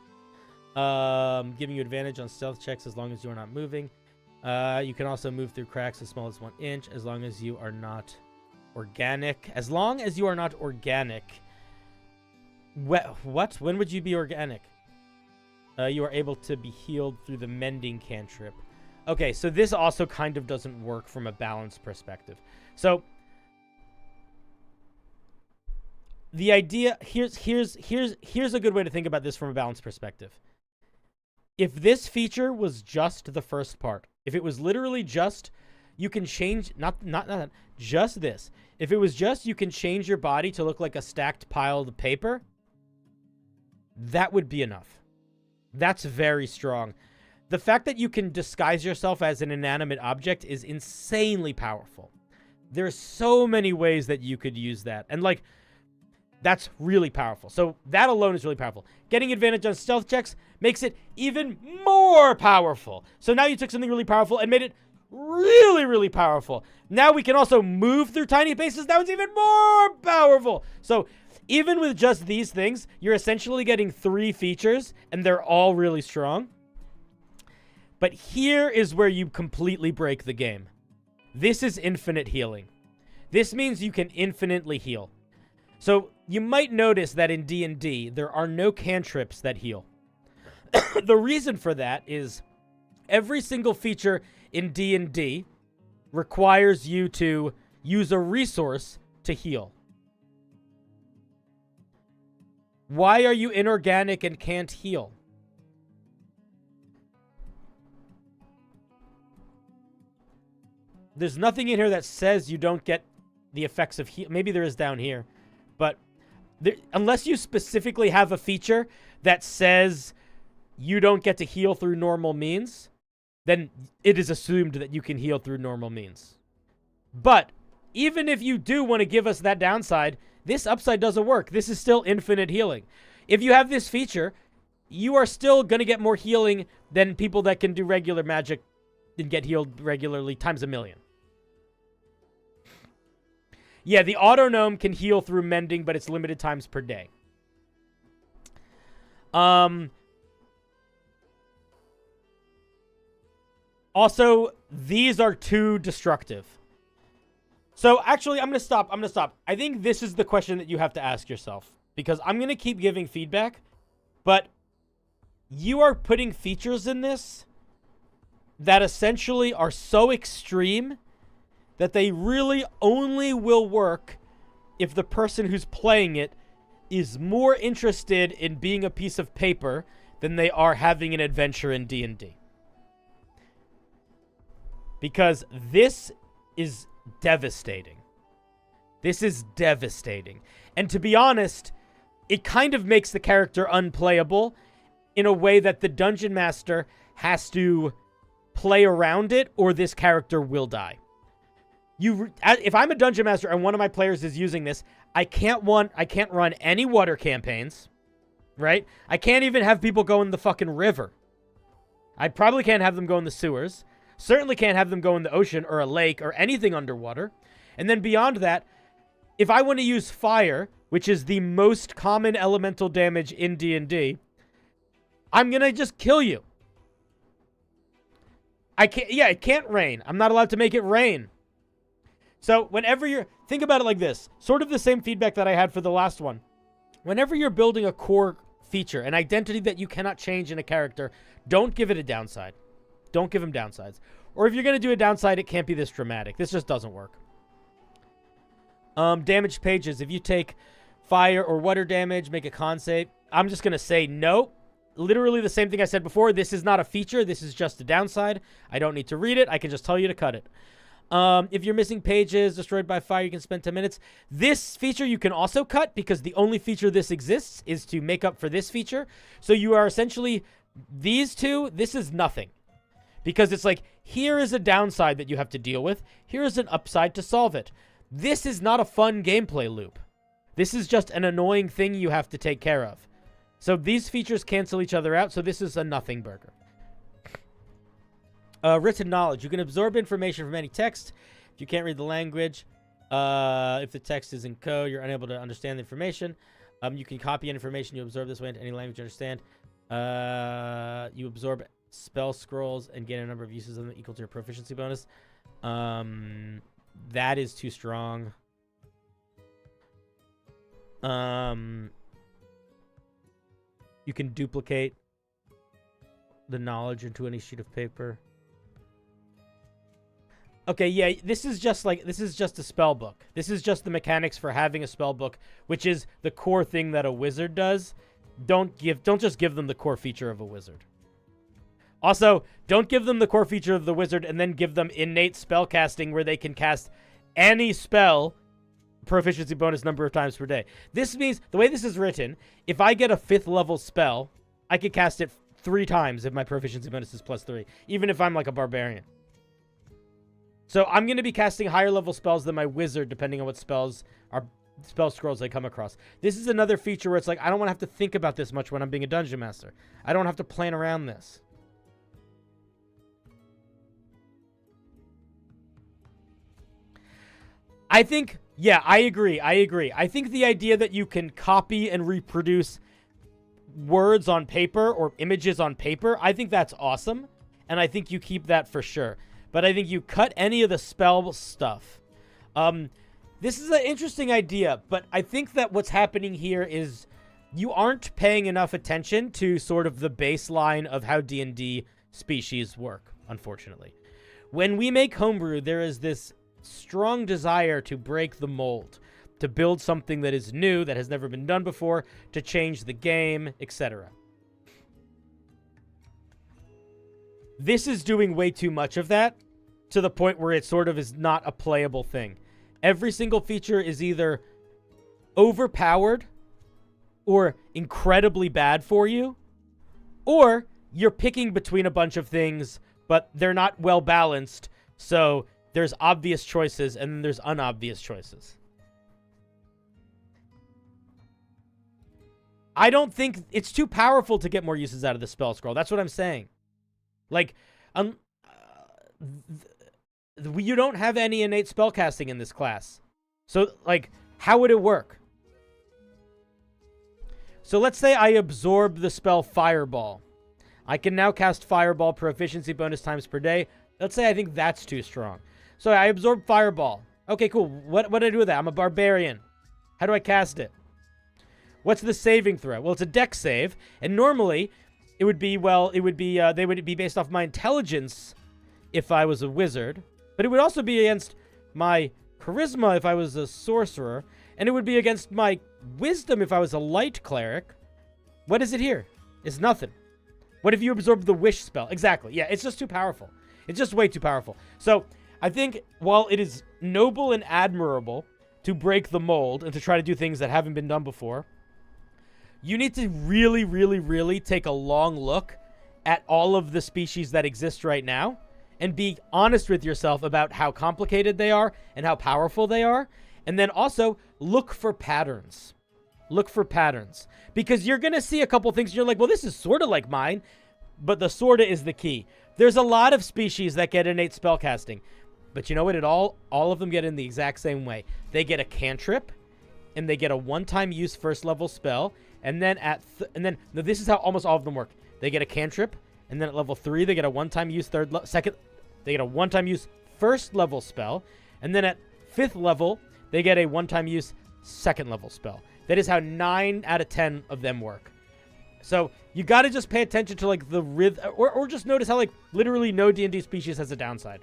giving you advantage on stealth checks as long as you are not moving. You can also move through cracks as small as 1 inch as long as you are not organic. As long as you are not organic. What? When would you be organic? You are able to be healed through the mending cantrip. Okay, so this also kind of doesn't work from a balance perspective. So the idea here's a good way to think about this from a balance perspective. If this feature was just the first part, if it was literally just you can change not just this. If it was just you can change your body to look like a stacked pile of paper, that would be enough. That's very strong. The fact that you can disguise yourself as an inanimate object is insanely powerful. There's so many ways that you could use that. And like, that's really powerful. So that alone is really powerful. Getting advantage on stealth checks makes it even more powerful. So now you took something really powerful and made it really, really powerful. Now we can also move through tiny spaces. That was even more powerful. So even with just these things, you're essentially getting 3 features, and they're all really strong. But here is where you completely break the game. This is infinite healing. This means you can infinitely heal. So you might notice that in D&D, there are no cantrips that heal. The reason for that is every single feature in D&D requires you to use a resource to heal. Why are you inorganic and can't heal? There's nothing in here that says you don't get the effects of heal. Maybe there is down here. But unless you specifically have a feature that says you don't get to heal through normal means, then it is assumed that you can heal through normal means. But even if you do want to give us that downside, this upside doesn't work. This is still infinite healing. If you have this feature, you are still going to get more healing than people that can do regular magic and get healed regularly times a million. Yeah, the auto-gnome can heal through mending, but it's limited times per day. Also, these are too destructive. So, actually, I'm going to stop. I think this is the question that you have to ask yourself. Because I'm going to keep giving feedback. But you are putting features in this that essentially are so extreme that they really only will work if the person who's playing it is more interested in being a piece of paper than they are having an adventure in D&D. Because this is devastating. This is devastating. And to be honest, it kind of makes the character unplayable in a way that the Dungeon Master has to play around it or this character will die. If I'm a Dungeon Master and one of my players is using this, I can't run any water campaigns, right? I can't even have people go in the fucking river. I probably can't have them go in the sewers. Certainly can't have them go in the ocean or a lake or anything underwater. And then beyond that, if I want to use fire, which is the most common elemental damage in D&D, I'm going to just kill you. It can't rain. I'm not allowed to make it rain. So whenever think about it like this, sort of the same feedback that I had for the last one. Whenever you're building a core feature, an identity that you cannot change in a character, don't give it a downside. Don't give them downsides. Or if you're going to do a downside, it can't be this dramatic. This just doesn't work. Damaged pages. If you take fire or water damage, make a con save. I'm just going to say no. Literally the same thing I said before. This is not a feature. This is just a downside. I don't need to read it. I can just tell you to cut it. If you're missing pages, destroyed by fire, you can spend 10 minutes. This feature you can also cut because the only feature this exists is to make up for this feature. So you are essentially, these two, this is nothing. Because it's like, here is a downside that you have to deal with. Here is an upside to solve it. This is not a fun gameplay loop. This is just an annoying thing you have to take care of. So these features cancel each other out, so this is a nothing burger. Written knowledge. You can absorb information from any text. If you can't read the language, if the text is in code, you're unable to understand the information. You can copy information you absorb this way into any language you understand. You absorb spell scrolls and gain a number of uses of them equal to your proficiency bonus. That is too strong. You can duplicate the knowledge into any sheet of paper. Okay, yeah, this is just a spell book. This is just the mechanics for having a spell book, which is the core thing that a wizard does. Don't just give them the core feature of a wizard. Also, don't give them the core feature of the wizard and then give them innate spell casting where they can cast any spell proficiency bonus number of times per day. This means, the way this is written, if I get a 5th level spell, I could cast it 3 times if my proficiency bonus is +3, even if I'm like a barbarian. So I'm going to be casting higher level spells than my wizard, depending on what spell scrolls I come across. This is another feature where it's like, I don't want to have to think about this much when I'm being a dungeon master. I don't have to plan around this. I think, yeah, I agree. I think the idea that you can copy and reproduce words on paper or images on paper, I think that's awesome. And I think you keep that for sure. But I think you cut any of the spell stuff. This is an interesting idea, but I think that what's happening here is you aren't paying enough attention to sort of the baseline of how D&D species work, unfortunately. When we make Homebrew, there is this strong desire to break the mold, to build something that is new, that has never been done before, to change the game, etc. This is doing way too much of that, to the point where it sort of is not a playable thing. Every single feature is either overpowered or incredibly bad for you, or you're picking between a bunch of things, but they're not well balanced, so there's obvious choices and then there's unobvious choices. I don't think it's too powerful to get more uses out of the spell scroll. That's what I'm saying. Like, you don't have any innate spellcasting in this class. So, like, how would it work? So let's say I absorb the spell Fireball. I can now cast Fireball proficiency bonus times per day. Let's say I think that's too strong. So I absorb Fireball. Okay, cool. What do I do with that? I'm a barbarian. How do I cast it? What's the saving throw? Well, it's a dex save, and normally it would be, they would be based off my intelligence if I was a wizard, but it would also be against my charisma if I was a sorcerer, and it would be against my wisdom if I was a light cleric. What is it here? It's nothing. What if you absorb the wish spell? Exactly. Yeah, it's just too powerful. It's just way too powerful. So I think while it is noble and admirable to break the mold and to try to do things that haven't been done before, you need to really, really, really take a long look at all of the species that exist right now and be honest with yourself about how complicated they are and how powerful they are. And then also look for patterns. Look for patterns. Because you're going to see a couple things and you're like, well, this is sort of like mine. But the sort of is the key. There's a lot of species that get innate spellcasting. But you know what? All of them get in the exact same way. They get a cantrip. And they get a one-time use first level spell. And then this is how almost all of them work. They get a cantrip. And then at level 3, they get a one-time use they get a one-time use first level spell. And then at 5th level, they get a one-time use second level spell. That is how 9 out of 10 of them work. So you got to just pay attention to like the rhythm, or just notice how like literally no D&D species has a downside.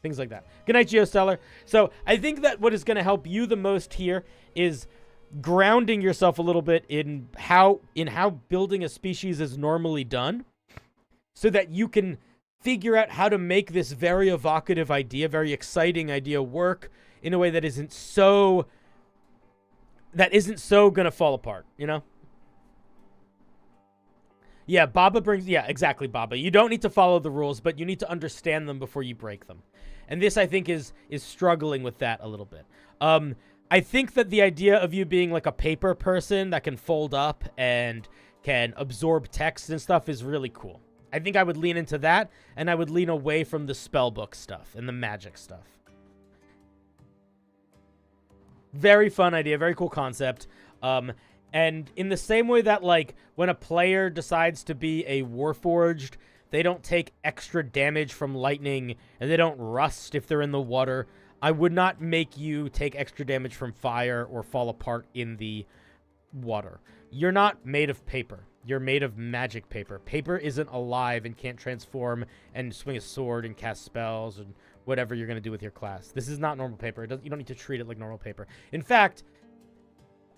Things like that. Good night, Geostellar. So I think that what is going to help you the most here is grounding yourself a little bit in how building a species is normally done, so that you can figure out how to make this very evocative idea, very exciting idea work in a way that isn't so gonna fall apart, you know? Yeah, Baba brings... Yeah, exactly, Baba. You don't need to follow the rules, but you need to understand them before you break them. And this, I think, is struggling with that a little bit. I think that the idea of you being like a paper person that can fold up and can absorb text and stuff is really cool. I think I would lean into that, and I would lean away from the spellbook stuff and the magic stuff. Very fun idea, very cool concept. And in the same way that, like, when a player decides to be a Warforged, they don't take extra damage from lightning, and they don't rust if they're in the water, I would not make you take extra damage from fire or fall apart in the water. You're not made of paper. You're made of magic paper. Paper isn't alive and can't transform and swing a sword and cast spells and whatever you're going to do with your class. This is not normal paper. You don't need to treat it like normal paper. In fact,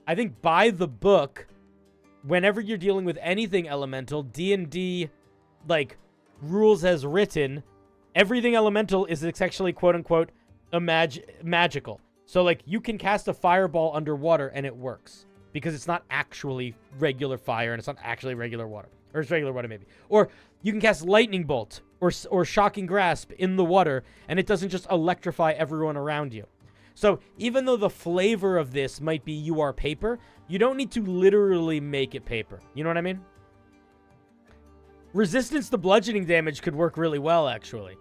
I think by the book, whenever you're dealing with anything elemental, D&D, like, rules as written, everything elemental is actually, quote-unquote, magical. So, like, you can cast a fireball underwater and it works. Because it's not actually regular fire and it's not actually regular water. Or it's regular water, maybe. Or you can cast lightning bolt or shocking grasp in the water and it doesn't just electrify everyone around you. So even though the flavor of this might be you are paper, you don't need to literally make it paper. You know what I mean? Resistance to bludgeoning damage could work really well, actually.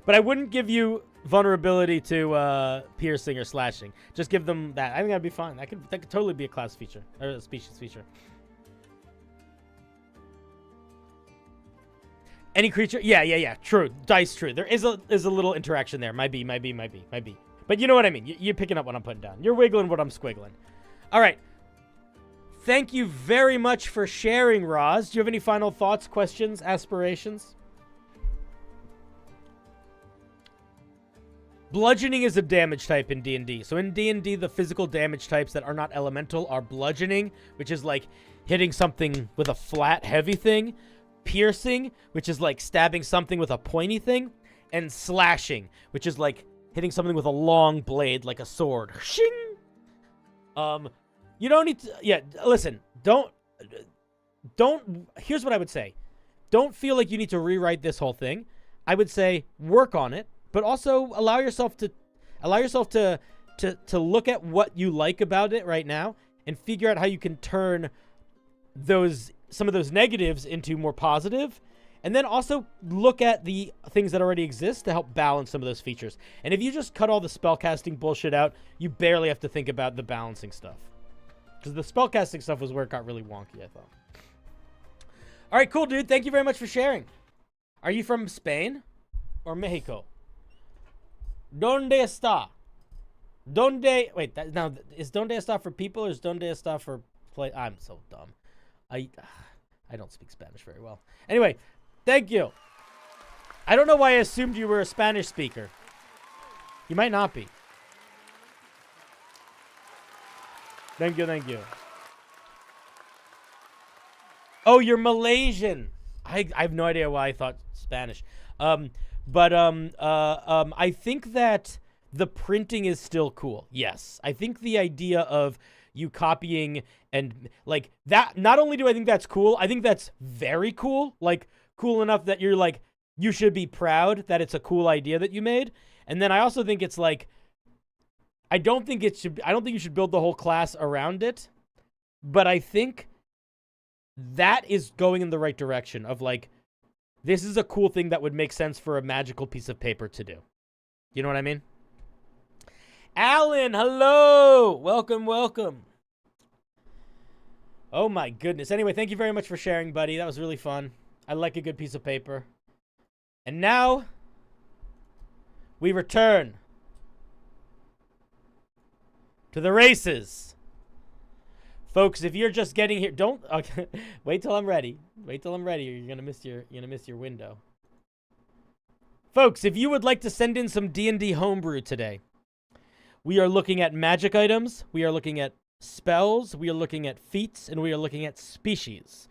But I wouldn't give you vulnerability to piercing or slashing. Just give them that. I think that'd be fine. That could totally be a class feature or a species feature. Any creature? Yeah. True. Dice. True. There is a little interaction there. Might be. But you know what I mean. You're picking up what I'm putting down. You're wiggling what I'm squiggling. All right. Thank you very much for sharing, Roz. Do you have any final thoughts, questions, aspirations? Bludgeoning is a damage type in D&D. So in D&D, the physical damage types that are not elemental are bludgeoning, which is like hitting something with a flat, heavy thing. Piercing, which is like stabbing something with a pointy thing. And slashing, which is like hitting something with a long blade, like a sword. Shing! You don't need to... Yeah, listen. Don't... Here's what I would say. Don't feel like you need to rewrite this whole thing. I would say work on it. But also allow yourself to look at what you like about it right now and figure out how you can turn some of those negatives into more positive, and then also look at the things that already exist to help balance some of those features. And if you just cut all the spellcasting bullshit out, you barely have to think about the balancing stuff. Because the spellcasting stuff was where it got really wonky, I thought. All right, cool, dude. Thank you very much for sharing. Are you from Spain or Mexico? ¿Dónde está? ¿Dónde? Wait, now, is ¿dónde está for people or is ¿dónde está for play? I'm so dumb. I don't speak Spanish very well. Anyway, thank you. I don't know why I assumed you were a Spanish speaker. You might not be. Thank you. Oh, you're Malaysian. I have no idea why I thought Spanish. But I think that the printing is still cool. Yes. I think the idea of you copying and like that, not only do I think that's cool, I think that's very cool. Like cool enough that you're like, you should be proud that it's a cool idea that you made. And then I also think it's like, I don't think you should build the whole class around it, but I think that is going in the right direction of like, this is a cool thing that would make sense for a magical piece of paper to do. You know what I mean? Alan, hello! Welcome. Oh my goodness. Anyway, thank you very much for sharing, buddy. That was really fun. I like a good piece of paper. And now, we return to the races. Folks, if you're just getting here, okay, wait till I'm ready. Wait till I'm ready, or you're gonna miss your window. Folks, if you would like to send in some D&D homebrew today, we are looking at magic items, we are looking at spells, we are looking at feats, and we are looking at species.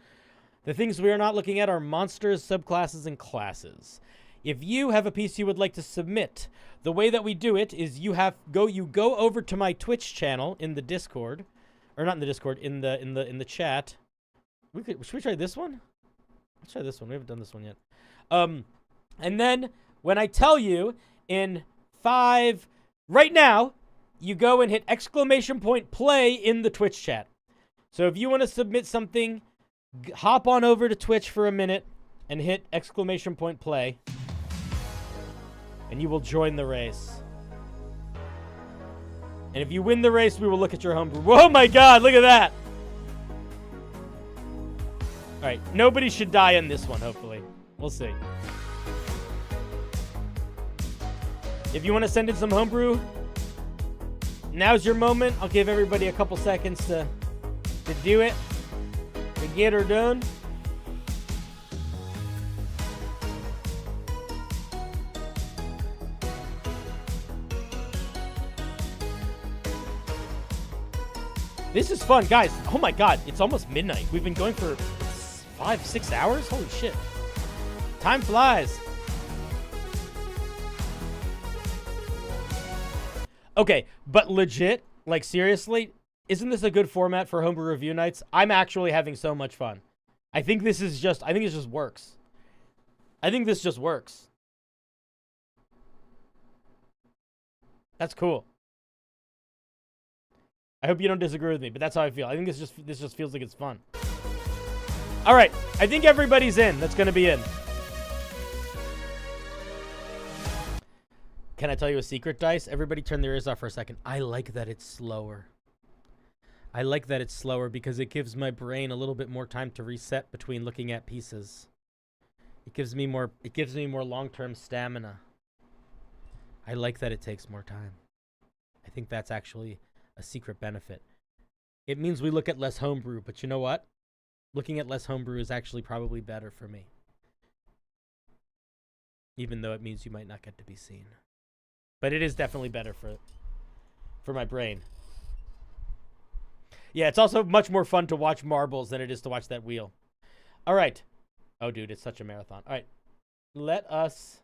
The things we are not looking at are monsters, subclasses, and classes. If you have a piece you would like to submit, the way that we do it is you go over to my Twitch channel in the Discord. Or not in the Discord, in the chat. Should we try this one? Let's try this one. We haven't done this one yet. And then when I tell you in 5, right now, you go and hit !play in the Twitch chat. So if you want to submit something, hop on over to Twitch for a minute and hit !play. And you will join the race. And if you win the race, we will look at your homebrew. Oh my god, look at that! Alright, nobody should die in this one, hopefully. We'll see. If you want to send in some homebrew, now's your moment. I'll give everybody a couple seconds to do it. To get her done. This is fun, guys. Oh my god, it's almost midnight. We've been going for 5-6 hours? Holy shit. Time flies. Okay, but legit, like seriously, isn't this a good format for homebrew review nights? I'm actually having so much fun. I think it just works. I think this just works. That's cool. I hope you don't disagree with me, but that's how I feel. I think this just feels like it's fun. All right, I think everybody's in. That's going to be in. Can I tell you a secret, Dice? Everybody turn their ears off for a second. I like that it's slower. I like that it's slower because it gives my brain a little bit more time to reset between looking at pieces. It gives me more long-term stamina. I like that it takes more time. I think that's actually a secret benefit. It means we look at less homebrew, but you know what? Looking at less homebrew is actually probably better for me. Even though it means you might not get to be seen. But it is definitely better for my brain. Yeah, it's also much more fun to watch marbles than it is to watch that wheel. All right. Oh, dude, it's such a marathon. All right. Let us...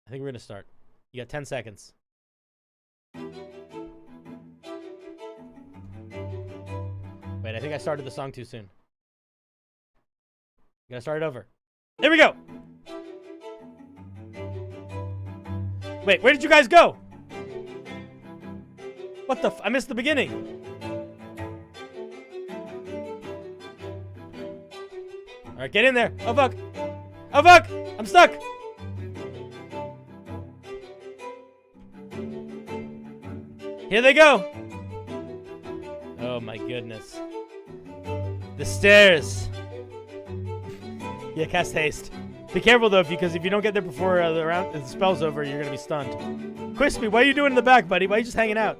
I think we're going to start. You got 10 seconds. Wait, I think I started the song too soon. Gotta start it over. There we go! Wait, where did you guys go? What the I missed the beginning. Alright, get in there. Oh, fuck. Oh, fuck! I'm stuck! Here they go! Oh my goodness. The stairs. Yeah, cast haste. Be careful though, because if you don't get there before the spell's over, you're gonna be stunned. Crispy, what are you doing in the back, buddy? Why are you just hanging out?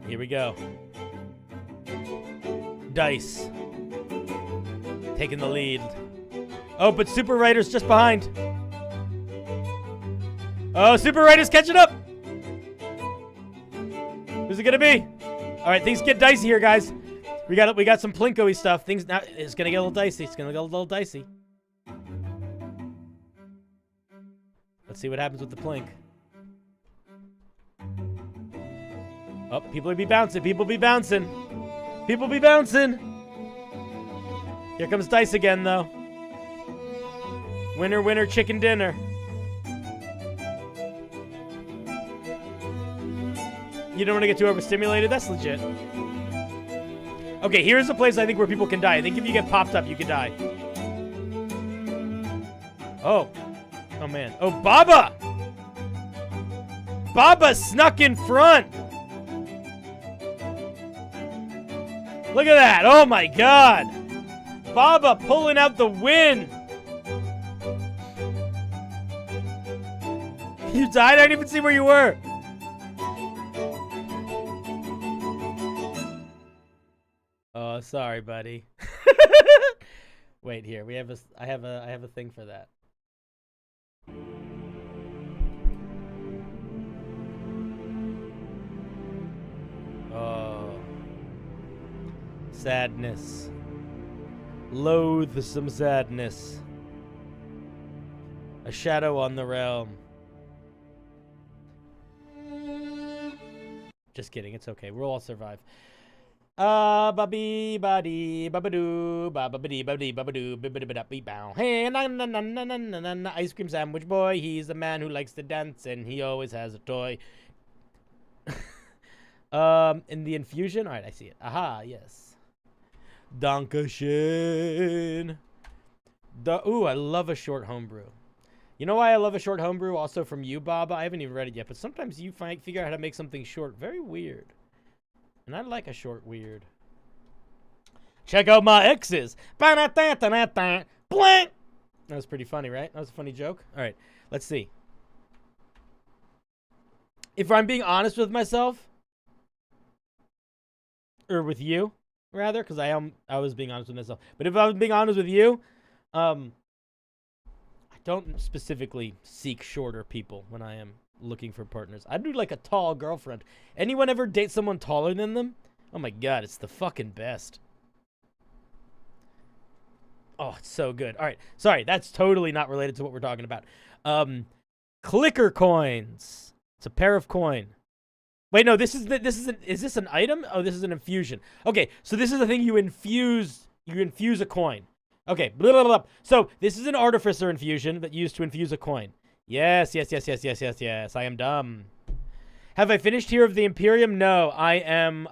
Here we go. Dice. Taking the lead. Oh, but Super Rider's just behind. Oh, Super Rider's catching up. Who's it gonna be? All right, things get dicey here, guys. We got some plinko-y stuff. Things now it's gonna get a little dicey. It's gonna get a little dicey. Let's see what happens with the plink. Oh, people be bouncing. People be bouncing. People be bouncing. Here comes dice again, though. Winner, winner, chicken dinner. You don't want to get too overstimulated? That's legit. Okay, here's a place I think where people can die. I think if you get popped up, you can die. Oh. Oh, man. Oh, Baba! Baba snuck in front! Look at that! Oh, my God! Baba pulling out the win! You died? I didn't even see where you were! Oh, sorry, buddy. Wait, here. I have a thing for that. Oh. Sadness. Loathsome sadness. A shadow on the realm. Just kidding. It's okay. We'll all survive. Ba-bee, ba-dee, ba-ba-doo, ba-ba-ba-dee, ba-ba-dee, ba-ba-doo, ba-ba-da-ba-da-bee-bow. Hey, na-na-na-na-na-na-na, ice cream sandwich boy. He's the man who likes to dance, and he always has a toy. In the infusion? All right, I see it. Aha, yes. Dankeschön. Ooh, I love a short homebrew. You know why I love a short homebrew? Also from you, Baba. I haven't even read it yet, but sometimes you figure out how to make something short. Very weird. And I like a short weird. Check out my exes. Blank. That was pretty funny, right? That was a funny joke. All right, let's see. If I'm being honest with myself, or with you, rather, because I was being honest with myself. But if I was being honest with you, I don't specifically seek shorter people when I am looking for partners. I do like a tall girlfriend. Anyone ever date someone taller than them? Oh my god, it's the fucking best. Oh, it's so good. All right, sorry, that's totally not related to what we're talking about. Clicker coins. It's a pair of coin. Wait, no, is this an item? Oh, this is an infusion. Okay, so this is the thing you infuse a coin. Okay, blah, blah, blah. So this is an artificer infusion that used to infuse a coin. Yes. I am dumb. Have I finished Here of the Imperium? No, I am,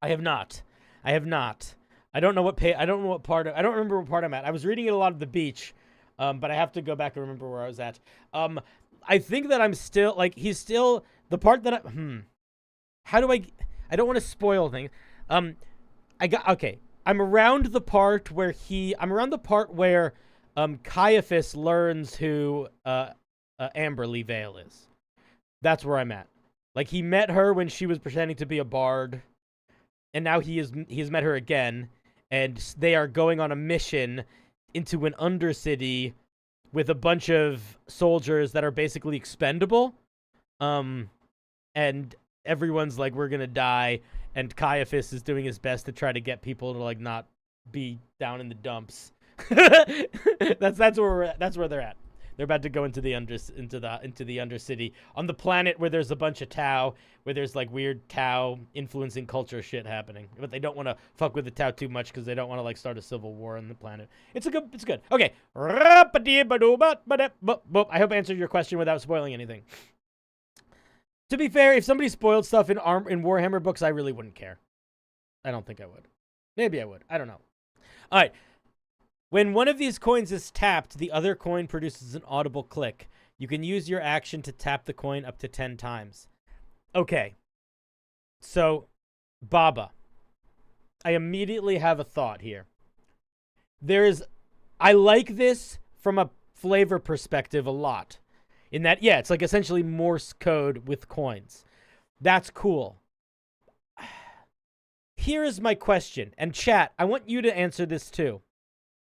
I have not. I don't know what part, I don't remember what part I'm at. I was reading it a lot of the beach, but I have to go back and remember where I was at. I think that I'm still, like, he's still, the part that how do I don't want to spoil things. Okay. I'm around the part where Caiaphas learns who Amberly Vale is. That's where I'm at. Like, he met her when she was pretending to be a bard, and now he has met her again, and they are going on a mission into an undercity with a bunch of soldiers that are basically expendable. And everyone's like, we're gonna die. And Caiaphas is doing his best to try to get people to, like, not be down in the dumps. That's where they're at. They're about to go into the undercity on the planet where there's a bunch of Tau, where there's, like, weird Tau influencing culture shit happening. But they don't want to fuck with the Tau too much because they don't want to, like, start a civil war on the planet. It's good. Okay. I hope I answered your question without spoiling anything. To be fair, if somebody spoiled stuff in Warhammer books, I really wouldn't care. I don't think I would. Maybe I would. I don't know. All right. When one of these coins is tapped, the other coin produces an audible click. You can use your action to tap the coin up to 10 times. Okay. So, Baba, I immediately have a thought here. I like this from a flavor perspective a lot. In that, yeah, it's like essentially Morse code with coins. That's cool. Here is my question. And chat, I want you to answer this too.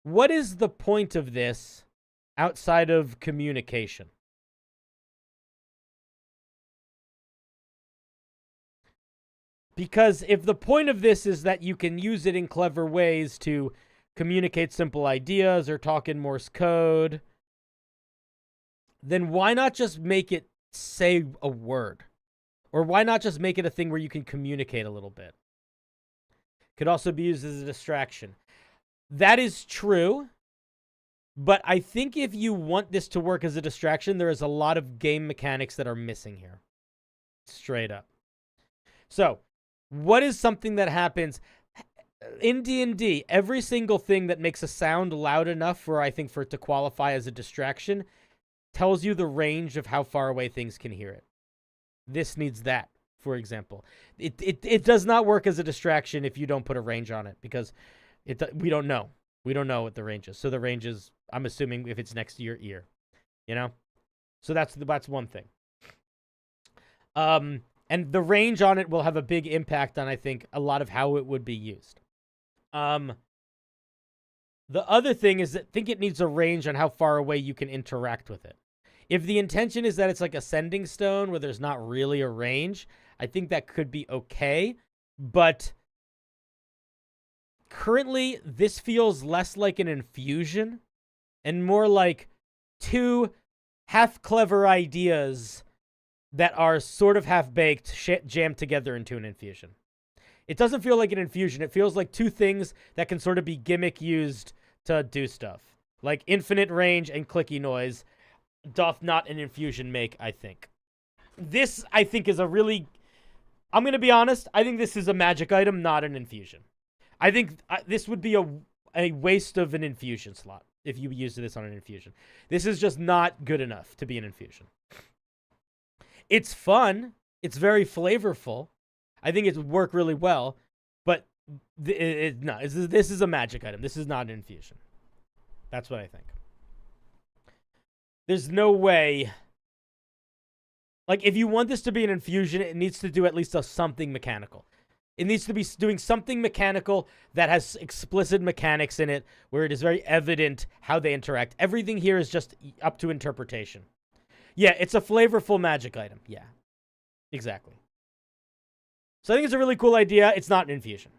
What is the point of this outside of communication? Because if the point of this is that you can use it in clever ways to communicate simple ideas or talk in Morse code, then why not just make it say a word? Or why not just make it a thing where you can communicate a little bit? Could also be used as a distraction. That is true, but I think if you want this to work as a distraction, there is a lot of game mechanics that are missing here. Straight up. So, what is something that happens in D&D? Every single thing that makes a sound loud enough for it to qualify as a distraction tells you the range of how far away things can hear it. This needs that, for example. It does not work as a distraction if you don't put a range on it, because we don't know. We don't know what the range is. So the range is, I'm assuming, if it's next to your ear, you know? So that's one thing. And the range on it will have a big impact on, I think, a lot of how it would be used. The other thing is that I think it needs a range on how far away you can interact with it. If the intention is that it's like a sending stone where there's not really a range, I think that could be okay. But currently, this feels less like an infusion and more like two half-clever ideas that are sort of half-baked jammed together into an infusion. It doesn't feel like an infusion. It feels like two things that can sort of be gimmick used to do stuff. Like infinite range and clicky noise doth not an infusion make, I think. This, I think, is a really... I'm going to be honest. I think this is a magic item, not an infusion. I think this would be a waste of an infusion slot if you used this on an infusion. This is just not good enough to be an infusion. It's fun. It's very flavorful. I think it would work really well, but this is a magic item. This is not an infusion. That's what I think. There's no way. Like, if you want this to be an infusion, it needs to do at least something mechanical. It needs to be doing something mechanical that has explicit mechanics in it, where it is very evident how they interact. Everything here is just up to interpretation. Yeah, it's a flavorful magic item. Yeah, exactly. So I think it's a really cool idea. It's not an infusion.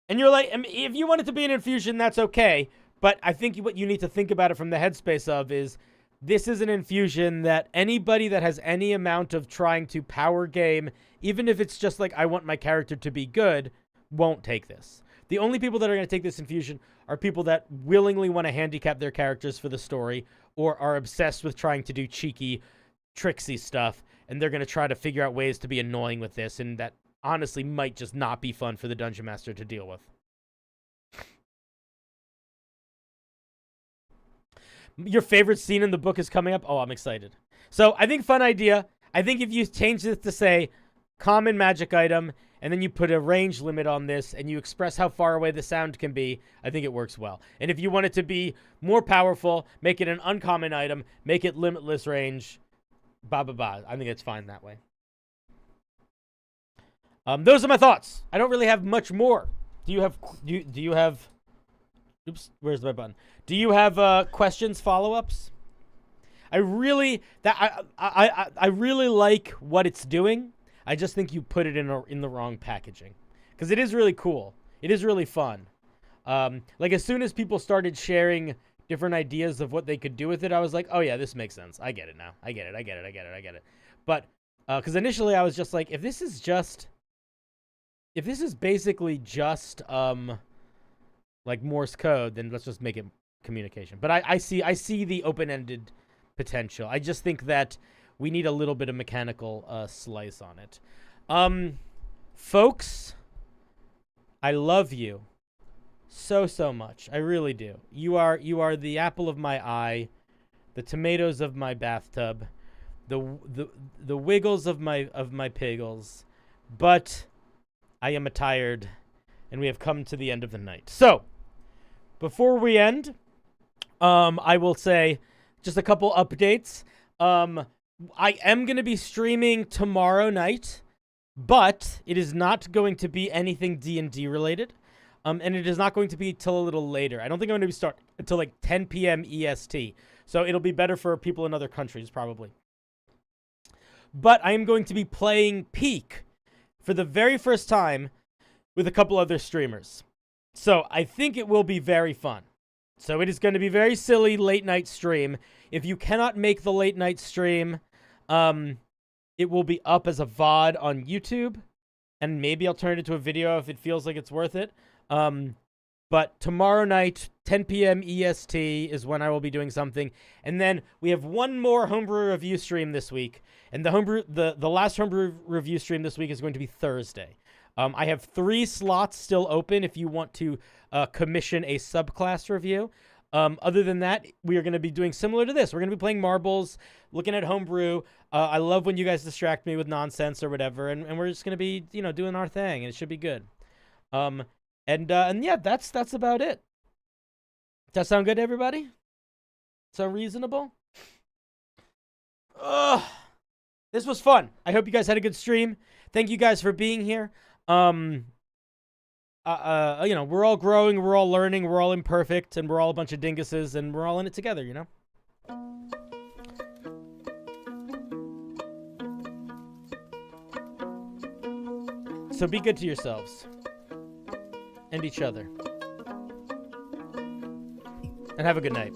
And you're like, I mean, if you want it to be an infusion, that's okay. But I think what you need to think about it from the headspace of is, this is an infusion that anybody that has any amount of trying to power game, even if it's just like, I want my character to be good, won't take this. The only people that are going to take this infusion are people that willingly want to handicap their characters for the story, or are obsessed with trying to do cheeky, tricksy stuff, and they're going to try to figure out ways to be annoying with this, and that honestly might just not be fun for the Dungeon Master to deal with. Your favorite scene in the book is coming up? Oh, I'm excited. So I think fun idea. I think if you change this to say common magic item, and then you put a range limit on this, and you express how far away the sound can be, I think it works well. And if you want it to be more powerful, make it an uncommon item, make it limitless range, I think it's fine that way. Those are my thoughts. I don't really have much more. Do you have oops, where's my button? Do you have questions, follow-ups? I really like what it's doing. I just think you put it in the wrong packaging, because it is really cool. It is really fun. Like, as soon as people started sharing different ideas of what they could do with it, I was like, oh yeah, this makes sense. I get it now. I get it. But because initially I was just like, if this is basically just like Morse code, then let's just make it communication. But I see the open-ended potential. I just think that we need a little bit of mechanical slice on it. Folks, I love you so much. I really do. You are the apple of my eye, the tomatoes of my bathtub, the wiggles of my piggles. But I am tired, and we have come to the end of the night. So, before we end, I will say just a couple updates. I am going to be streaming tomorrow night, but it is not going to be anything D&D related, and it is not going to be till a little later. I don't think I'm going to be start until like 10 p.m. EST, so it'll be better for people in other countries, probably. But I am going to be playing Peak for the very first time with a couple other streamers. So I think it will be very fun. So it is going to be very silly late night stream. If you cannot make the late night stream, it will be up as a VOD on YouTube, and maybe I'll turn it into a video if it feels like it's worth it. But tomorrow night, 10 p.m. EST is when I will be doing something. And then we have one more Homebrew review stream this week. And the last Homebrew review stream this week is going to be Thursday. I have 3 slots still open if you want to commission a subclass review. Other than that, we are going to be doing similar to this. We're going to be playing marbles, looking at Homebrew. I love when you guys distract me with nonsense or whatever. And we're just going to be, doing our thing. And it should be good. And yeah, that's about it. Does that sound good to everybody? Sound reasonable? This was fun. I hope you guys had a good stream. Thank you guys for being here. We're all growing, we're all learning, we're all imperfect, and we're all a bunch of dinguses, and we're all in it together, So be good to yourselves. And each other. And have a good night.